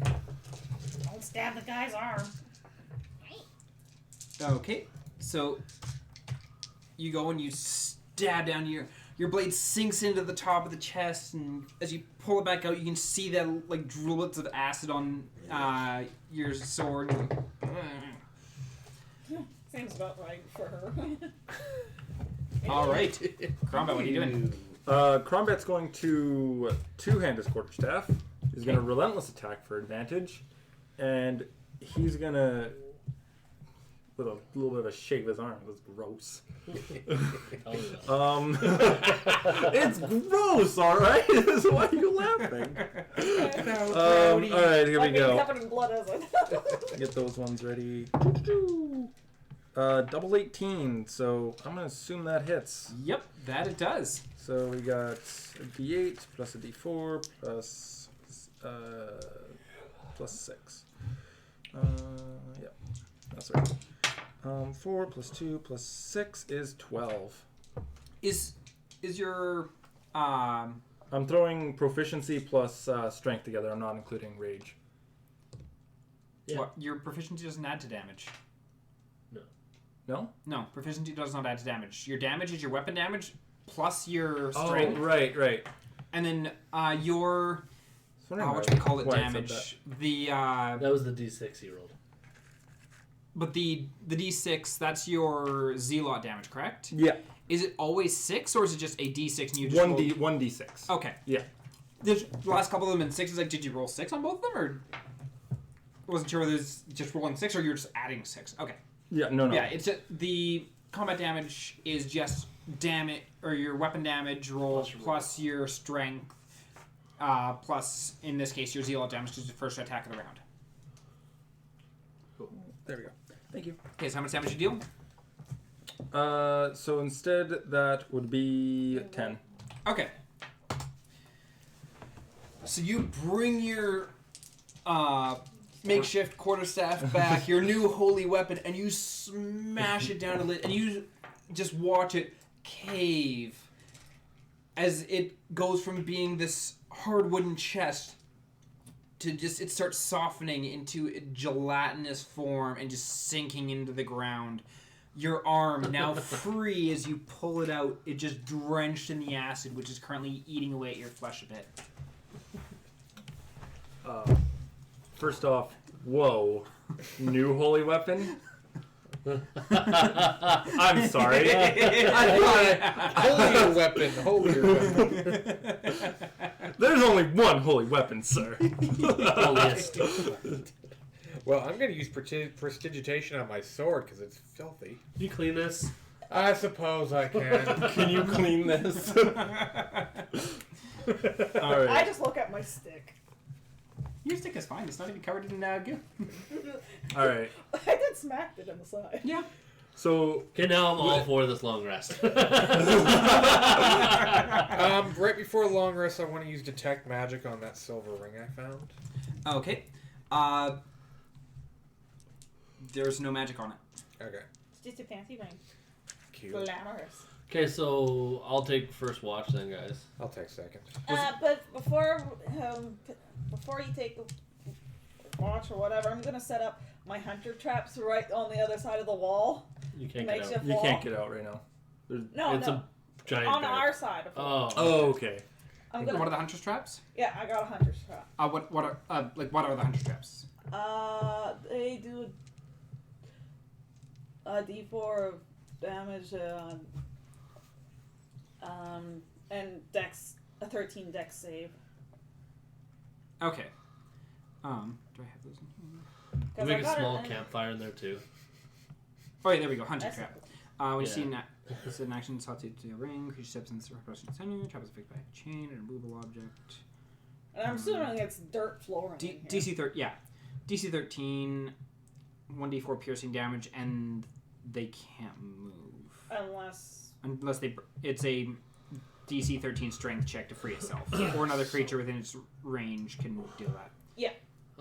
Speaker 6: Don't stab the guy's arm.
Speaker 3: Okay, so you go and you stab down your blade sinks into the top of the chest, and as you pull it back out, you can see that like droplets of acid on your sword.
Speaker 2: Seems about right for her.
Speaker 3: All right, Crombat, what are you doing?
Speaker 5: Crombat's going to two-hand his quarterstaff. He's going to relentless attack for advantage, and he's going to, with a little bit of a shake of his arm. That's gross. It's gross, all right. This is why you're laughing. All right, here we
Speaker 2: Like being
Speaker 5: go.
Speaker 2: covered in blood, is it?
Speaker 5: Get those ones ready. Double 18. So I'm gonna assume that hits.
Speaker 3: Yep, that it does.
Speaker 5: So we got a D8 plus a D4 plus 6. Yeah, that's right. 4 plus 2 plus 6 is 12.
Speaker 3: Is your
Speaker 5: I'm throwing proficiency plus strength together. I'm not including rage.
Speaker 4: Yeah.
Speaker 3: what, your proficiency doesn't add to damage?
Speaker 5: No?
Speaker 3: No, proficiency does not add to damage. Your damage is your weapon damage plus your
Speaker 5: Oh,
Speaker 3: strength,
Speaker 5: right.
Speaker 3: and then your
Speaker 5: So never
Speaker 3: what
Speaker 5: mind
Speaker 3: you call it
Speaker 5: why I said
Speaker 3: damage. The
Speaker 4: That was the D6 he rolled.
Speaker 3: but the D6, that's your Zealot damage, correct?
Speaker 5: that. Yeah.
Speaker 3: Is it always 6, or is it just a D6 and you just
Speaker 5: 1d6.
Speaker 3: Okay.
Speaker 5: Yeah.
Speaker 3: The last couple of them in 6 is like, did you roll 6 on both of them, or I wasn't sure whether it's just rolling 6 or you're just adding 6? Okay.
Speaker 5: Yeah. No.
Speaker 3: Yeah, it's the combat damage is just damage, or your weapon damage roll plus your strength, plus in this case your Zealot damage, because it's the first attack of the round.
Speaker 5: There we go. Thank you.
Speaker 3: Okay, so how much damage you deal?
Speaker 5: So instead that would be 10.
Speaker 3: Okay. So you bring your makeshift quarterstaff back, your new holy weapon, and you smash it down to lid, and you just watch it cave as it goes from being this hard wooden chest to just, it starts softening into a gelatinous form and just sinking into the ground. Your arm, now free as you pull it out, it just drenched in the acid, which is currently eating away at your flesh a bit.
Speaker 5: First off, whoa. New holy weapon? I'm sorry.
Speaker 1: Holier weapon, holier weapon.
Speaker 5: There's only one holy weapon, sir.
Speaker 4: Holiest.
Speaker 1: Well, I'm going to use prestidigitation on my sword because it's filthy.
Speaker 4: You clean this?
Speaker 1: I suppose I can.
Speaker 5: Can you clean this? Alright.
Speaker 2: I just look at my stick.
Speaker 3: Your stick is fine. It's not even covered in goo.
Speaker 5: Alright.
Speaker 2: I did smacked it on the side.
Speaker 3: Yeah.
Speaker 5: So,
Speaker 4: Okay, now I'm all for this long rest.
Speaker 1: Right before long rest, I want to use detect magic on that silver ring I found.
Speaker 3: Okay. There's no magic on it.
Speaker 1: Okay.
Speaker 2: It's just a fancy ring.
Speaker 1: Cute.
Speaker 2: Glamorous.
Speaker 4: Okay, so I'll take first watch then, guys.
Speaker 1: I'll take second.
Speaker 2: But before you take the watch or whatever, I'm gonna set up my hunter traps right on the other side of the wall.
Speaker 4: You can't get out.
Speaker 2: Makeshift
Speaker 5: you
Speaker 2: wall.
Speaker 5: can't get out right now.
Speaker 2: No,
Speaker 4: It's
Speaker 2: no.
Speaker 4: a giant
Speaker 2: On
Speaker 4: bag.
Speaker 2: our side of the wall.
Speaker 4: Oh.
Speaker 5: Oh, okay.
Speaker 2: I'm
Speaker 3: What are
Speaker 2: gonna.
Speaker 3: the hunter's traps?
Speaker 2: Yeah, I got a hunter's trap.
Speaker 3: What are what are the hunter's traps?
Speaker 2: They do a D4 of damage, and dex, a 13 dex save.
Speaker 3: Okay. Do I have those in here?
Speaker 4: You
Speaker 2: 'Cause
Speaker 4: make
Speaker 2: I
Speaker 4: a
Speaker 2: got
Speaker 4: small
Speaker 2: it in-
Speaker 4: campfire in there too.
Speaker 3: Oh yeah, there we go. Hunter
Speaker 2: That's
Speaker 3: trap. When you see it's an action sought to a ring, creature steps in the person center, trap is fixed by a chain and a movable object.
Speaker 2: And I'm assuming it's dirt flooring. in here.
Speaker 3: DC 13, 1d4 piercing damage, and they can't move
Speaker 2: Unless
Speaker 3: it's a DC 13 strength check to free itself, or another creature within its range can deal that.
Speaker 2: Yeah.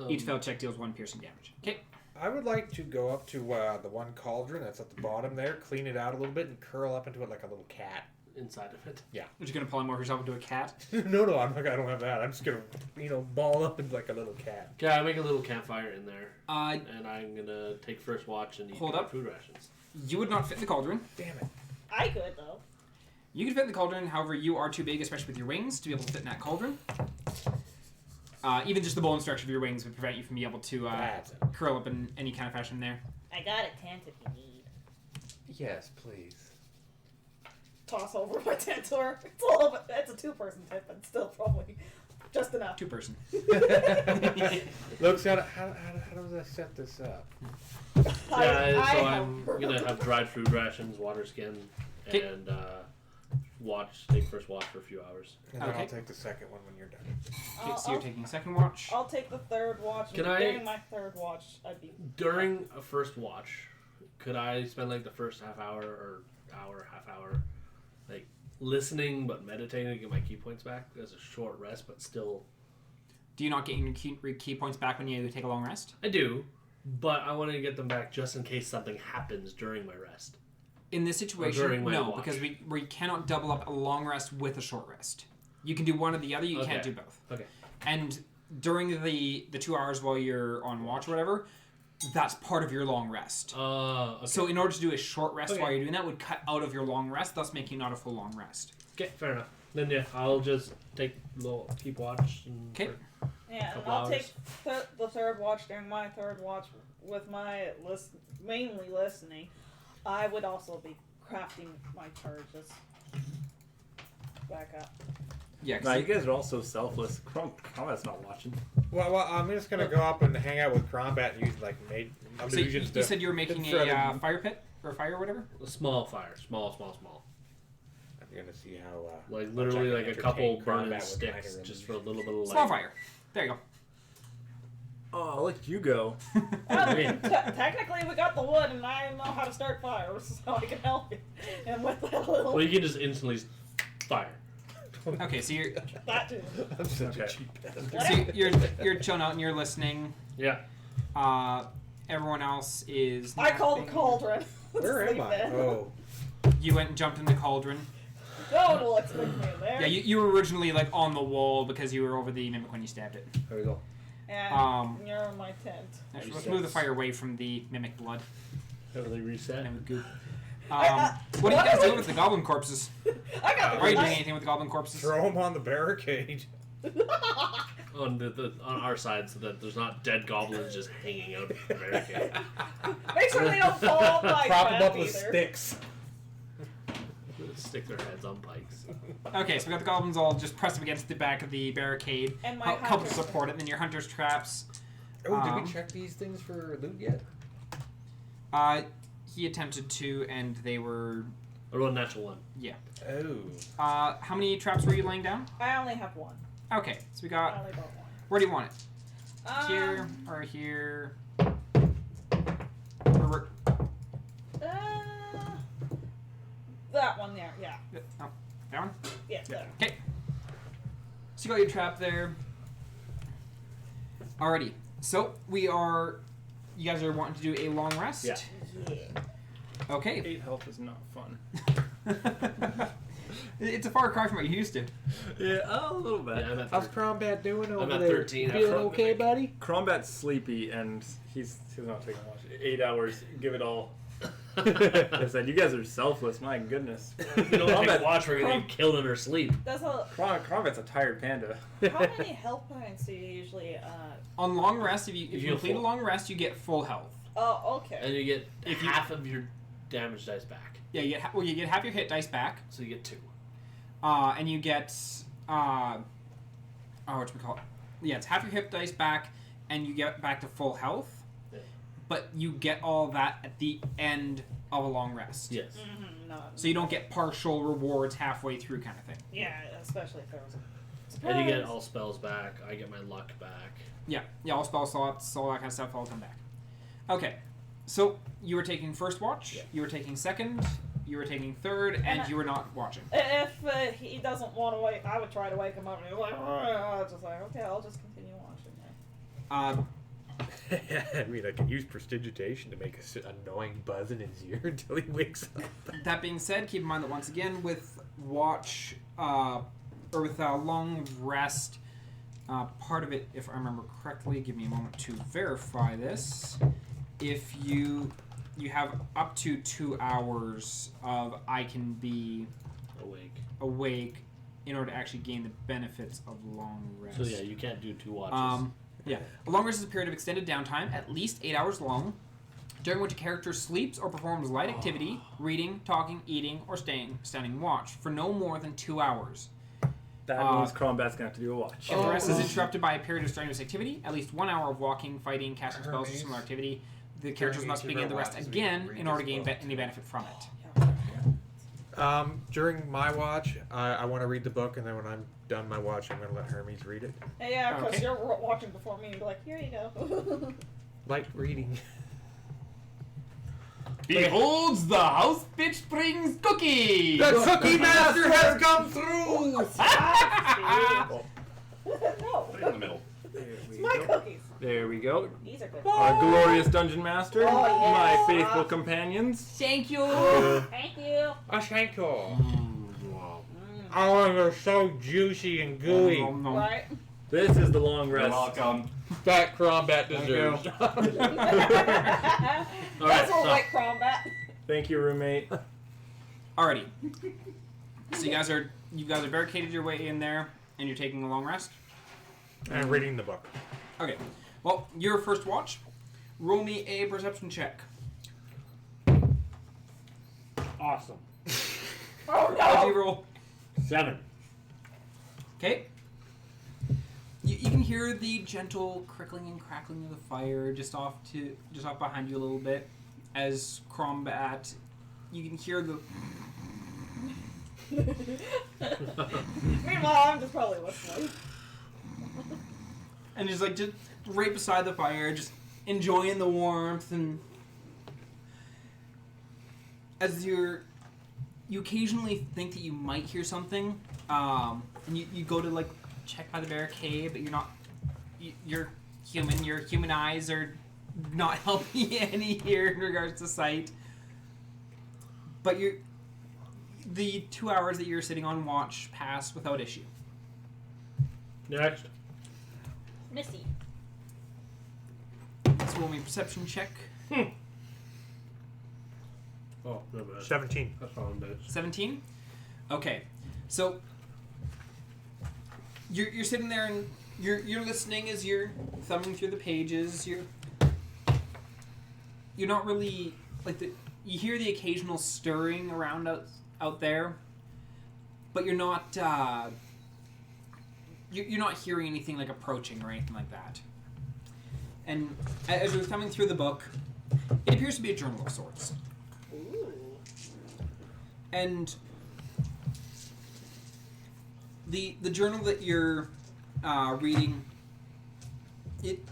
Speaker 3: Each failed check deals 1 piercing damage. Okay.
Speaker 1: I would like to go up to the one cauldron that's at the bottom there, clean it out a little bit, and curl up into it like a little cat.
Speaker 4: Inside of it.
Speaker 1: Yeah.
Speaker 3: Are you going to polymorph yourself into a cat?
Speaker 1: No, I don't have that. I'm just gonna, ball up into like a little cat.
Speaker 4: Okay, I make a little campfire in there,
Speaker 3: Uh,
Speaker 4: and I'm gonna take first watch and eat
Speaker 3: Hold up.
Speaker 4: food rations.
Speaker 3: you would not fit in the cauldron.
Speaker 1: Damn it.
Speaker 2: I could though.
Speaker 3: You could fit in the cauldron, however, you are too big, especially with your wings, to be able to fit in that cauldron. Even just the bone structure of your wings would prevent you from being able to
Speaker 1: That's it.
Speaker 3: curl up in any kind of fashion there.
Speaker 6: I got a tent if you need.
Speaker 1: Yes, please.
Speaker 2: Toss over my tent to her. It's a little bit. It's a 2-person tent, but still probably just enough.
Speaker 3: 2-person.
Speaker 1: Looks at how does I set this up?
Speaker 4: I'm gonna have dried food rations, water skin,
Speaker 3: Okay.
Speaker 4: and take first watch for a few hours.
Speaker 1: And then
Speaker 3: Okay.
Speaker 1: I'll take the second one when you're done.
Speaker 3: Okay, so you're taking second watch.
Speaker 2: I'll take the third watch.
Speaker 4: Can
Speaker 2: and
Speaker 4: I-
Speaker 2: during my third watch, I'd be.
Speaker 4: During a first watch, could I spend like the first half hour, like listening but meditating to get my key points back as a short rest, but still?
Speaker 3: Do you not get your key points back when you take a long rest?
Speaker 4: I do, but I want to get them back just in case something happens during my rest.
Speaker 3: In this
Speaker 4: during
Speaker 3: situation,
Speaker 4: my
Speaker 3: no,
Speaker 4: watch.
Speaker 3: because we cannot double up a long rest with a short rest. You can do one or the other, you can't
Speaker 4: Okay.
Speaker 3: do both.
Speaker 4: Okay.
Speaker 3: And during the 2 hours while you're on watch or whatever, that's part of your long rest.
Speaker 4: Okay.
Speaker 3: So in order to do a short rest
Speaker 4: Okay.
Speaker 3: while you're doing that would cut out of your long rest, thus making not a full long rest.
Speaker 4: Okay, fair enough. Then yeah, I'll just keep watch.
Speaker 3: Okay.
Speaker 2: Yeah, and
Speaker 4: Couple
Speaker 2: I'll
Speaker 4: hours.
Speaker 2: take the third watch during my third watch with my mainly listening. I would also be crafting my charges back up.
Speaker 3: Yeah, 'cause
Speaker 5: Nah, you guys are all so selfless. Combat's not watching.
Speaker 1: Well, I'm just gonna go up and hang out with Crombat and use like made
Speaker 3: so
Speaker 1: illusions.
Speaker 3: you said you were making a fire pit or fire or whatever?
Speaker 4: A small fire, small.
Speaker 1: I'm gonna see how.
Speaker 4: Like
Speaker 1: much
Speaker 4: literally
Speaker 1: I
Speaker 4: like
Speaker 1: can
Speaker 4: a couple
Speaker 1: entertain
Speaker 4: burning
Speaker 1: Crombat with
Speaker 4: sticks,
Speaker 1: minor
Speaker 4: just for a little bit of light.
Speaker 3: Small fire. There you go.
Speaker 5: Oh, look at you go.
Speaker 2: Well, technically, we got the wood, and I know how to start fires, so I can help you. And with that little,
Speaker 4: Well, you can just instantly fire.
Speaker 3: Okay, so you're
Speaker 2: that too.
Speaker 1: I'm such a
Speaker 5: Okay.
Speaker 1: cheap bastard.
Speaker 3: so you're chilling out and you're listening.
Speaker 4: Yeah.
Speaker 3: Everyone else is.
Speaker 2: I called the
Speaker 3: napping.
Speaker 2: cauldron.
Speaker 1: Where am
Speaker 2: Sleep
Speaker 1: I?
Speaker 2: in.
Speaker 1: Oh,
Speaker 3: You went and jumped in the cauldron.
Speaker 2: No one will expect me in there.
Speaker 3: Yeah, you were originally like on the wall because you were over the mimic when you stabbed it.
Speaker 4: There we go.
Speaker 2: And you're in my tent.
Speaker 3: Actually, let's move the fire away from the mimic blood
Speaker 4: Have they reset?
Speaker 3: and with goo. What are you guys doing with the goblin corpses?
Speaker 2: I got the
Speaker 3: Are you doing
Speaker 2: I-
Speaker 3: anything with the goblin corpses?
Speaker 1: throw him on the barricade.
Speaker 4: On on our side, so that there's not dead goblins just hanging out the barricade.
Speaker 2: Make sure they don't fall off my
Speaker 1: Prop him
Speaker 2: trap
Speaker 1: up with
Speaker 2: either.
Speaker 1: sticks.
Speaker 4: Stick their heads on pikes.
Speaker 3: Okay, so we got the goblins all just pressed up against the back of the barricade.
Speaker 2: And my
Speaker 3: Help to
Speaker 2: hunter's
Speaker 3: support it. And then your hunter's traps.
Speaker 1: Oh, did
Speaker 3: Um,
Speaker 1: we check these things for loot yet?
Speaker 3: He attempted to, and they were.
Speaker 4: I rolled a natural one.
Speaker 1: Oh.
Speaker 3: How many traps were you laying down?
Speaker 2: I only have one.
Speaker 3: Okay, so we
Speaker 2: I
Speaker 3: got.
Speaker 2: only bought one.
Speaker 3: Where do you want it? Here or here? Or,
Speaker 2: That one there, yeah.
Speaker 3: oh, that one?
Speaker 2: Yeah, there.
Speaker 3: Okay. So you got your trap there. Alrighty. So we are. You guys are wanting to do a long rest?
Speaker 4: Yeah.
Speaker 3: Okay.
Speaker 5: 8 health is not fun.
Speaker 3: It's a far cry from what you used to.
Speaker 5: Yeah, a little bit.
Speaker 4: Yeah, I'm at
Speaker 1: How's Crombat doing over
Speaker 4: at
Speaker 1: there?
Speaker 4: 13.
Speaker 1: Feeling
Speaker 4: I've
Speaker 1: okay, buddy?
Speaker 5: Crombat's sleepy and he's not taking much. 8 hours, give it all. I said, you guys are selfless, my goodness.
Speaker 4: You don't
Speaker 5: Crombat-
Speaker 4: take watch, we're gonna get killed in her sleep.
Speaker 2: That's a.
Speaker 5: Crombat's a tired panda.
Speaker 2: How many health points do you usually?
Speaker 3: On long rest, if you
Speaker 4: You
Speaker 3: complete a
Speaker 4: full.
Speaker 3: long rest, you get full health.
Speaker 2: Oh, okay.
Speaker 4: And you get
Speaker 3: If you-
Speaker 4: half of your damage dice back.
Speaker 3: Yeah, you get you get half your hit dice back,
Speaker 4: So you get 2.
Speaker 3: and you get what we call it? Yeah, it's half your hit dice back, and you get back to full health.
Speaker 4: Yeah.
Speaker 3: but you get all that at the end of a long rest.
Speaker 4: Yes.
Speaker 2: No.
Speaker 3: So you don't get partial rewards halfway through kind of thing.
Speaker 2: Yeah, especially if there was a surprise.
Speaker 4: And you get all spells back. I get my luck back.
Speaker 3: Yeah, all spell slots, all that kind of stuff, all come back. Okay, so you were taking first watch,
Speaker 4: Yeah.
Speaker 3: you were taking second, you were taking third, and you were not watching.
Speaker 2: If he doesn't want to wake, I would try to wake him up, and he's like, I was just like, okay, I'll just continue watching.
Speaker 1: I mean, I can use prestidigitation to make a annoying buzz in his ear until he wakes up.
Speaker 3: That being said, keep in mind that once again, with watch, or with a long rest, part of it, if I remember correctly, give me a moment to verify this. If you have up to 2 hours of I can be awake in order to actually gain the benefits of long rest.
Speaker 4: So yeah, you can't do 2 watches.
Speaker 3: Yeah. A long rest is a period of extended downtime, at least 8 hours long, during which a character sleeps or performs light activity, reading, talking, eating, or standing watch for no more than 2 hours.
Speaker 5: That means Crombat's gonna have to do a watch.
Speaker 3: If the rest is interrupted by a period of strenuous activity, at least 1 hour of walking, fighting, casting spells, or similar activity, the characters must begin the rest again in order to gain any benefit from it.
Speaker 1: During my watch, I want to read the book, and then when I'm done my watch, I'm going to let Hermes read it.
Speaker 2: Yeah, because
Speaker 3: Okay.
Speaker 2: you're watching before me and be like, here you go.
Speaker 1: Light reading.
Speaker 3: Beholds the house bitch brings cookies!
Speaker 1: The Cookie Master has come through!
Speaker 2: No,
Speaker 7: Put it in the middle.
Speaker 2: it's my cookies.
Speaker 5: There we go.
Speaker 2: These are good.
Speaker 5: Our glorious dungeon master,
Speaker 2: Oh, yes.
Speaker 5: my faithful companions.
Speaker 3: Thank you!
Speaker 2: Thank you.
Speaker 1: A Shanko.
Speaker 7: Wow.
Speaker 1: Oh, they're so juicy and gooey.
Speaker 3: Nom, nom, nom.
Speaker 2: Right?
Speaker 5: This is the long
Speaker 7: You're
Speaker 5: rest.
Speaker 7: welcome.
Speaker 1: That Crombat deserves.
Speaker 2: That's all
Speaker 5: so-
Speaker 2: like combat.
Speaker 5: Thank you, roommate.
Speaker 3: Alrighty. So you guys are barricaded your way in there, and you're taking a long rest.
Speaker 1: And reading the book.
Speaker 3: Okay. Well, your first watch. Roll me a perception check.
Speaker 7: Awesome.
Speaker 2: Oh
Speaker 3: How'd you
Speaker 2: no!
Speaker 3: roll?
Speaker 7: 7.
Speaker 3: Okay. You can hear the gentle crickling and crackling of the fire just off behind you a little bit. As Crombat, you can hear the.
Speaker 2: Meanwhile, I'm just probably listening.
Speaker 3: And just right beside the fire, just enjoying the warmth, and as you occasionally think that you might hear something, and you go to check by the barricade, but you're not. You're human. Your human eyes are not helping you any here in regards to sight. But the 2 hours that you're sitting on watch pass without issue.
Speaker 5: Next.
Speaker 6: Missy.
Speaker 3: Let's roll me a perception check.
Speaker 4: Oh, no bad.
Speaker 1: 17.
Speaker 4: That's fine, bitch.
Speaker 3: 17? Okay. So you're sitting there and you're listening as you're thumbing through the pages. You're not really you hear the occasional stirring around out there, but you're not you're not hearing anything like approaching or anything like that. And as you're thumbing through the book, it appears to be a journal of sorts.
Speaker 2: Ooh.
Speaker 3: And the journal that you're reading, it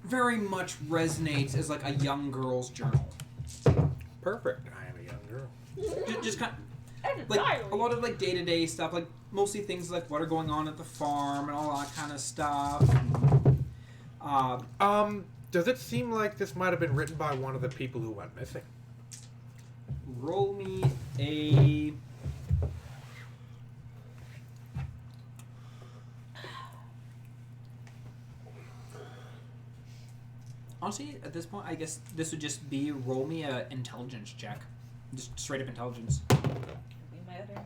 Speaker 3: very much resonates as like a young girl's journal.
Speaker 1: Perfect. I am a young girl.
Speaker 3: Just kind
Speaker 2: And
Speaker 3: of, like
Speaker 2: diary.
Speaker 3: a lot of like day-to-day stuff, like mostly things like what are going on at the farm and all that kind of stuff.
Speaker 1: Does it seem like this might have been written by one of the people who went missing?
Speaker 3: Roll me a. Honestly, at this point, I guess this would just be roll me a intelligence check, just straight up intelligence.
Speaker 2: Be mad at me.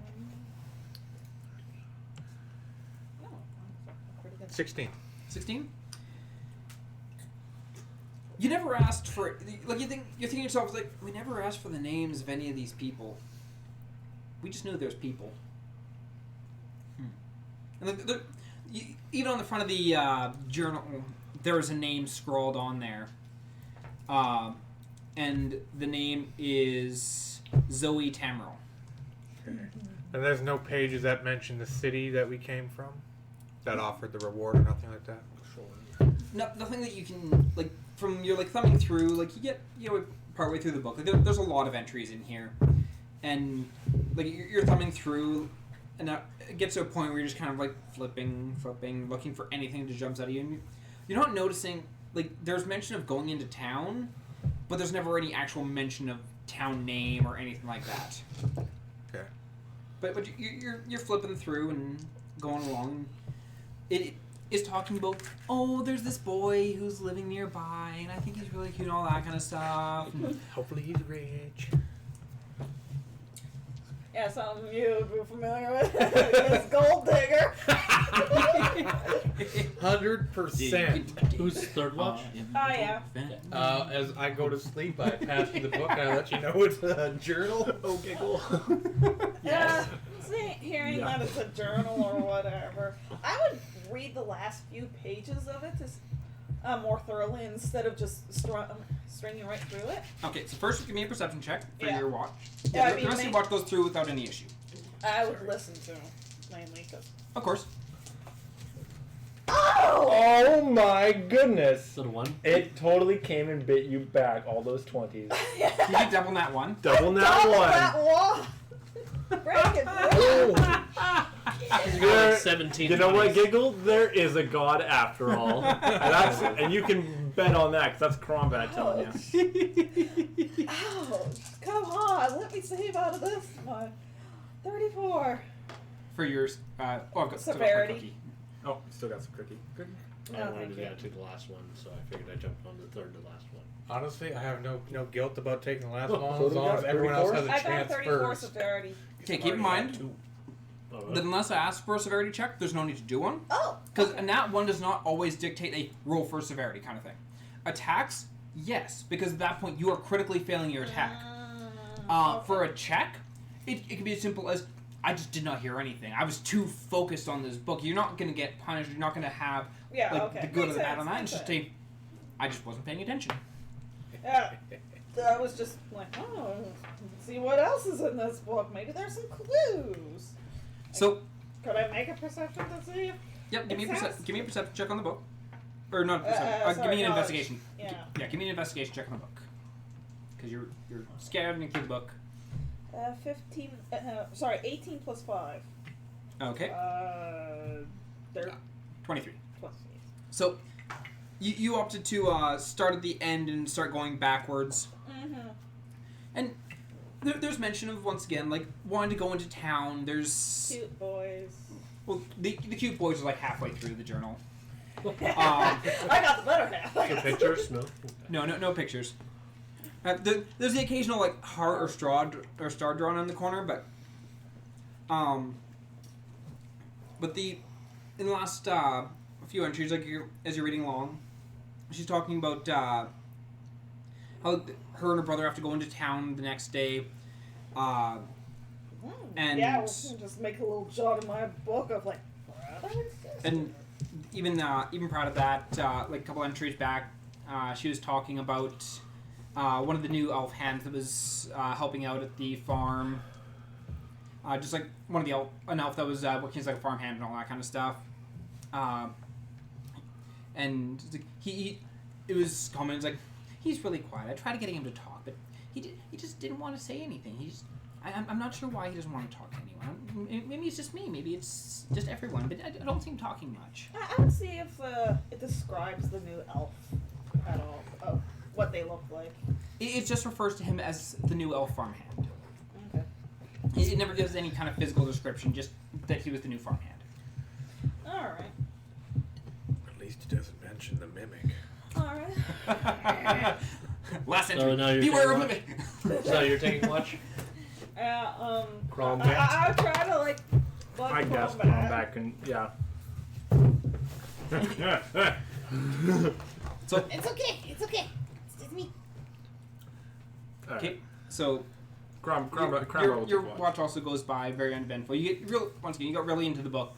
Speaker 2: Oh, pretty good.
Speaker 1: 16.
Speaker 3: 16. You never asked for you're thinking to yourself like we never asked for the names of any of these people. We just knew there's people. And even on the front of the journal, there was a name scrawled on there. And the name is Zoe Tamriel.
Speaker 1: Okay. And there's no pages that mention the city that we came from? That offered the reward or nothing like that?
Speaker 3: Nothing that you can, like, from you're, like, thumbing through, like, you get, partway through the book. Like, there's a lot of entries in here. And, like, you're thumbing through, and it gets to a point where you're just kind of, like, flipping, looking for anything that jumps out of you. And you're not noticing, like, there's mention of going into town, but there's never any actual mention of town name or anything like that.
Speaker 1: Okay.
Speaker 3: But you're flipping through and going along. It is talking about, there's this boy who's living nearby, and I think he's really cute and all that kind of stuff.
Speaker 1: Hopefully he's rich.
Speaker 2: Yeah, some of you would be familiar with this gold digger.
Speaker 1: 100%.
Speaker 4: Who's third watch?
Speaker 2: Oh, yeah.
Speaker 1: As I go to sleep, I pass you the book and I let you know it's a journal. Oh, giggle.
Speaker 2: Yeah, hearing that it's a journal or whatever, I would read the last few pages of it more thoroughly instead of just stringing right through it.
Speaker 3: Okay, so first give me a perception check for your watch.
Speaker 2: Yeah,
Speaker 3: The rest of your watch goes through without any issue.
Speaker 2: I would listen to him, mainly, because...
Speaker 3: Of course.
Speaker 5: Oh my goodness!
Speaker 4: Is that a 1?
Speaker 5: It totally came and bit you back, all those 20s.
Speaker 3: You get double that one.
Speaker 5: Double that one!
Speaker 2: Break it,
Speaker 5: There-
Speaker 4: 17.
Speaker 5: You know what,
Speaker 4: 20s.
Speaker 5: Giggle? There is a god after all. And you can bet on that, because that's Crombat telling you.
Speaker 2: Ouch! Come on, let me save out of this one. 34.
Speaker 3: For yours, I've got
Speaker 2: Severity.
Speaker 3: cookie.
Speaker 5: Oh, still got some cookie. Good.
Speaker 4: I
Speaker 2: No,
Speaker 4: wanted
Speaker 2: thank
Speaker 4: to
Speaker 2: you.
Speaker 4: get to the last one, so I figured I jumped on the third to last one.
Speaker 1: Honestly, I have no guilt about taking the last one
Speaker 5: so
Speaker 1: as
Speaker 5: you
Speaker 1: long
Speaker 5: got
Speaker 1: as everyone else
Speaker 5: 34?
Speaker 1: has a
Speaker 2: I got
Speaker 1: chance
Speaker 2: 34
Speaker 1: first.
Speaker 2: severity.
Speaker 3: Okay, keep in mind
Speaker 4: Oh,
Speaker 3: that unless I ask for a severity check, there's no need to do one.
Speaker 2: Oh!
Speaker 3: Because a nat 1 does not always dictate a roll for severity kind of thing. Attacks, yes, because at that point you are critically failing your attack.
Speaker 2: Okay.
Speaker 3: For a check, it can be as simple as, I just did not hear anything. I was too focused on this book. You're not going to get punished. You're not going to have the good or the bad on that. It's just I just wasn't paying attention.
Speaker 2: Yeah. I was just like, let's see what else is in this book. Maybe there's some clues.
Speaker 3: So,
Speaker 2: Could I make a perception to see if...
Speaker 3: yep, give me
Speaker 2: It sounds-
Speaker 3: a perception check on the book. Or not perception. Give
Speaker 2: sorry,
Speaker 3: me an
Speaker 2: knowledge.
Speaker 3: investigation.
Speaker 2: Yeah.
Speaker 3: Yeah, give me an investigation check on the book. Because you're scanning through the book.
Speaker 2: 18 plus 5.
Speaker 3: Okay. 23.
Speaker 2: Plus
Speaker 3: So, you opted to start at the end and start going backwards.
Speaker 2: Mm-hmm.
Speaker 3: And there's mention of, once again, like, wanting to go into town. There's...
Speaker 2: Cute boys.
Speaker 3: Well, the cute boys are, like, halfway through the journal.
Speaker 2: I got the better half.
Speaker 4: The pictures? No?
Speaker 3: No pictures. There's the occasional, like, heart or star drawn in the corner, but... But in the last few entries, like, as you're reading along, she's talking about how her and her brother have to go into town the next day, and
Speaker 2: Yeah, we'll just make a little jot in my book of, like, brothers?
Speaker 3: and even proud of that, like a couple entries back, she was talking about one of the new elf hands that was helping out at the farm. Just like one of an elf that was working as like a farm hand and all that kind of stuff. And it was comments like, he's really quiet. I tried getting him to talk, but he just didn't want to say anything. I'm not sure why he doesn't want to talk to anyone. Maybe it's just me. Maybe it's just everyone. But I don't see him talking much.
Speaker 2: I would see if it describes the new elf at all. Oh, what they look like.
Speaker 3: It just refers to him as the new elf farmhand.
Speaker 2: Okay.
Speaker 3: It never gives any kind of physical description, just that he was the new farmhand.
Speaker 2: Alright.
Speaker 1: At least he doesn't mention the mimic.
Speaker 2: Alright.
Speaker 3: Last
Speaker 4: So
Speaker 3: entry.
Speaker 4: now you're
Speaker 3: Beware of
Speaker 4: taking
Speaker 3: mimic.
Speaker 4: So you're taking watch?
Speaker 1: Crawl
Speaker 2: I try to, like,
Speaker 5: I guess
Speaker 2: crawl
Speaker 5: back and yeah.
Speaker 3: So
Speaker 6: It's okay. It's okay. It's just me.
Speaker 3: okay, so
Speaker 5: Cromwell
Speaker 3: your watch also goes by very uneventful. You get once again, you got really into the book,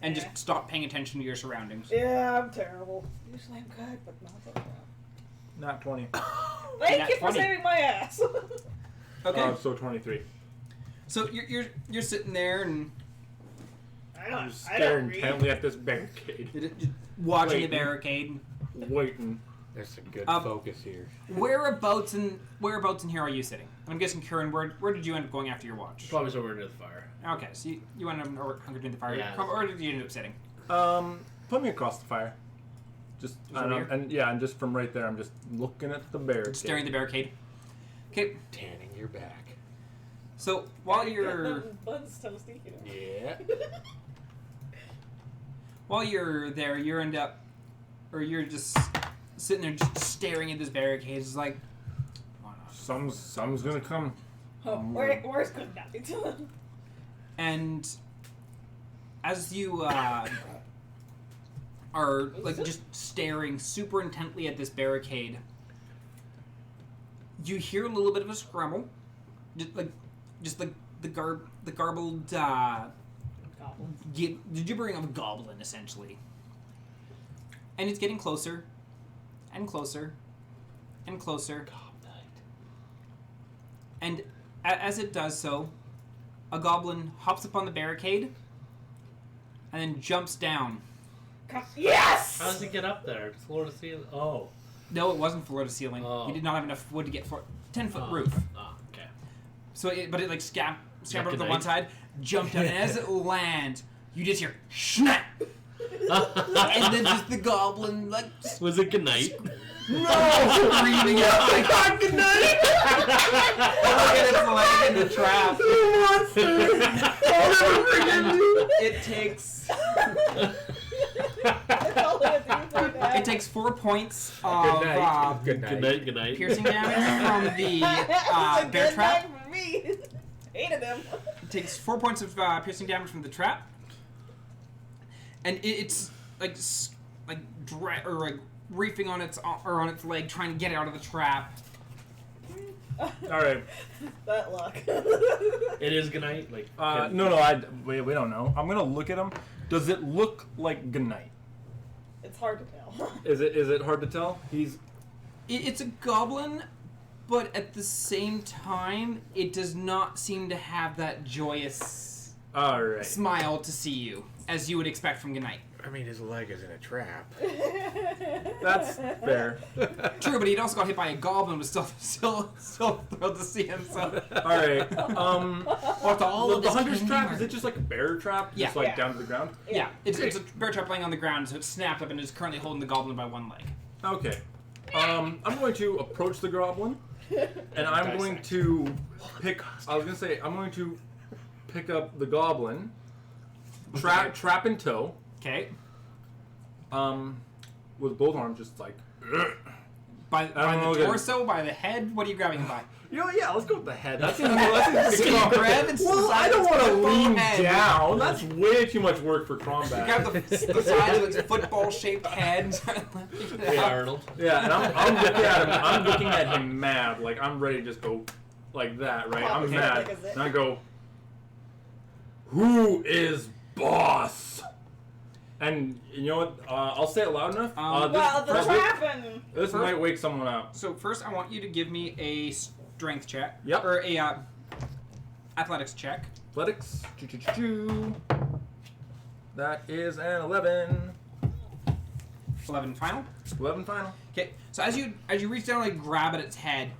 Speaker 3: and
Speaker 2: Yeah.
Speaker 3: just stop paying attention to your surroundings.
Speaker 2: Yeah, I'm terrible. Usually I'm good, but not that well.
Speaker 5: Not 20.
Speaker 2: Thank
Speaker 3: Nat
Speaker 2: you for
Speaker 3: 20.
Speaker 2: saving my ass.
Speaker 3: Okay.
Speaker 5: So 23.
Speaker 3: So you're sitting there and
Speaker 5: I'm just staring intently at this barricade.
Speaker 3: watching
Speaker 5: Wait.
Speaker 3: the barricade.
Speaker 5: Waiting.
Speaker 1: There's some good
Speaker 3: Um,
Speaker 1: focus here.
Speaker 3: Whereabouts in here are you sitting? I'm guessing, Kieran, where did you end up going after your watch?
Speaker 4: Probably somewhere near the fire.
Speaker 3: Okay, so you ended up hunkered in the fire.
Speaker 4: Yeah.
Speaker 3: Or did you end up sitting?
Speaker 5: Put me across the fire. Just
Speaker 3: over here?
Speaker 5: and just from right there, I'm just looking at the barricade.
Speaker 3: Staring at the barricade. Okay,
Speaker 1: Tanning your back.
Speaker 3: so while you're
Speaker 2: Bud's toasty.
Speaker 1: Yeah.
Speaker 3: while you're there, you're just sitting there just staring at this barricade. It's like, why not?
Speaker 5: Some's gonna come.
Speaker 2: Oh, where's good night?
Speaker 3: And as you are like just staring super intently at this barricade, you hear a little bit of a scramble, just like the garbled. The gibbering of a goblin, essentially, and it's getting closer, and closer, and closer. And as it does so, a goblin hops up on the barricade and then jumps down.
Speaker 2: Yes!
Speaker 4: How does he get up there? Floor to ceiling? Oh.
Speaker 3: No, it wasn't floor to ceiling.
Speaker 4: Oh.
Speaker 3: He did not have enough wood to get 10-foot roof.
Speaker 4: Oh, okay.
Speaker 3: So, it like scampered
Speaker 4: Like
Speaker 3: up
Speaker 4: a
Speaker 3: to
Speaker 4: knight?
Speaker 3: one side, jumped down, and as it lands, you just hear snap, and then just the goblin like
Speaker 4: Was it good night?
Speaker 3: screaming out like "God, good night!" Look at its leg in the trap. It takes. It takes 4 points of
Speaker 1: Good night. Good night.
Speaker 4: Good night, good night.
Speaker 3: piercing damage from the bear
Speaker 2: Good
Speaker 3: trap.
Speaker 2: night for me. Hated him.
Speaker 3: It takes 4 points of piercing damage from the trap, and it's like reefing on its leg, trying to get out of the trap.
Speaker 5: All right.
Speaker 2: That luck.
Speaker 4: It is good night? Like,
Speaker 5: No. We don't know. I'm gonna look at him. Does it look like Goodnight?
Speaker 2: It's hard to tell.
Speaker 5: Is it hard to tell?
Speaker 3: It's a goblin, but at the same time, it does not seem to have that joyous
Speaker 5: All right.
Speaker 3: smile to see you, as you would expect from Goodnight.
Speaker 1: I mean, his leg is in a trap.
Speaker 5: That's fair.
Speaker 3: True, but he'd also got hit by a goblin, but still thrilled to see him. So,
Speaker 5: All right.
Speaker 3: after all
Speaker 5: The
Speaker 3: of this
Speaker 5: hunter's
Speaker 3: came
Speaker 5: trap,
Speaker 3: here-
Speaker 5: is it just like a bear trap?
Speaker 3: Yeah.
Speaker 5: Just like
Speaker 2: Yeah.
Speaker 5: down to the ground?
Speaker 3: Yeah, it's a bear trap laying on the ground, so it's snapped up and is currently holding the goblin by one leg.
Speaker 5: Okay. I'm going to approach the goblin, and I'm going to I'm going to pick up the goblin, trap in tow,
Speaker 3: Okay.
Speaker 5: with both arms just like.
Speaker 3: By
Speaker 5: know,
Speaker 3: the
Speaker 5: good.
Speaker 3: torso, by the head, what are you grabbing him by?
Speaker 5: You know, yeah, let's go with the head. That's
Speaker 3: Can you grab it?
Speaker 5: Well, I don't want to lean
Speaker 3: Head.
Speaker 5: down. That's way too much work for
Speaker 3: You
Speaker 5: combat.
Speaker 3: grab the size of its football-shaped head.
Speaker 4: Hey, Arnold.
Speaker 5: Yeah, and I'm looking at him. I'm looking at him mad. Like I'm ready to just go like that, right? I'm
Speaker 2: Okay.
Speaker 5: mad,
Speaker 2: Like a zit.
Speaker 5: and I go, "Who is boss?" And you know what? I'll say it loud enough.
Speaker 2: Well, the
Speaker 5: this,
Speaker 2: trapping.
Speaker 5: this might wake someone up.
Speaker 3: So first, I want you to give me a strength check.
Speaker 5: Yep.
Speaker 3: Or a athletics check.
Speaker 5: Athletics. Choo. That is an 11.
Speaker 3: 11 final.
Speaker 5: 11 final.
Speaker 3: Okay. So as you reach down and like grab at its head,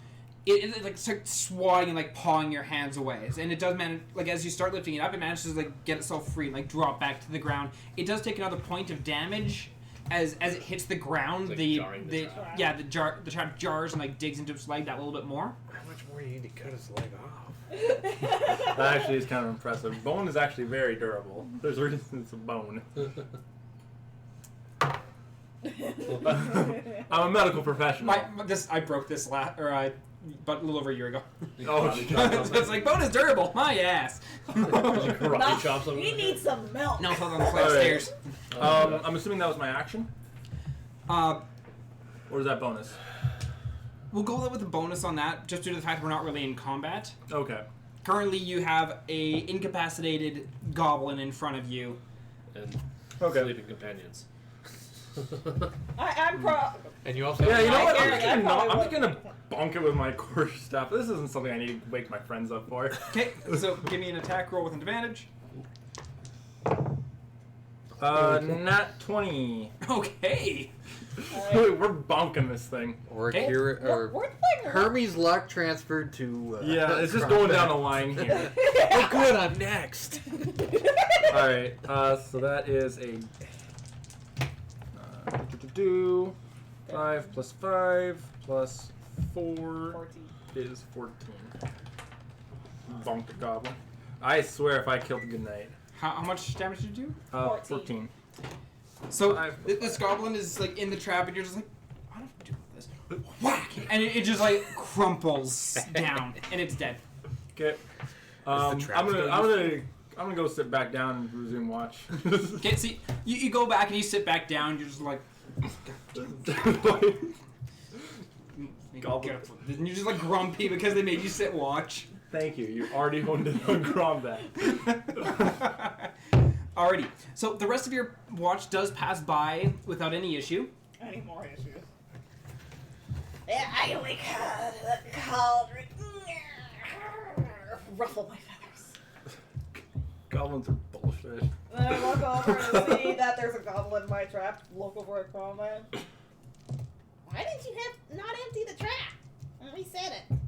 Speaker 3: it like starts swatting and like pawing your hands away, and it does manage, like as you start lifting it up, it manages to like get itself free and like drop back to the ground. It does take another point of damage as it hits the ground.
Speaker 4: It's like
Speaker 3: the
Speaker 4: jarring the trap.
Speaker 3: the trap jars and like digs into its leg that little bit more.
Speaker 1: How much more do you need to cut his leg off?
Speaker 5: That actually is kind of impressive. Bone is actually very durable. There's a reason it's a bone. I'm a medical professional.
Speaker 3: I broke this but a little over a year ago.
Speaker 5: Oh,
Speaker 3: It's like bone is durable. My ass.
Speaker 4: Karate chops over
Speaker 2: We
Speaker 4: there.
Speaker 2: need some milk.
Speaker 3: No, it's on the flight of stairs.
Speaker 5: I'm assuming that was my action, or is that bonus?
Speaker 3: We'll go with a bonus on that, just due to the fact that we're not really in combat.
Speaker 5: Okay.
Speaker 3: Currently, you have a incapacitated goblin in front of you.
Speaker 4: And
Speaker 5: Okay.
Speaker 4: sleeping companions.
Speaker 2: I'm
Speaker 1: And you also
Speaker 5: Yeah, you know what? I'm
Speaker 2: Yeah,
Speaker 5: just gonna,
Speaker 2: probably
Speaker 5: I'm just
Speaker 2: would.
Speaker 5: gonna bonk it with my core staff. This isn't something I need to wake my friends up for.
Speaker 3: Okay, so give me an attack roll with an advantage.
Speaker 5: Nat 20.
Speaker 3: Okay.
Speaker 5: We're bonking this thing.
Speaker 1: or
Speaker 3: Okay.
Speaker 1: or
Speaker 2: We're playing
Speaker 1: Hermes' luck transferred to.
Speaker 5: Yeah, it's just going down the line here.
Speaker 1: Oh, good. I'm next.
Speaker 5: All right, so that is a 5 plus 5 plus 4
Speaker 2: 14.
Speaker 5: is 14. Bonk the goblin. I swear, if I killed the good night.
Speaker 3: How much damage did you do?
Speaker 2: 14.
Speaker 5: 14.
Speaker 3: So
Speaker 5: I've-
Speaker 3: this goblin is like in the trap, and you're just like, what do I do with this? Whack! And it just like crumples down, and it's dead.
Speaker 5: Okay.
Speaker 1: trap
Speaker 5: I'm
Speaker 1: still
Speaker 5: gonna go sit back down and resume watch.
Speaker 3: Okay, see, you go back and you sit back down. You're just like,
Speaker 5: Goblin.
Speaker 3: and you're just like grumpy because they made you sit watch.
Speaker 5: Thank you. You already honed in on combat.
Speaker 3: Alrighty, so the rest of your watch does pass by without any issue.
Speaker 2: Any more issues?
Speaker 6: Yeah, I like the cauldron.
Speaker 2: Ruffle my feathers.
Speaker 5: Goblins are bullshit.
Speaker 2: Then I look over to see that there's a goblin in my trap. Look over at combat.
Speaker 6: Why didn't you have not empty the trap when we said it?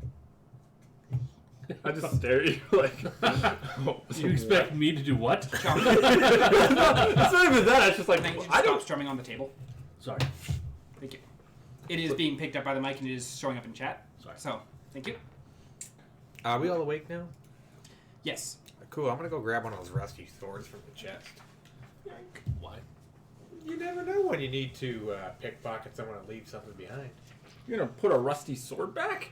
Speaker 5: I just stare at you like.
Speaker 4: You expect me to do what?
Speaker 5: It's not even that. It's just like
Speaker 3: Thank you.
Speaker 5: I
Speaker 3: Stop
Speaker 5: don't.
Speaker 3: strumming on the table.
Speaker 4: Sorry.
Speaker 3: Thank you. It is being picked up by the mic and it is showing up in chat.
Speaker 4: Sorry.
Speaker 3: So, thank you.
Speaker 1: Are we all awake now?
Speaker 3: Yes.
Speaker 1: Cool. I'm gonna go grab one of those rusty swords from the chest.
Speaker 4: Why?
Speaker 1: You never know when you need to pickpocket someone and leave something behind.
Speaker 5: You're gonna put a rusty sword back?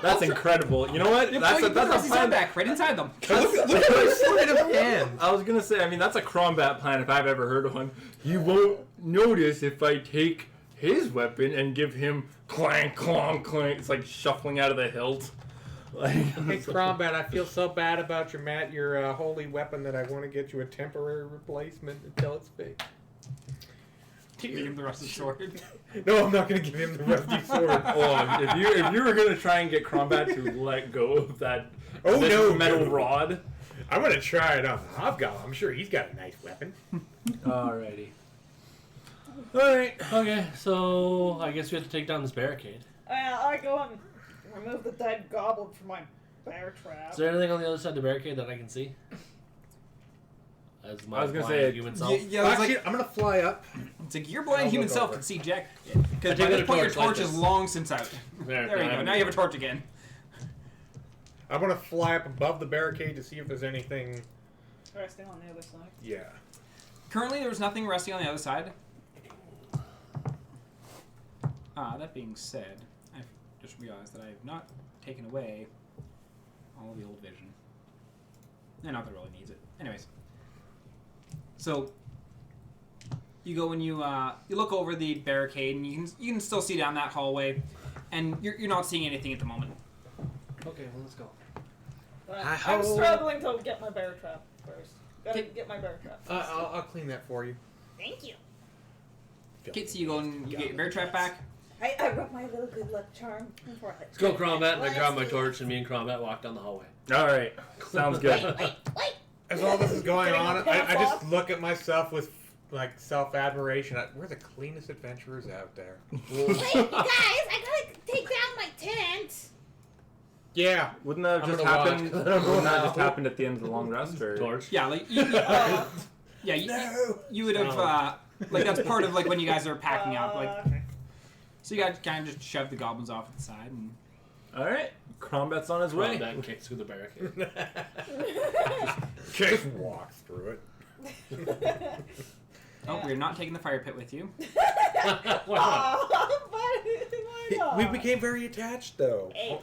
Speaker 5: That's incredible. You know what? That's a
Speaker 3: Rusty
Speaker 5: plan.
Speaker 3: back right inside them.
Speaker 1: Look at my sleight of hand.
Speaker 5: I was gonna say. I mean, that's a combat plan if I've ever heard of one. You won't notice if I take his weapon and give him clank, clonk, clank. It's like shuffling out of the hilt. Like,
Speaker 1: Hey, Crombat, I feel so bad about your holy weapon that I want to get you a temporary replacement until it's fixed.
Speaker 3: Give him the rusty sword.
Speaker 1: No, I'm not going to give him the rusty sword.
Speaker 5: oh, if you were gonna try and get combat to let go of that
Speaker 1: Oh,
Speaker 5: this
Speaker 1: no,
Speaker 5: metal
Speaker 1: no.
Speaker 5: rod.
Speaker 1: I'm going to try it on the Hobgoblin. I'm sure he's got a nice weapon.
Speaker 5: Alrighty.
Speaker 4: Alright. Okay, so I guess we have to take down this barricade.
Speaker 2: I go and remove the dead goblin from my bear trap.
Speaker 4: Is there anything on the other side of the barricade that I can see? As my
Speaker 5: I was gonna
Speaker 4: blind
Speaker 5: say-
Speaker 4: human self.
Speaker 3: Yeah, it's
Speaker 1: Actually,
Speaker 3: like,
Speaker 1: I'm going to fly up.
Speaker 3: it's like your blind
Speaker 1: I'll
Speaker 3: human
Speaker 1: look
Speaker 3: self
Speaker 1: over.
Speaker 3: can see Jack.
Speaker 4: I
Speaker 3: Because
Speaker 4: take
Speaker 3: by
Speaker 4: out
Speaker 3: this
Speaker 4: a
Speaker 3: point, your
Speaker 4: torch like
Speaker 3: torch is
Speaker 4: this.
Speaker 3: long since out. There you go. Now you have a torch again.
Speaker 1: I'm going to fly up above the barricade to see if there's anything.
Speaker 2: Resting on the other side.
Speaker 1: Yeah.
Speaker 3: Currently, there's nothing resting on the other side. That being said, I've just realized that I have not taken away all the old vision. And not that it really needs it. Anyways. So, you go and you look over the barricade, and you can still see down that hallway, and you're not seeing anything at the moment.
Speaker 4: Okay, well, let's go.
Speaker 2: But
Speaker 1: I
Speaker 2: I'm
Speaker 1: hope-
Speaker 2: struggling to get my bear trap first. Gotta
Speaker 3: Okay.
Speaker 2: get my bear trap first.
Speaker 1: I'll clean that for you.
Speaker 6: Thank you.
Speaker 3: Okay, so you go and you get your bear trap back.
Speaker 2: I wrote my little good luck charm before I
Speaker 4: Let's go, Crombat, and I grab my torch, and me and Crombat walk down the hallway.
Speaker 5: Alright. Sounds
Speaker 6: Wait,
Speaker 5: good.
Speaker 6: wait.
Speaker 1: As all this is going
Speaker 2: Getting
Speaker 1: on,
Speaker 2: a
Speaker 1: I just
Speaker 2: pop-off.
Speaker 1: look at myself with like self-admiration. We're the cleanest adventurers out there.
Speaker 6: Wait, you guys, I gotta take down my tent.
Speaker 1: Yeah.
Speaker 5: Wouldn't that have
Speaker 1: I'm
Speaker 5: just
Speaker 1: gonna watch,
Speaker 5: happened?
Speaker 1: 'cause I don't know
Speaker 5: Wouldn't that
Speaker 1: how.
Speaker 5: just happened at the end of the long rest? Or?
Speaker 4: Torch.
Speaker 3: Yeah, like you would have like that's part of like when you guys are packing up. Like,
Speaker 2: okay.
Speaker 3: so you guys kind of just shove the goblins off to the side and.
Speaker 5: Alright. Combat's on his way.
Speaker 4: Crombat kicks through the barricade.
Speaker 1: Just walk through it.
Speaker 3: Oh, we're not taking the fire pit with you.
Speaker 2: Why not?
Speaker 1: We became very attached, though.
Speaker 6: Hey,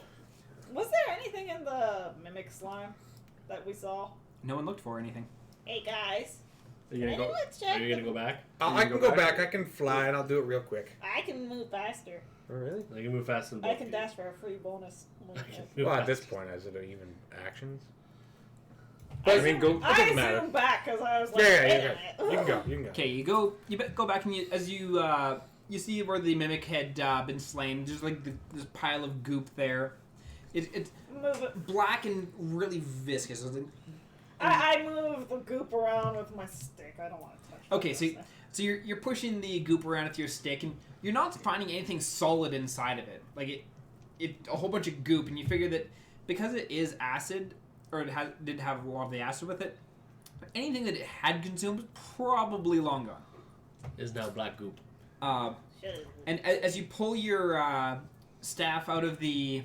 Speaker 2: Was there anything in the mimic slime that we saw?
Speaker 3: No one looked for anything.
Speaker 6: hey guys.
Speaker 5: Are you gonna go?
Speaker 6: Anyone check?
Speaker 4: Are you gonna go back?
Speaker 1: I can go back. I can fly, and I'll do it real quick.
Speaker 6: I can move faster.
Speaker 1: Oh, really?
Speaker 4: I can move faster than
Speaker 2: I
Speaker 4: both
Speaker 2: can
Speaker 4: of you.
Speaker 2: dash for a free bonus.
Speaker 4: I can move
Speaker 1: Well, at
Speaker 4: fast.
Speaker 1: this point, is it even actions?
Speaker 2: I
Speaker 1: I mean, go. It
Speaker 2: I
Speaker 1: doesn't matter.
Speaker 2: zoomed back because I was like,
Speaker 1: Yeah,
Speaker 2: wait a
Speaker 1: yeah,
Speaker 2: minute.
Speaker 1: you can go. You can go.
Speaker 3: Okay, you go back and as you you see where the mimic had been slain. There's like this pile of goop there. It's
Speaker 2: Move it.
Speaker 3: black and really viscous.
Speaker 2: I move the goop around with my stick. I don't want to touch it.
Speaker 3: Okay, so you're pushing the goop around with your stick, and you're not finding anything solid inside of it. Like it a whole bunch of goop, and you figure that because it is acid, or did have a lot of the acid with it, anything that it had consumed was probably long gone.
Speaker 4: Is now black goop.
Speaker 3: And as you pull your staff out of the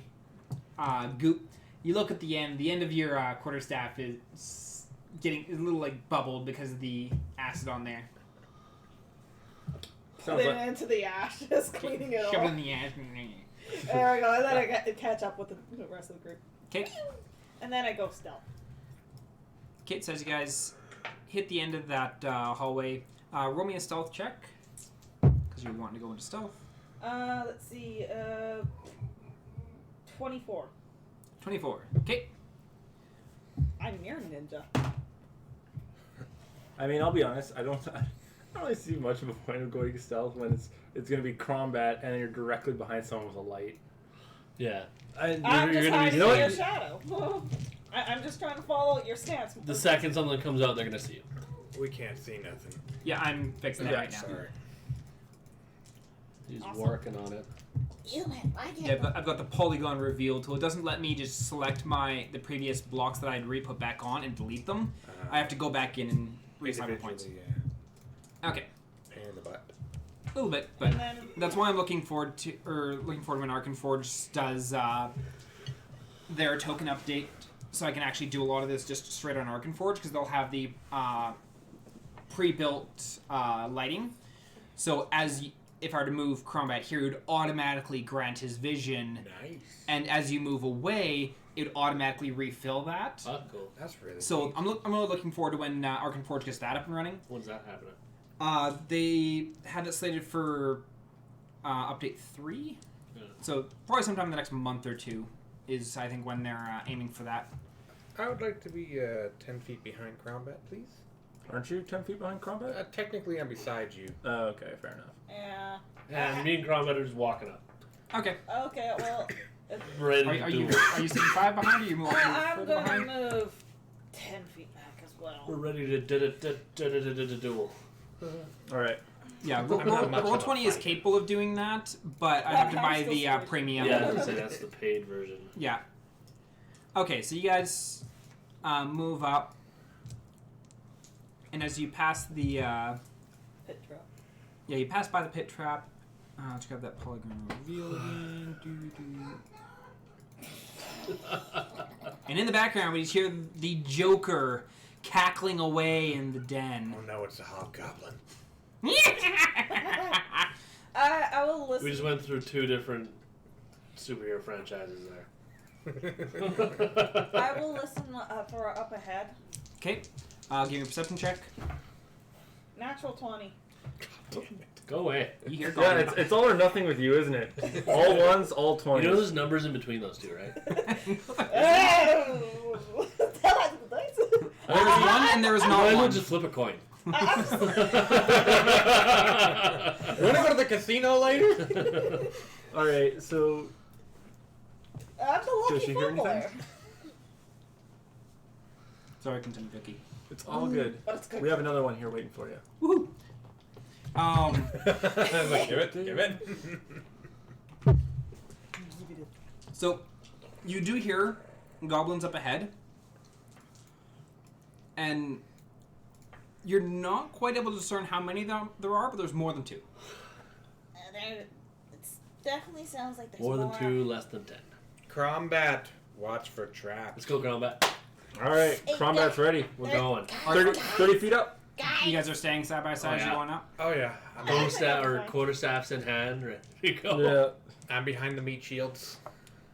Speaker 3: goop, you look at the end. The end of your quarterstaff is getting a little like bubbled because of the acid on there.
Speaker 2: Put it into the ashes, cleaning it
Speaker 3: Shove it
Speaker 2: off.
Speaker 3: in the ash.
Speaker 2: There we go. And then I get catch up with the rest of the group.
Speaker 3: Okay.
Speaker 2: And then I go stealth.
Speaker 3: Kate says you guys hit the end of that hallway. Roll me a stealth check because you're wanting to go into stealth.
Speaker 2: Let's see. 24.
Speaker 3: 24. Okay.
Speaker 2: I'm near ninja.
Speaker 5: I mean, I'll be honest. I don't really see much of a point of going stealth when it's going to be combat and you're directly behind someone with a light.
Speaker 4: Yeah.
Speaker 2: I'm
Speaker 4: You're
Speaker 2: just
Speaker 4: gonna
Speaker 2: hiding
Speaker 4: be.
Speaker 5: you know
Speaker 2: in your
Speaker 5: what?
Speaker 2: shadow. I'm just trying to follow your stance.
Speaker 4: The second something comes out, they're gonna see you.
Speaker 1: We can't see nothing.
Speaker 3: Yeah, I'm fixing that
Speaker 5: Yeah,
Speaker 3: right now.
Speaker 1: Sorry.
Speaker 4: He's
Speaker 6: Awesome.
Speaker 4: working on it.
Speaker 6: Human, why can't
Speaker 3: Yeah, I've got the polygon reveal tool. It doesn't let me just select the previous blocks that I'd re-put back on and delete them. I have to go back in and reassign my points.
Speaker 1: Individually,
Speaker 3: Okay,
Speaker 1: Pain in the butt.
Speaker 3: a little bit, but
Speaker 2: And then
Speaker 3: that's why I'm looking forward to when Arkenforge does their token update, so I can actually do a lot of this just straight on Arkenforge because they'll have the pre-built lighting. So if I were to move Crombat here, it would automatically grant his vision,
Speaker 1: Nice.
Speaker 3: and as you move away, it would automatically refill that.
Speaker 4: Oh, cool.
Speaker 1: That's really
Speaker 3: So
Speaker 1: neat.
Speaker 3: I'm really looking forward to when Arkenforge gets that up and running.
Speaker 4: When's that happening?
Speaker 3: They had it slated for update 3,
Speaker 4: Yeah.
Speaker 3: so probably sometime in the next month or two is I think when they're aiming for that.
Speaker 1: I would like to be 10 feet behind Crombat, please.
Speaker 5: Aren't you 10 feet behind combat?
Speaker 1: Technically, I'm beside you.
Speaker 5: Oh, okay, fair enough.
Speaker 2: yeah.
Speaker 4: And me and Crombat are just walking up.
Speaker 3: Okay.
Speaker 2: Okay. Well,
Speaker 4: Ready
Speaker 3: Are
Speaker 4: to
Speaker 3: you
Speaker 4: do it.
Speaker 3: are you sitting 5 behind, or you move
Speaker 2: I'm
Speaker 3: further
Speaker 2: gonna
Speaker 3: behind?
Speaker 2: move 10 feet back as
Speaker 4: We're
Speaker 2: well.
Speaker 4: ready to duel.
Speaker 5: All right.
Speaker 3: Yeah,
Speaker 1: I'm not much of a
Speaker 3: Roll20 is
Speaker 1: fighter.
Speaker 3: capable of doing that, but I have to
Speaker 2: I'm
Speaker 3: buy
Speaker 2: still
Speaker 3: the
Speaker 2: switching.
Speaker 3: premium.
Speaker 4: Yeah, I was gonna say that's the paid version.
Speaker 3: Yeah. Okay, so you guys move up, and as you pass the
Speaker 2: Pit drop.
Speaker 3: yeah, you pass by the pit trap. Let's grab that polygon reveal again. And in the background, we just hear the Joker cackling away in the den.
Speaker 1: Oh no, it's a hobgoblin.
Speaker 2: I will listen.
Speaker 4: We just went through 2 different superhero franchises there.
Speaker 2: I will listen for up ahead.
Speaker 3: Okay, give me a perception check.
Speaker 2: Natural 20.
Speaker 4: Go away.
Speaker 3: You hear
Speaker 5: Yeah,
Speaker 3: goblin.
Speaker 5: it's all or nothing with you, isn't it? All ones, all 20s.
Speaker 4: You know there's numbers in between those 2, right?
Speaker 2: Oh! Tell us the dice.
Speaker 3: There was one and there was
Speaker 4: Might
Speaker 3: not
Speaker 4: as well
Speaker 3: one.
Speaker 4: just flip a coin.
Speaker 1: You want to go to the casino later?
Speaker 5: All right, so
Speaker 2: I'm the
Speaker 5: Does
Speaker 2: lucky
Speaker 5: she hear
Speaker 2: fumbler.
Speaker 5: anything?
Speaker 3: Sorry, continue, Vicky.
Speaker 5: it's all good.
Speaker 2: But it's good.
Speaker 5: We have another one here waiting for you.
Speaker 3: Woohoo!
Speaker 1: Give it.
Speaker 3: So, you do hear goblins up ahead, and you're not quite able to discern how many there are, but there's more than 2.
Speaker 6: It definitely sounds like there's
Speaker 4: More than 2, less than 10.
Speaker 1: Crombat, watch for traps.
Speaker 4: Let's go, Crombat.
Speaker 5: All right,
Speaker 6: Hey,
Speaker 5: combat's ready.
Speaker 4: We're going.
Speaker 5: 30 feet up.
Speaker 6: Guys,
Speaker 3: You guys are staying side by side
Speaker 4: Oh,
Speaker 3: as
Speaker 4: yeah.
Speaker 3: you're going up?
Speaker 1: Oh yeah,
Speaker 4: Quarterstaffs in hand, ready to go.
Speaker 5: Yeah.
Speaker 1: I'm behind the meat shields.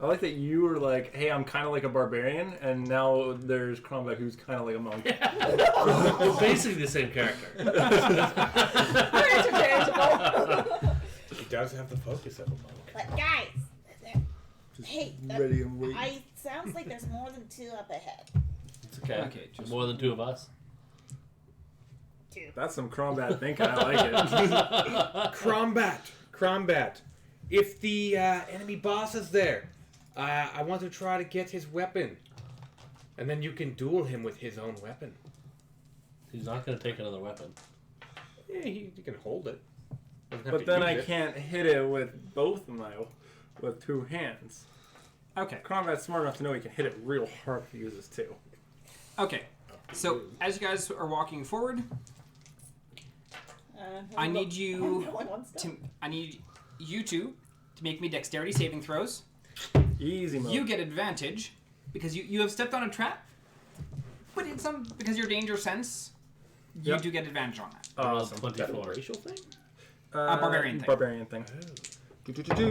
Speaker 5: I like that you were like, hey, I'm kind of like a barbarian, and now there's Crombat who's kind of like a monk.
Speaker 4: We're basically the same character.
Speaker 2: We're interchangeable.
Speaker 1: He does have the focus of a monk.
Speaker 6: but guys, hey,
Speaker 5: ready and waiting.
Speaker 6: sounds like there's more than 2 up ahead.
Speaker 4: It's okay.
Speaker 3: Okay, just-
Speaker 4: More than 2 of us.
Speaker 6: 2.
Speaker 5: That's some Crombat thinking. I like it.
Speaker 1: Crombat, Crombat, if the enemy boss is there, I want to try to get his weapon. And then you can duel him with his own weapon.
Speaker 4: He's not going to take another weapon.
Speaker 1: Yeah, he can hold it. Doesn't have
Speaker 5: But
Speaker 1: to
Speaker 5: then
Speaker 1: use
Speaker 5: I
Speaker 1: it.
Speaker 5: can't hit it with both of my with two hands.
Speaker 3: Okay.
Speaker 5: Combat's smart enough to know he can hit it real hard if he uses two.
Speaker 3: Okay. So as you guys are walking forward, I need you I need you two to make me dexterity saving throws.
Speaker 5: Easy mode.
Speaker 3: You get advantage because you have stepped on a trap, but it's because your danger sense, you
Speaker 5: Yep.
Speaker 3: do get advantage on that.
Speaker 4: Awesome.
Speaker 1: Is that a
Speaker 4: 24.
Speaker 1: racial thing?
Speaker 3: Barbarian thing.
Speaker 5: Barbarian thing.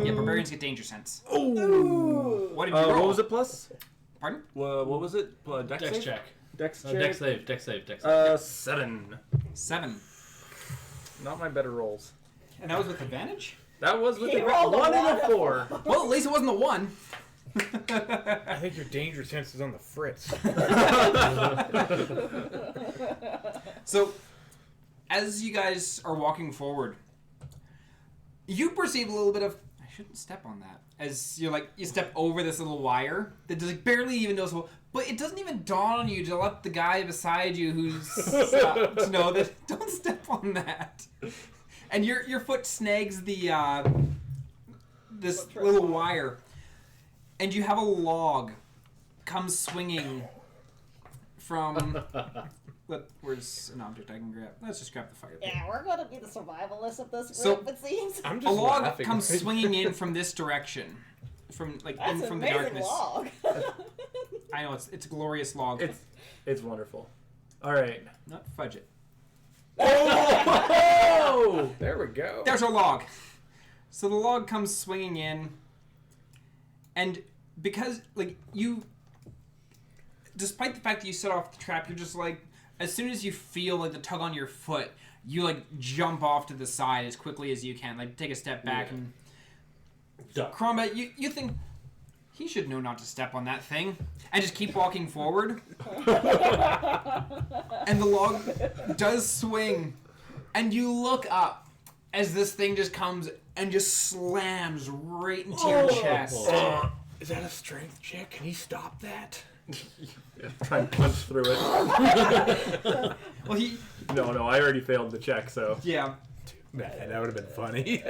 Speaker 3: Yeah, barbarians get danger sense.
Speaker 5: Oh.
Speaker 3: What did you roll?
Speaker 5: What was it plus?
Speaker 3: Pardon?
Speaker 5: What was it? Dex
Speaker 4: Dex
Speaker 5: save?
Speaker 4: check.
Speaker 5: Dex check.
Speaker 4: Dex save. Dex save. Dex save.
Speaker 5: 7.
Speaker 3: 7.
Speaker 5: Not my better rolls.
Speaker 3: And that was with advantage?
Speaker 5: That was with
Speaker 2: He
Speaker 5: a
Speaker 2: rolled a
Speaker 5: 1 and a
Speaker 2: 1.
Speaker 5: 4.
Speaker 3: Well, at least it wasn't a 1.
Speaker 1: I think your danger sense is on the fritz.
Speaker 3: So, as you guys are walking forward, you perceive a little bit of, I shouldn't step on that. As you step over this little wire that is barely even noticeable, but it doesn't even dawn on you to let the guy beside you who's to know that don't step on that. And your foot snags the this little wire, and you have a log come swinging from. Where's an object I can grab? Let's just grab the fire pit.
Speaker 6: Yeah, we're gonna be the survivalists of this
Speaker 3: So-
Speaker 6: group, it seems.
Speaker 1: I'm
Speaker 3: A
Speaker 1: just
Speaker 3: log
Speaker 1: laughing.
Speaker 3: comes swinging in from this direction, from
Speaker 6: That's
Speaker 3: in
Speaker 6: an
Speaker 3: from the
Speaker 6: amazing
Speaker 3: darkness.
Speaker 6: log.
Speaker 3: I know it's a glorious log.
Speaker 5: It's wonderful. All right.
Speaker 3: Not fudge it.
Speaker 5: Oh!
Speaker 1: There we go.
Speaker 3: There's our log. So the log comes swinging in, and because you, despite the fact that you set off the trap, you're just as soon as you feel the tug on your foot, you jump off to the side as quickly as you can, take a step back and.
Speaker 4: Duck.
Speaker 3: Crombat, you think he should know not to step on that thing, and just keep walking forward. And the log does swing, and you look up as this thing just comes and just slams right into your chest.
Speaker 1: Is that a strength check? Can he stop that?
Speaker 5: Try and punch through it.
Speaker 3: Well,
Speaker 5: No, I already failed the check, so.
Speaker 3: yeah.
Speaker 1: Man, that would have been funny.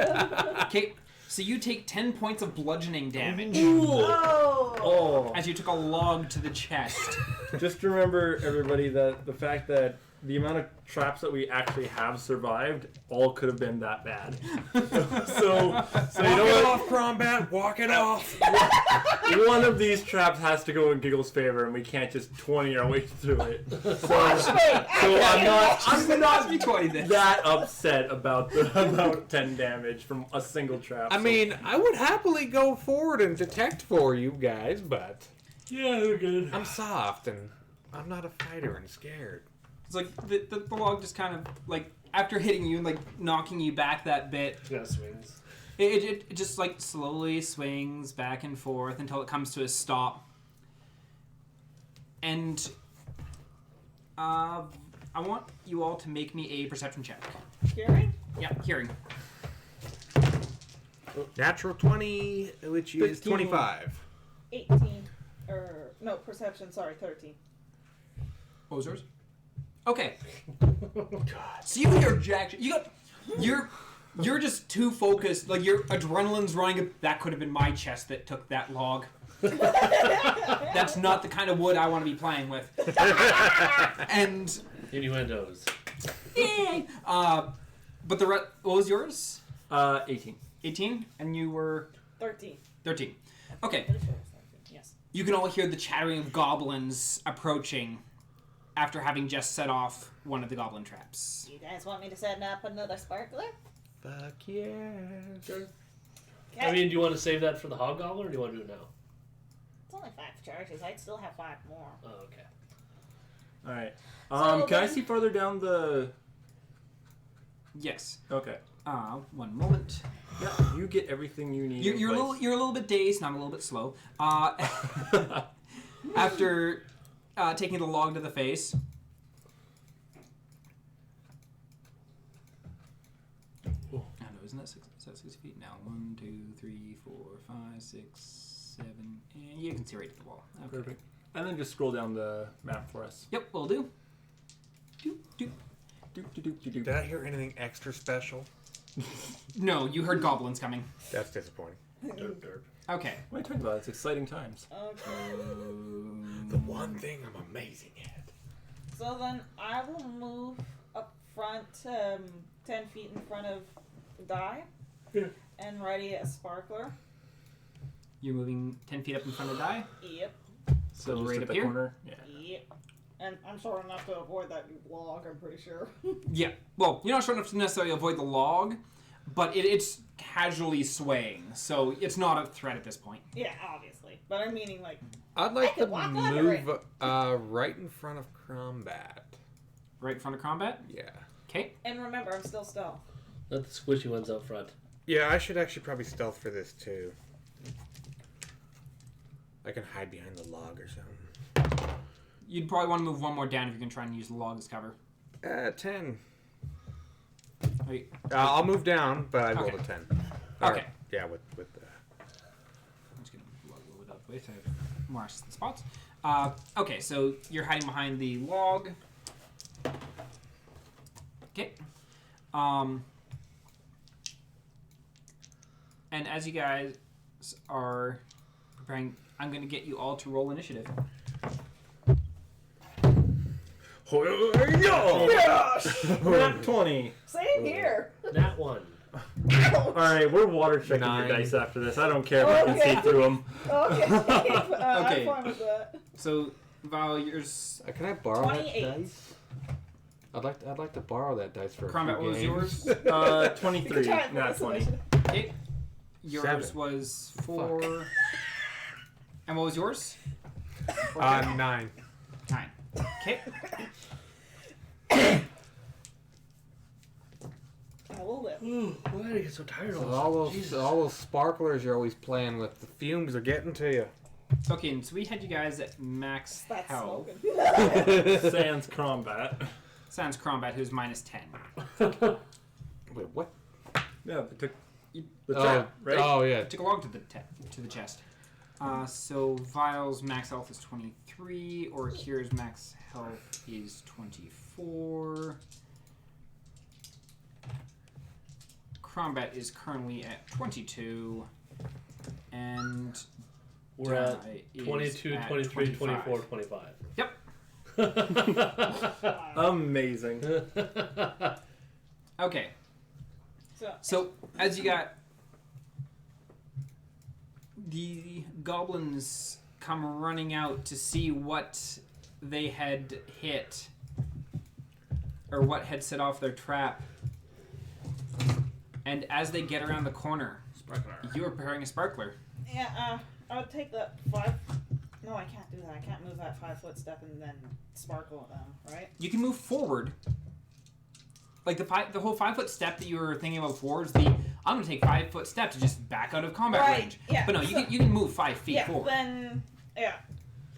Speaker 3: Okay, so you take 10 points of bludgeoning damage
Speaker 5: Oh.
Speaker 3: as you took a log to the chest.
Speaker 5: Just remember, everybody, that the fact that the amount of traps that we actually have survived all could have been that bad. so you
Speaker 1: Walk
Speaker 5: know
Speaker 1: it
Speaker 5: what?
Speaker 1: off, Crombat. Walk it off.
Speaker 5: One of these traps has to go in Giggle's favor, and we can't just 20 our way through it. So I'm not
Speaker 3: be 20 then.
Speaker 5: that upset about 10 damage from a single trap.
Speaker 1: I mean, I would happily go forward and detect for you guys, but
Speaker 4: Yeah, they're good.
Speaker 1: I'm soft and I'm not a fighter and scared.
Speaker 3: It's the log just kind of after hitting you and knocking you back that bit,
Speaker 4: Yeah, swings.
Speaker 3: it just slowly swings back and forth until it comes to a stop. And I want you all to make me a perception check.
Speaker 2: Hearing?
Speaker 3: Yeah, hearing.
Speaker 1: Natural 20, which is
Speaker 5: 15.
Speaker 1: 25.
Speaker 2: 18. No, perception, sorry, 13.
Speaker 3: What was yours? Okay. So you hear Jack. You're just too focused. Your adrenaline's running. That could have been my chest that took that log. That's not the kind of wood I want to be playing with. And
Speaker 4: Innuendos.
Speaker 3: but what was yours?
Speaker 5: 18.
Speaker 3: 18, and you were
Speaker 2: 13.
Speaker 3: 13. Okay.
Speaker 2: Pretty sure it's 13. Yes.
Speaker 3: You can all hear the chattering of goblins approaching after having just set off one of the goblin traps.
Speaker 6: You guys want me to send up another sparkler?
Speaker 1: Fuck yeah.
Speaker 6: Okay.
Speaker 4: I mean, do you want to save that for the hobgoblin, or do you want to do it now?
Speaker 6: It's only 5 charges. I'd still have 5 more.
Speaker 4: Oh, okay.
Speaker 5: All right.
Speaker 2: So
Speaker 5: Can I
Speaker 2: then-
Speaker 5: see further down the...
Speaker 3: Yes.
Speaker 5: Okay.
Speaker 3: 1 moment.
Speaker 5: Yeah, you get everything you need.
Speaker 3: You're a little bit dazed, and I'm a little bit slow. After taking the log to the face. I know, isn't that So 6 feet now. 1, 2, 3, 4, 5, 6, 7, and you can see right to the wall. Okay.
Speaker 5: Perfect. And then just scroll down the map for us.
Speaker 3: Yep, will do. Doop, doop.
Speaker 5: Doop, doop, doop, doop, doop.
Speaker 1: Did I hear anything extra special?
Speaker 3: No, you heard goblins coming.
Speaker 1: That's disappointing.
Speaker 4: Derp, derp.
Speaker 3: Okay.
Speaker 5: What are you talking about? It's exciting times.
Speaker 2: Okay.
Speaker 1: The one thing I'm amazing at.
Speaker 2: So then I will move up front, 10 feet in front of Die.
Speaker 7: Yeah.
Speaker 2: And ready a sparkler.
Speaker 3: You're moving 10 feet up in front of Die.
Speaker 2: Yep.
Speaker 3: So
Speaker 5: Just
Speaker 3: right
Speaker 5: at
Speaker 3: up
Speaker 5: the
Speaker 3: here.
Speaker 5: corner. Yeah.
Speaker 2: Yep. And I'm short enough to avoid that log, I'm pretty sure.
Speaker 3: Yeah. Well, you're not sure enough to necessarily avoid the log, but it's casually swaying, so it's not a threat at this point.
Speaker 2: Yeah, obviously. But I'm meaning, like,
Speaker 1: I'd like
Speaker 2: I could
Speaker 1: to
Speaker 2: walk under it.
Speaker 1: move right in front of Combat.
Speaker 3: Right in front of combat.
Speaker 1: Yeah.
Speaker 3: Okay.
Speaker 2: and remember, I'm still stealth.
Speaker 4: Let the squishy ones out front.
Speaker 1: Yeah, I should actually probably stealth for this too. I can hide behind the log or something.
Speaker 3: You'd probably want to move one more down if you're gonna try and use the log as cover.
Speaker 1: 10.
Speaker 3: Right.
Speaker 1: I'll move down, but I rolled
Speaker 3: Okay.
Speaker 1: a 10.
Speaker 3: Okay.
Speaker 1: Yeah, with the...
Speaker 3: I'm just gonna move it up way to mark the spots. Okay, so you're hiding behind the log. Okay. And as you guys are preparing, I'm going to get you all to roll initiative.
Speaker 5: Yes! Nat 20.
Speaker 2: Same here.
Speaker 4: Nat 1.
Speaker 5: Alright, we're water checking
Speaker 1: 9.
Speaker 5: your dice after this. I don't care if I can see through them.
Speaker 2: Okay.
Speaker 3: Okay.
Speaker 2: I'm fine with that.
Speaker 3: So, Val, yours.
Speaker 1: Can I borrow
Speaker 2: 28.
Speaker 1: that dice? I'd like to borrow that dice for
Speaker 3: Combat,
Speaker 1: a few
Speaker 3: what was
Speaker 1: games.
Speaker 3: yours?
Speaker 5: 23,
Speaker 2: Try it
Speaker 5: nat
Speaker 2: for
Speaker 5: 20.
Speaker 2: this
Speaker 3: Okay. Yours
Speaker 1: 7.
Speaker 3: was 4. And what was yours?
Speaker 1: 9.
Speaker 3: 9. Okay.
Speaker 2: I will live.
Speaker 4: Why did I get so tired
Speaker 1: So
Speaker 4: all of this?
Speaker 1: all those sparklers you're always playing with, the fumes are getting to you.
Speaker 3: Okay, and so we had you guys at max
Speaker 2: That's
Speaker 3: health.
Speaker 2: smoking.
Speaker 5: Sans combat.
Speaker 3: Sans Combat, who's minus 10.
Speaker 1: Wait, what?
Speaker 5: Yeah, they took the
Speaker 1: Oh,
Speaker 5: trap, right?
Speaker 1: Oh, yeah.
Speaker 3: Took a log to the chest. So Vile's max health is 23, or Kira's max health is 24. Combat is currently at 22, and
Speaker 4: We're at
Speaker 3: Die is
Speaker 4: 22,
Speaker 3: at
Speaker 4: 23,
Speaker 3: 25.
Speaker 4: 24, 25.
Speaker 3: Yep.
Speaker 5: Amazing.
Speaker 3: Okay.
Speaker 2: So,
Speaker 3: So as you got the goblins come running out to see what they had hit or what had set off their trap, and as they get around the corner, you are preparing a sparkler.
Speaker 2: yeah, I would take that 5. No, I can't do that. I can't move that 5-foot step and then sparkle them, right?
Speaker 3: You can move forward. Like the whole 5-foot step that you were thinking about forward is I'm going to take 5-foot step to just back out of combat
Speaker 2: Right,
Speaker 3: range.
Speaker 2: yeah,
Speaker 3: But no,
Speaker 2: so-
Speaker 3: you can move 5 feet
Speaker 2: Yeah,
Speaker 3: forward.
Speaker 2: then,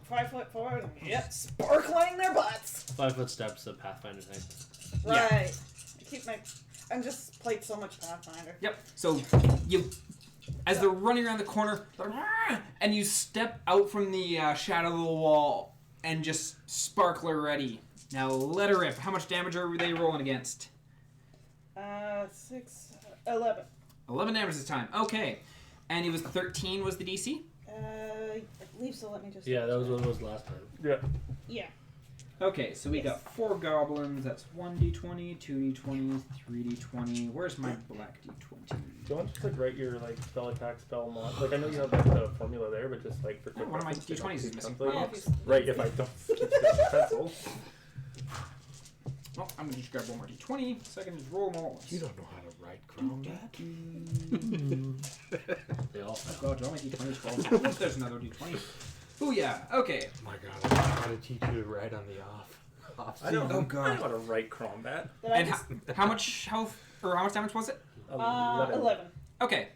Speaker 2: 5 foot forward. Yep, sparkling their butts.
Speaker 4: 5 foot steps, the Pathfinder thing.
Speaker 3: Yeah.
Speaker 2: Right. I'm just played so much Pathfinder.
Speaker 3: Yep. So as they're running around the corner, and you step out from the shadow of the wall and just sparkler ready. Now let her rip. How much damage are they rolling against?
Speaker 2: 6, 11.
Speaker 3: 11 damage this time. Okay. And it was 13 was the DC?
Speaker 2: I believe so. Let me just.
Speaker 4: Yeah, that was what it was last time.
Speaker 5: Yeah.
Speaker 2: Yeah.
Speaker 3: Okay, so we
Speaker 2: Yes.
Speaker 3: got 4 goblins. That's 1d20, 2d20, 3d20. Where's my black d20?
Speaker 5: Do you want to just write your spell attack, spell mod? I know you have the formula there, but just for quick
Speaker 3: one of my
Speaker 5: reference, you
Speaker 3: D20s is
Speaker 5: don't
Speaker 3: missing.
Speaker 5: translate
Speaker 2: Oh,
Speaker 5: it.
Speaker 2: if you-
Speaker 5: Right, if I don't keep the pencil.
Speaker 3: Well, I'm going to just grab one more d20 so I can just roll them all at once.
Speaker 1: You don't know how to write combat.
Speaker 4: They all
Speaker 3: Oh
Speaker 4: fail.
Speaker 3: god, all my d20s fall. There's another d20. Booyah! Okay.
Speaker 1: My God, I got to teach you to write on the off.
Speaker 5: I don't
Speaker 3: Oh,
Speaker 5: I
Speaker 3: God.
Speaker 5: know how to write combat.
Speaker 2: Did I
Speaker 3: And
Speaker 2: just,
Speaker 3: how much health, or how much damage was it?
Speaker 2: 11.
Speaker 3: Okay.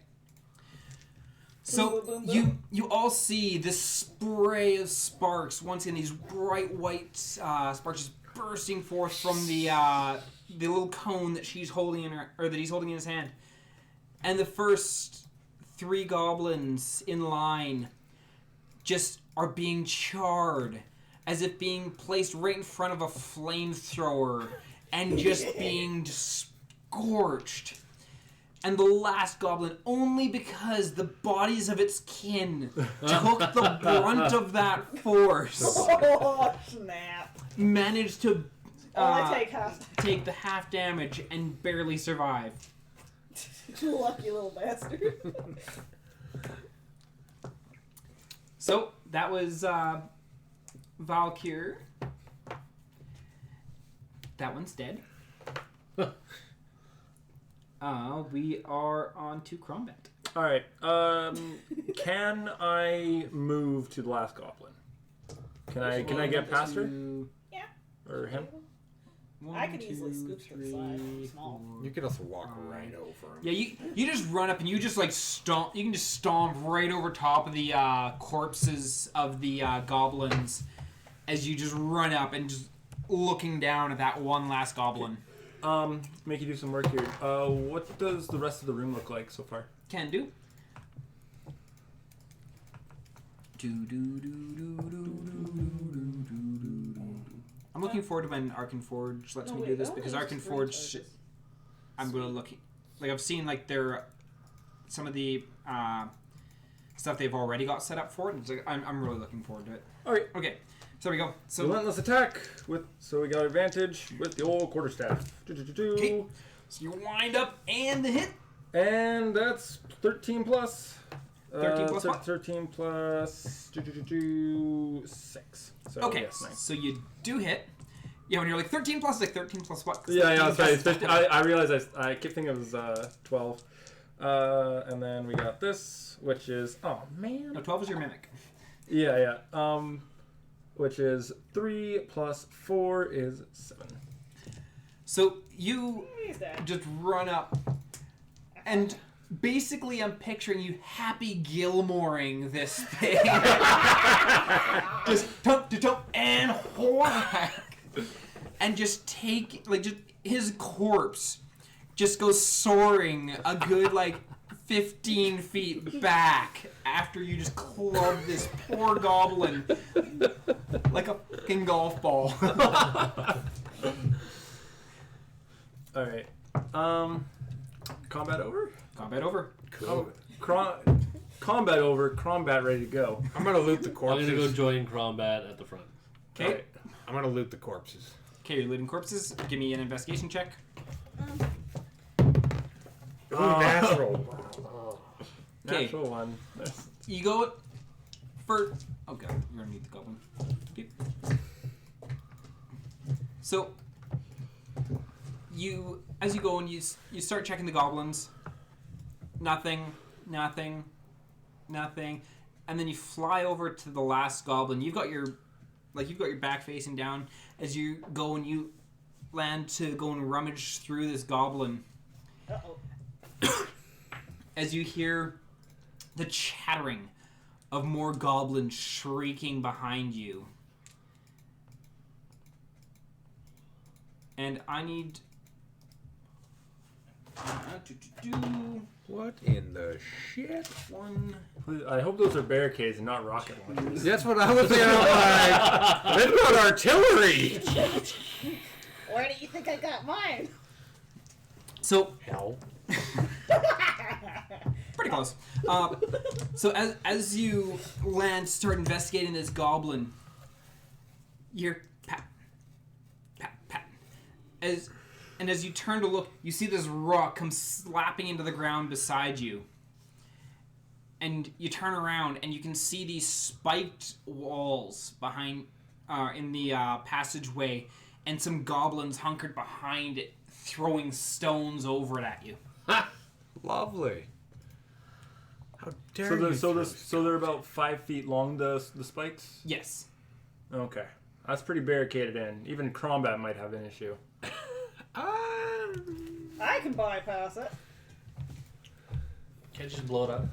Speaker 3: So
Speaker 2: Boom, boom, boom,
Speaker 3: you all see this spray of sparks. Once again, these bright white sparks just bursting forth from the little cone that she's holding in her, or that he's holding in his hand. and the first 3 goblins in line just are being charred, as if being placed right in front of a flamethrower and just being scorched. And the last goblin, only because the bodies of its kin took the brunt of that force,
Speaker 2: Oh, snap.
Speaker 3: managed to
Speaker 2: I take half.
Speaker 3: take the half damage and barely survive.
Speaker 2: Lucky little bastard.
Speaker 3: So that was Vilecure. That one's dead. We are on to combat.
Speaker 5: All right. Can I move to the last goblin? Can I get past her
Speaker 2: Yeah.
Speaker 5: or him?
Speaker 2: I could easily scoop to the side. I'm small.
Speaker 1: You can also walk right over him.
Speaker 3: Yeah, you just run up and you just like stomp. You can just stomp right over top of the corpses of the goblins as you just run up and just looking down at that one last goblin.
Speaker 5: Make you do some work here. What does the rest of the room look like so far?
Speaker 3: Can do. I'm looking forward to when Arcan Forge lets me do this, because Arcan Forge, I'm really looking. Like, I've seen like their some of the stuff they've already got set up for it. And it's like, I'm really looking forward to it.
Speaker 5: All right.
Speaker 3: Okay, so there we go. So
Speaker 5: Relentless attack so we got advantage with the old quarterstaff.
Speaker 3: Okay. So you wind up and the hit.
Speaker 5: And that's 13 plus.
Speaker 3: 13 plus what?
Speaker 5: 13 plus 6. So,
Speaker 3: Okay,
Speaker 5: yes, nice.
Speaker 3: so you do hit. Yeah, when you're like 13 plus, like 13 plus what? 'Cause
Speaker 5: Yeah,
Speaker 3: 13
Speaker 5: sorry.
Speaker 3: plus-
Speaker 5: It's 15, I realized I kept thinking it was 12. And then we got this, which is
Speaker 3: No, 12 is your mimic.
Speaker 5: yeah. Which is 3 plus 4 is 7.
Speaker 3: So you
Speaker 2: He's dead.
Speaker 3: just run up, and basically I'm picturing you Happy Gilmoring this thing. Just tump to tump and whack, and just take just his corpse just goes soaring a good 15 feet back after you just club this poor goblin like a fucking golf ball.
Speaker 5: All right. Combat over?
Speaker 3: Combat over.
Speaker 1: Cool.
Speaker 5: Combat over. Combat ready to go.
Speaker 1: I'm gonna loot the
Speaker 4: I'm
Speaker 1: corpses.
Speaker 4: gonna go join combat at the front.
Speaker 3: Okay.
Speaker 5: Right.
Speaker 1: I'm gonna loot the corpses.
Speaker 3: Okay, you're looting corpses. Give me an investigation check.
Speaker 1: Ooh, natural.
Speaker 3: Okay.
Speaker 5: Natural one.
Speaker 3: You go for... Oh god, you're gonna need the goblin. Okay. So, as you go and you start checking the goblins, nothing, and then you fly over to the last goblin. You've got your back facing down as you go and you land to go and rummage through this goblin.
Speaker 2: Uh-oh.
Speaker 3: As you hear the chattering of more goblins shrieking behind you. And I need...
Speaker 1: What in the shit?
Speaker 5: I hope those are barricades and not rocket launchers.
Speaker 1: That's what I was thinking. I'm like, that's not artillery.
Speaker 6: Where do you think I got mine?
Speaker 3: So,
Speaker 1: Hell.
Speaker 3: pretty close. So as you land, start investigating this goblin, you're pat, pat, pat. As you turn to look, you see this rock come slapping into the ground beside you. And you turn around and you can see these spiked walls behind, in the passageway, and some goblins hunkered behind it, throwing stones over it at you.
Speaker 1: Lovely. How dare
Speaker 5: So
Speaker 1: you?
Speaker 5: they're about 5 feet long, the spikes?
Speaker 3: Yes.
Speaker 5: Okay. That's pretty barricaded in. Even combat might have an issue.
Speaker 2: I can bypass it.
Speaker 4: Can't you just blow it up?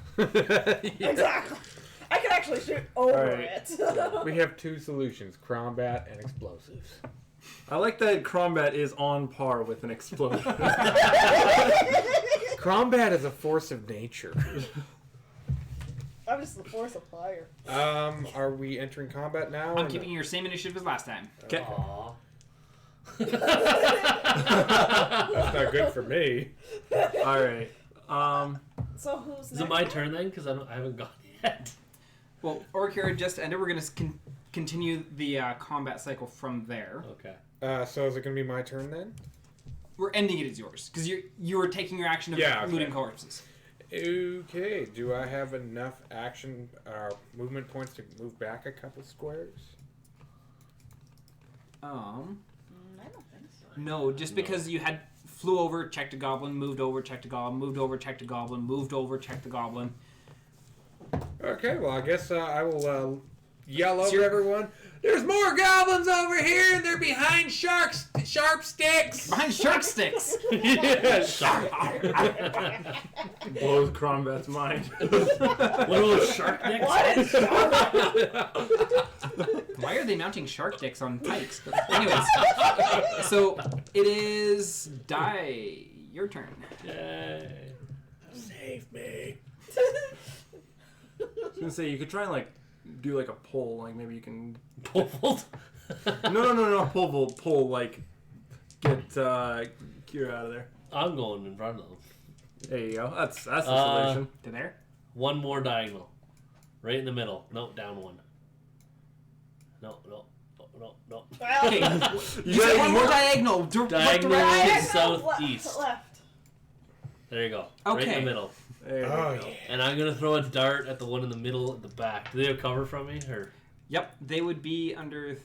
Speaker 1: Yeah.
Speaker 2: Exactly. I can actually shoot over
Speaker 5: Alright.
Speaker 2: it.
Speaker 1: We have two solutions: combat and explosives.
Speaker 5: I like that combat is on par with an explosion.
Speaker 1: Combat is a force of nature.
Speaker 2: I'm just the force of fire.
Speaker 1: Are we entering combat now?
Speaker 3: I'm keeping your same initiative as last time.
Speaker 5: Okay.
Speaker 4: Aw.
Speaker 1: That's not good for me.
Speaker 5: All right.
Speaker 2: So who's
Speaker 4: Is
Speaker 2: next?
Speaker 4: it my turn then? Because I haven't gone yet.
Speaker 3: Well, Orcure just ended. We're going to continue the combat cycle from there.
Speaker 4: Okay.
Speaker 1: So is it going to be my turn then?
Speaker 3: We're ending it as yours because you were taking your action of looting corpses.
Speaker 1: Okay. Do I have enough action movement points to move back a couple squares?
Speaker 2: I don't think so.
Speaker 3: No, just because you had flew over, checked a goblin, moved over, checked a goblin, moved over, checked a goblin, moved over, checked a goblin.
Speaker 1: Okay. Well, I guess I will yell over
Speaker 3: Sure.
Speaker 1: everyone. There's more goblins over here, and they're behind sharp sticks.
Speaker 3: Behind shark sticks.
Speaker 1: Yes.
Speaker 5: Blows Crombat's mind.
Speaker 4: What are those shark necks?
Speaker 3: Why are they mounting shark dicks on pikes? Anyways, so it is your turn.
Speaker 4: Yay.
Speaker 1: Save me.
Speaker 5: I was gonna say you could try and like do like a pull, like maybe you can.
Speaker 4: Pulled.
Speaker 5: No, pull like get Kira out of there.
Speaker 4: I'm going in front of them.
Speaker 5: There you go. That's the solution.
Speaker 3: To there.
Speaker 4: One more diagonal. Right in the middle. No, down one. No.
Speaker 3: Okay. You said one more diagonal. What
Speaker 4: Diagonal
Speaker 3: direction?
Speaker 4: to southeast.
Speaker 2: Left.
Speaker 4: There you go. Right in
Speaker 3: Okay.
Speaker 4: the middle.
Speaker 5: There you
Speaker 1: Oh
Speaker 5: go.
Speaker 1: yeah.
Speaker 4: And I'm going to throw a dart at the one in the middle at the back. Do they have cover from me? Or
Speaker 3: Yep, they would be under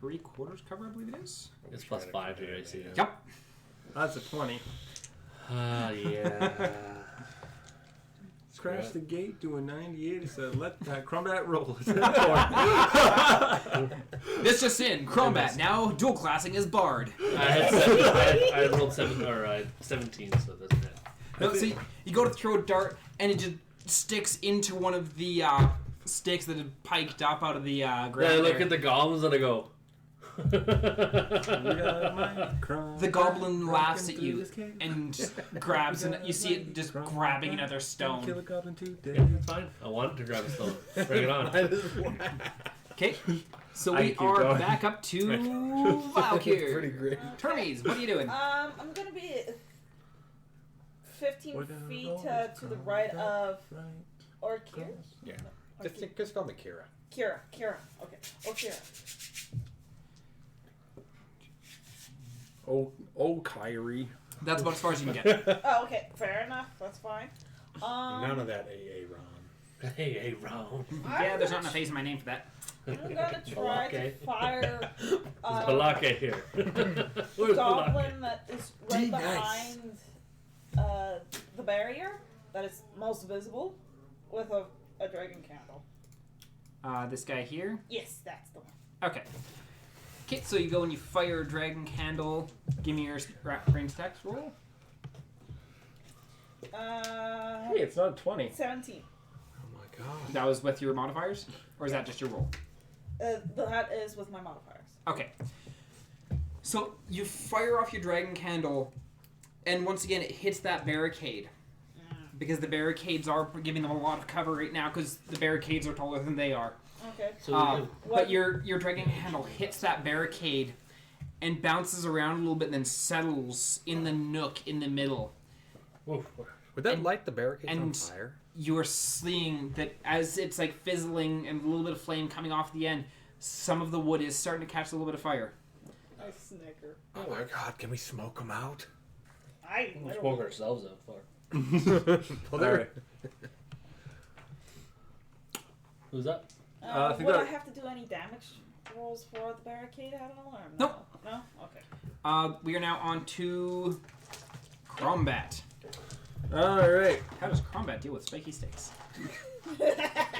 Speaker 3: 3/4 cover, I believe it is.
Speaker 4: it's plus 5 here, I see.
Speaker 3: Yep.
Speaker 5: That's a 20.
Speaker 4: Ah, yeah.
Speaker 5: Crash the gate, do a 98. It said, let that Crombat roll.
Speaker 3: This just in. Combat now dual classing as Bard.
Speaker 4: I had rolled 17, so that's it.
Speaker 3: No, so you go to throw a dart and it just sticks into one of the sticks that had piked up out of the ground.
Speaker 4: Then I look
Speaker 3: there.
Speaker 4: at the goblins and I go.
Speaker 3: The goblin laughs at you and grabs, and you see it just grabbing another
Speaker 5: Kill a
Speaker 3: stone.
Speaker 5: goblin today.
Speaker 4: Yeah, it's fine. I wanted to grab a stone. Bring it on.
Speaker 3: Okay, so
Speaker 5: I
Speaker 3: we
Speaker 5: keep
Speaker 3: are
Speaker 5: going.
Speaker 3: back up to
Speaker 1: Pretty
Speaker 3: Vilecure.
Speaker 1: great.
Speaker 3: Termies, what are you doing?
Speaker 2: I'm gonna be 15 feet to the right of Orcure.
Speaker 1: Yeah. Just call me Kira.
Speaker 2: Kira. Okay. Orcure.
Speaker 5: Oh, Kyrie.
Speaker 3: That's about as far as you can get.
Speaker 2: Oh, okay. Fair enough. That's fine.
Speaker 1: None of that AA Ron.
Speaker 4: Hey, Ron.
Speaker 3: Yeah, there's not enough A's in my name for that.
Speaker 2: I'm gonna try to
Speaker 4: Okay.
Speaker 2: fire
Speaker 4: Balake here. Where's Balake?
Speaker 2: goblin that is right
Speaker 1: Nice.
Speaker 2: behind the barrier that is most visible with a dragon candle.
Speaker 3: This guy here.
Speaker 2: Yes, that's the one.
Speaker 3: Okay. Okay, so you go and you fire a dragon candle. Give me your range attacks roll.
Speaker 5: Hey, it's not 20.
Speaker 2: 17.
Speaker 1: Oh my god.
Speaker 3: That was with your modifiers? Or is that just your roll?
Speaker 2: That is with my modifiers.
Speaker 3: Okay. So you fire off your dragon candle, and once again it hits that barricade. Because the barricades are giving them a lot of cover right now, because the barricades are taller than they are.
Speaker 2: Okay.
Speaker 4: So
Speaker 3: But your dragon candle hits that barricade and bounces around a little bit and then settles in the nook in the middle.
Speaker 4: Woof.
Speaker 1: Would that
Speaker 3: And-
Speaker 1: light the barricades on
Speaker 3: and-
Speaker 1: fire?
Speaker 3: You are seeing that as it's like fizzling and a little bit of flame coming off the end, some of the wood is starting to catch a little bit of fire.
Speaker 2: I snicker.
Speaker 1: Oh my god, can we smoke them out?
Speaker 4: We'll smoke ourselves out. Fuck.
Speaker 1: Well, there.
Speaker 5: Alright.
Speaker 4: Who's that?
Speaker 5: I think
Speaker 2: would
Speaker 5: that-
Speaker 2: I have to do any damage rolls for the barricade at all? Or
Speaker 3: Nope.
Speaker 2: No? Okay.
Speaker 3: We are now on to Crombat.
Speaker 5: Alright.
Speaker 3: How does Crombat deal with spiky sticks?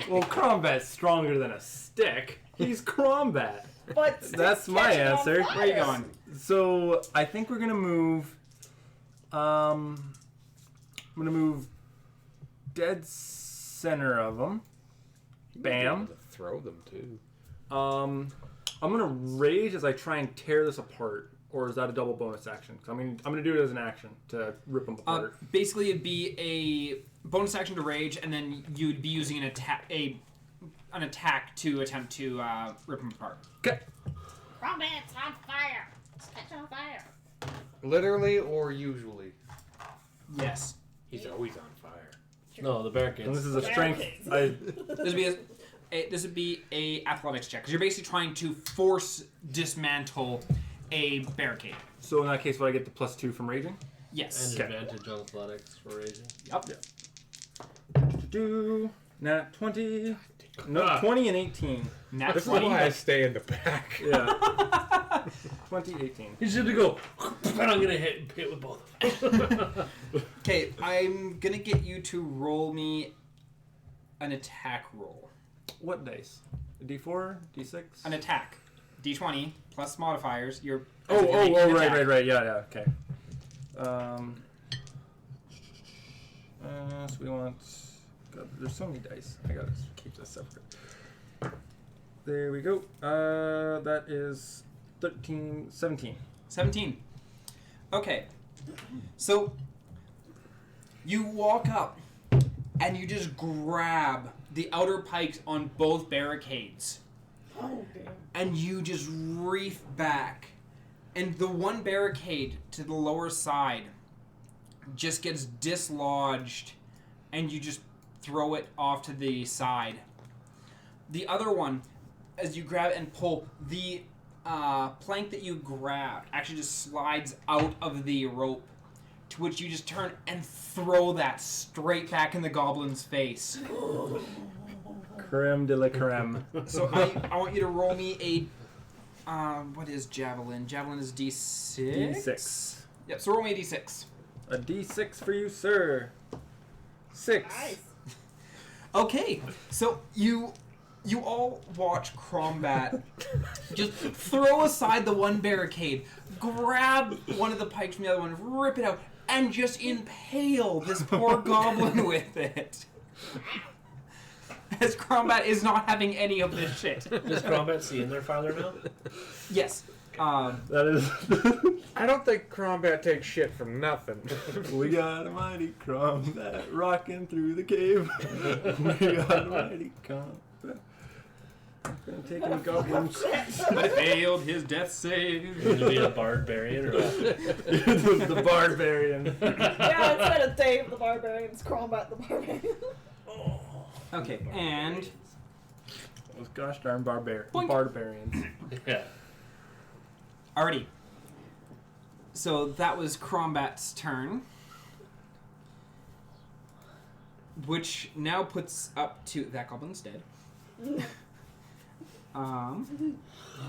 Speaker 5: Well, Crombat's stronger than a stick. He's Crombat.
Speaker 2: But
Speaker 5: That's
Speaker 2: sticks
Speaker 5: my
Speaker 2: catch it on
Speaker 5: answer.
Speaker 2: fire.
Speaker 3: Where are you going?
Speaker 5: So, I think we're gonna move. I'm gonna move dead center of them. Bam.
Speaker 1: Throw them too.
Speaker 5: I'm gonna rage as I try and tear this apart. or is that a double bonus action? 'Cause I'm gonna do it as an action to rip them apart.
Speaker 3: Basically, it'd be a bonus action to rage, and then you'd be using an attack to attempt to rip them apart.
Speaker 5: Okay.
Speaker 6: Romance on fire. It's catching on fire.
Speaker 1: Literally or usually?
Speaker 3: Yes.
Speaker 1: He's always on fire.
Speaker 4: No, the barricades.
Speaker 5: And this is a strength.
Speaker 3: This would be a athletics check because you're basically trying to force dismantle a barricade.
Speaker 5: So in that case, would I get the +2 from raging?
Speaker 3: Yes.
Speaker 4: And advantage on athletics for raging.
Speaker 3: Yep.
Speaker 5: Nat 20. No, 20 and 18.
Speaker 3: Nat
Speaker 1: This is
Speaker 3: 20.
Speaker 1: why I stay in the back.
Speaker 5: Yeah. 20, 18.
Speaker 4: He's going to go, and I'm going to hit with both of them.
Speaker 3: Okay, I'm gonna get you to roll me an attack roll.
Speaker 5: What dice? A D4? D6?
Speaker 3: An attack. D20 plus modifiers. You're
Speaker 5: Right. Yeah, okay. So we want... God, there's so many dice. I gotta keep this separate. There we go. That is 17.
Speaker 3: 17. Okay. So you walk up and you just grab the outer pikes on both barricades.
Speaker 2: Oh, damn.
Speaker 3: And you just reef back. And the one barricade to the lower side just gets dislodged and you just throw it off to the side. The other one, as you grab and pull, the plank that you grabbed actually just slides out of the rope, to which you just turn and throw that straight back in the goblin's face.
Speaker 5: Creme de la creme.
Speaker 3: So I want you to roll me a... what is javelin? Javelin is D6?
Speaker 5: D6.
Speaker 3: Yep, so roll me a D6.
Speaker 5: A D6 for you, sir. 6.
Speaker 2: Nice.
Speaker 3: Okay, so you all watch Crombat just throw aside the one barricade, grab one of the pikes from the other one, rip it out, and just impale this poor goblin with it. As Crombat is not having any of this shit.
Speaker 4: Does Combat see in there farther now?
Speaker 3: Yes.
Speaker 5: That is...
Speaker 1: I don't think Crombat takes shit from nothing.
Speaker 5: We got a mighty Crombat rocking through the cave. We got a mighty Crombat. Gonna take any goblins.
Speaker 3: But it failed his death save.
Speaker 4: Going to be a barbarian or what?
Speaker 5: the barbarian.
Speaker 2: Yeah, instead of Dave the Barbarian, it's Crombat the Barbarian.
Speaker 3: Okay, and...
Speaker 5: Those gosh darn
Speaker 3: Boink.
Speaker 5: barbarians.
Speaker 4: Yeah.
Speaker 3: Alrighty. So that was Crombat's turn. Which now puts up to... That goblin's dead.
Speaker 2: Oh,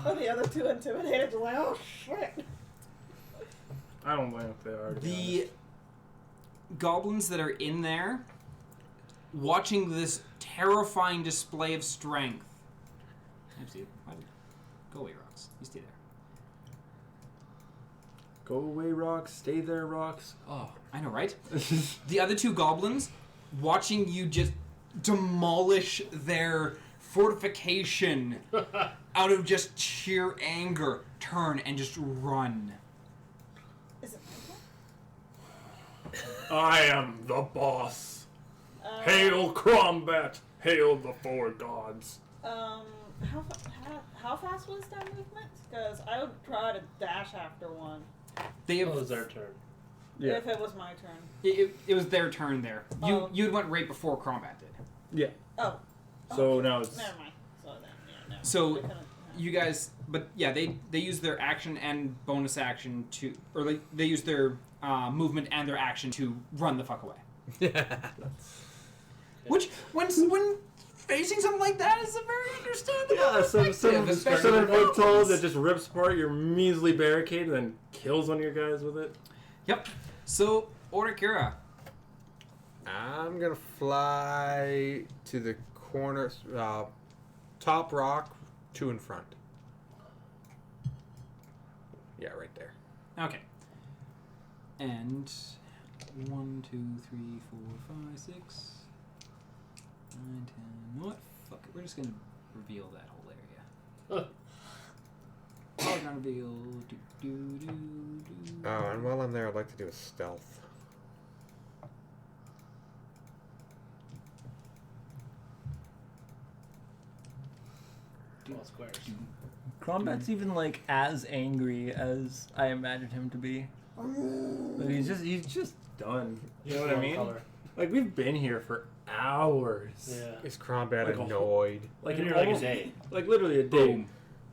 Speaker 2: the other two intimidated. They're like, oh shit.
Speaker 5: I don't blame if they are.
Speaker 3: The goblins that are in there, watching this terrifying display of strength. Go away, Rocks. You stay there.
Speaker 5: Go away, rocks. Stay there, rocks.
Speaker 3: Oh, I know, right? The other two goblins, watching you just demolish their fortification out of just sheer anger, turn and just run.
Speaker 2: Is it
Speaker 5: I am the boss. Hail Crombat. Hail the four gods.
Speaker 2: How fast was that movement? Because I would try to dash after one
Speaker 3: They have,
Speaker 4: Oh, it's our turn.
Speaker 5: Yeah.
Speaker 2: if it was my turn.
Speaker 3: it was their turn there.
Speaker 2: Oh.
Speaker 3: You went right before Crombat did.
Speaker 5: Yeah.
Speaker 2: Oh.
Speaker 5: So
Speaker 2: okay.
Speaker 5: now it's...
Speaker 2: Never mind. So then, yeah, no.
Speaker 3: So
Speaker 2: I couldn't-
Speaker 3: you guys, but yeah, they use their action and bonus action to, or they use their movement and their action to run the fuck away. Which when facing something like that is a very understandable.
Speaker 5: Yeah, some
Speaker 3: perspective, especially
Speaker 5: 7
Speaker 3: with
Speaker 5: foot tall
Speaker 3: goblins.
Speaker 5: that just rips apart your measly barricade and then kills one of your guys with it.
Speaker 3: Yep. So Orikura.
Speaker 1: I'm gonna fly to the corner, top rock, 2 in front. Yeah, right there.
Speaker 3: Okay. And 1, 2, 3, 4, 5, 6, 9, 10. You know what? Fuck it. We're just gonna reveal that whole area. Background reveal.
Speaker 1: Oh, and while I'm there, I'd like to do a stealth.
Speaker 4: All squares.
Speaker 5: Crombat's even like as angry as I imagined him to be. Like, he's just done. You know what I mean?
Speaker 4: Color.
Speaker 5: Like we've been here for hours.
Speaker 4: Yeah.
Speaker 1: Is Crombat
Speaker 5: Like a
Speaker 1: annoyed?
Speaker 5: Like
Speaker 4: Been
Speaker 5: an
Speaker 4: here like a
Speaker 5: almost,
Speaker 4: day.
Speaker 5: like literally a day.
Speaker 3: Boom.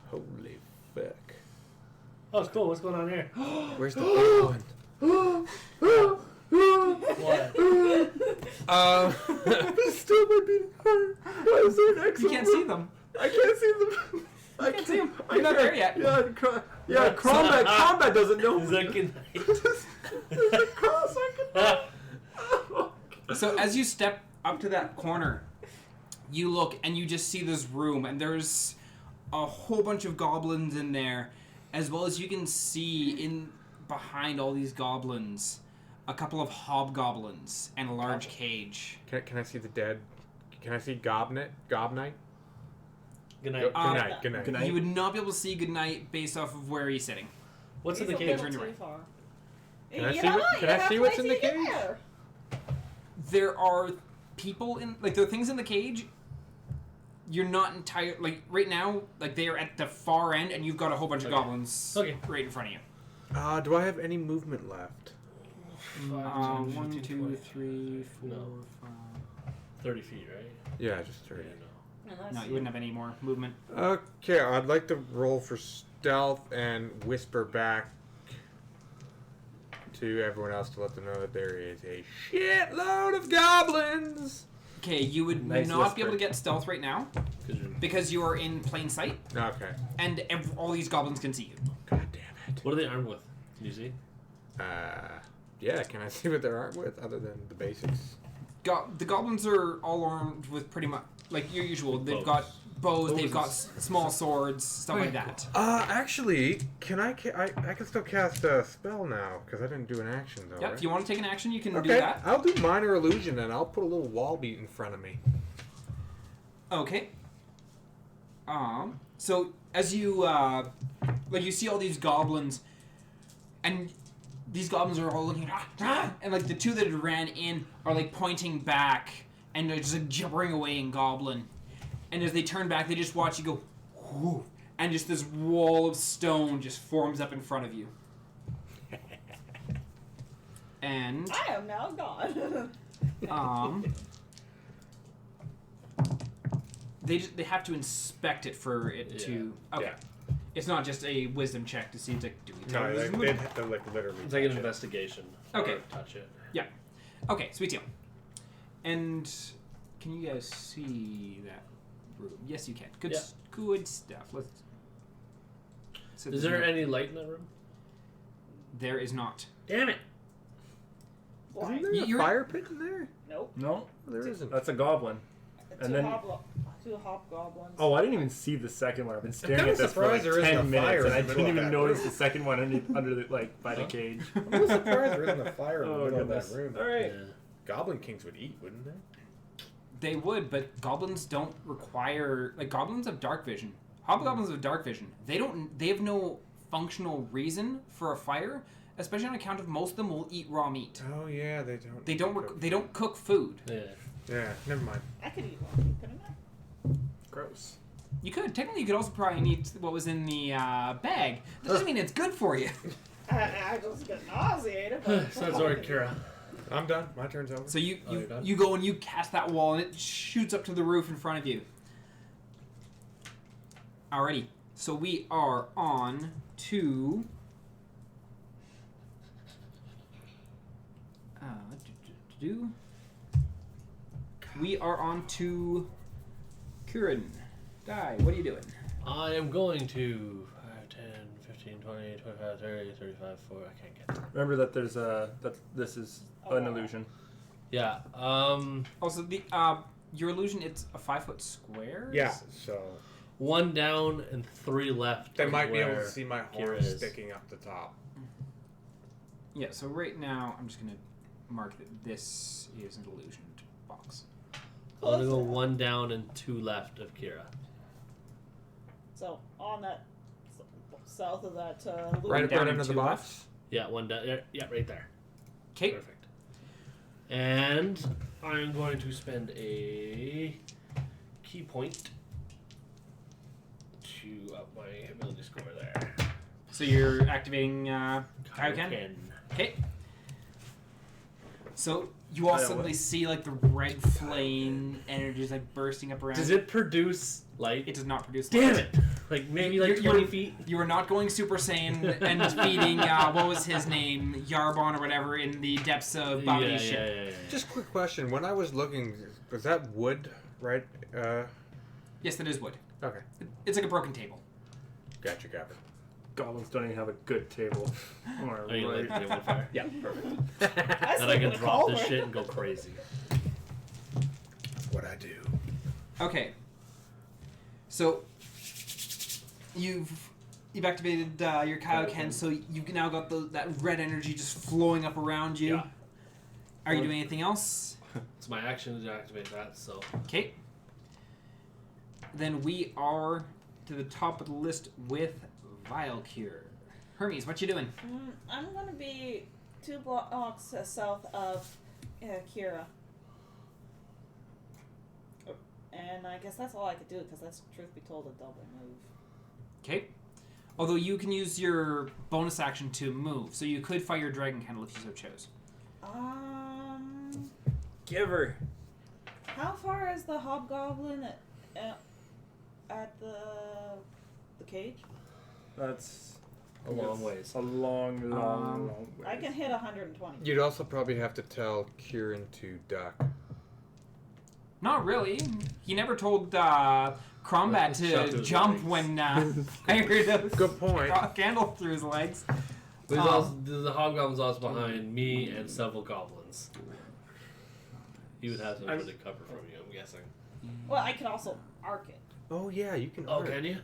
Speaker 1: Holy fuck.
Speaker 4: Oh, it's cool. What's going on here?
Speaker 1: Where's the big one?
Speaker 4: What?
Speaker 5: Still my beating heart. Why is there an X?
Speaker 3: You can't see them.
Speaker 5: I can't see them. I
Speaker 3: can't see them. You're not there yet.
Speaker 5: Yeah, Crombat doesn't know.
Speaker 4: Zelkanea.
Speaker 5: There's a cross I can.
Speaker 3: So as you step up to that corner, you look and you just see this room, and there's a whole bunch of goblins in there, as well as you can see in behind all these goblins a couple of hobgoblins and a large cage.
Speaker 1: Can I see the dead? Can I see Gobnite? Gobnite?
Speaker 4: Good
Speaker 1: Good
Speaker 4: night.
Speaker 1: night. Good night.
Speaker 5: Good night.
Speaker 3: You would not be able to see Goodnight based off of where he's sitting.
Speaker 4: What's in
Speaker 2: He's
Speaker 4: the
Speaker 2: a
Speaker 4: cage?
Speaker 2: little
Speaker 3: Turn
Speaker 2: too far.
Speaker 1: Can I
Speaker 2: You
Speaker 1: see
Speaker 2: know
Speaker 1: what-
Speaker 2: what?
Speaker 1: can
Speaker 2: You
Speaker 1: I
Speaker 2: have
Speaker 1: see
Speaker 2: to
Speaker 1: what's
Speaker 2: wait
Speaker 1: in the
Speaker 2: till you get
Speaker 1: cage?
Speaker 2: there.
Speaker 3: There are people in, like, there are things in the cage. You're not entire, like, right now, like, they are at the far end, and you've got a whole bunch of
Speaker 4: Okay.
Speaker 3: goblins
Speaker 4: Okay.
Speaker 3: right in front of you.
Speaker 1: Do I have any movement left?
Speaker 4: 5, 10,
Speaker 3: 1,
Speaker 4: 15,
Speaker 3: 2,
Speaker 4: 20.
Speaker 3: 3, 4,
Speaker 4: No.
Speaker 3: 5.
Speaker 4: 30 feet, right?
Speaker 1: Yeah, just 30.
Speaker 4: Yeah, no.
Speaker 2: Unless
Speaker 3: No, you wouldn't have any more movement.
Speaker 1: Okay, I'd like to roll for stealth and whisper back to everyone else to let them know that there is a shitload of goblins.
Speaker 3: Okay, you would
Speaker 5: Nice
Speaker 3: not be able to
Speaker 5: whisper.
Speaker 3: get stealth right now
Speaker 4: 'Cause you're-
Speaker 3: because you are in plain sight,
Speaker 1: Okay.
Speaker 3: and all these goblins can see you.
Speaker 1: God damn it.
Speaker 4: What are they armed with? Can you see?
Speaker 1: Yeah, can I see what they're armed with other than the basics?
Speaker 3: The goblins are all armed with pretty much like your usual. They've
Speaker 4: Bows.
Speaker 3: got bows, they've got
Speaker 4: Bows.
Speaker 3: small swords, stuff like that.
Speaker 1: Actually, can I can still cast a spell now because I didn't do an action though.
Speaker 3: Yep,
Speaker 1: right?
Speaker 3: if you want to take an action, you can do
Speaker 1: Okay,
Speaker 3: that.
Speaker 1: I'll do minor illusion and I'll put a little wall beat in front of me.
Speaker 3: Okay. So as you like you see all these goblins, and these goblins are all looking and like the two that had ran in are like pointing back and they're just like gibbering away in goblin. And as they turn back, they just watch you go, whoo, and just this wall of stone just forms up in front of you. And
Speaker 2: I am now gone.
Speaker 3: they have to inspect it for it to. Okay.
Speaker 1: Yeah.
Speaker 3: It's not just a wisdom check to see it's like, do we
Speaker 1: No,
Speaker 3: tell this is
Speaker 1: they'd
Speaker 3: moving?
Speaker 1: have to like literally.
Speaker 4: It's like an
Speaker 1: touch it.
Speaker 4: investigation.
Speaker 3: Okay.
Speaker 4: Or touch it.
Speaker 3: Okay, sweet deal. And can you guys see that room? Yes, you can. Good,
Speaker 4: Yeah.
Speaker 3: good stuff. Let's. So
Speaker 4: Is
Speaker 3: there's
Speaker 4: there
Speaker 3: no-
Speaker 4: any light in that room?
Speaker 3: There is not.
Speaker 4: Damn it!
Speaker 1: Isn't
Speaker 2: Blind.
Speaker 1: there a
Speaker 3: You're-
Speaker 1: fire pit in there?
Speaker 2: Nope.
Speaker 5: No,
Speaker 1: There isn't.
Speaker 5: that's a goblin. And then-
Speaker 2: Two hobgoblins.
Speaker 5: Oh, I didn't even see the second one. I've been staring
Speaker 1: kinda
Speaker 5: at this for like
Speaker 1: surprised there isn't
Speaker 5: 10
Speaker 1: a fire
Speaker 5: minutes, and
Speaker 1: in
Speaker 5: I
Speaker 1: the middle
Speaker 5: didn't
Speaker 1: of
Speaker 5: even
Speaker 1: that
Speaker 5: notice
Speaker 1: room.
Speaker 5: the second one under the like by the cage.
Speaker 1: I'm a little surprised there isn't a fire in the
Speaker 5: Oh,
Speaker 1: middle
Speaker 5: goodness.
Speaker 1: of that room.
Speaker 5: All right.
Speaker 4: Yeah.
Speaker 1: Goblin kings would eat, wouldn't they?
Speaker 3: They would, but goblins don't require like goblins have dark vision. Hobgoblins have dark vision. They don't. They have no functional reason for a fire, especially on account of most of them will eat raw meat.
Speaker 1: Oh yeah, they don't.
Speaker 3: They don't. They don't cook food.
Speaker 4: Yeah.
Speaker 1: Yeah, never mind.
Speaker 2: I could eat one, couldn't I?
Speaker 5: Gross.
Speaker 3: You could technically. You could also probably eat what was in the bag. That doesn't mean it's good for you.
Speaker 2: I just get nauseated. But
Speaker 4: So that's Kira.
Speaker 1: I'm done. My turn's over.
Speaker 3: So you
Speaker 4: Oh, you're done?
Speaker 3: you go and you cast that wall and it shoots up to the roof in front of you. Alrighty. So we are on to we are on to Kieran. Di, what are you doing?
Speaker 4: I am going to 5, 10, 15, 20, 25, 30, 35, 40. I can't get there.
Speaker 5: Remember that there's that this is an illusion.
Speaker 4: Yeah.
Speaker 3: Also, the your illusion, it's a 5-foot square.
Speaker 1: Yeah, so
Speaker 4: One down and 3 left.
Speaker 1: they
Speaker 4: of
Speaker 1: might be able
Speaker 4: where
Speaker 1: to see my
Speaker 4: Kira
Speaker 1: horns
Speaker 4: is.
Speaker 1: sticking up the top.
Speaker 3: Yeah. So right now, I'm just gonna mark that this is an illusioned box.
Speaker 4: I'm gonna go 1 down and 2 left of Kira.
Speaker 2: So on that south of that loop.
Speaker 1: Right up
Speaker 3: Down
Speaker 1: right
Speaker 3: and
Speaker 1: under the
Speaker 3: two
Speaker 1: box.
Speaker 4: Yeah, one down. Yeah, right there.
Speaker 3: Okay.
Speaker 4: Perfect. And I'm going to spend a key point to up my ability score there.
Speaker 3: So you're activating Kaioken? Okay. So you all
Speaker 5: I know
Speaker 3: suddenly see like the red flame energies like bursting up around.
Speaker 4: Does it produce light?
Speaker 3: It does not produce
Speaker 4: Damn
Speaker 3: light.
Speaker 4: it! Like maybe like
Speaker 3: You're-
Speaker 4: 20
Speaker 3: you're-
Speaker 4: feet.
Speaker 3: You are not going Super Saiyan and feeding what was his name, Yarbon or whatever, in the depths of Babi's ship.
Speaker 1: Just quick question. When I was looking, was that wood, right?
Speaker 3: Yes, that is wood.
Speaker 1: Okay.
Speaker 3: It's like a broken table.
Speaker 1: Gotcha.
Speaker 5: Goblins don't even have a good table.
Speaker 4: Are you light the table on fire?
Speaker 5: Yeah, perfect.
Speaker 2: That's
Speaker 4: And I can
Speaker 2: the
Speaker 4: drop this
Speaker 2: culvert.
Speaker 4: shit and go crazy.
Speaker 1: That's what I do.
Speaker 3: Okay. So you've activated your Kaioken, so you've now got that red energy just flowing up around you.
Speaker 4: Yeah.
Speaker 3: Are you doing anything else?
Speaker 4: It's my action to activate that, so.
Speaker 3: Okay. Then we are to the top of the list with Vilecure. Hermes, what you doing?
Speaker 2: I'm gonna be 2 blocks south of Kira. And I guess that's all I could do, because that's, truth be told, a double move.
Speaker 3: Okay. Although you can use your bonus action to move, so you could fire your dragon candle if you so chose.
Speaker 5: Give her.
Speaker 2: How far is the hobgoblin at the cage?
Speaker 5: That's
Speaker 4: A long ways.
Speaker 5: a long way.
Speaker 2: I can hit 120.
Speaker 1: You'd also probably have to tell Kieran to duck.
Speaker 3: Not really. He never told Crombat
Speaker 4: Shove
Speaker 3: to
Speaker 4: through his
Speaker 3: jump
Speaker 4: legs.
Speaker 3: when fired a
Speaker 1: Good point.
Speaker 3: candle through his legs.
Speaker 4: There's also, the hobgoblin's also behind me and several goblins. He would have something to cover from you, I'm guessing.
Speaker 2: Well, I could also arc it.
Speaker 1: Oh yeah, you can.
Speaker 4: Oh,
Speaker 1: arc.
Speaker 4: can you?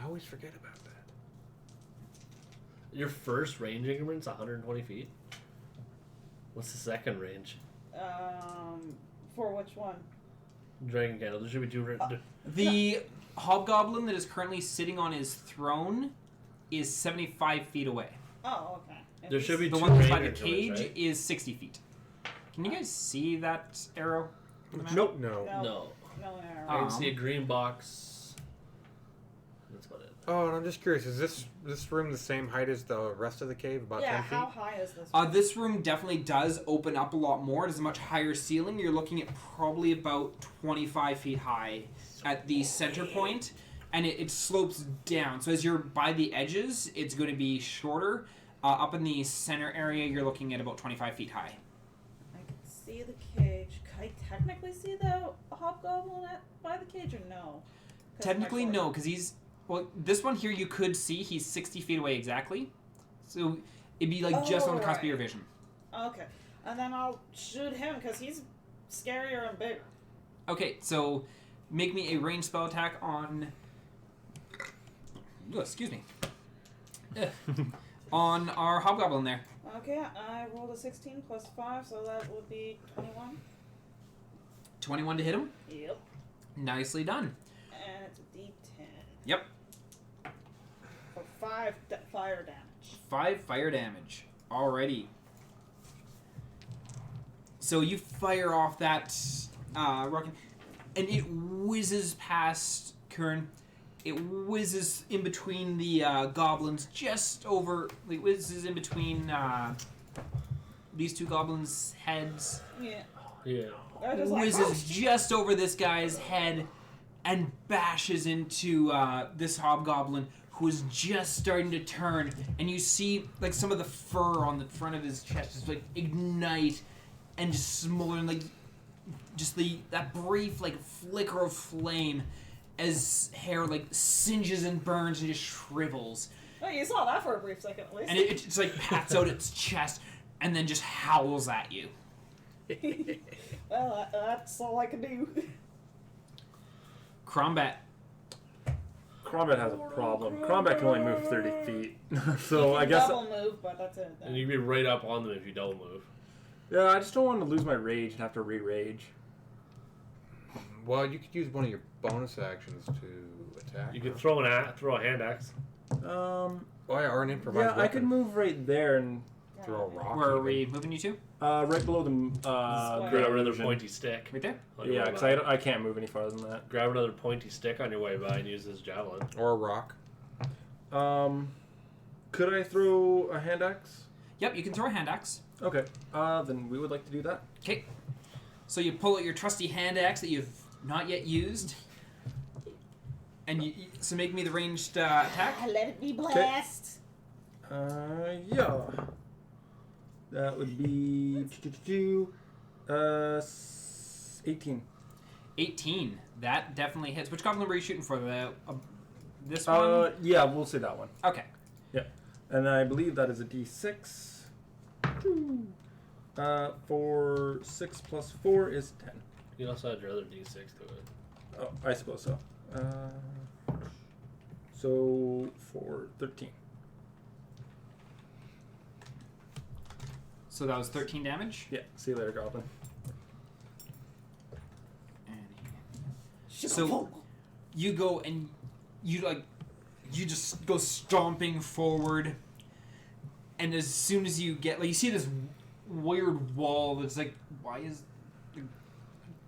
Speaker 1: I always forget about that.
Speaker 4: Your first range increment's 120 feet? What's the second range?
Speaker 2: For which one?
Speaker 4: Dragon candle. There should be two.
Speaker 3: The hobgoblin that is currently sitting on his throne is 75 feet away.
Speaker 2: Oh, okay.
Speaker 4: There should be
Speaker 3: The
Speaker 4: two
Speaker 3: one
Speaker 4: range
Speaker 3: inside the
Speaker 4: increments,
Speaker 3: cage
Speaker 4: right?
Speaker 3: is 60 feet. Can you guys see that arrow?
Speaker 1: Nope. No.
Speaker 4: No.
Speaker 2: No arrow.
Speaker 4: I can see a green box. That's about it.
Speaker 1: Oh, and I'm just curious. Is this room the same height as the rest of the cave? About 10 feet.
Speaker 2: How high is this?
Speaker 3: This room definitely does open up a lot more. It has a much higher ceiling. You're looking at probably about 25 feet high at the center point, and it slopes down. So as you're by the edges, it's going to be shorter. Up in the center area, you're looking at about 25 feet high.
Speaker 2: I can see the cage. Can I technically see the hobgoblin by the cage, or no? 'Cause
Speaker 3: Technically,
Speaker 2: my
Speaker 3: no,
Speaker 2: sword-
Speaker 3: because he's... Well, this one here you could see. He's 60 feet away exactly. So it'd be like just on the cusp of your vision.
Speaker 2: Okay, and then I'll shoot him because he's scarier and bigger.
Speaker 3: Okay, so make me a ranged spell attack on... Oh, excuse me. On our hobgoblin there.
Speaker 2: Okay, I rolled a 16 plus 5, so that would be 21.
Speaker 3: 21 to hit him.
Speaker 2: Yep.
Speaker 3: Nicely done.
Speaker 2: And it's a D10.
Speaker 3: Yep.
Speaker 2: For 5 fire damage.
Speaker 3: 5 fire damage. Alrighty. So you fire off that rocket, and it whizzes past Kern. It whizzes in between the goblins, just over. It whizzes in between these two goblins' heads.
Speaker 2: Yeah.
Speaker 4: Yeah.
Speaker 2: I just like,
Speaker 3: Whizzes
Speaker 2: oh, shit.
Speaker 3: just over this guy's head, and bashes into this hobgoblin who is just starting to turn. And you see like some of the fur on the front of his chest just like ignite and just smolder, and like just that brief like flicker of flame as hair like singes and burns and just shrivels,
Speaker 2: Oh, you saw that for a brief second at least.
Speaker 3: and it's like pats out its chest and then just howls at you.
Speaker 2: Well, that's all I can do.
Speaker 3: Crombat.
Speaker 5: Crombat has a problem. Crombat can only move 30 feet. So
Speaker 2: You
Speaker 5: I
Speaker 2: can
Speaker 5: guess...
Speaker 2: double move, but that's it.
Speaker 4: And you'd be right up on them if you double move.
Speaker 5: Yeah, I just don't want to lose my rage and have to re-rage.
Speaker 1: Well, you could use one of your bonus actions to attack.
Speaker 4: You could throw a hand axe.
Speaker 1: Oh, yeah, or an improvised
Speaker 5: Yeah, I could
Speaker 1: weapon.
Speaker 5: move right there and
Speaker 1: Throw a rock.
Speaker 3: Where are
Speaker 1: even.
Speaker 3: we moving you to?
Speaker 5: right below the
Speaker 2: Square.
Speaker 4: Grab another
Speaker 5: illusion.
Speaker 4: pointy stick.
Speaker 3: Right there?
Speaker 4: on your
Speaker 5: Yeah,
Speaker 4: way
Speaker 5: because
Speaker 4: by.
Speaker 5: I can't move any farther than that.
Speaker 4: Grab another pointy stick on your way by and use this javelin.
Speaker 1: Or a rock.
Speaker 5: Could I throw a hand axe?
Speaker 3: Yep, you can throw a hand axe.
Speaker 5: Okay. Then we would like to do that.
Speaker 3: Okay. So you pull out your trusty hand axe that you've not yet used. And so make me the ranged attack.
Speaker 6: Let it be blessed.
Speaker 5: Yeah. That would be 18.
Speaker 3: 18. That definitely hits. Which goblin were you shooting for? This one?
Speaker 5: Yeah, we'll say that one.
Speaker 3: Okay.
Speaker 5: Yeah. And I believe that is a D6. For 6 plus 4 is 10.
Speaker 4: You can also add your other d6 to it.
Speaker 5: Oh, I suppose so. So for 13.
Speaker 3: So that was 13 damage.
Speaker 5: Yeah. See you later, Goblin.
Speaker 3: So you go and you just go stomping forward, and as soon as you get you see this weird wall that's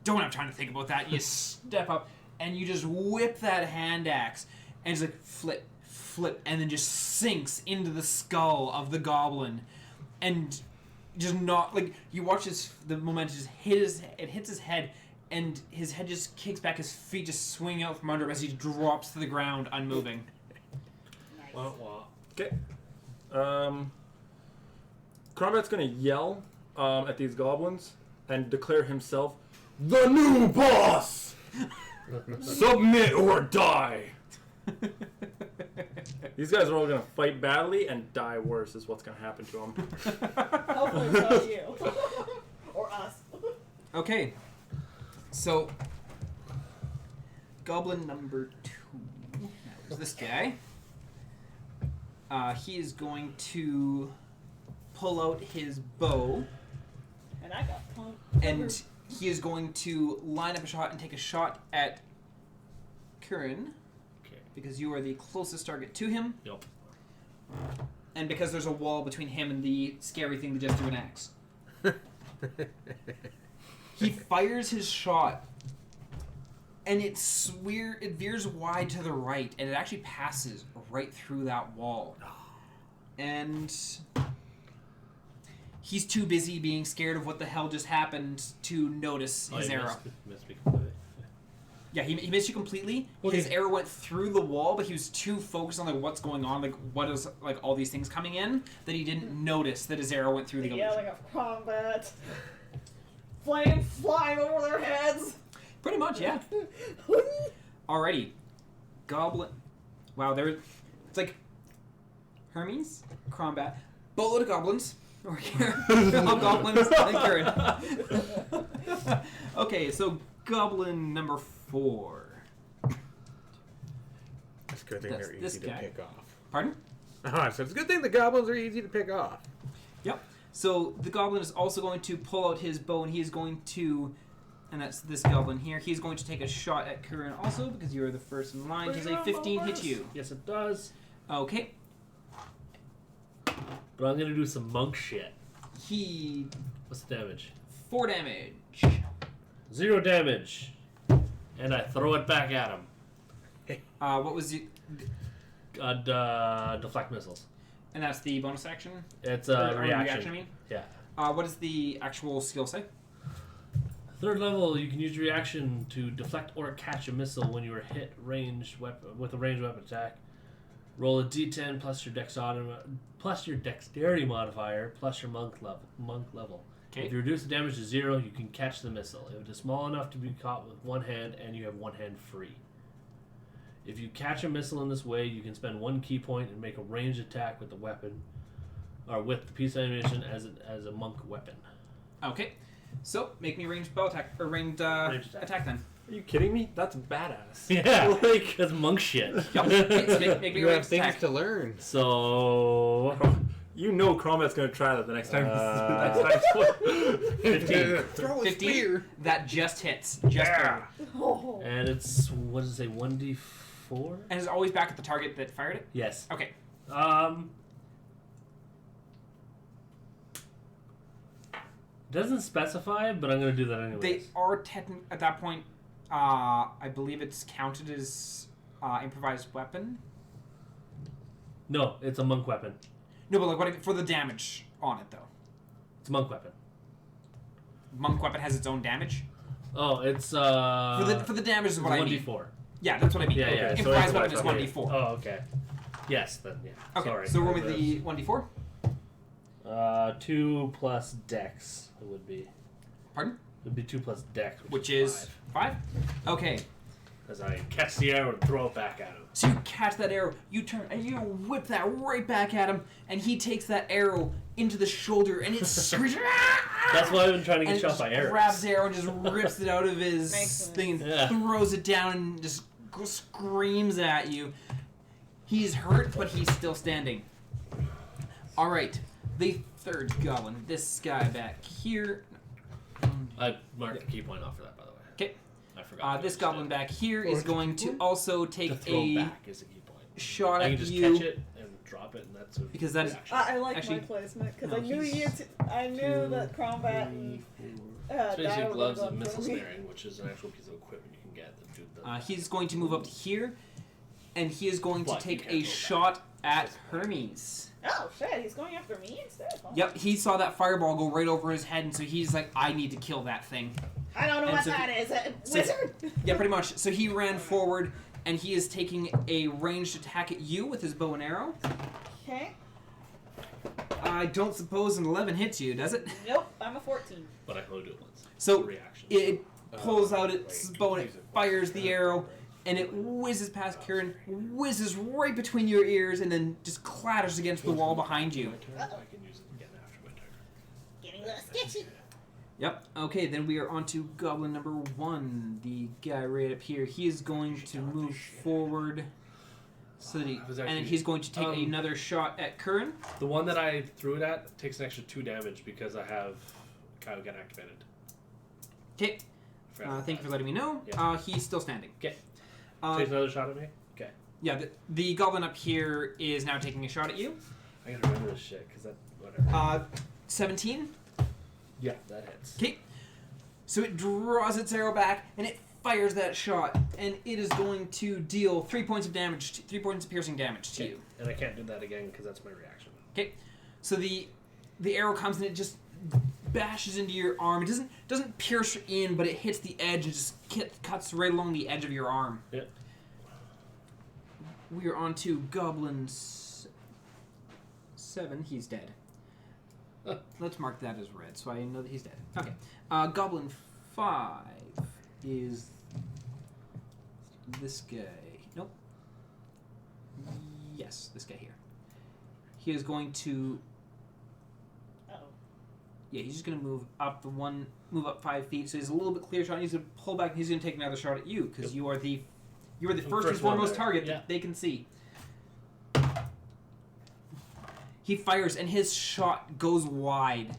Speaker 3: don't have time to think about that. You step up and you just whip that hand axe and it's like flip, and then just sinks into the skull of the goblin, and just not you watch the momentum just hits his head. And his head just kicks back, his feet just swing out from under him as he drops to the ground, unmoving.
Speaker 6: Nice.
Speaker 4: Wah, wah.
Speaker 5: Okay. Combat's gonna yell at these goblins and declare himself the new boss! Submit or die! These guys are all gonna fight badly and die worse is what's gonna happen to them.
Speaker 2: Hopefully it's not you. Or us.
Speaker 3: Okay. So, goblin number 2. That was this guy. He is going to pull out his bow,
Speaker 2: And I got punked.
Speaker 3: and he is going to line up a shot and take a shot at Curran,
Speaker 4: Okay.
Speaker 3: because you are the closest target to him,
Speaker 4: Yep.
Speaker 3: and because there's a wall between him and the scary thing that just threw an axe. He fires his shot, and it veers wide to the right, and it actually passes right through that wall. And he's too busy being scared of what the hell just happened to notice his
Speaker 4: you
Speaker 3: arrow.
Speaker 4: missed me completely.
Speaker 3: Yeah, he missed you completely.
Speaker 4: Okay.
Speaker 3: His arrow went through the wall, but he was too focused on what's going on, what is all these things coming in, that he didn't notice that his arrow went through the
Speaker 2: The
Speaker 3: illusion.
Speaker 2: yelling of combat. Flames flying over their heads.
Speaker 3: Pretty much, yeah. Alrighty. Goblin. Wow, it's like Hermes, Combat, boatload of goblins. Over here. Goblins and Curran. Okay, so goblin number 4.
Speaker 1: It's a good thing
Speaker 3: That's
Speaker 1: they're
Speaker 3: this
Speaker 1: easy
Speaker 3: guy.
Speaker 1: to pick off.
Speaker 3: Pardon?
Speaker 1: So it's a good thing the goblins are easy to pick off.
Speaker 3: Yep. So the goblin is also going to pull out his bow, and he is going to, and that's this goblin here. He's going to take a shot at Curran also, because you are the first in line. Does a 15 hit you?
Speaker 4: Yes, it does.
Speaker 3: Okay.
Speaker 4: But I'm gonna do some monk shit.
Speaker 3: He
Speaker 4: What's the damage?
Speaker 3: 4 damage.
Speaker 4: 0 damage. And I throw it back at him.
Speaker 3: What was it?
Speaker 4: Deflect missiles.
Speaker 3: And that's the bonus action.
Speaker 4: It's
Speaker 3: Or
Speaker 4: a reaction.
Speaker 3: I mean.
Speaker 4: Yeah.
Speaker 3: What does the actual skill say?
Speaker 4: 3rd level, you can use reaction to deflect or catch a missile when you are hit with a ranged weapon attack. Roll a d10 plus your dexterity modifier plus your monk level.
Speaker 3: Okay.
Speaker 4: If you reduce the damage to 0, you can catch the missile. If it is small enough to be caught with one hand and you have one hand free. If you catch a missile in this way, you can spend 1 key point and make a ranged attack with the weapon, or with the piece of ammunition as a monk weapon.
Speaker 3: Okay. So make me ranged bow attack or ranged
Speaker 4: Ranged
Speaker 3: attack then.
Speaker 5: Are you kidding me? That's badass.
Speaker 4: Yeah, like that's monk shit.
Speaker 3: Yep. Okay, so make me
Speaker 1: You have
Speaker 3: ranged
Speaker 1: things
Speaker 3: attack.
Speaker 1: to learn.
Speaker 4: So
Speaker 5: You know Combat's gonna try that the next time.
Speaker 4: Uh,
Speaker 5: next time.
Speaker 4: 15.
Speaker 1: Throw a
Speaker 3: 15.
Speaker 1: spear.
Speaker 3: That just hits. Just barely.
Speaker 2: Oh.
Speaker 4: And it's, what does it say, 1d4 1d4.
Speaker 3: And is it always back at the target that fired it?
Speaker 4: Yes.
Speaker 3: Okay.
Speaker 4: Doesn't specify, but I'm gonna do that anyways.
Speaker 3: They are at that point. I believe it's counted as improvised weapon.
Speaker 4: No, it's a monk weapon.
Speaker 3: No, but like for the damage on it though.
Speaker 4: It's a monk weapon.
Speaker 3: Monk weapon has its own damage.
Speaker 4: Oh, it's
Speaker 3: For the damage is what I mean.
Speaker 4: 1d4.
Speaker 3: Yeah, that's what I mean.
Speaker 4: Yeah, yeah.
Speaker 5: So
Speaker 3: Improvised
Speaker 5: that's
Speaker 3: weapon is
Speaker 5: what I
Speaker 3: 1d4.
Speaker 4: Oh, okay. Yes, then yeah.
Speaker 3: Okay,
Speaker 4: Sorry.
Speaker 3: so roll me the 1d4.
Speaker 4: 2 plus dex it would be.
Speaker 3: Pardon?
Speaker 4: It would be 2 plus dex,
Speaker 3: Which is 5. Okay.
Speaker 4: As I catch the arrow and throw it back at him.
Speaker 3: So you catch that arrow, you turn, and you whip that right back at him, and he takes that arrow into the shoulder, and it screeches.
Speaker 4: That's why I've been trying to
Speaker 3: and
Speaker 4: get shot by arrows.
Speaker 3: grabs the arrow and just rips it out of his
Speaker 2: Makes
Speaker 3: thing and
Speaker 4: sense. Yeah.
Speaker 3: throws it down and just screams at you. He's hurt, but he's still standing. All right, the third goblin, this guy back here.
Speaker 4: I marked the key point off for that, by the way.
Speaker 3: Okay.
Speaker 4: I forgot.
Speaker 3: This goblin back here is going to also take
Speaker 4: To throw
Speaker 3: a
Speaker 4: back is a key point.
Speaker 3: shot
Speaker 4: I
Speaker 3: at
Speaker 4: can just
Speaker 3: you.
Speaker 4: catch it and drop it, and that's a
Speaker 3: Because that is-
Speaker 4: reaction.
Speaker 2: I like
Speaker 3: Actually,
Speaker 2: my placement because
Speaker 3: no,
Speaker 2: I knew
Speaker 3: he's
Speaker 2: I knew that combat and
Speaker 4: It's basically
Speaker 2: dial
Speaker 4: gloves
Speaker 2: was
Speaker 4: of
Speaker 2: on
Speaker 4: missile
Speaker 2: for me.
Speaker 4: snaring, which is an actual piece of equipment you can get that do the.
Speaker 3: He's going to move up to here, and he is going to
Speaker 4: But you
Speaker 3: take
Speaker 4: can't
Speaker 3: a
Speaker 4: throw
Speaker 3: shot at Hermes.
Speaker 2: Oh shit, he's going after me instead. Huh?
Speaker 3: Yep, he saw that fireball go right over his head, and so he's like, I need to kill that thing.
Speaker 2: I don't know
Speaker 3: And
Speaker 2: what
Speaker 3: so
Speaker 2: that is. A
Speaker 3: so-
Speaker 2: wizard?
Speaker 3: Yeah, pretty much. So he ran forward, and he is taking a ranged attack at you with his bow and arrow.
Speaker 2: Okay.
Speaker 3: I don't suppose an 11 hits you, does it?
Speaker 2: Nope, I'm a 14.
Speaker 4: But I can only do it once.
Speaker 3: So
Speaker 4: It's a reaction.
Speaker 3: it pulls out its bow and it fires the arrow, and it whizzes past Kieran, whizzes right between your ears, and then just clatters against the wall behind you.
Speaker 4: I can use it again after my turn.
Speaker 6: Getting a little sketchy.
Speaker 3: Yep. Okay, then we are on to goblin number 1, the guy right up here. He is going to move forward, so that and he's going to take another shot at Curran.
Speaker 4: The one that I threw it at takes an extra 2 damage because I have Kyogen activated.
Speaker 3: Okay. Thank you for letting me know.
Speaker 4: Yeah.
Speaker 3: He's still standing.
Speaker 4: Okay.
Speaker 3: Uh,
Speaker 4: Takes another shot at me? Okay.
Speaker 3: yeah, the goblin up here is now taking a shot at you.
Speaker 4: I gotta remember this shit because that. Whatever.
Speaker 3: 17.
Speaker 4: Yeah, that hits.
Speaker 3: Okay. So it draws its arrow back, and it fires that shot, and it is going to deal 3 points of damage, 3 points of piercing damage to you.
Speaker 4: And I can't do that again because that's my reaction.
Speaker 3: Okay. So the arrow comes and it just bashes into your arm. It doesn't pierce in, but it hits the edge and just cuts right along the edge of your arm.
Speaker 4: Yeah.
Speaker 3: We are on to Goblin 7. He's dead. Let's mark that as red, so I know that he's dead. Okay. Goblin 5 is this guy. Nope. Yes, this guy here. He is going to.
Speaker 2: Uh-oh.
Speaker 3: Yeah, he's just going to move up move up 5 feet. So he's a little bit clear shot. He's going to pull back. And he's going to take another shot at you because you are the first and
Speaker 4: one
Speaker 3: foremost
Speaker 4: there.
Speaker 3: target
Speaker 4: Yeah.
Speaker 3: that they can see. He fires, and his shot goes wide.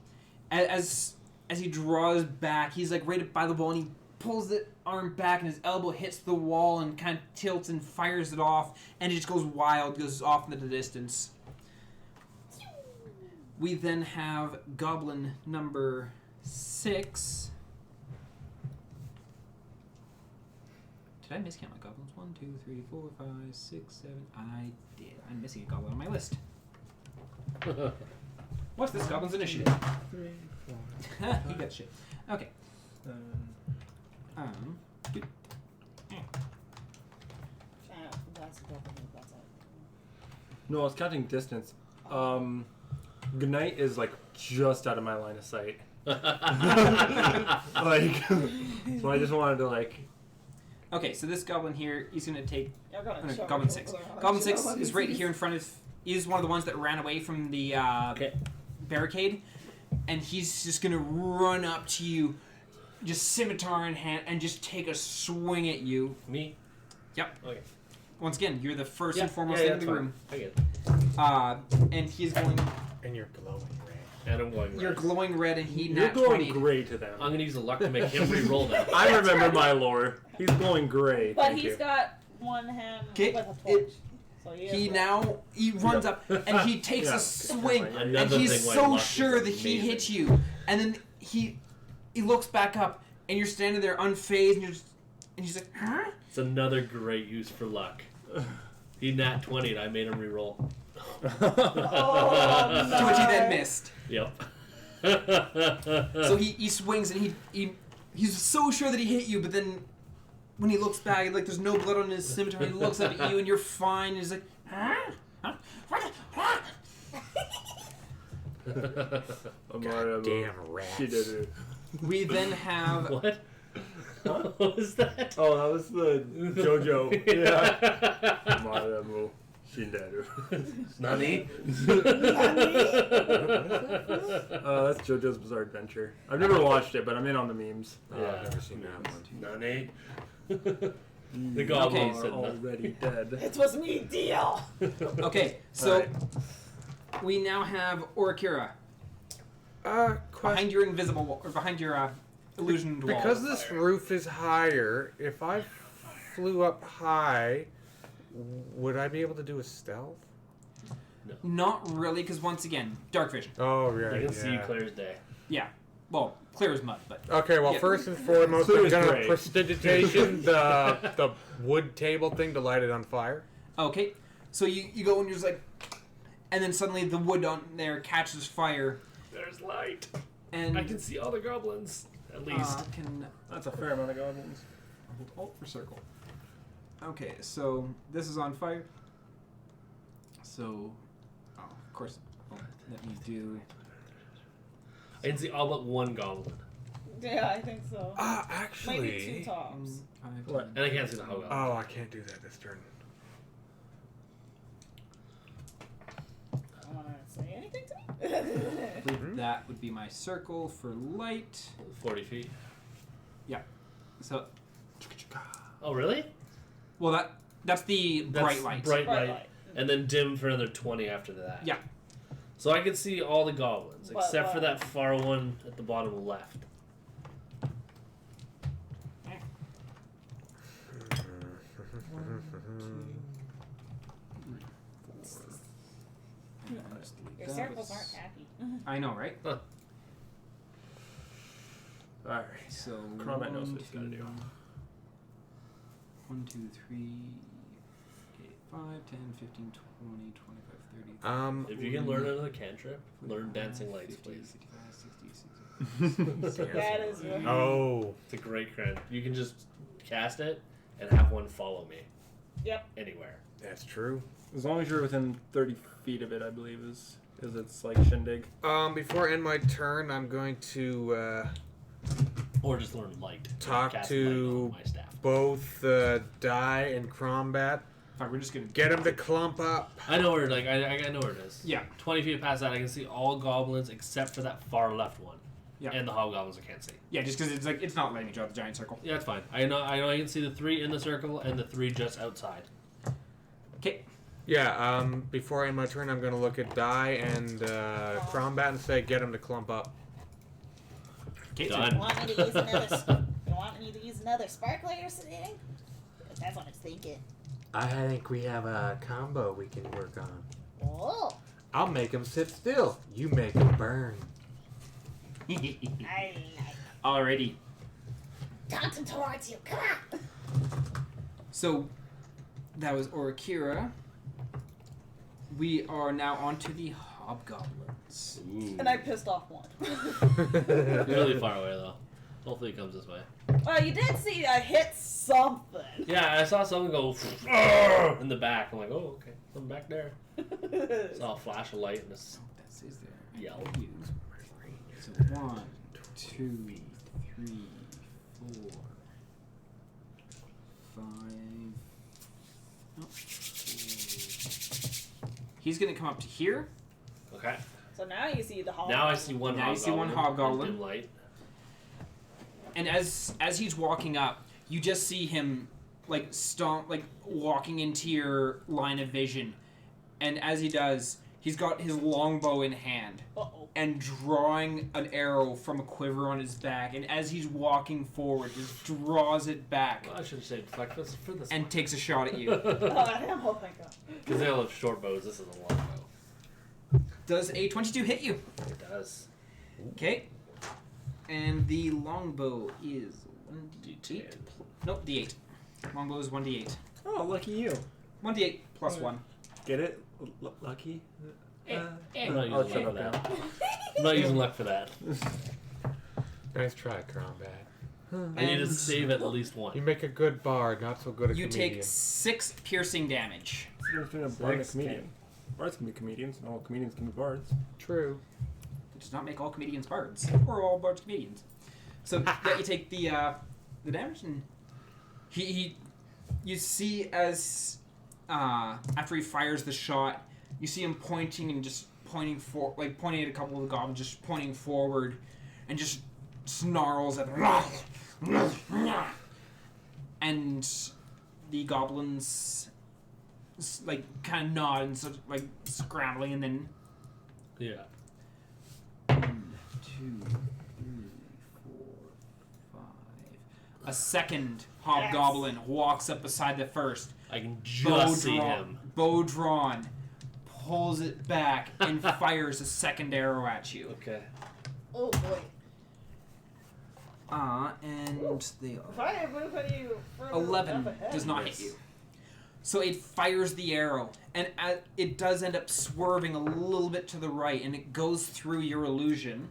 Speaker 3: As he draws back, he's like right by the wall, and he pulls the arm back, and his elbow hits the wall and kind of tilts and fires it off, and it just goes wild, goes off into the distance. We then have Goblin number 6. Did I miscount my goblins? 1, 2, 3, 4, 5, 6, 7. I did. I'm missing a goblin on my list. What's this goblin's initiative?
Speaker 5: 3, 4,
Speaker 3: He got shit. Okay.
Speaker 5: 7.
Speaker 2: That's definitely that's it.
Speaker 5: No, I was counting distance. Goodnight is like just out of my line of sight. Like, so I just wanted to like.
Speaker 3: Okay, so this goblin here, he's gonna take.
Speaker 2: You're gonna
Speaker 3: No,
Speaker 2: show
Speaker 3: Goblin
Speaker 2: me
Speaker 3: 6.
Speaker 2: over there.
Speaker 3: Goblin
Speaker 2: Show
Speaker 3: 6
Speaker 2: me
Speaker 3: is right
Speaker 2: these.
Speaker 3: here in front of. He's one of the ones that ran away from the barricade, and he's just gonna run up to you, just scimitar in hand, and just take a swing at you.
Speaker 4: Me?
Speaker 3: Yep.
Speaker 4: Okay.
Speaker 3: Once again, you're the first
Speaker 4: Yeah,
Speaker 3: and foremost
Speaker 4: yeah,
Speaker 3: thing in the
Speaker 4: that's
Speaker 3: room.
Speaker 4: fine. I get it.
Speaker 3: And he's going.
Speaker 1: And you're glowing red.
Speaker 4: And I'm going
Speaker 3: You're
Speaker 4: red.
Speaker 3: glowing red, and he
Speaker 5: You're
Speaker 3: nat
Speaker 5: going
Speaker 3: 20.
Speaker 5: gray to them.
Speaker 4: I'm gonna use the luck to make him re-roll that.
Speaker 5: I remember my lore. He's going gray.
Speaker 2: But
Speaker 5: thank
Speaker 2: he's
Speaker 5: you.
Speaker 2: got one hand
Speaker 3: Okay,
Speaker 2: with a torch. So
Speaker 3: He runs up and he takes
Speaker 5: Yeah.
Speaker 3: a swing, and
Speaker 4: Another
Speaker 3: he's
Speaker 4: thing why
Speaker 3: so
Speaker 4: luck is
Speaker 3: sure that he
Speaker 4: amazing.
Speaker 3: hit you, and then he looks back up, and you're standing there unfazed, and he's like, huh?
Speaker 4: It's another great use for luck. He nat 20 and I made him reroll.
Speaker 2: Oh,
Speaker 3: To which he then missed.
Speaker 4: Yep.
Speaker 3: So he swings and he's so sure that he hit you, but then when he looks back, like there's no blood on his scimitar, he looks up at you and you're fine. And he's like, huh?
Speaker 1: Damn rats.
Speaker 5: She did it.
Speaker 3: We then have
Speaker 4: What? What was that?
Speaker 5: Oh, that was the JoJo. Yeah. Amaramu Shinderu.
Speaker 4: Nani?
Speaker 5: That's JoJo's Bizarre Adventure. I've never watched it, but I'm in on the memes.
Speaker 1: Oh, I've never seen that one.
Speaker 4: Nani? The goblin
Speaker 5: You
Speaker 4: said
Speaker 5: are
Speaker 4: nothing.
Speaker 5: already dead.
Speaker 2: it was me, deal.
Speaker 3: okay. So
Speaker 5: Alright.
Speaker 3: we now have Orakira behind
Speaker 1: Question.
Speaker 3: your invisible wall, or behind your illusioned wall.
Speaker 1: Because this roof is higher, if I flew up high, would I be able to do a stealth?
Speaker 3: Not really, because once again, dark vision.
Speaker 1: Oh, right.
Speaker 4: I can see
Speaker 1: yeah.
Speaker 4: clear as day.
Speaker 3: Yeah. Well, clear as mud, but
Speaker 1: Okay, well,
Speaker 3: Yeah.
Speaker 1: first and foremost,
Speaker 5: Clear
Speaker 1: I'm
Speaker 5: as
Speaker 1: gonna
Speaker 5: gray.
Speaker 1: prestidigitation the wood table thing to light it on fire.
Speaker 3: okay. So you go and you're just like, and then suddenly the wood on there catches fire,
Speaker 4: There's light.
Speaker 3: and
Speaker 4: I can see all the goblins, at least.
Speaker 5: That's a fair amount of goblins.
Speaker 3: Hold Alt for circle. Okay, so this is on fire. So, of course, let me do.
Speaker 4: I can see all but one goblin.
Speaker 2: Yeah, I think so.
Speaker 1: Actually.
Speaker 2: Maybe 2 tops.
Speaker 5: What?
Speaker 4: And I can't see the hobgoblin.
Speaker 1: Oh, I can't do that this turn.
Speaker 2: I don't want to say anything to me.
Speaker 3: That would be my circle for light.
Speaker 4: 40 feet.
Speaker 3: So,
Speaker 4: Oh, really?
Speaker 3: well, that's the bright
Speaker 4: That's
Speaker 3: light.
Speaker 4: Bright
Speaker 2: Bright
Speaker 4: light.
Speaker 2: light.
Speaker 4: And then dim for another 20 after that.
Speaker 3: Yeah.
Speaker 4: So I can see all the goblins,
Speaker 2: But,
Speaker 4: except for that far one at the bottom left.
Speaker 6: Your circles aren't happy.
Speaker 3: I know, right?
Speaker 5: Alright.
Speaker 3: So
Speaker 5: Crombite knows what
Speaker 3: 1,
Speaker 5: he's gotta
Speaker 3: 2,
Speaker 5: do.
Speaker 3: 1, 2, 3, 5, 10, 15, 20, 25, 30.
Speaker 4: If you can learn another cantrip, learn dancing lights,
Speaker 3: 50,
Speaker 4: please.
Speaker 3: 55, 60, 60.
Speaker 2: That is really
Speaker 1: Oh.
Speaker 4: It's a great cran. You can just cast it and have one follow me.
Speaker 2: Yep.
Speaker 4: Anywhere.
Speaker 1: That's true.
Speaker 5: As long as you're within 30 feet of it, I believe, is it's like shindig.
Speaker 1: Before I end my turn, I'm going to
Speaker 4: Or just learn light.
Speaker 1: Talk
Speaker 4: Cast
Speaker 1: to-
Speaker 4: light on my staff.
Speaker 1: both Die and Crombat.
Speaker 3: Fine, we're just gonna
Speaker 1: Get them to clump up.
Speaker 4: I know where I know where it is.
Speaker 3: Yeah.
Speaker 4: 20 feet past that, I can see all goblins except for that far left one.
Speaker 3: Yeah.
Speaker 4: And the hobgoblins I can't see.
Speaker 3: Yeah, just because it's not letting me draw the giant circle.
Speaker 4: Yeah, that's fine. I know I can see the 3 in the circle and the 3 just outside.
Speaker 3: Okay.
Speaker 1: Yeah, before I end my turn, I'm going to look at Die and Crombat and say, get them to clump up.
Speaker 3: Okay.
Speaker 4: Done.
Speaker 6: You want me to use another sparkler you're saying? 'Cause that's what I was thinking.
Speaker 1: I think we have a combo we can work on.
Speaker 6: Oh,
Speaker 1: I'll make them sit still. You make them burn.
Speaker 6: I like
Speaker 3: Alrighty.
Speaker 6: dancing towards you. Come on.
Speaker 3: So that was Orakira. We are now on to the hobgoblins.
Speaker 2: And I pissed off one.
Speaker 4: Really far away though. Hopefully it comes this way.
Speaker 2: Well, you did see I hit something.
Speaker 4: Yeah, I saw someone go in the back. I'm like, oh, okay. I'm back there. Saw a flash of light and this
Speaker 3: That says there.
Speaker 4: yell.
Speaker 3: So 1, 2, 3, 4, 5. Oh, 4. He's gonna come up to here.
Speaker 4: Okay.
Speaker 2: So now you see the hall.
Speaker 4: Now I see one
Speaker 3: Now you see one hobgoblin.
Speaker 4: Dim light.
Speaker 3: And as he's walking up, you just see him walking into your line of vision. And as he does, He's got his longbow in hand
Speaker 6: Uh-oh.
Speaker 3: and drawing an arrow from a quiver on his back. And as he's walking forward, just draws it back
Speaker 4: Well, I should say deflect this for this
Speaker 3: and takes a shot at you.
Speaker 2: Oh, oh, thank God.
Speaker 4: Because they all have short bows. This is a long bow.
Speaker 3: Does a 22 hit you?
Speaker 4: It does.
Speaker 3: Okay. And the longbow is 1d8.
Speaker 4: D10.
Speaker 3: Nope, d8. Longbow is 1d8.
Speaker 5: Oh, lucky you.
Speaker 3: 1d8 plus 1.
Speaker 5: Get it? Lucky?
Speaker 4: I'm not
Speaker 5: I'll
Speaker 4: using
Speaker 5: shut
Speaker 4: luck for
Speaker 5: up
Speaker 4: that.
Speaker 5: now.
Speaker 4: I'm not using luck for that.
Speaker 1: Nice try, Combat.
Speaker 4: I need to
Speaker 3: And
Speaker 4: save at least
Speaker 1: You
Speaker 4: one.
Speaker 1: make a good bard, not so good a
Speaker 3: you
Speaker 1: comedian.
Speaker 3: take 6 piercing damage.
Speaker 5: What's the difference between a bard and a
Speaker 1: Six,
Speaker 5: comedian? Bards can be comedians, and all comedians can be bards.
Speaker 1: True.
Speaker 3: It does not make all comedians bards, or all bards comedians. So yeah, you take the damage, and you see as after he fires the shot, you see him pointing and just pointing at a couple of the goblins, just pointing forward, and just snarls at them. And the goblins like kind of nod and sort of like scrambling, and then
Speaker 4: Yeah.
Speaker 3: 1, 2, 3, 4, 5. A second hobgoblin walks up beside the first.
Speaker 4: I can just see
Speaker 3: drawn,
Speaker 4: him.
Speaker 3: bow drawn, pulls it back and fires a second arrow at you.
Speaker 4: Okay.
Speaker 2: Oh boy.
Speaker 3: And they
Speaker 2: If
Speaker 3: are
Speaker 2: I move any further
Speaker 3: 11
Speaker 2: up ahead,
Speaker 3: does not
Speaker 4: Yes.
Speaker 3: hit you. So it fires the arrow, and it does end up swerving a little bit to the right, and it goes through your illusion.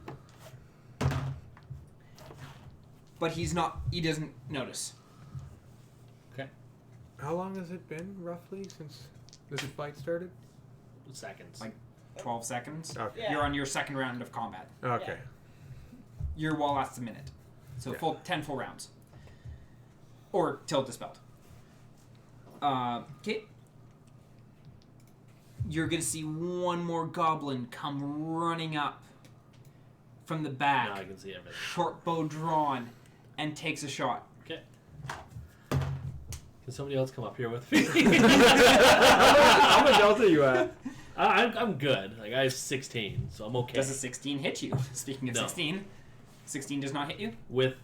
Speaker 3: But he doesn't notice.
Speaker 1: How long has it been, roughly, since this fight started?
Speaker 4: Seconds.
Speaker 3: Like 12 seconds.
Speaker 1: Okay.
Speaker 2: Yeah.
Speaker 3: You're on your second round of combat.
Speaker 1: Okay.
Speaker 3: Your wall lasts a minute. So
Speaker 1: Yeah.
Speaker 3: 10 full rounds. Or till dispelled. Okay. You're going to see one more goblin come running up from the back.
Speaker 4: Now I can see everything.
Speaker 3: Short bow drawn. And takes a shot.
Speaker 4: Okay. Can somebody else come up here with me?
Speaker 5: How much health are you at?
Speaker 4: I'm good. Like I have 16, so I'm okay.
Speaker 3: Does a 16 hit you? Speaking of
Speaker 4: No.
Speaker 3: 16. 16 does not hit you?
Speaker 4: With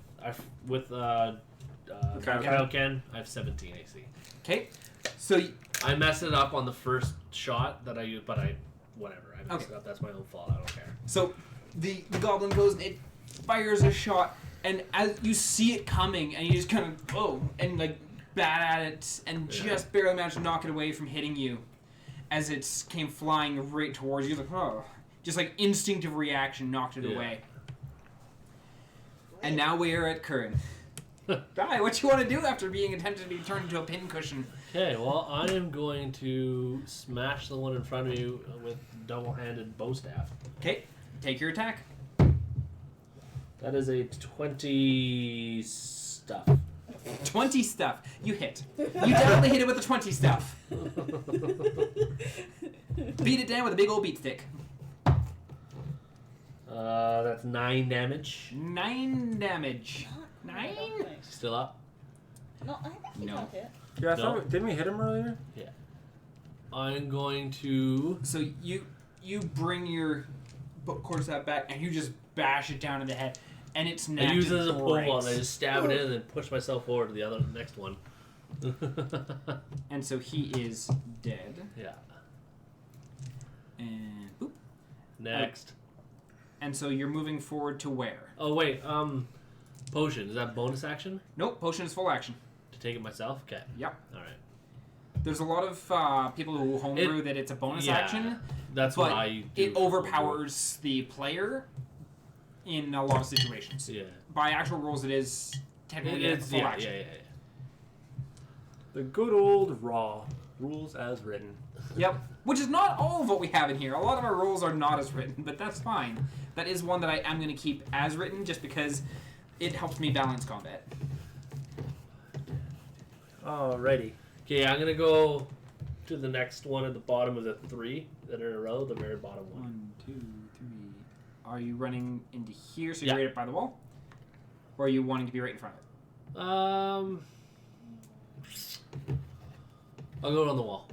Speaker 4: Kaioken, I have 17 AC.
Speaker 3: Okay. So
Speaker 4: I messed it up on the first shot that I used, but whatever. I messed
Speaker 3: Okay.
Speaker 4: it up. That's my own fault. I don't care.
Speaker 3: So the goblin goes and it fires a shot, and as you see it coming, and you just kind of and like bat at it, and
Speaker 4: Yeah.
Speaker 3: just barely managed to knock it away from hitting you, as it came flying right towards you. Like just like instinctive reaction knocked it
Speaker 4: Yeah.
Speaker 3: away. And now we are at Curran. Guy, what you want to do after being attempted to be turned into a pincushion?
Speaker 4: Okay, well, I am going to smash the one in front of you with double-handed bow staff.
Speaker 3: Okay, take your attack.
Speaker 4: That is a 20 stuff.
Speaker 3: 20 stuff. You hit. You definitely hit it with the 20 stuff. Beat it down with a big old beat stick.
Speaker 4: That's 9 damage.
Speaker 3: 9 damage.
Speaker 2: I
Speaker 3: 9?
Speaker 2: don't think.
Speaker 4: Still up?
Speaker 2: No, I think he
Speaker 3: No.
Speaker 2: got hit.
Speaker 5: Yeah, I
Speaker 4: No.
Speaker 5: thought didn't we hit him earlier?
Speaker 4: I'm going to...
Speaker 3: So you bring your quarterstaff back and you just bash it down in the head, and it's
Speaker 4: I
Speaker 3: now.
Speaker 4: use it as a pole vault, and I just stab it in and then push myself forward to the next one.
Speaker 3: And so he is dead.
Speaker 4: Yeah.
Speaker 3: And boop.
Speaker 4: Next.
Speaker 3: And so you're moving forward to where?
Speaker 4: Oh, wait, potion. Is that bonus action?
Speaker 3: Nope, potion is full action.
Speaker 4: To take it myself? Okay.
Speaker 3: Yep.
Speaker 4: Alright.
Speaker 3: There's a lot of people who homebrew that it's a bonus
Speaker 4: yeah,
Speaker 3: action,
Speaker 4: That's
Speaker 3: but
Speaker 4: what I do.
Speaker 3: it overpowers the player in a lot of situations.
Speaker 4: Yeah.
Speaker 3: By actual rules, it is technically a full action.
Speaker 4: Yeah.
Speaker 5: The good old raw rules as written.
Speaker 3: Yep. Which is not all of what we have in here. A lot of our rules are not as written, but that's fine. That is one that I am going to keep as written just because it helps me balance combat.
Speaker 5: Alrighty.
Speaker 4: Okay, I'm gonna go to the next one at the bottom of the 3 that are in a row, the very bottom one.
Speaker 3: 1, 2, 3. Are you running into here so
Speaker 4: Yeah.
Speaker 3: you're right up by the wall? Or are you wanting to be right in front of it?
Speaker 4: I'll go on the wall.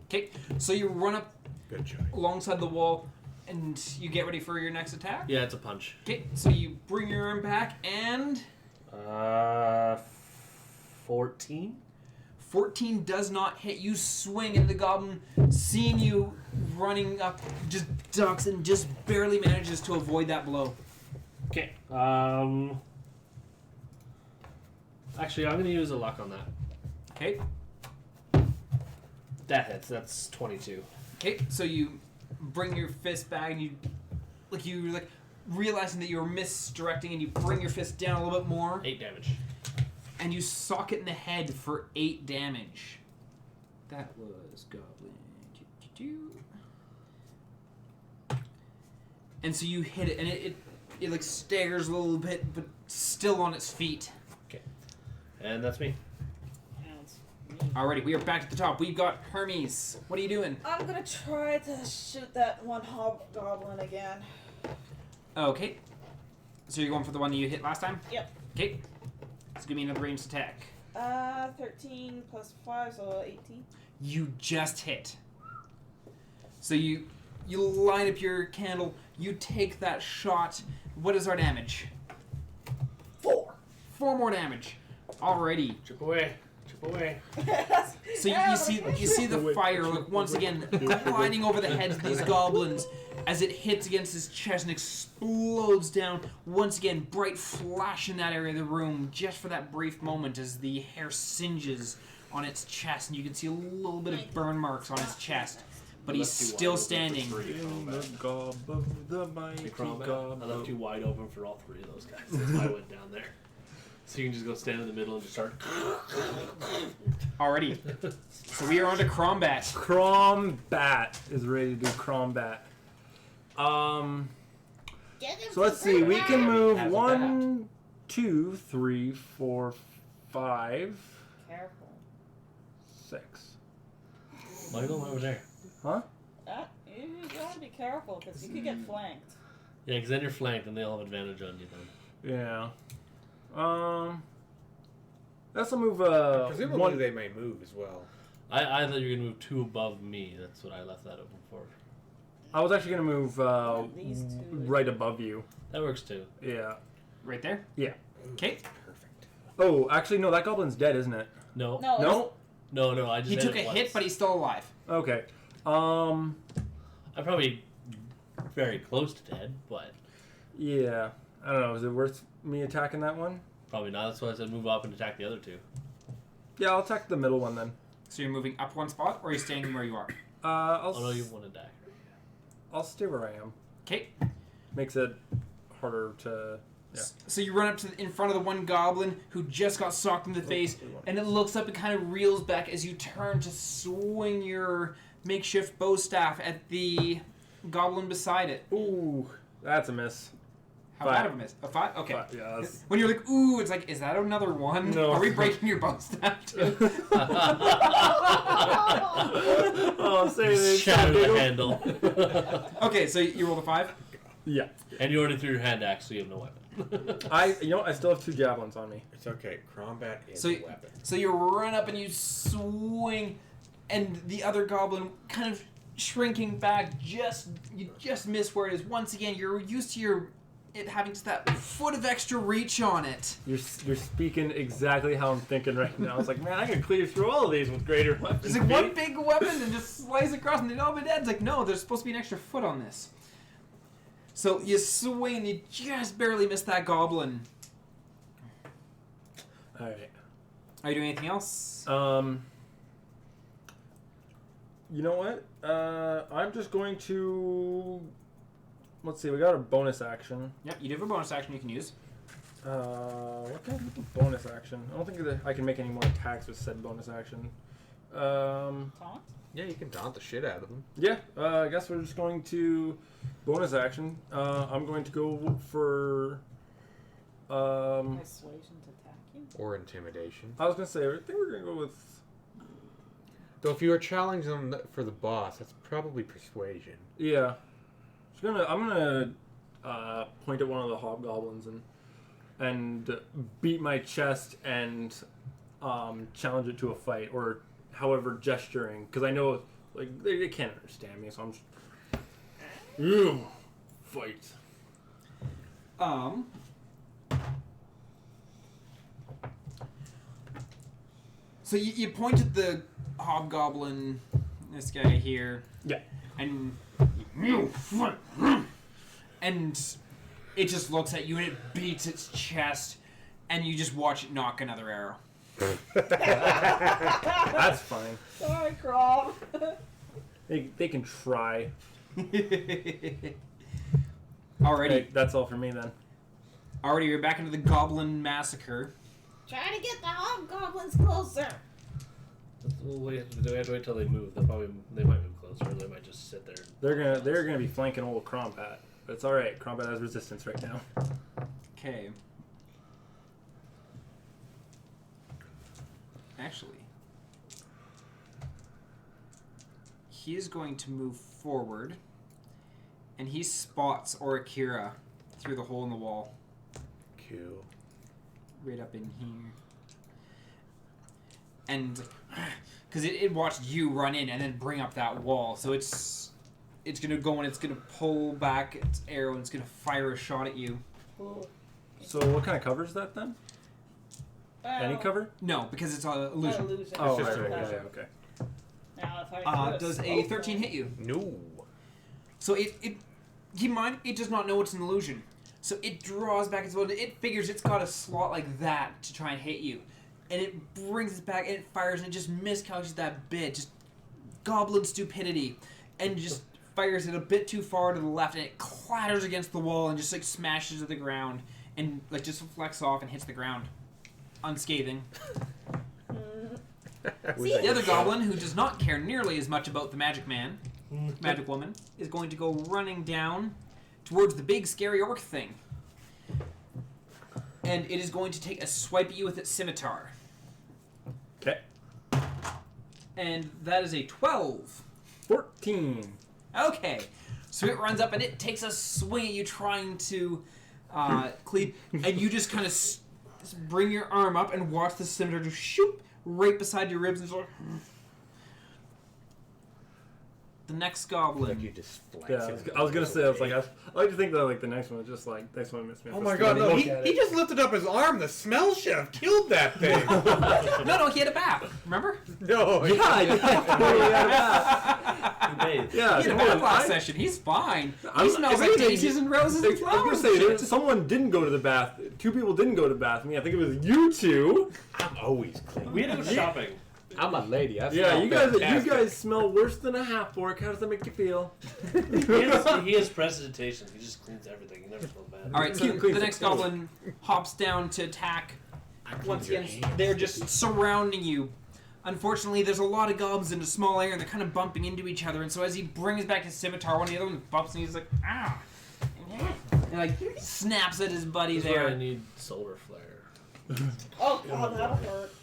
Speaker 3: Okay, so you run up
Speaker 1: Good choice.
Speaker 3: alongside the wall, and you get ready for your next attack.
Speaker 4: Yeah, it's a punch.
Speaker 3: Okay, so you bring your arm back, and
Speaker 4: 14.
Speaker 3: 14 does not hit. You swing, and the goblin, seeing you running up, just ducks and just barely manages to avoid that blow.
Speaker 4: Okay. Actually, I'm gonna use a luck on that.
Speaker 3: Okay.
Speaker 4: That hits. That's 22.
Speaker 3: Okay, so you bring your fist back, and you realizing that you were misdirecting, and you bring your fist down a little bit more,
Speaker 4: 8 damage.
Speaker 3: and you sock it in the head for 8 damage. That was goblin. And so you hit it, and it like staggers a little bit, but still on its feet.
Speaker 4: Okay. And that's me.
Speaker 3: Alrighty, we are back at the top. We've got Hermes. What are you doing?
Speaker 2: I'm gonna try to shoot that one hobgoblin again.
Speaker 3: Okay. So you're going for the one that you hit last time?
Speaker 2: Yep.
Speaker 3: Okay. So give me another ranged attack.
Speaker 2: 13 plus 5, so 18.
Speaker 3: You just hit. So you line up your candle, you take that shot. What is our damage?
Speaker 2: 4.
Speaker 3: 4 more damage. Alrighty.
Speaker 4: Chip away. Chip away.
Speaker 3: So you see the fire like once again gliding over the heads of these goblins as it hits against his chest and explodes down. Once again, bright flash in that area of the room just for that brief moment as the hair singes on its chest and you can see a little bit of burn marks on his chest. But he's still standing.
Speaker 5: In the gob of the mighty gob
Speaker 4: I left you wide open for all 3 of those guys. That's why I went down there. So you can just go stand in the middle and just start.
Speaker 3: Alrighty. So we are on to Crombat.
Speaker 5: Crombat is ready to do Crombat. So let's see. We can move
Speaker 4: Has a
Speaker 5: 1, 2, 3, 4, 5,
Speaker 6: Careful.
Speaker 5: 6.
Speaker 4: Michael, over there.
Speaker 5: Huh?
Speaker 2: You gotta be careful, because you could get flanked.
Speaker 4: Yeah, because then you're flanked and they'll have advantage on you then.
Speaker 5: Yeah. That's a move.
Speaker 1: Presumably
Speaker 5: One.
Speaker 1: they may move as well.
Speaker 4: I thought you were going to move 2 above me. That's what I left that open for.
Speaker 5: I was actually gonna move
Speaker 2: These two.
Speaker 5: right above you.
Speaker 4: That works too.
Speaker 5: Yeah.
Speaker 3: Right there?
Speaker 5: Yeah.
Speaker 3: Okay.
Speaker 1: Perfect.
Speaker 5: Oh, actually, no. That goblin's dead, isn't it?
Speaker 4: No.
Speaker 2: No.
Speaker 5: No.
Speaker 4: No, I just
Speaker 3: He
Speaker 4: hit
Speaker 3: took a
Speaker 4: it
Speaker 3: hit,
Speaker 4: once.
Speaker 3: but he's still alive.
Speaker 5: Okay.
Speaker 4: I'm probably very close to dead, but
Speaker 5: Yeah. I don't know. Is it worth me attacking that one?
Speaker 4: probably not. That's why I said move up and attack the other 2.
Speaker 5: Yeah, I'll attack the middle one then.
Speaker 3: So you're moving up 1 spot, or are you staying where you are?
Speaker 4: Oh no, you want to die.
Speaker 5: I'll stay where I am.
Speaker 3: Okay.
Speaker 5: Makes it harder to. Yeah.
Speaker 3: So you run up to in front of the one goblin who just got socked in the face, and it looks up and kind of reels back as you turn to swing your makeshift bow staff at the goblin beside it.
Speaker 5: Ooh, that's a miss.
Speaker 3: How
Speaker 5: 5.
Speaker 3: bad of a miss? A 5? Okay.
Speaker 5: 5, yeah. That's...
Speaker 3: When you're like, ooh, it's like, is that another one?
Speaker 5: No.
Speaker 3: Are we breaking your bow staff too?
Speaker 5: Oh, say this.
Speaker 4: Shatter the handle.
Speaker 3: Okay, so you rolled a 5?
Speaker 5: Yeah.
Speaker 4: And you already threw your hand axe, so you have no weapon.
Speaker 5: I still have 2 javelins on me.
Speaker 1: It's okay. Crombat is
Speaker 3: So
Speaker 1: a weapon.
Speaker 3: So you run up and you swing, and the other goblin kind of shrinking back. You just miss where it is. Once again, you're used to it having just that foot of extra reach on it.
Speaker 5: You're speaking exactly how I'm thinking right now. It's like, man, I can clear through all of these with greater weapons.
Speaker 3: It's like one big weapon and just slice across, and they'd all be dead. It's like, no, there's supposed to be an extra foot on this. So you swing, and you just barely miss that goblin.
Speaker 5: All right.
Speaker 3: Are you doing anything else?
Speaker 5: You know what? I'm just going to. Let's see. We got a bonus action.
Speaker 3: Yep, you do have a bonus action you can use.
Speaker 5: What can I do with the bonus action? I don't think that I can make any more attacks with said bonus action.
Speaker 2: Taunt?
Speaker 1: Yeah, you can taunt the shit out of them.
Speaker 5: Yeah. I guess we're just going to bonus action. I'm going to go for.
Speaker 2: Persuasion to attack you?
Speaker 1: Or intimidation.
Speaker 5: I was gonna say. I think we're gonna go with.
Speaker 1: Though if you were challenging them for the boss, that's probably persuasion.
Speaker 5: Yeah. I'm gonna point at one of the hobgoblins and beat my chest and challenge it to a fight, or however gesturing, because I know Like they can't understand me, so I'm just. Ew, fight.
Speaker 3: So you point at the hobgoblin, this guy here.
Speaker 5: Yeah.
Speaker 3: And it just looks at you and it beats its chest, and you just watch it knock another arrow.
Speaker 5: That's fine.
Speaker 2: Sorry, Crawl.
Speaker 5: They can try.
Speaker 3: Alrighty,
Speaker 5: Hey, that's all for me then.
Speaker 3: you're back into the goblin massacre.
Speaker 6: Try to get the hobgoblins closer.
Speaker 4: We'll wait. Do we have to wait till they move? They might move closer, or they might just sit there.
Speaker 5: They're gonna be flanking old Crombat, but it's all right. Crombat has resistance right now.
Speaker 3: Okay. Actually, he is going to move forward, and he spots Orikira through the hole in the wall.
Speaker 1: Cool.
Speaker 3: Right up in here. And because it watched you run in and then bring up that wall, so it's gonna go and it's gonna pull back its arrow and it's gonna fire a shot at you.
Speaker 5: So what kind of cover is that then? Any cover?
Speaker 3: No, because it's an illusion.
Speaker 2: Illusion.
Speaker 5: Oh,
Speaker 1: just
Speaker 5: right,
Speaker 1: an
Speaker 5: right,
Speaker 1: illusion.
Speaker 5: okay.
Speaker 6: Now, if I do
Speaker 3: Does a
Speaker 6: smoke
Speaker 3: 13
Speaker 6: one-
Speaker 3: hit you?
Speaker 1: No.
Speaker 3: So it does not know it's an illusion. So it draws back its bow. It figures it's got a slot like that to try and hit you. And it brings it back and it fires and it just miscalculates that bit. Just goblin stupidity. And just fires it a bit too far to the left and it clatters against the wall and just like smashes to the ground and like just flecks off and hits the ground. Unscathing. The other goblin, who does not care nearly as much about the magic woman, is going to go running down towards the big scary orc thing. And it is going to take a swipe at you with its scimitar.
Speaker 5: Okay.
Speaker 3: And that is a 12.
Speaker 5: 14.
Speaker 3: Okay. So it runs up and it takes a swing at you trying to cleave. And you just kind of bring your arm up and watch the scimitar just shoot right beside your ribs and sort of... The next goblin.
Speaker 1: Like you just flex
Speaker 5: Yeah,
Speaker 1: it.
Speaker 5: I was gonna say, I was like, I like to think that like the next one is just like next one missed me.
Speaker 1: Oh my god, no, he just lifted up his arm. The smell should have killed that thing.
Speaker 3: No, he had a bath. Remember?
Speaker 1: No,
Speaker 5: Yeah, yeah.
Speaker 3: He had a bath last session. He's fine. He
Speaker 5: I'm-
Speaker 3: smells
Speaker 5: if
Speaker 3: like
Speaker 5: anything,
Speaker 3: daisies and roses and
Speaker 5: I was
Speaker 3: flowers.
Speaker 5: gonna say, someone didn't go to the bath. 2 people didn't go to the bath. I mean, I think it was you two.
Speaker 1: I'm always clean.
Speaker 7: We had to go shopping.
Speaker 1: I'm a lady. I
Speaker 5: Yeah,
Speaker 1: smell
Speaker 5: you
Speaker 1: fantastic.
Speaker 5: guys smell worse than a half orc. How does that make you feel?
Speaker 4: He has presentation. He just cleans everything. He never smells bad.
Speaker 3: All right, so
Speaker 5: Clean
Speaker 3: the next
Speaker 5: the clothes.
Speaker 3: goblin hops down to attack. Once
Speaker 1: your
Speaker 3: again,
Speaker 1: hands.
Speaker 3: they're just surrounding you. Unfortunately, there's a lot of goblins in a small area, and they're kind of bumping into each other. And so as he brings back his scimitar, one of the other ones bumps, and he's like, ah! And like snaps at his buddy
Speaker 4: This is where I
Speaker 3: there.
Speaker 4: need solar flare.
Speaker 2: Oh god, that'll hurt.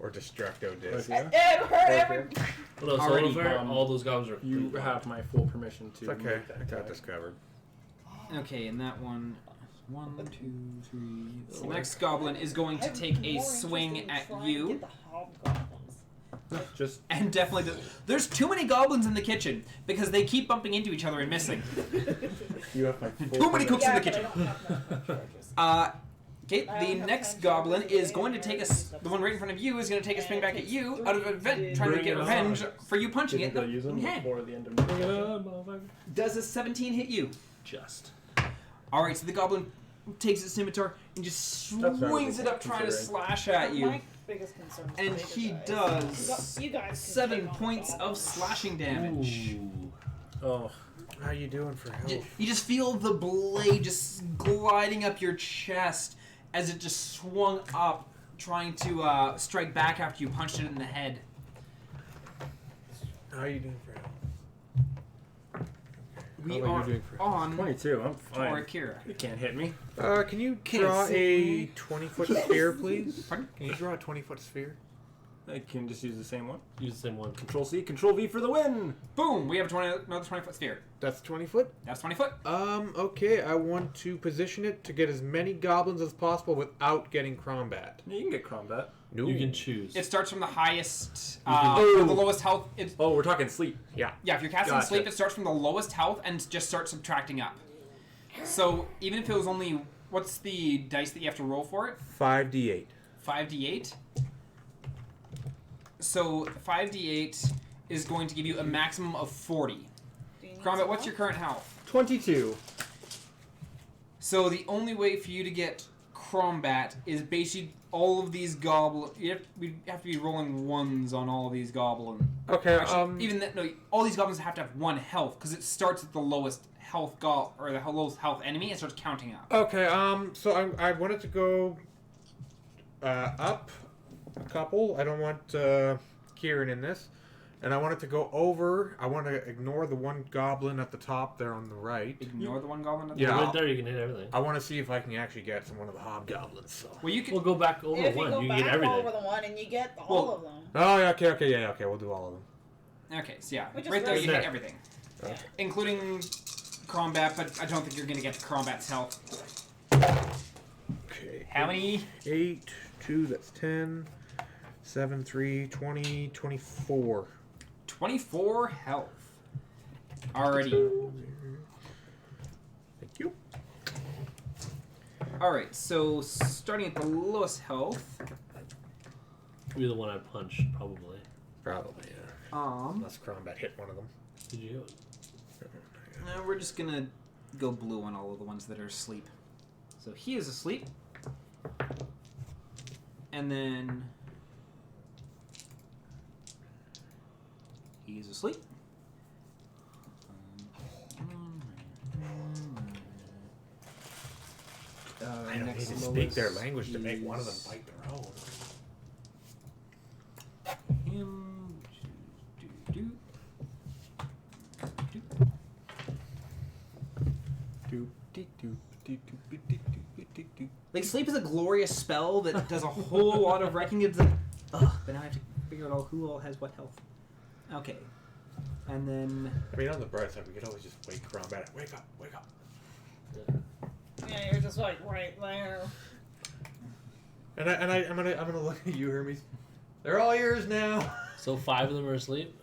Speaker 1: Or Destructo Disc.
Speaker 5: Okay.
Speaker 2: It hurt every.
Speaker 4: Well, no,
Speaker 3: Already,
Speaker 4: solar flare.
Speaker 5: um,
Speaker 4: All those goblins are.
Speaker 5: You have my full permission to.
Speaker 1: It's okay.
Speaker 5: make that
Speaker 1: I got
Speaker 5: attack.
Speaker 1: this covered.
Speaker 3: Okay, and that one. 1, 2, 3. The next goblin is going to take a swing at you.
Speaker 6: Get the hobgoblins.
Speaker 5: Just
Speaker 3: And definitely, there's too many goblins in the kitchen because they keep bumping into each other and missing.
Speaker 5: you have my full
Speaker 3: Too many cooks in
Speaker 2: Yeah,
Speaker 3: the
Speaker 2: but I
Speaker 3: kitchen.
Speaker 2: don't have enough charges.
Speaker 3: Okay,
Speaker 2: I
Speaker 3: the
Speaker 2: don't have
Speaker 3: next
Speaker 2: time
Speaker 3: goblin
Speaker 2: charges
Speaker 3: is going to take the one right in front of you is going to take a swing back at you out of event, trying to
Speaker 4: Bring
Speaker 3: get
Speaker 4: it on.
Speaker 3: revenge for you punching
Speaker 5: Didn't
Speaker 3: it
Speaker 5: I
Speaker 3: in
Speaker 5: use
Speaker 3: the
Speaker 5: them
Speaker 3: head.
Speaker 5: before the end of
Speaker 4: Bring it
Speaker 5: my
Speaker 4: on, motherfucker.
Speaker 3: Does a 17 hit you?
Speaker 4: Just.
Speaker 3: All right, so the goblin takes its scimitar and just
Speaker 5: That's
Speaker 3: swings it up, trying to
Speaker 5: considering.
Speaker 3: slash at you.
Speaker 2: My biggest concern is the
Speaker 3: And
Speaker 2: bigger
Speaker 3: he
Speaker 2: guys.
Speaker 3: does
Speaker 2: You guys can
Speaker 3: 7
Speaker 2: take on
Speaker 3: points of
Speaker 2: goblins.
Speaker 3: slashing damage.
Speaker 4: Ooh.
Speaker 5: Oh,
Speaker 1: How you doing for health?
Speaker 3: You just feel the blade just gliding up your chest as it just swung up, trying to strike back after you punched it in the head.
Speaker 1: How you doing for health?
Speaker 3: We
Speaker 1: How are you
Speaker 3: are
Speaker 1: doing for
Speaker 3: on
Speaker 5: 22. I'm fine.
Speaker 3: Orikira.
Speaker 5: You can't hit me.
Speaker 1: Can you
Speaker 3: Can't
Speaker 1: draw
Speaker 3: see
Speaker 1: a 20-foot sphere, please?
Speaker 3: Pardon?
Speaker 1: Can you draw a 20-foot sphere?
Speaker 5: I can just use the same one.
Speaker 4: Use the same one.
Speaker 5: Control C, Control V for the win.
Speaker 3: Boom! We have another 20-foot sphere.
Speaker 1: That's 20 foot.
Speaker 3: That's 20 foot.
Speaker 1: Okay, I want to position it to get as many goblins as possible without getting combat.
Speaker 5: Yeah, you can get combat.
Speaker 1: No.
Speaker 4: You can choose.
Speaker 3: It starts from the highest,
Speaker 5: can-
Speaker 3: from the lowest health. It's,
Speaker 5: Oh, we're talking sleep.
Speaker 1: Yeah.
Speaker 3: yeah, if you're casting
Speaker 5: Gotcha.
Speaker 3: sleep, it starts from the lowest health and just starts subtracting up. So even if it was only, what's the dice that you have to roll for it?
Speaker 1: 5d8.
Speaker 3: 5d8. So 5d8 is going to give you a maximum of 40.
Speaker 2: Do you need
Speaker 3: Combat,
Speaker 2: some
Speaker 3: what's your
Speaker 2: help?
Speaker 3: current health?
Speaker 5: 22.
Speaker 3: So the only way for you to get combat is basically all of these goblins. We have to be rolling ones on all of these goblins.
Speaker 1: Okay.
Speaker 3: Actually, even that, no, all these goblins have to have 1 health because it starts at the lowest health or the lowest health enemy and starts counting up.
Speaker 1: Okay. So I wanted to go up a couple. I don't want Kieran in this, and I wanted to go over. I want to ignore the one goblin at the top there on the right.
Speaker 3: Ignore the one goblin. At the
Speaker 1: Yeah.
Speaker 3: top.
Speaker 4: Right there, you can hit everything.
Speaker 1: I want to see if I can actually get one of the hobgoblins. So.
Speaker 3: Well, you can.
Speaker 4: We'll go back over
Speaker 6: If you
Speaker 4: one.
Speaker 6: go
Speaker 4: You can get
Speaker 6: back
Speaker 4: everything.
Speaker 6: over the one and you get all
Speaker 3: Well-
Speaker 6: of them.
Speaker 1: Oh, yeah, okay, yeah, okay. We'll do all of them.
Speaker 3: Okay, so yeah,
Speaker 6: We just
Speaker 3: right there you
Speaker 4: read
Speaker 3: hit
Speaker 4: that.
Speaker 3: everything,
Speaker 1: Okay.
Speaker 3: including combat. But I don't think you're gonna get to combat's health.
Speaker 1: Okay.
Speaker 3: How many?
Speaker 1: 8, 2, that's 10. 7, 3, 20, 24.
Speaker 3: 24 health. Alrighty.
Speaker 1: Thank you.
Speaker 3: Alright, so starting at the lowest health.
Speaker 4: You're the one I punched, probably.
Speaker 1: Probably, yeah. Unless combat hit one of them.
Speaker 4: Did you?
Speaker 3: No, we're just gonna go blue on all of the ones that are asleep. So he is asleep. And then he's asleep.
Speaker 1: I don't need to speak their language to make one of them bite their own.
Speaker 3: Him. Do. Like sleep is a glorious spell that does a whole lot of wrecking. It's like, ugh, but now I have to figure out who all has what health. Okay, and then
Speaker 1: I mean, on the bright side, we could always just wake combat. Wake up, wake up.
Speaker 6: Yeah, you're just like right there.
Speaker 1: And I'm gonna look at you, Hermes. They're all yours now.
Speaker 4: So 5 of them are asleep?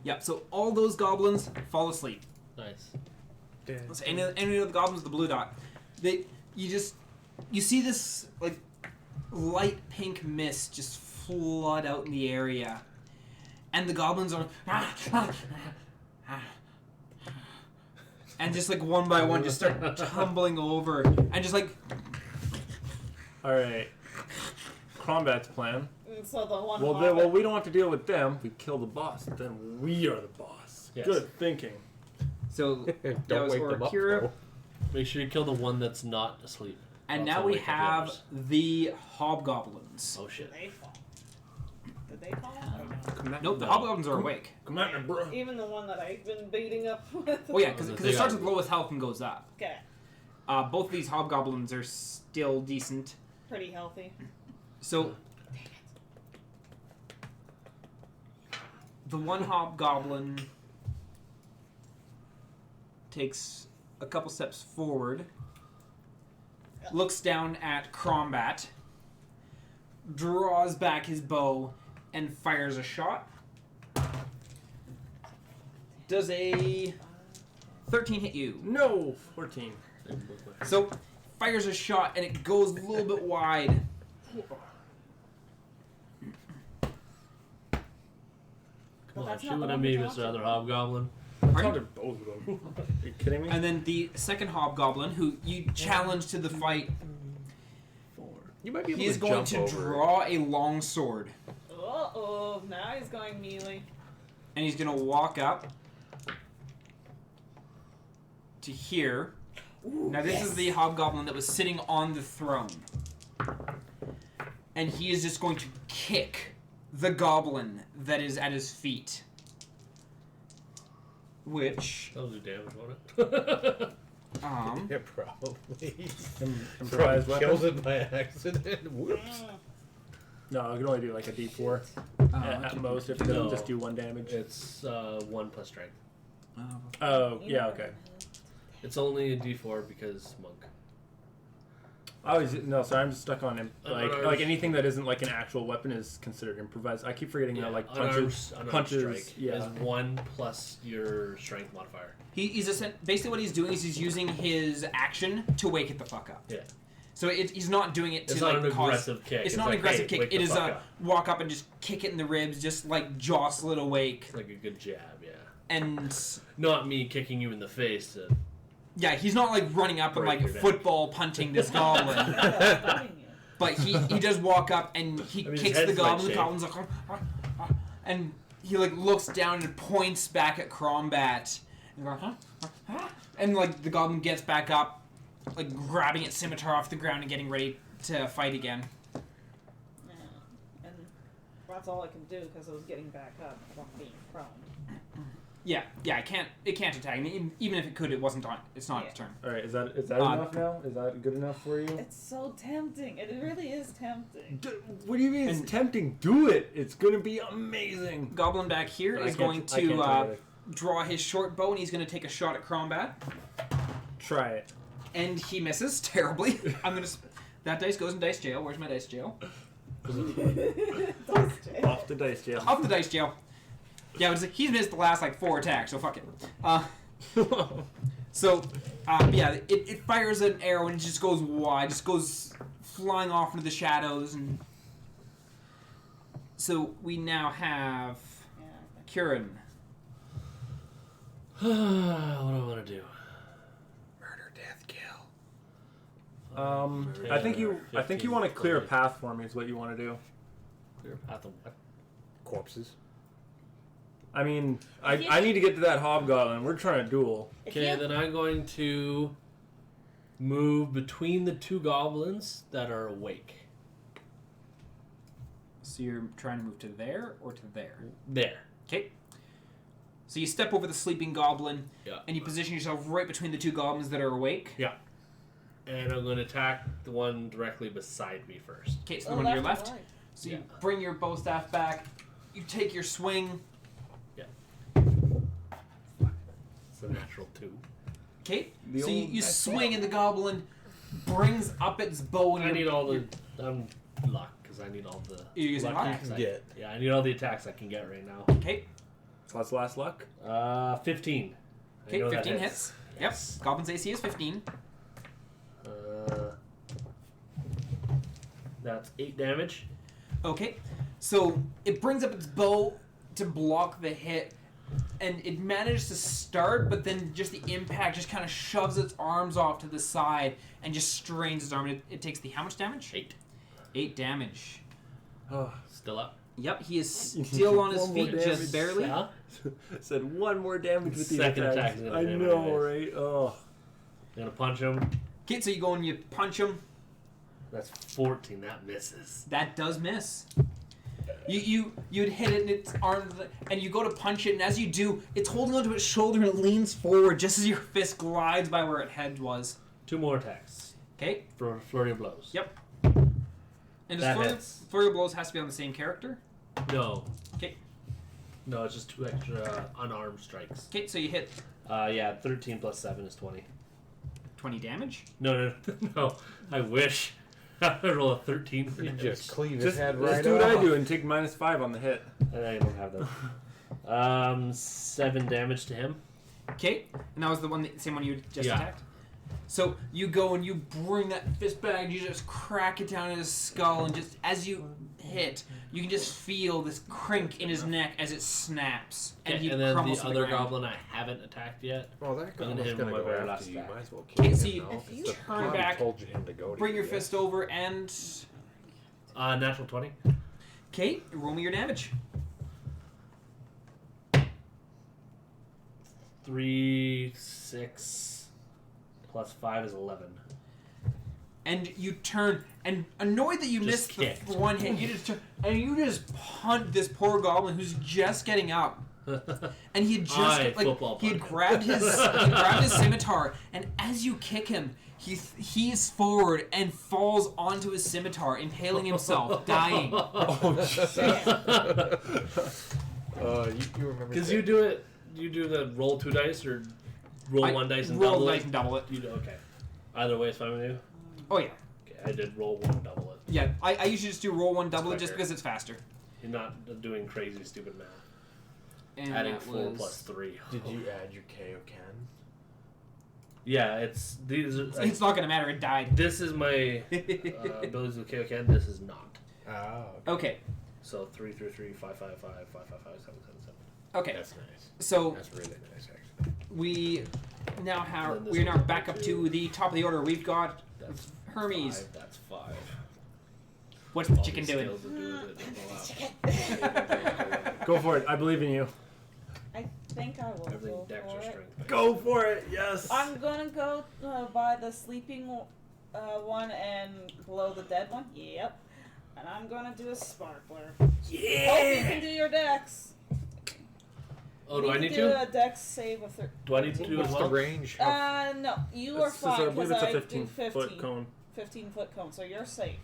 Speaker 3: yep. So all those goblins fall asleep.
Speaker 4: Nice.
Speaker 3: So any of the goblins with the blue dot, you see this like light pink mist just flood out in the area, and the goblins are and just like one by one just start tumbling over and just like
Speaker 5: Alright. Combat's plan.
Speaker 6: And so the one.
Speaker 5: Well,
Speaker 6: hobbit-
Speaker 5: well, we don't have to deal with them. We kill the boss. Then we are the boss.
Speaker 4: Yes.
Speaker 5: Good thinking.
Speaker 3: so that
Speaker 1: Don't
Speaker 3: was
Speaker 1: wake them up.
Speaker 3: Orkira.
Speaker 1: though.
Speaker 4: Make sure you kill the one that's not asleep.
Speaker 3: And
Speaker 4: That's
Speaker 3: now
Speaker 4: how
Speaker 3: we
Speaker 4: wake up the
Speaker 3: have
Speaker 4: others.
Speaker 3: the hobgoblins.
Speaker 4: Oh
Speaker 6: Did
Speaker 4: shit.
Speaker 6: they fall? Did they fall? Or no?
Speaker 3: Nope, the
Speaker 4: No.
Speaker 3: hobgoblins are awake.
Speaker 5: Come at me, bro.
Speaker 6: Even the one that I've been beating up with.
Speaker 3: Oh yeah, because
Speaker 4: They
Speaker 3: it starts
Speaker 4: are-
Speaker 3: with lowest health and goes up.
Speaker 6: Okay.
Speaker 3: Both of these hobgoblins are still decent.
Speaker 6: Pretty healthy.
Speaker 3: So the one hobgoblin takes a couple steps forward, looks down at Crombat, draws back his bow, and fires a shot. Does a 13 hit you?
Speaker 5: No, 14.
Speaker 3: So, fires a shot and it goes a little bit wide.
Speaker 4: Come on,
Speaker 6: that's
Speaker 4: shoot
Speaker 6: not the
Speaker 4: at
Speaker 6: one
Speaker 4: me,
Speaker 6: we
Speaker 4: Mr.
Speaker 6: talked
Speaker 4: Other
Speaker 6: about.
Speaker 4: Hobgoblin.
Speaker 3: Pardon?
Speaker 5: Both of them. Are you kidding me?
Speaker 3: And then the second hobgoblin, who you challenge to the fight,
Speaker 1: You might be able
Speaker 3: he is
Speaker 1: to
Speaker 3: going
Speaker 1: jump
Speaker 3: to
Speaker 1: over.
Speaker 3: draw a long sword.
Speaker 6: Uh-oh, now he's going melee.
Speaker 3: And he's going to walk up to here. Now this is the hobgoblin that was sitting on the throne. And he is just going to kick the goblin that is at his feet. Which,
Speaker 4: That'll do damage, won't it?
Speaker 1: Yeah, probably.
Speaker 5: Improvised
Speaker 1: Probably kills
Speaker 5: weapon.
Speaker 1: it by accident. Whoops.
Speaker 5: No, I can only do like a D4 at most if it doesn't just do 1 damage.
Speaker 4: It's 1 plus strength.
Speaker 5: Oh, yeah, okay.
Speaker 4: It's only a D4 because monk.
Speaker 5: No, sorry, I'm just stuck on him.
Speaker 4: Unarmed.
Speaker 5: Like anything that isn't like an actual weapon is considered improvised. I keep forgetting that like punches
Speaker 4: unarmed strike
Speaker 5: yeah.
Speaker 4: is 1 plus your strength modifier.
Speaker 3: He's basically what he's doing is he's using his action to wake it the fuck up.
Speaker 4: Yeah.
Speaker 3: So he's not doing it to
Speaker 4: It's
Speaker 3: like
Speaker 4: not an
Speaker 3: cause.
Speaker 4: aggressive kick.
Speaker 3: It's not
Speaker 4: like,
Speaker 3: an aggressive
Speaker 4: hey,
Speaker 3: kick.
Speaker 4: wake
Speaker 3: It
Speaker 4: the
Speaker 3: is
Speaker 4: fuck
Speaker 3: a
Speaker 4: up.
Speaker 3: walk up and just kick it in the ribs, just like jostle it awake.
Speaker 4: It's like a good jab, yeah.
Speaker 3: And
Speaker 4: Not me kicking you in the face.
Speaker 3: yeah, he's not like running up and
Speaker 4: Break
Speaker 3: like
Speaker 4: your neck.
Speaker 3: football punting this goblin. But he does walk up and he
Speaker 4: I mean, his
Speaker 3: kicks the
Speaker 4: head's might
Speaker 3: goblin. The
Speaker 4: shake.
Speaker 3: goblin's like, and he like looks down and points back at Crombat. And, and like the goblin gets back up, like grabbing its scimitar off the ground and getting ready to fight again.
Speaker 2: Yeah. And that's all I can do because I was getting back up from being prone.
Speaker 3: Yeah, it can't attack me. Even if it could, it's not its turn.
Speaker 5: All right, is that enough now? Is that good enough for you?
Speaker 2: It's so tempting. It really is tempting.
Speaker 5: What do you mean it's tempting? Do it. It's gonna be amazing.
Speaker 3: Goblin back here
Speaker 5: I
Speaker 3: is
Speaker 5: can't-
Speaker 3: going
Speaker 5: I can't
Speaker 3: to
Speaker 5: tell you.
Speaker 3: draw his short bow and he's going to take a shot at Crombat.
Speaker 5: Try it.
Speaker 3: And he misses terribly. That dice goes in dice jail. Where's my dice jail?
Speaker 5: Off the dice jail.
Speaker 3: Off the dice jail. Yeah, he's missed the last like 4 attacks, so fuck it. It fires an arrow and it just goes wide, just goes flying off into the shadows, and so we now have Kieran.
Speaker 4: What do I want to do?
Speaker 1: Murder, death, kill.
Speaker 5: I think you want to clear a path for me is what you want to do.
Speaker 4: Clear path of what?
Speaker 1: Corpses.
Speaker 5: I mean, I need to get to that hobgoblin. We're trying to duel.
Speaker 4: Okay, then I'm going to move between the 2 goblins that are awake.
Speaker 3: So you're trying to move to there or to there?
Speaker 4: There.
Speaker 3: Okay. So you step over the sleeping goblin,
Speaker 4: Yeah.
Speaker 3: and you position yourself right between the 2 goblins that are awake.
Speaker 4: Yeah. And I'm going to attack the one directly beside me first.
Speaker 3: Okay, so the one to your left.
Speaker 2: and right.
Speaker 3: So you bring your bow staff back, you take your swing.
Speaker 4: It's a natural 2.
Speaker 3: Okay,
Speaker 5: The
Speaker 3: so
Speaker 5: old
Speaker 3: you
Speaker 5: dice
Speaker 3: swing and the goblin brings up its bow and
Speaker 4: I need all the
Speaker 3: you're-
Speaker 4: luck because I need all the
Speaker 3: You're using luck?
Speaker 4: attacks
Speaker 1: You
Speaker 4: I
Speaker 1: can get.
Speaker 4: Yeah, I need all the attacks I can get right now.
Speaker 3: Okay,
Speaker 5: So that's the last luck.
Speaker 4: 15. I
Speaker 3: okay,
Speaker 4: know that
Speaker 3: 15 hits.
Speaker 4: Yes.
Speaker 3: Yep, Goblin's AC is 15.
Speaker 4: That's 8 damage.
Speaker 3: Okay, so it brings up its bow to block the hit, and it manages to start, but then just the impact just kind of shoves its arms off to the side and just strains its arm. It takes how much damage?
Speaker 4: 8.
Speaker 3: 8 damage.
Speaker 5: Oh,
Speaker 4: Still up.
Speaker 3: Yep, he is still on his
Speaker 5: One more
Speaker 3: feet, just
Speaker 5: damage.
Speaker 3: barely.
Speaker 4: Yeah.
Speaker 5: said one more damage with the
Speaker 4: Second
Speaker 5: attacks.
Speaker 4: attack is gonna
Speaker 5: I
Speaker 4: hit him
Speaker 5: know,
Speaker 4: anyways.
Speaker 5: right? Oh.
Speaker 4: I'm gonna punch him.
Speaker 3: Okay, so you go and you punch him.
Speaker 4: That's 14. That misses.
Speaker 3: That does miss. You'd hit it in its arms, and you go to punch it, and as you do, it's holding onto its shoulder and it leans forward just as your fist glides by where its head was.
Speaker 4: 2 more attacks.
Speaker 3: Okay.
Speaker 4: For flurry of blows.
Speaker 3: Yep. And
Speaker 4: That
Speaker 3: does
Speaker 4: hits.
Speaker 3: flurry of blows has to be on the same character?
Speaker 4: No.
Speaker 3: Okay.
Speaker 4: No, it's just 2 extra unarmed strikes.
Speaker 3: Okay, so you hit
Speaker 4: 13 plus 7 is 20.
Speaker 3: 20 damage.
Speaker 4: No. No. I wish. I roll a 13 for
Speaker 1: You
Speaker 4: damage.
Speaker 1: just cleave his
Speaker 5: Just
Speaker 1: head
Speaker 5: let's
Speaker 1: right
Speaker 5: do what
Speaker 1: off.
Speaker 5: I do and take -5 on the hit.
Speaker 4: I don't have that. 7 damage to him.
Speaker 3: Okay, and that was the same one you just
Speaker 4: Yeah.
Speaker 3: attacked? So you go and you bring that fist back and you just crack it down in his skull, and just as you hit, you can just feel this crink in his neck as it snaps. And he
Speaker 4: And then
Speaker 3: crumbles
Speaker 4: the
Speaker 3: to
Speaker 4: other
Speaker 3: ground.
Speaker 4: goblin I haven't attacked yet.
Speaker 1: Well, that
Speaker 4: I'm gonna
Speaker 1: goblin's
Speaker 4: hit him
Speaker 1: gonna
Speaker 4: with my
Speaker 1: go
Speaker 4: very
Speaker 1: after
Speaker 4: last
Speaker 1: you. You
Speaker 4: attack.
Speaker 1: might as well kill
Speaker 3: Okay,
Speaker 1: him
Speaker 3: so you-
Speaker 1: now.
Speaker 2: if you
Speaker 1: The
Speaker 3: turn
Speaker 1: probably
Speaker 3: back,
Speaker 1: told you him to go to
Speaker 3: Bring
Speaker 1: you,
Speaker 3: your
Speaker 1: yes.
Speaker 3: fist over and...
Speaker 4: Natural 20.
Speaker 3: Okay, roll me your damage.
Speaker 4: 3, 6, plus 5 is 11.
Speaker 3: And you turn, and annoyed that you
Speaker 4: Just
Speaker 3: missed
Speaker 4: kicked.
Speaker 3: the one hit, you just turn, and you just punt this poor goblin who's just getting up. And he had just
Speaker 4: Aye,
Speaker 3: like
Speaker 4: football
Speaker 3: he had
Speaker 4: podcast.
Speaker 3: grabbed his scimitar, and as you kick him, he's forward and falls onto his scimitar, impaling himself, dying.
Speaker 5: Oh, shit.
Speaker 1: You remember?
Speaker 4: Because
Speaker 1: that.
Speaker 4: you do the roll 2 dice or roll 1 dice and
Speaker 3: roll
Speaker 4: double
Speaker 3: the
Speaker 4: it.
Speaker 3: dice and double it.
Speaker 4: You do okay. Either way, it's fine with you.
Speaker 3: Oh yeah,
Speaker 4: Okay, I did roll 1, double it.
Speaker 3: yeah. I usually just do roll 1, double it, just
Speaker 4: Quicker.
Speaker 3: because it's faster.
Speaker 4: You're not doing crazy stupid math.
Speaker 3: And
Speaker 4: Adding
Speaker 3: that
Speaker 4: 4
Speaker 3: was...
Speaker 4: plus 3.
Speaker 1: Did you add your KO
Speaker 4: Yeah, it's these. Are,
Speaker 3: It's not gonna matter. It died.
Speaker 4: This is my abilities with KO can. This is not.
Speaker 1: Oh,
Speaker 3: Okay.
Speaker 4: So 3, 3, 3, 5, 5, 5, 5, 5, 5, 7, 7, 7.
Speaker 3: Okay.
Speaker 1: that's nice.
Speaker 3: So
Speaker 1: That's really nice, actually.
Speaker 3: we now have
Speaker 4: And then this
Speaker 3: we're now
Speaker 4: one
Speaker 3: back up
Speaker 4: two.
Speaker 3: to the top of the order. We've got
Speaker 4: That's
Speaker 3: Hermes.
Speaker 4: 5, that's 5.
Speaker 3: What's the
Speaker 4: All
Speaker 3: chicken
Speaker 4: these
Speaker 3: doing?
Speaker 4: skills to do with it.
Speaker 5: Go for it. I believe in you.
Speaker 2: I think I will
Speaker 4: Everything
Speaker 2: go
Speaker 4: dex
Speaker 2: for
Speaker 4: or
Speaker 2: it.
Speaker 4: strength.
Speaker 5: Go for it. Yes.
Speaker 2: I'm gonna go by the sleeping one and below the dead one. Yep. And I'm gonna do a sparkler. Hope you can do your dex.
Speaker 4: Oh, do I need
Speaker 2: do
Speaker 4: to?
Speaker 2: a dex save of
Speaker 4: Do I need to do
Speaker 1: What's
Speaker 4: as
Speaker 1: the
Speaker 4: well?
Speaker 1: range?
Speaker 2: No, you are
Speaker 5: It's-
Speaker 2: fine
Speaker 5: I believe
Speaker 2: because
Speaker 5: it's a
Speaker 2: I do
Speaker 5: 15-foot
Speaker 2: 15.
Speaker 5: cone.
Speaker 2: 15-foot cone, so you're safe.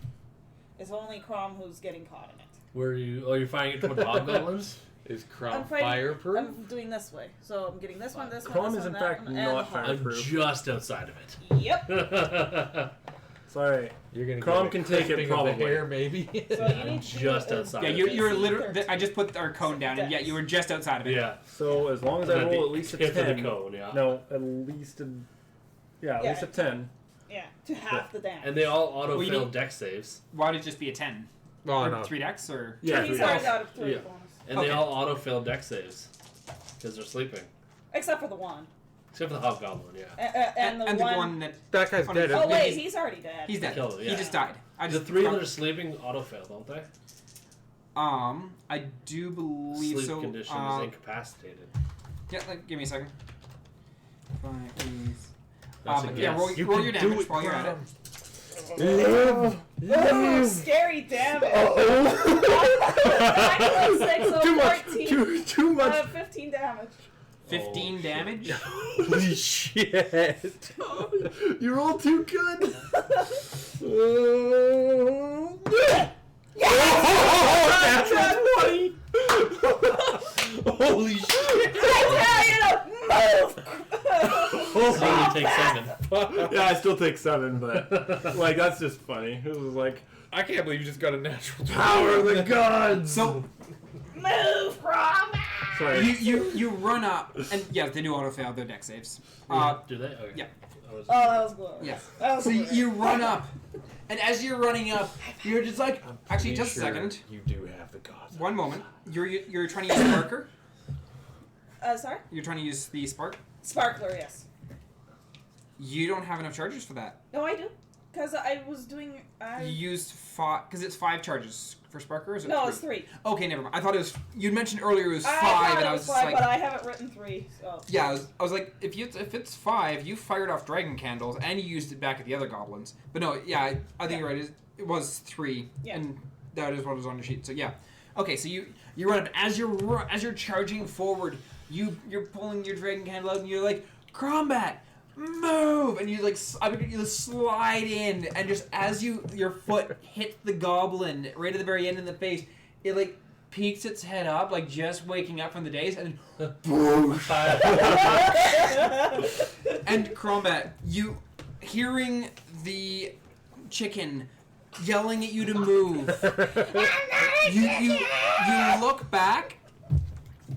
Speaker 2: It's only Crom who's getting caught in it.
Speaker 4: Where are you? Oh, you're firing it toward the hobgoblins?
Speaker 1: Is
Speaker 2: I'm
Speaker 1: Crom
Speaker 2: fighting-
Speaker 1: fireproof?
Speaker 2: I'm doing this way, so I'm getting this one, this one,
Speaker 5: Crom
Speaker 2: this
Speaker 5: is
Speaker 2: one,
Speaker 5: in
Speaker 2: that
Speaker 5: fact
Speaker 2: one, and
Speaker 5: not
Speaker 2: the heart.
Speaker 4: I'm
Speaker 5: Fireproof.
Speaker 4: just outside of it.
Speaker 2: Yep.
Speaker 5: Sorry.
Speaker 1: You're gonna
Speaker 5: Crom
Speaker 1: get a
Speaker 5: can take it,
Speaker 1: crisping of the
Speaker 5: probably.
Speaker 1: hair, maybe.
Speaker 2: So you
Speaker 4: I'm
Speaker 2: need to
Speaker 4: just
Speaker 2: do a
Speaker 4: outside.
Speaker 3: Yeah,
Speaker 4: of
Speaker 3: you're
Speaker 2: DC
Speaker 3: literally.
Speaker 2: 13.
Speaker 3: I just put our cone down, and yet you were just outside of it.
Speaker 4: Yeah.
Speaker 5: So as long as I
Speaker 4: At the
Speaker 5: roll at least a
Speaker 4: tip of
Speaker 5: 10.
Speaker 4: the cone, yeah.
Speaker 5: No, at least a. Yeah, at
Speaker 2: Yeah.
Speaker 5: least a 10.
Speaker 2: Yeah, to half the damage.
Speaker 4: And they all auto
Speaker 3: Well, you
Speaker 4: fail
Speaker 3: need-
Speaker 4: dex saves.
Speaker 3: Why did it just be a 10?
Speaker 1: Oh
Speaker 3: Or
Speaker 1: no.
Speaker 3: 3 decks or?
Speaker 5: Yeah,
Speaker 2: He's
Speaker 5: 3
Speaker 2: already
Speaker 5: dice.
Speaker 2: got a 3
Speaker 4: Yeah.
Speaker 2: bonus.
Speaker 4: And
Speaker 3: Okay.
Speaker 4: they all auto fail dex saves. Because they're sleeping.
Speaker 2: Except for the one.
Speaker 4: Except for the hobgoblin, yeah.
Speaker 2: And the one...
Speaker 3: that
Speaker 1: That guy's
Speaker 3: Oh,
Speaker 1: dead.
Speaker 2: Oh
Speaker 1: isn't
Speaker 2: wait,
Speaker 1: he?
Speaker 2: he's already dead.
Speaker 3: he's dead.
Speaker 4: Killed it,
Speaker 3: He
Speaker 4: yeah.
Speaker 3: just died. I
Speaker 4: The
Speaker 3: just
Speaker 4: 3 that are sleeping auto fail, don't they?
Speaker 3: I do believe
Speaker 4: Sleep
Speaker 3: so.
Speaker 4: condition is incapacitated.
Speaker 3: Yeah, like, give me a second. 5, please.
Speaker 4: That's a
Speaker 3: Yeah,
Speaker 4: guess.
Speaker 3: roll
Speaker 1: You
Speaker 3: your
Speaker 1: can do
Speaker 3: damage
Speaker 1: it,
Speaker 3: while you're at it.
Speaker 1: Crom. Live.
Speaker 2: Oh, scary damage.
Speaker 5: Uh-oh.
Speaker 2: 6, so
Speaker 5: Too much.
Speaker 2: 14.
Speaker 5: Too much.
Speaker 2: 15 damage.
Speaker 3: 15
Speaker 4: shit.
Speaker 3: damage.
Speaker 5: Holy shit. You rolled too good. That's 20. Holy shit.
Speaker 2: I tell you to move!
Speaker 4: So you take 7.
Speaker 5: Yeah, I still take 7, but like that's just funny. It was like
Speaker 1: I can't believe you just got a natural
Speaker 5: power of the gods.
Speaker 3: So
Speaker 2: Move from
Speaker 5: Sorry.
Speaker 3: you run up, and yeah, they do auto fail their deck saves.
Speaker 4: Do they? Okay.
Speaker 3: yeah.
Speaker 2: Oh, that was glorious.
Speaker 3: Yeah.
Speaker 2: That was
Speaker 3: So
Speaker 2: glorious.
Speaker 3: you run up, and as you're running up, you're just like, actually,
Speaker 1: Be
Speaker 3: just a
Speaker 1: sure
Speaker 3: second.
Speaker 1: You do have the gods.
Speaker 3: One moment. You're trying to use Sparker.
Speaker 2: Sorry?
Speaker 3: You're trying to use the Spark.
Speaker 2: Sparkler, yes.
Speaker 3: You don't have enough charges for that.
Speaker 2: No, I do. Because I was doing...
Speaker 3: You used 5, because it's 5 charges for Sparker. Or is it
Speaker 2: No,
Speaker 3: 3?
Speaker 2: it's 3.
Speaker 3: Okay, never mind. I thought it was. You mentioned earlier it was 5,
Speaker 2: I thought
Speaker 3: and
Speaker 2: it
Speaker 3: I
Speaker 2: was
Speaker 3: was
Speaker 2: 5,
Speaker 3: just like,
Speaker 2: but I haven't written 3, so...
Speaker 3: yeah, I was like, if it's 5, you fired off dragon candles and you used it back at the other goblins. But no, yeah, I think you're right. It was 3,
Speaker 2: Yeah.
Speaker 3: and that is what was on your sheet. So yeah, okay. So you run up as you're charging forward. You're pulling your dragon candle out and you're like, combat, move, and you like you slide in, and just as your foot hits the goblin right at the very end in the face, it like peeks its head up, like just waking up from the daze, and then boosh. And Crombat, you hearing the chicken yelling at you to move, you look back,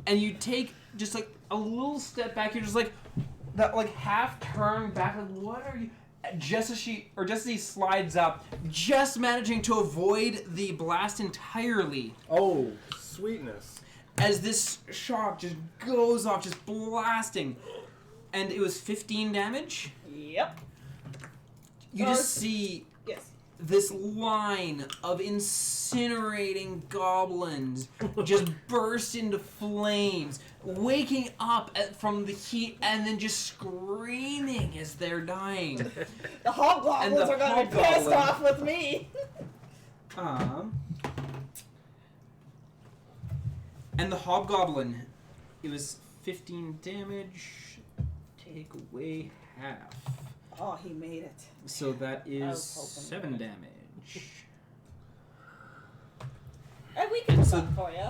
Speaker 3: and you take just like a little step back. You're just like that, like half turn back. Like, what are you? Just as he slides up, just managing to avoid the blast entirely.
Speaker 5: Oh, sweetness.
Speaker 3: As this shock just goes off, just blasting. And it was 15 damage.
Speaker 2: Yep.
Speaker 3: You
Speaker 2: Well,
Speaker 3: just see
Speaker 2: Yes.
Speaker 3: this line of incinerating goblins just burst into flames, waking up from the heat and then just screaming as they're dying.
Speaker 2: The hobgoblins
Speaker 3: And the
Speaker 2: are going to be pissed
Speaker 3: hobgoblin-
Speaker 2: off with me.
Speaker 3: And the hobgoblin It was 15 damage. Take away half.
Speaker 2: Oh, he made it.
Speaker 3: So that
Speaker 2: I
Speaker 3: is
Speaker 2: was hoping
Speaker 3: 7
Speaker 2: that.
Speaker 3: damage.
Speaker 6: And we can
Speaker 3: So-
Speaker 6: cook for you.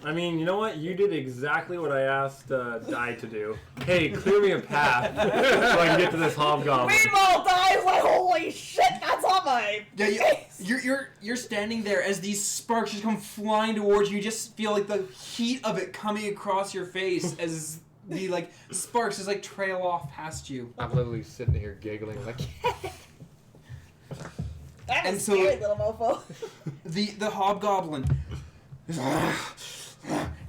Speaker 5: I mean, you know what? You did exactly what I asked Dai to do. Hey, clear me a path so I can get to this hobgoblin.
Speaker 6: Meanwhile, Di's like, holy shit, that's on my
Speaker 3: Yeah,
Speaker 6: face.
Speaker 3: you're standing there as these sparks just come flying towards you. You just feel like the heat of it coming across your face as the like sparks just like trail off past you.
Speaker 1: I'm literally sitting here giggling like,
Speaker 6: That's
Speaker 3: And
Speaker 6: a
Speaker 3: so-
Speaker 6: scary little mofo.
Speaker 3: The hobgoblin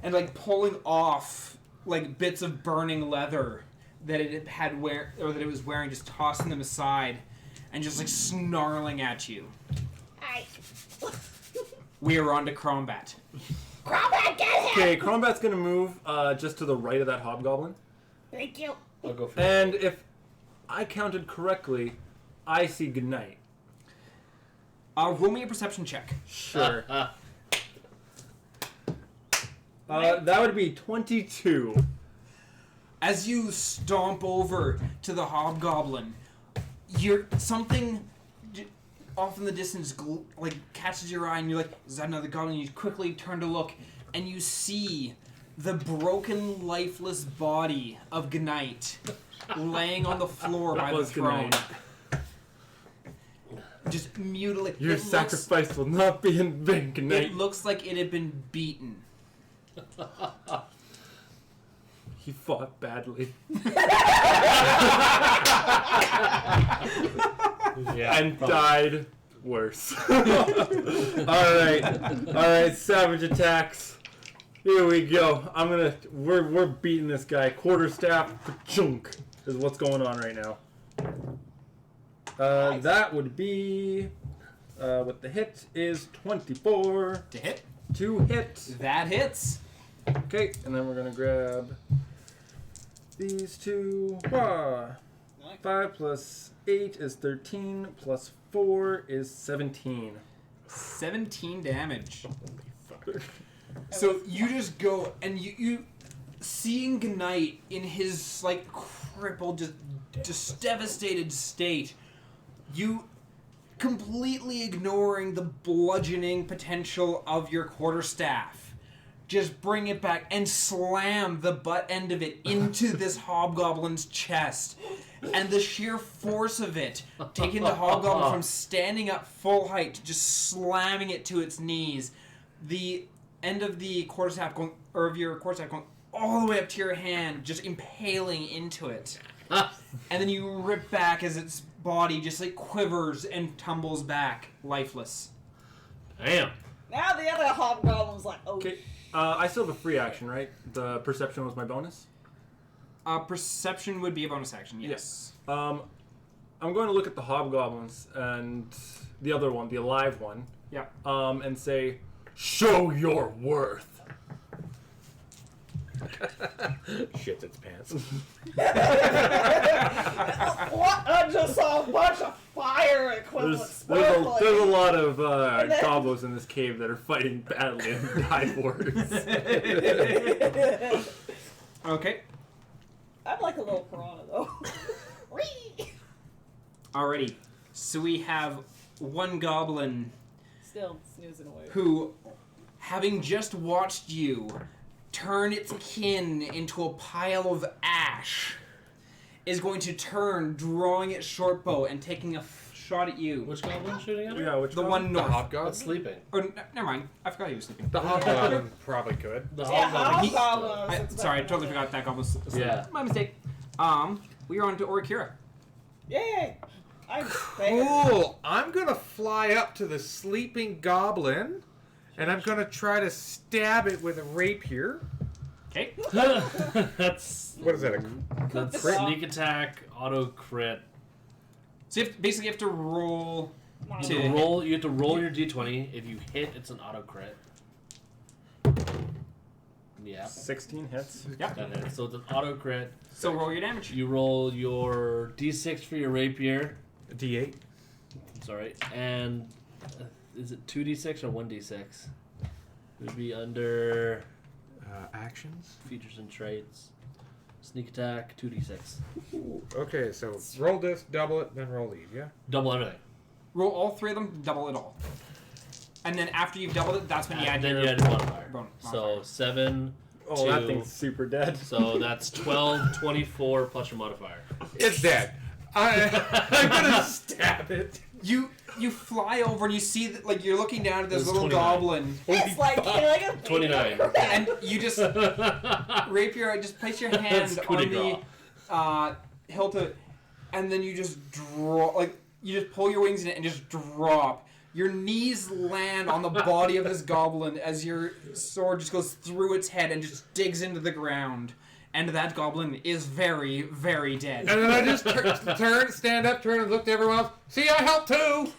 Speaker 3: and like pulling off like bits of burning leather that it had that it was wearing, just tossing them aside and just like snarling at you.
Speaker 6: Alright.
Speaker 3: We are on to combat.
Speaker 6: Crombat, get him!
Speaker 5: Okay, Crombat's gonna move just to the right of that hobgoblin.
Speaker 6: Thank you.
Speaker 4: I'll go for
Speaker 5: And if I counted correctly, I see goodnight.
Speaker 3: Roll me a perception check.
Speaker 5: Sure. That would be 22.
Speaker 3: As you stomp over to the hobgoblin, something off in the distance like catches your eye, and you're like, "Is that another goblin?" You quickly turn to look, and you see the broken, lifeless body of Gnite laying on the floor
Speaker 5: That
Speaker 3: by the
Speaker 5: was
Speaker 3: throne,
Speaker 5: Gnite.
Speaker 3: just mutilated.
Speaker 5: Your sacrifice will not be in vain, goodnight.
Speaker 3: It looks like it had been beaten.
Speaker 5: He fought badly.
Speaker 4: Yeah.
Speaker 5: And died worse. Alright, savage attacks. Here we go. We're beating this guy. Quarterstaff chunk is what's going on right now. That would be with the hit is 24
Speaker 3: To hit.
Speaker 5: to hit.
Speaker 3: That hits.
Speaker 5: Okay, and then we're gonna grab these two. 5 plus 8 is 13, plus 4 is 17.
Speaker 3: 17 damage. So you just go and you seeing Gnite in his like crippled, just devastated state, you completely ignoring the bludgeoning potential of your quarterstaff, just bring it back and slam the butt end of it into this hobgoblin's chest. And the sheer force of it, taking the hobgoblin from standing up full height to just slamming it to its knees, the end of the quarterstaff going, or of your quarterstaff going all the way up to your hand, just impaling into it. And then you rip back as its body just like quivers and tumbles back, lifeless.
Speaker 4: Damn.
Speaker 2: Now the other hobgoblin's like, oh,
Speaker 5: Okay, I still have a free action, right? The perception was my bonus.
Speaker 3: Perception would be a bonus action, yes.
Speaker 5: I'm going to look at the hobgoblins and the other one, the alive one.
Speaker 3: Yeah.
Speaker 5: And say, show your worth.
Speaker 1: shits its pants.
Speaker 2: what? I just saw a bunch of fire equivalent
Speaker 5: There's a
Speaker 2: sparkling.
Speaker 5: lot of
Speaker 2: then-
Speaker 5: gobos in this cave that are fighting badly and died worse.
Speaker 3: Okay.
Speaker 2: I'm like a little piranha though.
Speaker 6: Whee!
Speaker 3: Alrighty. So we have one goblin
Speaker 2: Still snoozing away.
Speaker 3: who, having just watched you turn its kin into a pile of ash, is going to turn, drawing its short bow and taking a shot at you.
Speaker 4: Which goblin shooting at her?
Speaker 5: Yeah, which
Speaker 3: The
Speaker 5: one?
Speaker 3: one
Speaker 1: The
Speaker 3: north.
Speaker 1: hobgoblin?
Speaker 4: That's sleeping.
Speaker 3: Or, never mind. I forgot he was sleeping.
Speaker 1: The hobgoblin probably could.
Speaker 4: The
Speaker 2: Yeah,
Speaker 4: hobgoblin.
Speaker 2: hobgoblins.
Speaker 3: Sorry, I totally forgot that goblin was asleep.
Speaker 4: Yeah.
Speaker 3: My mistake. We are on to Orikira.
Speaker 2: Yay! I'm banging.
Speaker 1: Cool. I'm gonna fly up to the sleeping goblin, and I'm gonna try to stab it with a rapier.
Speaker 3: Okay.
Speaker 4: That's
Speaker 1: What is that?
Speaker 4: that's
Speaker 1: Crit?
Speaker 4: sneak attack, auto crit.
Speaker 3: So you basically have to roll.
Speaker 4: You
Speaker 3: To-
Speaker 4: have to roll your d20. If you hit, it's an auto crit. Yeah,
Speaker 5: 16 hits.
Speaker 3: Yeah.
Speaker 4: that hits. So it's an auto crit.
Speaker 3: So roll your damage.
Speaker 4: You roll your d6 for your rapier.
Speaker 1: D8.
Speaker 4: Sorry, and is it 2d6 or 1d6? It would be under
Speaker 1: actions.
Speaker 4: Features and traits. Sneak attack, 2d6.
Speaker 1: Ooh, okay, so roll this, double it, then roll these, yeah?
Speaker 4: Double everything.
Speaker 3: Roll all 3 of them, double it all. And then after you've doubled it, that's when you add
Speaker 4: then
Speaker 3: your
Speaker 4: you add your modifier.
Speaker 3: bonus.
Speaker 4: So 7.
Speaker 5: Oh, that
Speaker 4: 2.
Speaker 5: thing's super dead.
Speaker 4: So that's 12, 24 plus your modifier.
Speaker 1: It's dead. I'm gonna stab it.
Speaker 3: You fly over and you see that, like, you're looking down at this
Speaker 4: It's
Speaker 3: little
Speaker 4: 29.
Speaker 3: goblin,
Speaker 6: It's like killing a
Speaker 4: 29.
Speaker 3: and you just rapier. Just place your hand
Speaker 4: That's coup de
Speaker 3: on the hilt of, and then you just draw, like, you just pull your wings in it and just drop. Your knees land on the body of this goblin as your sword just goes through its head and just digs into the ground. And that goblin is very, very dead.
Speaker 1: And then I just stand up, turn, and look to everyone else. See, I helped too.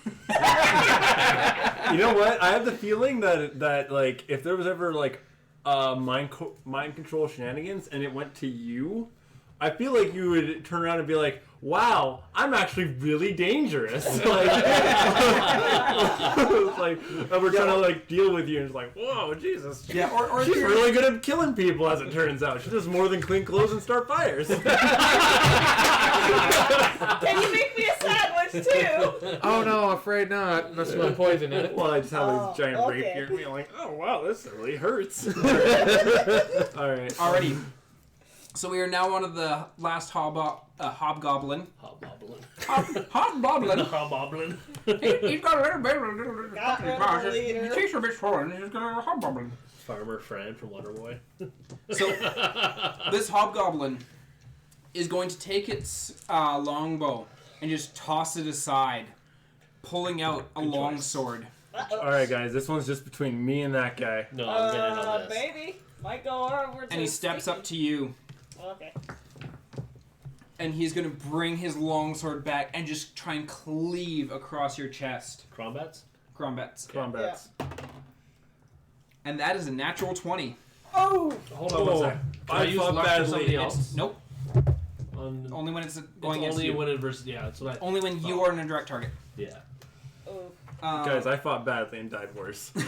Speaker 5: You know what? I have the feeling that like if there was ever like mind control shenanigans and it went to you, I feel like you would turn around and be like, "Wow, I'm actually really dangerous." Like, it's like we're trying to like deal with you, and it's like, "Whoa, Jesus!"
Speaker 3: Yeah, or
Speaker 5: She's really good at killing people, as it turns out. She does more than clean clothes and start fires.
Speaker 6: Can you make me a sandwich too?
Speaker 1: Oh no, afraid not. Must have poison in it.
Speaker 5: Well, I just have
Speaker 6: Oh,
Speaker 5: this giant
Speaker 6: okay.
Speaker 5: rapier, and be like, "Oh wow, this really hurts." All right.
Speaker 3: Alrighty. So we are now on to the last hobgoblin.
Speaker 4: Hobgoblin.
Speaker 3: Hobgoblin.
Speaker 4: Hobgoblin.
Speaker 3: He's got a little bit.
Speaker 6: Got rid of the leader.
Speaker 3: His teeth are a bit swollen. He's got a hobgoblin.
Speaker 4: Farmer Fran from Waterboy.
Speaker 3: So this hobgoblin is going to take its longbow and just toss it aside, pulling out a
Speaker 4: Good
Speaker 3: long
Speaker 4: choice.
Speaker 3: sword.
Speaker 5: All right, guys. This one's just between me and that guy.
Speaker 4: No, I'm getting in on this.
Speaker 6: Baby. Might go over to
Speaker 3: And he steps up to you,
Speaker 6: Okay.
Speaker 3: and he's going to bring his longsword back and just try and cleave across your chest.
Speaker 4: Crombats?
Speaker 3: Crombets.
Speaker 5: Combats.
Speaker 3: And that is a natural 20.
Speaker 6: Oh!
Speaker 4: Hold on one sec. Can I use
Speaker 5: fought
Speaker 4: luck for
Speaker 5: badly.
Speaker 4: somebody else?
Speaker 3: Nope.
Speaker 4: On,
Speaker 3: Only when it's
Speaker 4: it's
Speaker 3: going against
Speaker 4: only
Speaker 3: you.
Speaker 4: when adversity. Yeah, that's what I.
Speaker 3: Only when you are in a direct target.
Speaker 4: Yeah.
Speaker 6: Oh.
Speaker 5: Guys, I fought badly and died worse.
Speaker 6: Hey,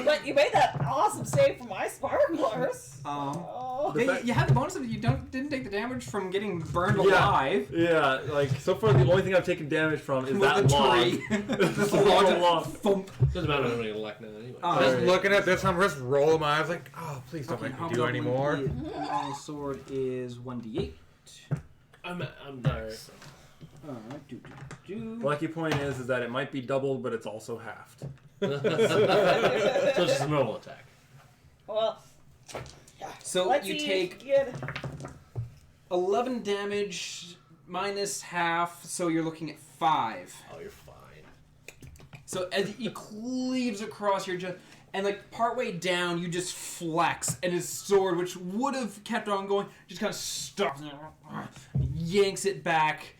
Speaker 6: but you made that awesome save for my sparklers. Oh.
Speaker 3: You have the bonus of you didn't take the damage from getting burned
Speaker 5: Yeah.
Speaker 3: alive.
Speaker 5: Yeah, like so far the only thing I've taken damage from is
Speaker 3: With
Speaker 5: that
Speaker 3: the
Speaker 5: log.
Speaker 3: tree.
Speaker 5: This
Speaker 3: The log
Speaker 5: little log.
Speaker 3: thump.
Speaker 4: Doesn't matter. I'm getting luck now anyway.
Speaker 3: Oh.
Speaker 1: Just
Speaker 5: Alright.
Speaker 1: looking at this, I'm just rolling my eyes like, oh, please don't make me do
Speaker 3: Hobgoblin
Speaker 1: anymore.
Speaker 3: Long sword is 1d8.
Speaker 4: I'm there.
Speaker 5: The lucky point is that it might be doubled, but it's also halved.
Speaker 4: So it's just a normal attack.
Speaker 6: Well,
Speaker 3: So
Speaker 6: let's
Speaker 3: you
Speaker 6: see
Speaker 3: take
Speaker 6: if you get
Speaker 3: 11 damage minus half, so you're looking at 5.
Speaker 4: Oh, you're fine.
Speaker 3: So as he cleaves across your chest, and like partway down, you just flex, and his sword, which would have kept on going, just kind of stops, yanks it back.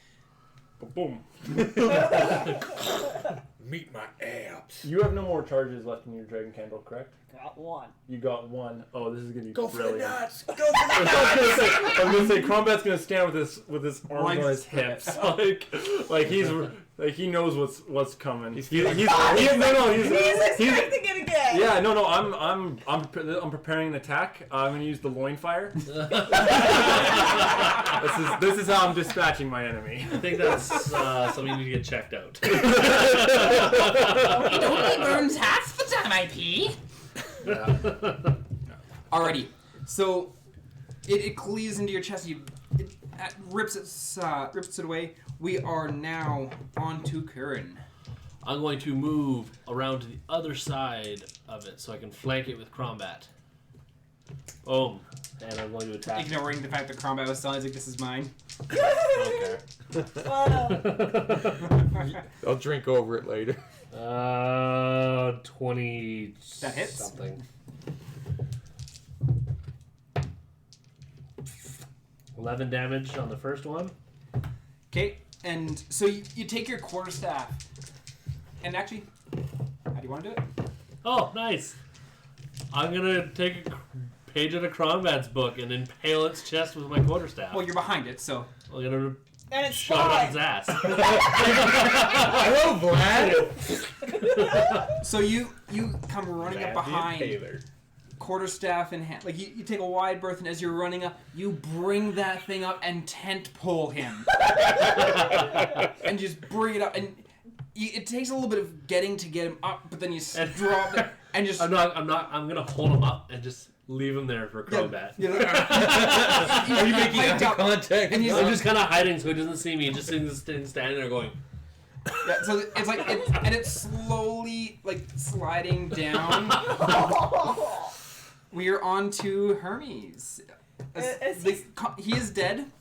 Speaker 5: Boom.
Speaker 1: Meet my abs.
Speaker 5: You have no more charges left in your dragon candle, correct?
Speaker 6: got one.
Speaker 5: You got one. Oh, this is gonna be
Speaker 1: Go for the
Speaker 5: brilliant.
Speaker 1: nuts. Go for the
Speaker 5: I was gonna say, Combat's gonna stand with his arms
Speaker 3: Like
Speaker 5: on his hips, like he knows what's coming. He's
Speaker 6: He's expecting it again.
Speaker 5: yeah, no, I'm preparing an attack. I'm gonna use the loin fire. This is how I'm dispatching my enemy.
Speaker 4: I think that's something you need to get checked out.
Speaker 3: It only burns half the time I pee.
Speaker 5: Yeah.
Speaker 3: Alrighty, so it cleaves into your chest. It rips it away. We are now on to Curran.
Speaker 4: I'm going to move around to the other side of it so I can flank it with Crombat. Boom. And I'm going to attack.
Speaker 3: Ignoring the fact that Combat was telling us like this is mine.
Speaker 4: Okay.
Speaker 6: Well,
Speaker 1: I'll drink over it later.
Speaker 4: 20
Speaker 3: That hits.
Speaker 4: something. 11 damage on the first one.
Speaker 3: Okay, and so you take your quarterstaff, and actually, how do you want to do it?
Speaker 4: Oh, nice. I'm gonna take a page out of Crombat's book and impale its chest with my quarterstaff.
Speaker 3: Well, you're behind it, so.
Speaker 4: I'm gonna
Speaker 6: and it's
Speaker 4: shove it up its
Speaker 6: fine.
Speaker 4: ass.
Speaker 1: Hello, Vlad.
Speaker 3: So you come running up
Speaker 1: Vlad the
Speaker 3: behind
Speaker 1: Impaler.
Speaker 3: quarterstaff in hand. Like you take a wide berth, and as you're running up, you bring that thing up and tent pole him, and just bring it up. And it takes a little bit of getting to get him up, but then you drop it and just.
Speaker 4: I'm gonna hold him up and just leave him there for combat.
Speaker 3: You know,
Speaker 1: Are you making eye contact?
Speaker 3: And
Speaker 4: I'm just kind of hiding so he doesn't see me. Just standing there going.
Speaker 3: Yeah, so it's like it's slowly like sliding down. We are on to Hermes. He is dead.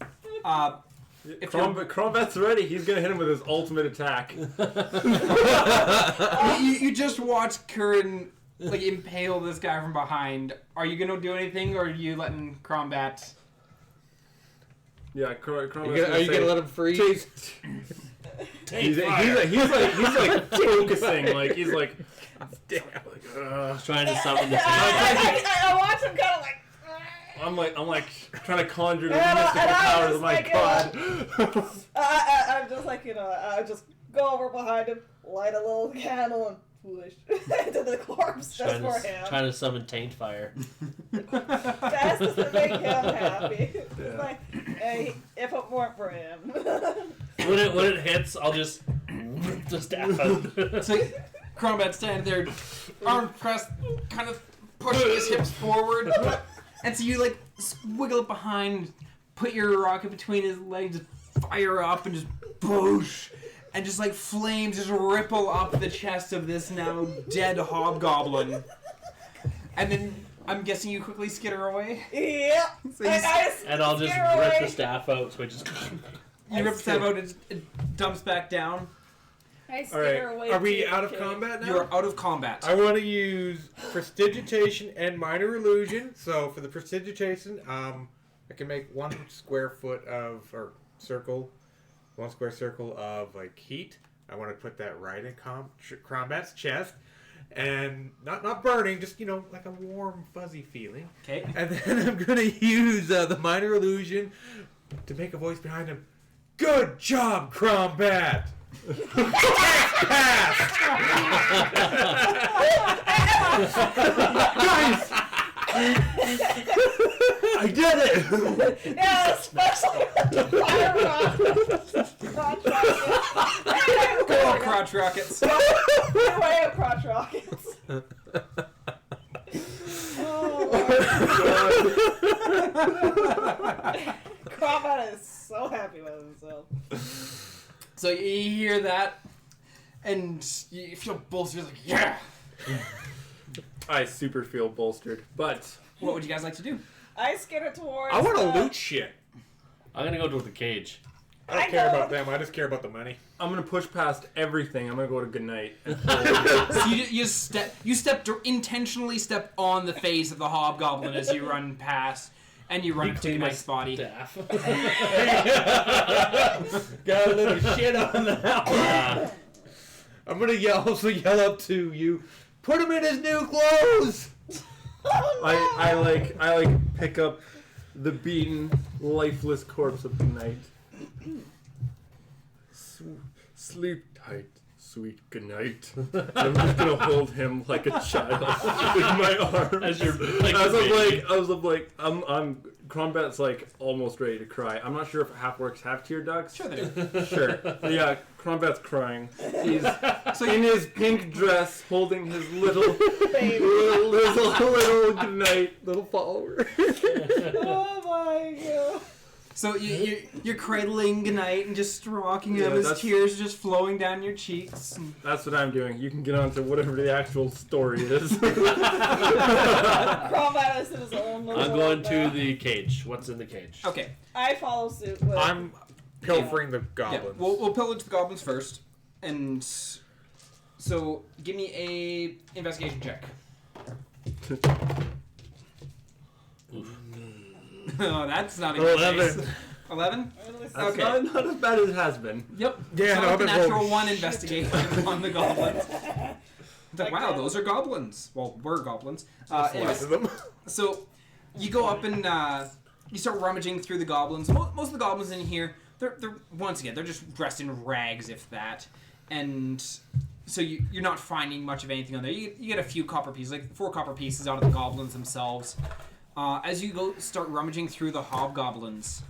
Speaker 3: If
Speaker 5: Crombat's ready. He's gonna hit him with his ultimate attack.
Speaker 3: you just watch Curran like impale this guy from behind. Are you gonna do anything, or are you letting Crombat?
Speaker 5: Yeah, Crombat's
Speaker 1: Are you gonna let him freeze?
Speaker 5: He's like focusing, like he's like
Speaker 4: Trying to summon the
Speaker 6: I watch him kind of like.
Speaker 5: I'm like trying to conjure the mystical powers of my god.
Speaker 2: I'm just like, I just go over behind him, light a little candle, and push into the corpse just for him.
Speaker 4: Trying to summon taint fire.
Speaker 2: Fastest to make him happy. It's like, hey, if it weren't for him.
Speaker 4: When it hits, I'll just rip the staff out.
Speaker 3: So Crombat standing there, arm pressed, kind of pushing his hips forward, and so you like wiggle it behind, put your rocket between his legs, fire up, and just boosh. And just like flames just ripple up the chest of this now dead hobgoblin. And then I'm guessing you quickly skitter away?
Speaker 2: Yep.
Speaker 3: So
Speaker 4: And I'll just rip the staff out, so I just...
Speaker 3: You rip the staff out, it dumps back down.
Speaker 2: I skitter away.
Speaker 1: Are we out of combat now?
Speaker 3: You're out of combat.
Speaker 1: I want to use prestidigitation and minor illusion. So for the prestidigitation, I can make 1 square foot of, or circle, 1 square circle of like heat. I want to put that right in Crombat's chest, and not burning, just like a warm, fuzzy feeling.
Speaker 3: Okay.
Speaker 1: And then I'm gonna use the minor illusion to make a voice behind him. Good job, Crombat. Pass. Guys. I did it!
Speaker 2: Yeah, especially with the fire rocket.
Speaker 3: Go on, crotch rockets.
Speaker 2: Get away of crotch rockets. Combat is so happy with himself.
Speaker 3: So you hear that, and you feel bolstered. Like, yeah!
Speaker 5: I super feel bolstered, but
Speaker 3: What would you guys like to do?
Speaker 2: I skitter towards.
Speaker 1: I want to loot shit.
Speaker 4: I'm gonna go to the cage.
Speaker 1: I don't care about them. I just care about the money.
Speaker 5: I'm gonna push past everything. I'm gonna go to goodnight.
Speaker 3: So you intentionally step on the face of the hobgoblin as you run past, and you run up to Knight's body.
Speaker 4: Staff.
Speaker 1: Got a little shit on that. I'm gonna also yell up to you. Put him in his new clothes.
Speaker 5: I pick up the beaten, lifeless corpse of Goodnight. Sleep tight, sweet Goodnight. I'm just gonna hold him like a child in my arms.
Speaker 4: As you're
Speaker 5: I'm Crombat's like almost ready to cry. I'm not sure if half-orcs have tear ducts.
Speaker 3: Sure they do.
Speaker 5: Sure. But yeah, Crombat's crying. He's in his pink dress, holding his little Goodnight, little follower.
Speaker 2: Oh my god.
Speaker 3: So you're cradling Goodnight and just rocking him. His tears just flowing down your cheeks.
Speaker 5: That's what I'm doing. You can get on to whatever the actual story is.
Speaker 2: Crombat is in his own little
Speaker 4: I'm going
Speaker 2: world
Speaker 4: to
Speaker 2: now.
Speaker 4: the cage. What's in the cage?
Speaker 3: Okay.
Speaker 2: I follow suit. But
Speaker 1: I'm pilfering the
Speaker 3: Yeah,
Speaker 1: goblins.
Speaker 3: we'll pillage the goblins first, and so give me a investigation check. Oh, that's not a good
Speaker 5: 11.
Speaker 3: case. 11?
Speaker 5: That's
Speaker 3: Okay.
Speaker 5: not as bad as it has been.
Speaker 3: Yep.
Speaker 1: Yeah,
Speaker 3: So
Speaker 1: no,
Speaker 3: with
Speaker 1: I've
Speaker 3: the
Speaker 1: been
Speaker 3: natural
Speaker 1: rolling
Speaker 3: 1
Speaker 1: shit.
Speaker 3: investigation on the goblins. It's like, wow,
Speaker 2: Okay.
Speaker 3: those are goblins. Well, we're goblins.
Speaker 1: Less
Speaker 3: Anyways,
Speaker 1: of them.
Speaker 3: so you go up and you start rummaging through the goblins. Most of the goblins in here, they're once again, they're just dressed in rags, if that. And So you're not finding much of anything on there. You get a few copper pieces, like 4 copper pieces out of the goblins themselves. As you go start rummaging through the hobgoblins,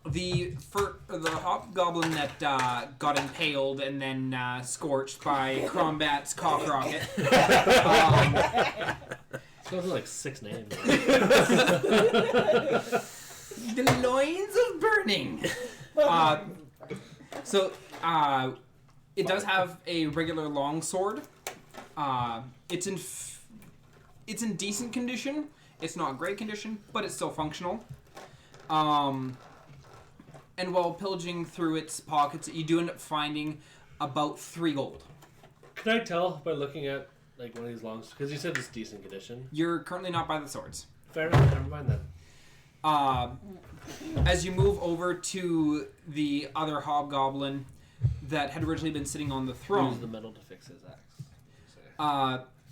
Speaker 3: the hobgoblin that got impaled and then scorched by Crombat's cock rocket.
Speaker 4: Those are like 6 names.
Speaker 3: The loins of burning. It does have a regular longsword. It's in decent condition. It's not great condition, but it's still functional. And while pillaging through its pockets, you do end up finding about 3 gold.
Speaker 4: Can I tell by looking at like one of these longs? Because you said it's decent condition.
Speaker 3: You're currently not by the swords.
Speaker 4: Fair enough. Never mind then.
Speaker 3: As you move over to the other hobgoblin that had originally been sitting on the throne,
Speaker 4: Use the metal to fix his axe.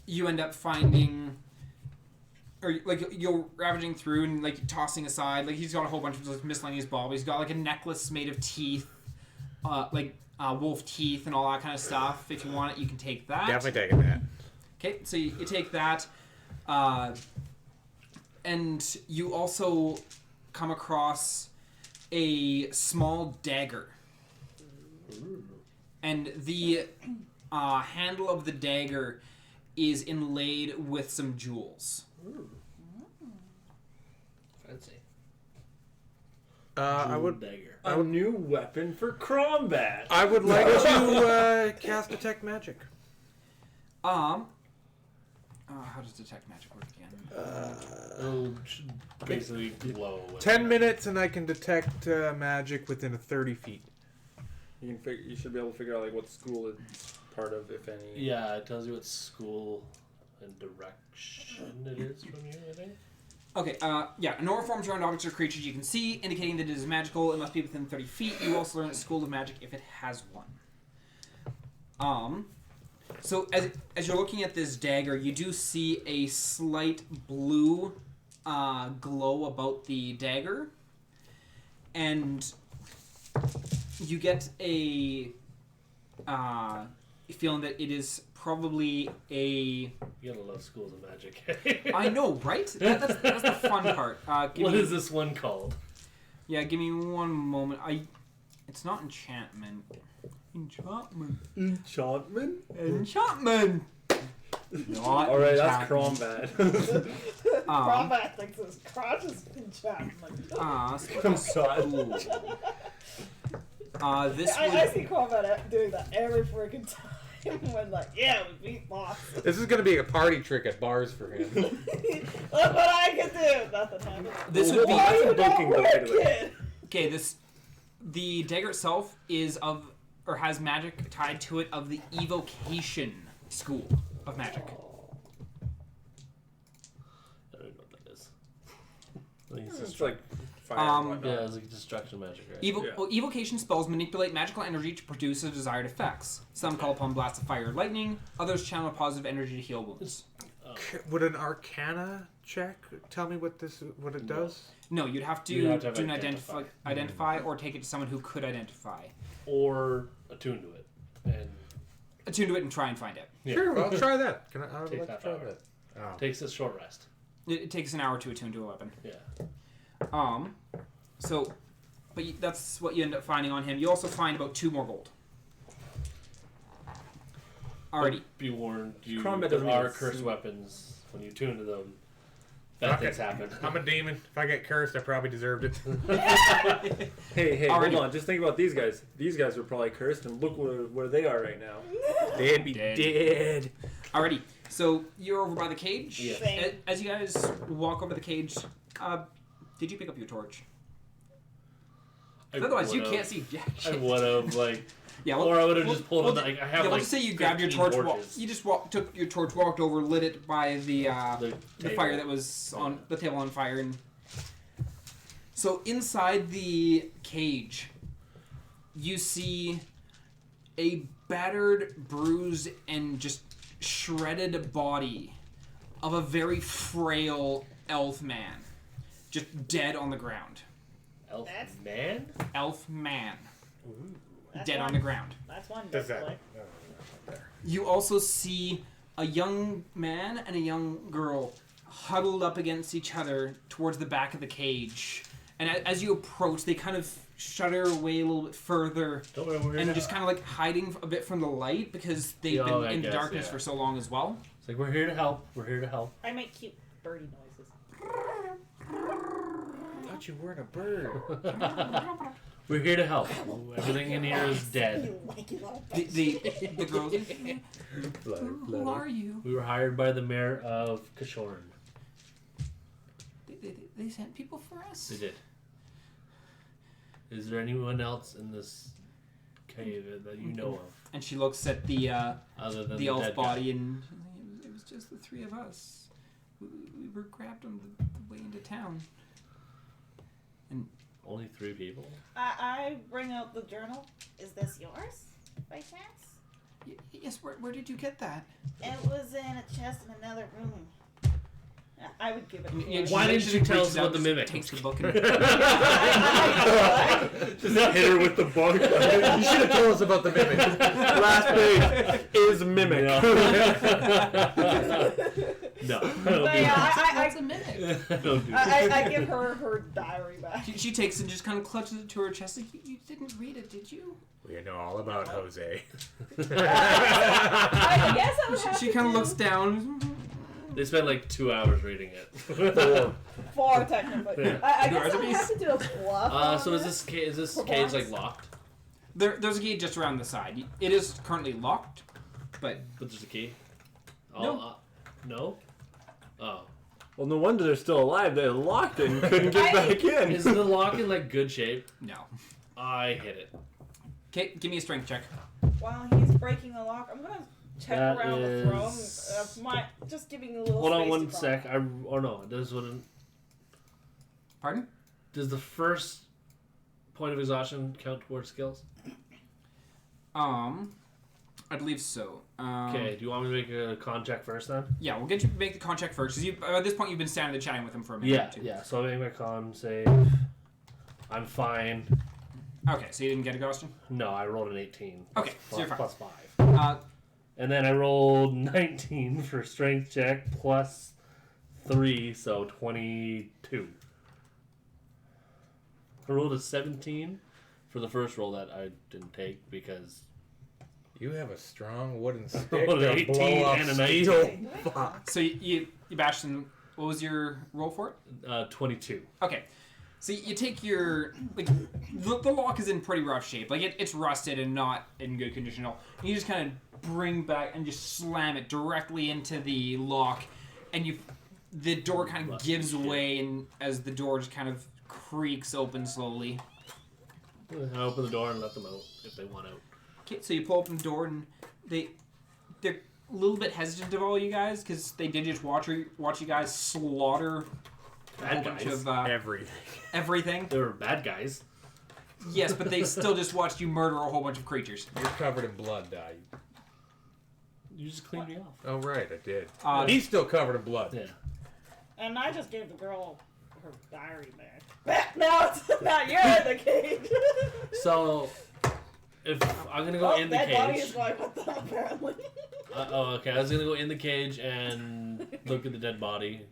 Speaker 3: you end up finding, or like you're ravaging through and like tossing aside. Like he's got a whole bunch of like, miscellaneous baubles. He's got like a necklace made of teeth, wolf teeth and all that kind of stuff. If you want it, you can take that.
Speaker 1: Definitely taking that.
Speaker 3: Okay, so you take that, and you also come across a small dagger. And the handle of the dagger is inlaid with some jewels.
Speaker 4: Fancy.
Speaker 1: I would.
Speaker 4: Dagger.
Speaker 5: A new weapon for combat.
Speaker 1: I would like to cast detect magic.
Speaker 3: How does detect magic work again?
Speaker 4: It'll basically glow.
Speaker 1: 10 minutes and I can detect magic within 30 feet.
Speaker 5: You should be able to figure out like what school it's part of, if any.
Speaker 4: Yeah, it tells you what school and direction it is from you, I think.
Speaker 3: Okay, Nora forms around objects or creatures you can see, indicating that it is magical. It must be within 30 feet. You also learn a school of magic if it has one. So as you're looking at this dagger, you do see a slight blue glow about the dagger, and you get a feeling that it is probably a...
Speaker 4: You gotta love schools of magic.
Speaker 3: I know, right? That's the fun part.
Speaker 4: What is this one called?
Speaker 3: Yeah, give me one moment. It's not enchantment. Enchantment.
Speaker 5: Alright, that's combat.
Speaker 2: Combat thinks his crotch is enchantment.
Speaker 3: This
Speaker 2: I
Speaker 3: would...
Speaker 2: see Combat doing that every freaking time. When like, yeah, we beat boss.
Speaker 1: This is going to be a party trick at bars for him.
Speaker 2: Look what I can do. Nothing happens.
Speaker 3: This would be...
Speaker 2: Why are you not
Speaker 5: Booking
Speaker 2: working?
Speaker 3: Okay, the dagger itself is of, or has magic tied to it of the evocation school of magic.
Speaker 4: I don't know what that is. I think it's
Speaker 5: It's
Speaker 4: just
Speaker 5: like fire and whatnot.
Speaker 4: yeah, it's like destruction magic, right?
Speaker 3: Evocation spells manipulate magical energy to produce the desired effects. Some call upon blasts of fire or lightning. Others channel positive energy to heal wounds.
Speaker 1: Would an Arcana check tell me what it does?
Speaker 3: No, you'd have to
Speaker 4: You'd have to
Speaker 3: do an
Speaker 4: identify.
Speaker 3: identify or take it to someone who could identify.
Speaker 4: Or attune to it. And
Speaker 3: Attune to it and try and find it.
Speaker 4: yeah.
Speaker 1: Sure, well, try that. I would
Speaker 4: Take
Speaker 1: like to
Speaker 4: half
Speaker 1: try
Speaker 4: hour.
Speaker 1: that. Oh.
Speaker 4: Takes a short rest.
Speaker 3: It takes an hour to attune to a weapon.
Speaker 4: Yeah.
Speaker 3: That's what you end up finding on him. You also find about 2 more gold. Alrighty.
Speaker 4: Be warned,
Speaker 5: Combat
Speaker 4: there
Speaker 5: doesn't
Speaker 4: are
Speaker 5: even
Speaker 4: cursed
Speaker 5: seem-
Speaker 4: weapons. When you tune to them, bad
Speaker 1: Fuck
Speaker 4: things
Speaker 1: it.
Speaker 4: happen.
Speaker 1: I'm a demon. If I get cursed, I probably deserved it.
Speaker 5: Hey,
Speaker 3: Alrighty.
Speaker 5: hold on. Just think about these guys. These guys were probably cursed, and look where they are right now.
Speaker 1: They'd be dead.
Speaker 3: Alrighty. So you're over by the cage.
Speaker 4: Yeah.
Speaker 2: Same.
Speaker 3: As you guys walk over the cage, did you pick up your torch?
Speaker 4: I
Speaker 3: Otherwise, you
Speaker 4: would've-
Speaker 3: can't see jack
Speaker 4: I
Speaker 3: shit.
Speaker 4: would have
Speaker 3: Yeah,
Speaker 4: or I would have just pulled it. Like, I have
Speaker 3: we'll
Speaker 4: like
Speaker 3: just say you grabbed your
Speaker 4: 15
Speaker 3: torch.
Speaker 4: torches.
Speaker 3: You just took your torch, walked over, lit it by the
Speaker 4: table.
Speaker 3: fire that was on the table on fire, and so inside the cage, you see a battered, bruised, and just shredded body of a very frail elf man, just dead on the ground.
Speaker 4: Elf
Speaker 2: That's-
Speaker 4: man?
Speaker 3: Elf man.
Speaker 6: That's
Speaker 3: dead
Speaker 6: one.
Speaker 3: on the ground.
Speaker 6: That's one.
Speaker 1: Does
Speaker 6: dead
Speaker 1: that?
Speaker 6: boy.
Speaker 1: No, not there.
Speaker 3: You also see a young man and a young girl huddled up against each other towards the back of the cage. And as you approach, they kind of shudder away a little bit further
Speaker 4: Don't worry, we're here
Speaker 3: and
Speaker 4: to
Speaker 3: just kind of like hiding a bit from the light because they've
Speaker 4: Yeah,
Speaker 3: been
Speaker 4: I
Speaker 3: in the
Speaker 4: guess,
Speaker 3: darkness
Speaker 4: yeah.
Speaker 3: for so long as well.
Speaker 4: It's like, we're here to help. We're here to help.
Speaker 6: I make cute birdie noises.
Speaker 1: I thought you weren't a bird.
Speaker 4: We're here to help. Everything in here is dead.
Speaker 6: You like it all.
Speaker 3: The girls. Who are you?
Speaker 4: We were hired by the mayor of Kashorn.
Speaker 3: They sent people for us.
Speaker 4: They did. Is there anyone else in this cave that you know of,
Speaker 3: And she looks at the
Speaker 4: other than
Speaker 3: the
Speaker 4: the
Speaker 3: elf
Speaker 4: dead
Speaker 3: body,
Speaker 4: guy?
Speaker 3: and it was just the three of us. We were grabbed on the way into town.
Speaker 4: Only 3 people?
Speaker 6: I bring out the journal. Is this yours, by chance?
Speaker 3: Yes. Where did you get that?
Speaker 6: It was in a chest in another room. I would give it to
Speaker 3: Yeah,
Speaker 6: her.
Speaker 4: Why didn't you tell us about the mimic?
Speaker 3: Takes the book and
Speaker 5: Just hit her with the book.
Speaker 1: You should have told us about the mimic.
Speaker 5: Last page is mimic.
Speaker 4: No.
Speaker 6: But yeah,
Speaker 3: That's a mimic.
Speaker 4: Don't do that.
Speaker 6: I give her diary back.
Speaker 3: She takes it and just kind of clutches it to her chest. Like, you didn't read it, did you?
Speaker 1: We know all about Jose.
Speaker 6: I guess I would have
Speaker 3: She
Speaker 6: to
Speaker 3: kind of
Speaker 6: do
Speaker 3: looks down.
Speaker 4: They spent like 2 hours reading it.
Speaker 6: 4 technically.
Speaker 3: Yeah.
Speaker 6: I
Speaker 3: Two
Speaker 6: guess
Speaker 3: hours
Speaker 6: I would have to do a bluff.
Speaker 4: So
Speaker 6: on
Speaker 4: is
Speaker 6: it.
Speaker 4: this
Speaker 6: For
Speaker 4: cage
Speaker 6: blocks?
Speaker 4: like locked?
Speaker 3: There's a gate just around the side. It is currently locked, but
Speaker 4: But there's a key?
Speaker 3: No.
Speaker 4: No? Oh.
Speaker 5: Well, no wonder they're still alive. They locked it and couldn't get back in.
Speaker 4: Is the lock in like good shape?
Speaker 3: no.
Speaker 4: I hit it.
Speaker 3: Okay, give me a strength check.
Speaker 2: While he's breaking the lock, I'm gonna check
Speaker 4: That
Speaker 2: around the throne.
Speaker 4: is-
Speaker 2: Just giving you a little
Speaker 4: Hold on
Speaker 2: space
Speaker 4: one
Speaker 2: to crawl.
Speaker 4: sec. Oh no, this wouldn't.
Speaker 3: Pardon?
Speaker 4: Does the first point of exhaustion count towards skills?
Speaker 3: I believe so.
Speaker 4: Okay, do you want me to make a con check first then?
Speaker 3: Yeah, we'll get you to make the con check first. 'Cause at this point, you've been standing there chatting with him for a minute.
Speaker 4: Yeah,
Speaker 3: or two.
Speaker 4: yeah. So I make my con save. I'm fine.
Speaker 3: Okay, so you didn't get exhaustion?
Speaker 4: No, I rolled an 18.
Speaker 3: Okay, so you're fine.
Speaker 4: Plus 5. And then I rolled 19 for strength check plus 3, so 22. I rolled a 17 for the first roll that I didn't take because
Speaker 1: You have a strong wooden stick
Speaker 4: Rolled an
Speaker 1: to
Speaker 4: 18
Speaker 1: blow up
Speaker 4: and a
Speaker 1: steel.
Speaker 4: 19.
Speaker 1: Fuck.
Speaker 3: So you bashed in. What was your roll for it?
Speaker 4: 22.
Speaker 3: Okay. So you take your the lock is in pretty rough shape. Like it's rusted and not in good condition at all. You just kind of bring back and just slam it directly into the lock, and the door kind of
Speaker 4: Rusty
Speaker 3: gives
Speaker 4: shit.
Speaker 3: way, and as the door just kind of creaks open slowly.
Speaker 4: I open the door and let them out if they want out.
Speaker 3: Okay, so you pull open the door, and they're a little bit hesitant of all you guys because they did just watch you guys slaughter a whole
Speaker 4: Bad
Speaker 3: bunch
Speaker 4: guys.
Speaker 3: of
Speaker 1: Everything.
Speaker 3: everything.
Speaker 4: They were bad guys.
Speaker 3: Yes, but they still just watched you murder a whole bunch of creatures.
Speaker 1: You're covered in blood, Dad.
Speaker 4: You just cleaned me off.
Speaker 1: Oh, right, I did.
Speaker 3: He's
Speaker 1: He's still covered in blood.
Speaker 4: Yeah.
Speaker 6: And I just gave the girl her diary back.
Speaker 2: Now it's not you're in the cage.
Speaker 4: So, if I'm gonna go in the
Speaker 2: that body
Speaker 4: cage.
Speaker 2: is going with them apparently.
Speaker 4: Okay. I was gonna go in the cage and look at the dead body.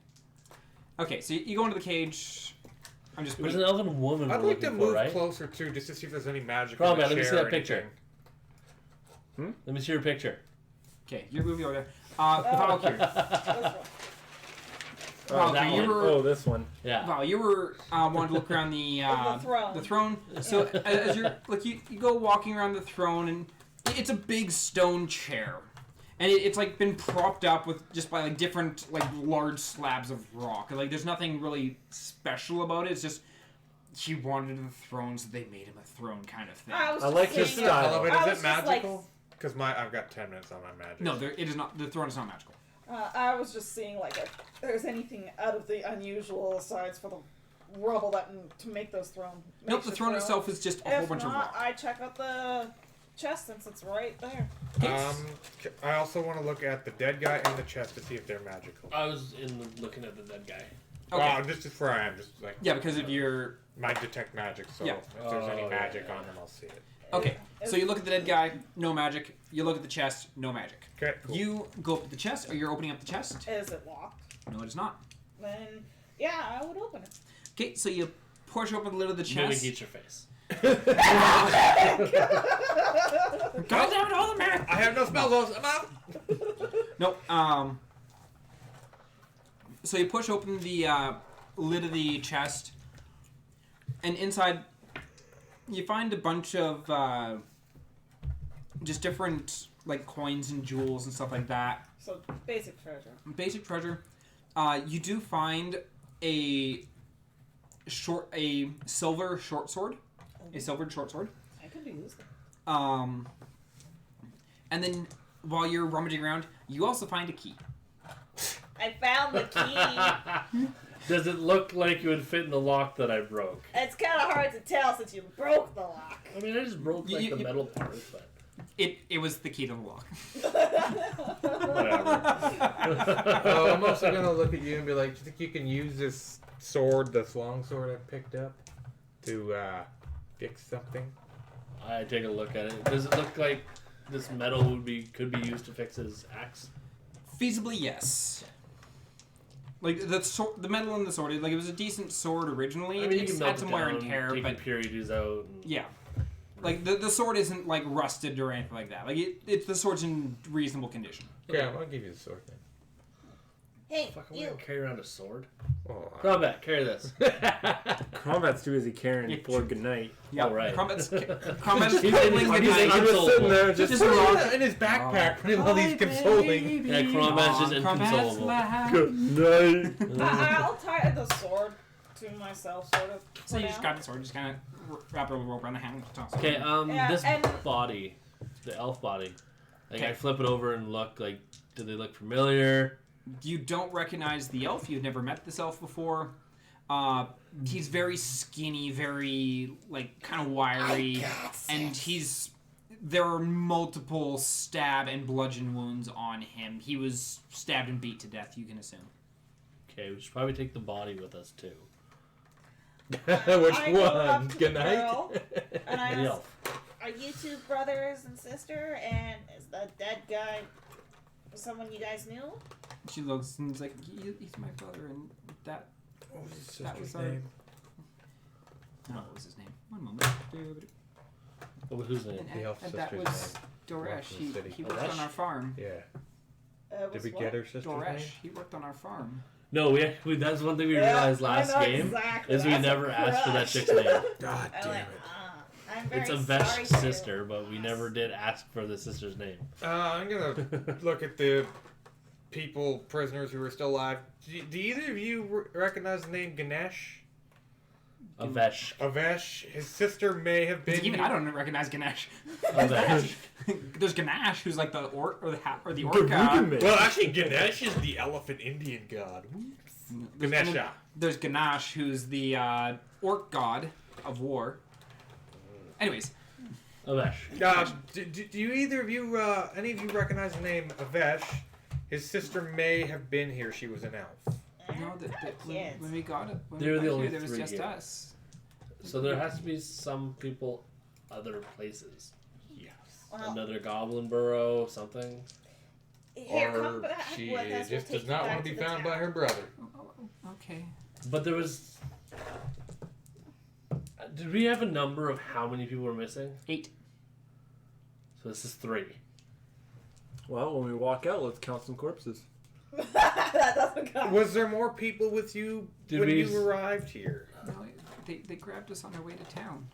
Speaker 3: okay. So you go into the cage. I'm just
Speaker 4: It was
Speaker 3: putting,
Speaker 4: an elven woman.
Speaker 1: I'd
Speaker 4: we're
Speaker 1: like to
Speaker 4: looking for,
Speaker 1: move
Speaker 4: right?
Speaker 1: closer too, just to see if there's any magic.
Speaker 4: Come on,
Speaker 1: in the
Speaker 4: man, let me see
Speaker 1: chair
Speaker 4: that
Speaker 1: or
Speaker 4: picture.
Speaker 1: anything.
Speaker 4: Let me see your picture.
Speaker 3: okay. You're moving over there. Vilecure.
Speaker 4: that
Speaker 3: Vilecure, you
Speaker 4: one.
Speaker 3: were
Speaker 5: Oh, this one.
Speaker 4: Yeah.
Speaker 3: Val, you were wanting to look around the
Speaker 2: The throne.
Speaker 3: So as you're like you go walking around the throne, and it's a big stone chair, and it's like been propped up with just by like different like large slabs of rock. Like there's nothing really special about it. It's just he wanted a throne, so they made him a throne kind of thing.
Speaker 2: I was
Speaker 5: I
Speaker 2: just
Speaker 5: like his
Speaker 2: saying,
Speaker 5: style.
Speaker 1: Of it,
Speaker 2: I
Speaker 1: is
Speaker 2: was
Speaker 1: it
Speaker 2: just,
Speaker 1: magical? Because I've got 10 minutes on my magic.
Speaker 3: No, it is not. The throne is not magical.
Speaker 2: I was just seeing like if there's anything out of the unusual aside for the rubble that to make those thrones.
Speaker 3: Nope, the throne itself is just a whole
Speaker 2: If
Speaker 3: bunch of
Speaker 2: not,
Speaker 3: rock.
Speaker 2: I check out the chest since it's right there.
Speaker 1: I also want to look at the dead guy and the chest to see if they're magical.
Speaker 4: I was looking at the dead guy.
Speaker 3: Okay.
Speaker 1: Just where I am, just like
Speaker 3: Yeah, because if you're
Speaker 1: might detect magic, so
Speaker 3: Yeah.
Speaker 1: if there's any
Speaker 4: Oh,
Speaker 1: magic
Speaker 4: yeah.
Speaker 1: on them, I'll see it.
Speaker 3: Okay, so you look at the dead guy, no magic. You look at the chest, no magic.
Speaker 1: Okay, cool.
Speaker 3: You go up to the chest, or you're opening up the chest?
Speaker 2: Is it locked?
Speaker 3: No, it is not.
Speaker 2: Then, yeah, I would open it.
Speaker 3: Okay, so you push open the lid of the
Speaker 4: Mimic
Speaker 3: chest.
Speaker 4: eats your face.
Speaker 3: God damn it, all the man!
Speaker 1: I have no spells. I'm out.
Speaker 3: No, so you push open the lid of the chest, and inside you find a bunch of just different like coins and jewels and stuff like that.
Speaker 2: So, basic treasure.
Speaker 3: Basic treasure. You do find a silver short sword, a silvered short sword.
Speaker 2: I could use that.
Speaker 3: And then while you're rummaging around, you also find a key.
Speaker 6: I found the key.
Speaker 4: Does it look like it would fit in the lock that I broke?
Speaker 6: It's kind of hard to tell since you broke the lock.
Speaker 4: I mean, I just broke like the metal part, but
Speaker 3: It was the key to the lock.
Speaker 4: whatever.
Speaker 1: Oh, I'm also gonna look at you and be like, "Do you think you can use this sword, this long sword I picked up, to fix something?"
Speaker 4: I take a look at it. Does it look like this metal could be used to fix his axe?
Speaker 3: Feasibly, yes. Like the metal in the sword, like it was a decent sword originally.
Speaker 4: I mean, you
Speaker 3: It's
Speaker 4: can
Speaker 3: had
Speaker 4: melt
Speaker 3: some
Speaker 4: it
Speaker 3: wear
Speaker 4: down,
Speaker 3: and tear,
Speaker 4: take
Speaker 3: but
Speaker 4: impurities out. And
Speaker 3: yeah, like the sword isn't like rusted or anything like that. Like the sword's in reasonable condition.
Speaker 1: Okay, I'll give you the sword then.
Speaker 6: Hey,
Speaker 4: Fuck, I'm
Speaker 6: you.
Speaker 4: gonna carry around a sword.
Speaker 1: Oh,
Speaker 4: Combat, carry this.
Speaker 5: Combat's too busy carrying
Speaker 3: Yeah.
Speaker 5: for goodnight.
Speaker 3: Yeah,
Speaker 4: right.
Speaker 3: combat's
Speaker 4: He's
Speaker 3: cuddling the
Speaker 4: he's
Speaker 3: night.
Speaker 5: I'm just sitting there,
Speaker 1: just
Speaker 5: just
Speaker 1: put it
Speaker 3: rock.
Speaker 1: in his backpack while he's consoling.
Speaker 4: Yeah, Combat's just inconsolable.
Speaker 5: good night.
Speaker 2: I'll tie the sword to myself, sort of.
Speaker 3: So you
Speaker 2: for
Speaker 3: just
Speaker 2: now.
Speaker 3: grab the sword, just kind of wrap a rope around the handle. Toss it.
Speaker 4: Okay,
Speaker 2: Yeah,
Speaker 4: this
Speaker 2: and-
Speaker 4: body, the elf body, like
Speaker 3: Okay.
Speaker 4: I flip it over and look like, do they look familiar?
Speaker 3: You don't recognize the elf. You've never met this elf before. He's very skinny, very like kind of wiry, and there are multiple stab and bludgeon wounds on him. He was stabbed and beat to death, you can assume.
Speaker 4: Okay, we should probably take the body with us too.
Speaker 1: Which
Speaker 2: I go up
Speaker 1: one?
Speaker 2: to the
Speaker 1: Good night.
Speaker 2: girl, and I
Speaker 4: The
Speaker 2: ask,
Speaker 4: elf.
Speaker 6: Are you two brothers and sister? And is the dead guy someone you guys knew?
Speaker 3: She looks and is like, he's my brother, and that
Speaker 1: What was his
Speaker 3: That was
Speaker 1: sister's
Speaker 3: our-
Speaker 1: name?
Speaker 3: I don't know what was his name. One moment.
Speaker 4: What was his name?
Speaker 3: And,
Speaker 1: The elf
Speaker 3: and that
Speaker 1: sister's
Speaker 3: was
Speaker 1: name.
Speaker 3: Doresh.
Speaker 1: From
Speaker 3: He,
Speaker 1: the city.
Speaker 3: he worked
Speaker 4: Doresh?
Speaker 3: on our farm.
Speaker 1: Yeah.
Speaker 2: was
Speaker 1: Did we
Speaker 2: what?
Speaker 1: get her sister's
Speaker 3: Doresh.
Speaker 1: name?
Speaker 3: He worked on our farm.
Speaker 4: No, we that's one thing we
Speaker 2: Yeah,
Speaker 4: realized
Speaker 2: I
Speaker 4: last
Speaker 2: know
Speaker 4: game
Speaker 2: exactly.
Speaker 4: is we
Speaker 2: That's a
Speaker 4: never asked for that
Speaker 2: crush.
Speaker 4: chick's name.
Speaker 1: God
Speaker 6: I
Speaker 1: damn
Speaker 6: went,
Speaker 1: it.
Speaker 6: I'm very
Speaker 4: It's a
Speaker 6: sorry
Speaker 4: Vesh
Speaker 6: for you."
Speaker 4: sister, but we never did ask for the sister's name.
Speaker 1: I'm gonna look at the prisoners who are still alive. Do either of you recognize the name Ganesh?
Speaker 4: A Vesh.
Speaker 1: Avesh. His sister may have been.
Speaker 3: Even I don't recognize Ganesh.
Speaker 4: A Vesh.
Speaker 3: There's Ganesh, who's like the orc or the orc.
Speaker 5: Garugaman.
Speaker 1: Well, actually, Ganesh is the elephant Indian god. Ganesha.
Speaker 3: There's Ganesh, who's the orc god of war. Anyways,
Speaker 4: A Vesh.
Speaker 1: Do you either of you, any of you recognize the name Avesh? His sister may have been here. She was an elf.
Speaker 3: no,
Speaker 6: Kids.
Speaker 3: when we got it, when
Speaker 4: They were
Speaker 3: we
Speaker 4: the
Speaker 3: got
Speaker 4: only
Speaker 3: here, there was
Speaker 4: three
Speaker 3: just
Speaker 4: here.
Speaker 3: us.
Speaker 4: So there has to be some people other places.
Speaker 1: Yes.
Speaker 6: Well,
Speaker 4: Another goblin burrow, something.
Speaker 6: here,
Speaker 1: Or
Speaker 6: come back
Speaker 1: she
Speaker 6: with us.
Speaker 1: just
Speaker 6: we'll
Speaker 1: does
Speaker 6: take you
Speaker 1: not
Speaker 6: back
Speaker 1: want to be
Speaker 6: the
Speaker 1: found
Speaker 6: town.
Speaker 1: by her brother.
Speaker 3: Okay.
Speaker 4: But there was. Did we have a number of how many people were missing?
Speaker 3: 8.
Speaker 4: So this is 3.
Speaker 5: Well, when we walk out, let's count some corpses.
Speaker 2: That doesn't count.
Speaker 1: Was there more people with you
Speaker 4: Did
Speaker 1: when
Speaker 4: we-
Speaker 1: you arrived here?
Speaker 3: No, they grabbed us on their way to town.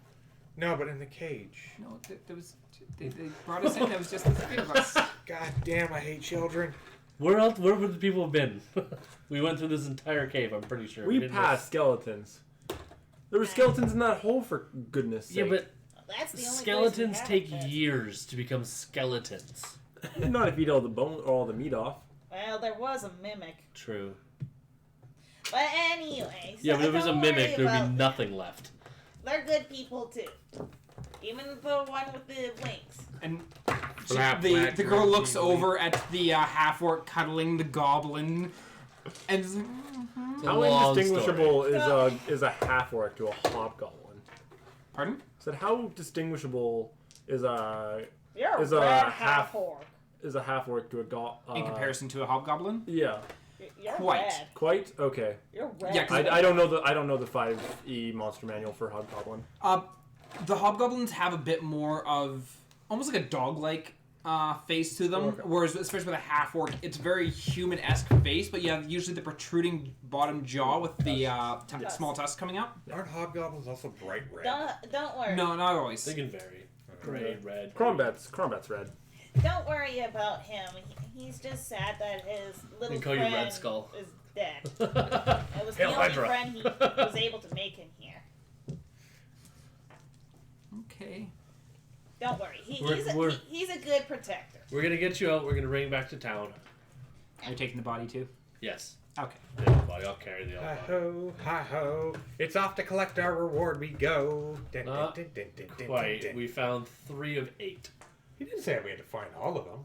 Speaker 1: No, but in the cage.
Speaker 3: No, there was they brought us in. There was just the 3 of us.
Speaker 1: God damn, I hate children.
Speaker 4: Where else? Where would the people have been? We went through this entire cave. I'm pretty sure.
Speaker 5: We
Speaker 4: didn't
Speaker 5: passed skeletons. There were skeletons in that hole, for goodness sake.
Speaker 4: Yeah, but
Speaker 6: That's the only
Speaker 4: skeletons
Speaker 6: place we
Speaker 4: take
Speaker 6: haven't been.
Speaker 4: years to become skeletons.
Speaker 5: Not if you eat all the bone or all the meat off.
Speaker 6: Well, there was a mimic.
Speaker 4: True.
Speaker 6: But anyway,
Speaker 4: Yeah, but if it was a
Speaker 6: don't
Speaker 4: mimic,
Speaker 6: worry
Speaker 4: there would
Speaker 6: about
Speaker 4: be nothing left.
Speaker 6: They're good people too. Even the one with the wings.
Speaker 3: And
Speaker 1: Flap,
Speaker 3: the
Speaker 1: flap,
Speaker 3: girl
Speaker 1: flap,
Speaker 3: looks
Speaker 1: flap.
Speaker 3: over at the half orc cuddling the goblin, and is like,
Speaker 4: It's a
Speaker 5: How
Speaker 4: long
Speaker 5: indistinguishable
Speaker 2: story.
Speaker 5: is a half orc to a hobgoblin?
Speaker 3: pardon?
Speaker 5: I said, how distinguishable is a
Speaker 2: You're
Speaker 5: Is
Speaker 2: a
Speaker 5: a
Speaker 2: red
Speaker 5: half-
Speaker 2: half orc.
Speaker 5: half orc to a
Speaker 3: In comparison to a hobgoblin?
Speaker 5: Yeah,
Speaker 2: You're
Speaker 3: Quite.
Speaker 2: red.
Speaker 5: quite okay.
Speaker 2: You're red.
Speaker 3: Yeah, 'cause
Speaker 5: I don't know the 5e monster manual for hobgoblin.
Speaker 3: The hobgoblins have a bit more of almost like a dog-like face to them,
Speaker 5: Okay.
Speaker 3: whereas especially with a half orc, it's very human-esque face, but you have usually the protruding bottom jaw with the small tusks coming out.
Speaker 1: Aren't hobgoblins also bright red?
Speaker 6: Don't worry.
Speaker 3: No, not always.
Speaker 4: They can vary. Gray, red.
Speaker 5: Crombat's red.
Speaker 6: Don't worry about him. He's just sad that his little
Speaker 4: They call you
Speaker 6: friend
Speaker 4: Red Skull.
Speaker 6: is dead. It was the
Speaker 4: Hail
Speaker 6: only
Speaker 4: Hydra.
Speaker 6: friend he was able to make in here.
Speaker 3: Okay.
Speaker 6: Don't worry.
Speaker 4: We're-
Speaker 6: He's a good protector.
Speaker 4: We're gonna get you out. We're gonna bring you back to town.
Speaker 3: Are you taking the body too?
Speaker 4: Yes.
Speaker 3: Okay.
Speaker 4: The old body. I'll carry the old
Speaker 1: Hi
Speaker 4: body.
Speaker 1: ho, hi ho. It's off to collect our reward we go. Dun, dun,
Speaker 4: Not
Speaker 1: dun, dun, dun, dun,
Speaker 4: Quite.
Speaker 1: dun.
Speaker 4: We found 3 of 8.
Speaker 1: He didn't say we had to find all of them.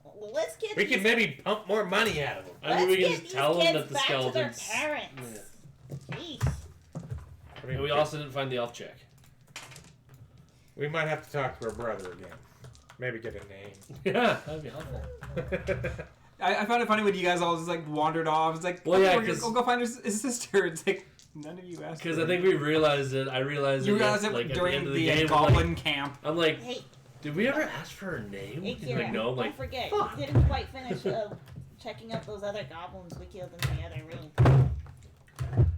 Speaker 6: Well, let's get
Speaker 1: We
Speaker 6: these,
Speaker 1: can maybe pump more money out of them.
Speaker 4: I mean,
Speaker 6: let's
Speaker 4: we
Speaker 6: get
Speaker 4: can just
Speaker 6: these
Speaker 4: tell them
Speaker 6: kids
Speaker 4: that the
Speaker 6: back
Speaker 4: skeletons.
Speaker 6: to their parents. Jeez.
Speaker 1: I mean,
Speaker 4: And we also didn't find the elf chick.
Speaker 1: we might have to talk to her brother again. Maybe get a name.
Speaker 4: Yeah, that'd be helpful.
Speaker 3: I found it funny when you guys all just like wandered off. It's like,
Speaker 4: Well,
Speaker 3: okay,
Speaker 4: yeah,
Speaker 3: we're gonna
Speaker 4: 'cause-
Speaker 3: go find his sister. It's like none of you asked.
Speaker 4: Because
Speaker 3: for
Speaker 4: I think
Speaker 3: it.
Speaker 4: we realized it. I realized
Speaker 3: You
Speaker 4: it.
Speaker 3: realized it
Speaker 4: like, at
Speaker 3: during
Speaker 4: the end of
Speaker 3: the,
Speaker 4: the game.
Speaker 3: goblin camp.
Speaker 4: I'm like,
Speaker 6: Hey,
Speaker 4: did we ever ask for her name?
Speaker 6: hey,
Speaker 4: He's
Speaker 6: Kira,
Speaker 4: like, no. I'm like,
Speaker 6: don't forget,
Speaker 4: fuck.
Speaker 6: you didn't quite finish checking out those other goblins we killed in the other room.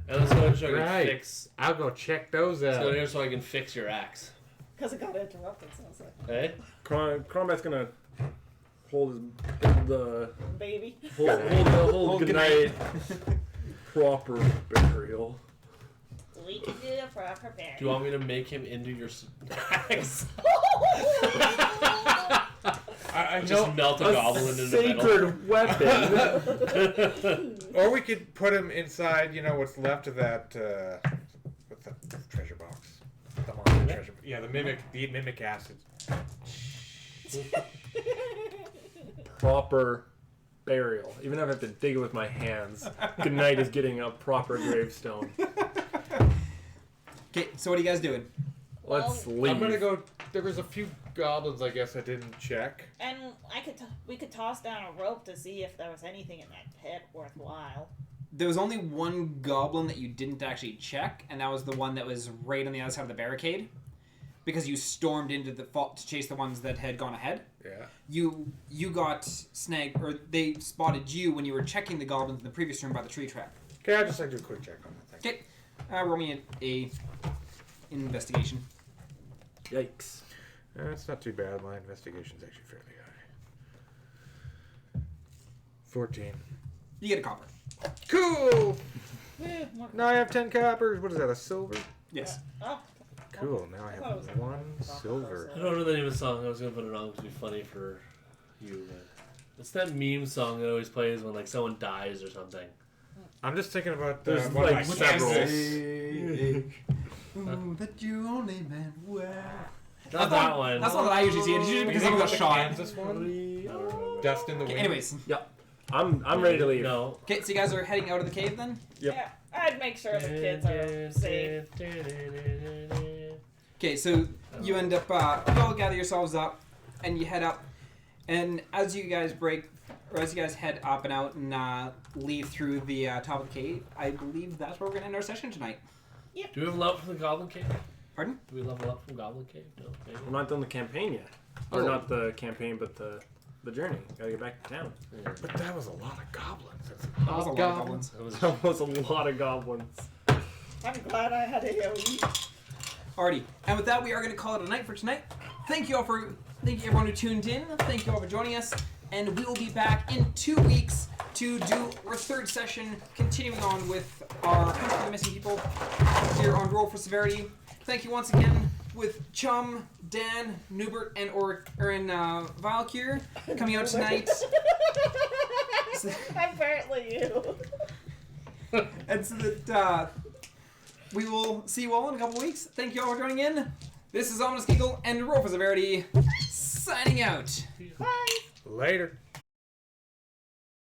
Speaker 4: and let's go and so I can
Speaker 1: Right.
Speaker 4: fix.
Speaker 1: I'll go check those
Speaker 4: Let's go
Speaker 1: out.
Speaker 4: here so I can fix your axe.
Speaker 2: Because it got interrupted, so I was like,
Speaker 4: Hey,
Speaker 5: Crombat's gonna hold the
Speaker 2: baby.
Speaker 5: hold goodnight proper burial.
Speaker 6: We can do a proper bear.
Speaker 4: do you want me to make him into your axe?
Speaker 1: I
Speaker 4: Just
Speaker 1: know.
Speaker 4: melt a goblin into metal.
Speaker 5: Sacred weapon.
Speaker 1: Or we could put him inside, what's left of that, what's the treasure box? The monster treasure. Yeah, the mimic acid.
Speaker 5: Proper burial. Even if I have to dig it with my hands, Goodnight is getting a proper gravestone.
Speaker 3: Okay, so what are you guys doing?
Speaker 5: Let's
Speaker 6: Well,
Speaker 5: leave.
Speaker 1: I'm gonna go. There was a few goblins, I guess I didn't check.
Speaker 6: And we could toss down a rope to see if there was anything in that pit worthwhile.
Speaker 3: There was only one goblin that you didn't actually check, and that was the one that was right on the other side of the barricade, because you stormed into the vault to chase the ones that had gone ahead.
Speaker 1: Yeah.
Speaker 3: You got snagged, or they spotted you when you were checking the goblins in the previous room by the tree trap.
Speaker 1: Okay, I'll just do a quick check on that thing.
Speaker 3: Okay, roll me a investigation.
Speaker 5: Yikes.
Speaker 1: That's not too bad. My investigation's actually fairly high. 14.
Speaker 3: You get a copper.
Speaker 1: Cool!
Speaker 6: Eh, more-
Speaker 1: Now I have 10 coppers. What is that, a silver?
Speaker 3: Yes.
Speaker 6: Oh,
Speaker 1: Cool, now I
Speaker 2: I thought it was
Speaker 1: have 1
Speaker 2: copper,
Speaker 1: silver.
Speaker 4: I don't know the name of the song. I was gonna put it on because it'd be funny for you. But it's that meme song that always plays when like someone dies or something.
Speaker 1: I'm just thinking about
Speaker 5: There's
Speaker 1: one of
Speaker 5: like
Speaker 1: my
Speaker 5: several.
Speaker 1: Kansas.
Speaker 3: Ooh, that you only meant well.
Speaker 4: Not that one.
Speaker 3: That's not what I usually see. It's usually because someone got
Speaker 1: the
Speaker 3: shot.
Speaker 1: Kansas one?
Speaker 4: I don't remember.
Speaker 1: Dust in the
Speaker 3: Okay,
Speaker 1: wind.
Speaker 3: anyways.
Speaker 5: I'm ready to leave.
Speaker 4: No.
Speaker 3: Okay, so you guys are heading out of the cave then?
Speaker 5: Yep.
Speaker 2: Yeah, I'd make sure the kids are safe.
Speaker 3: Okay, so you end up, you all gather yourselves up, and you head up, and as you guys head up and out and leave through the top of the cave, I believe that's where we're going to end our session tonight.
Speaker 4: Do we have level from the Goblin Cave?
Speaker 3: Pardon?
Speaker 4: Do we level up from Goblin Cave? No, maybe.
Speaker 5: We're not done the campaign yet. Or not the campaign, but the journey. Gotta get back to town.
Speaker 1: But that was a lot of goblins. That's
Speaker 3: That was a lot of goblins.
Speaker 4: That was
Speaker 5: That was a lot of goblins.
Speaker 2: I'm glad I had AoE.
Speaker 3: Alrighty, and with that, we are going to call it a night for tonight. Thank you everyone who tuned in. Thank you all for joining us, and we will be back in 2 weeks to do our third session, continuing on with our Hunt for the Missing People here on Roll for Severity. Thank you once again with Chum, Dan, Noobert, and Vilecure coming out tonight.
Speaker 2: Apparently you.
Speaker 3: And so that we will see you all in a couple weeks. Thank you all for joining in. This is Ominous Giggle and Roll for Severity signing out.
Speaker 2: Bye.
Speaker 1: Later.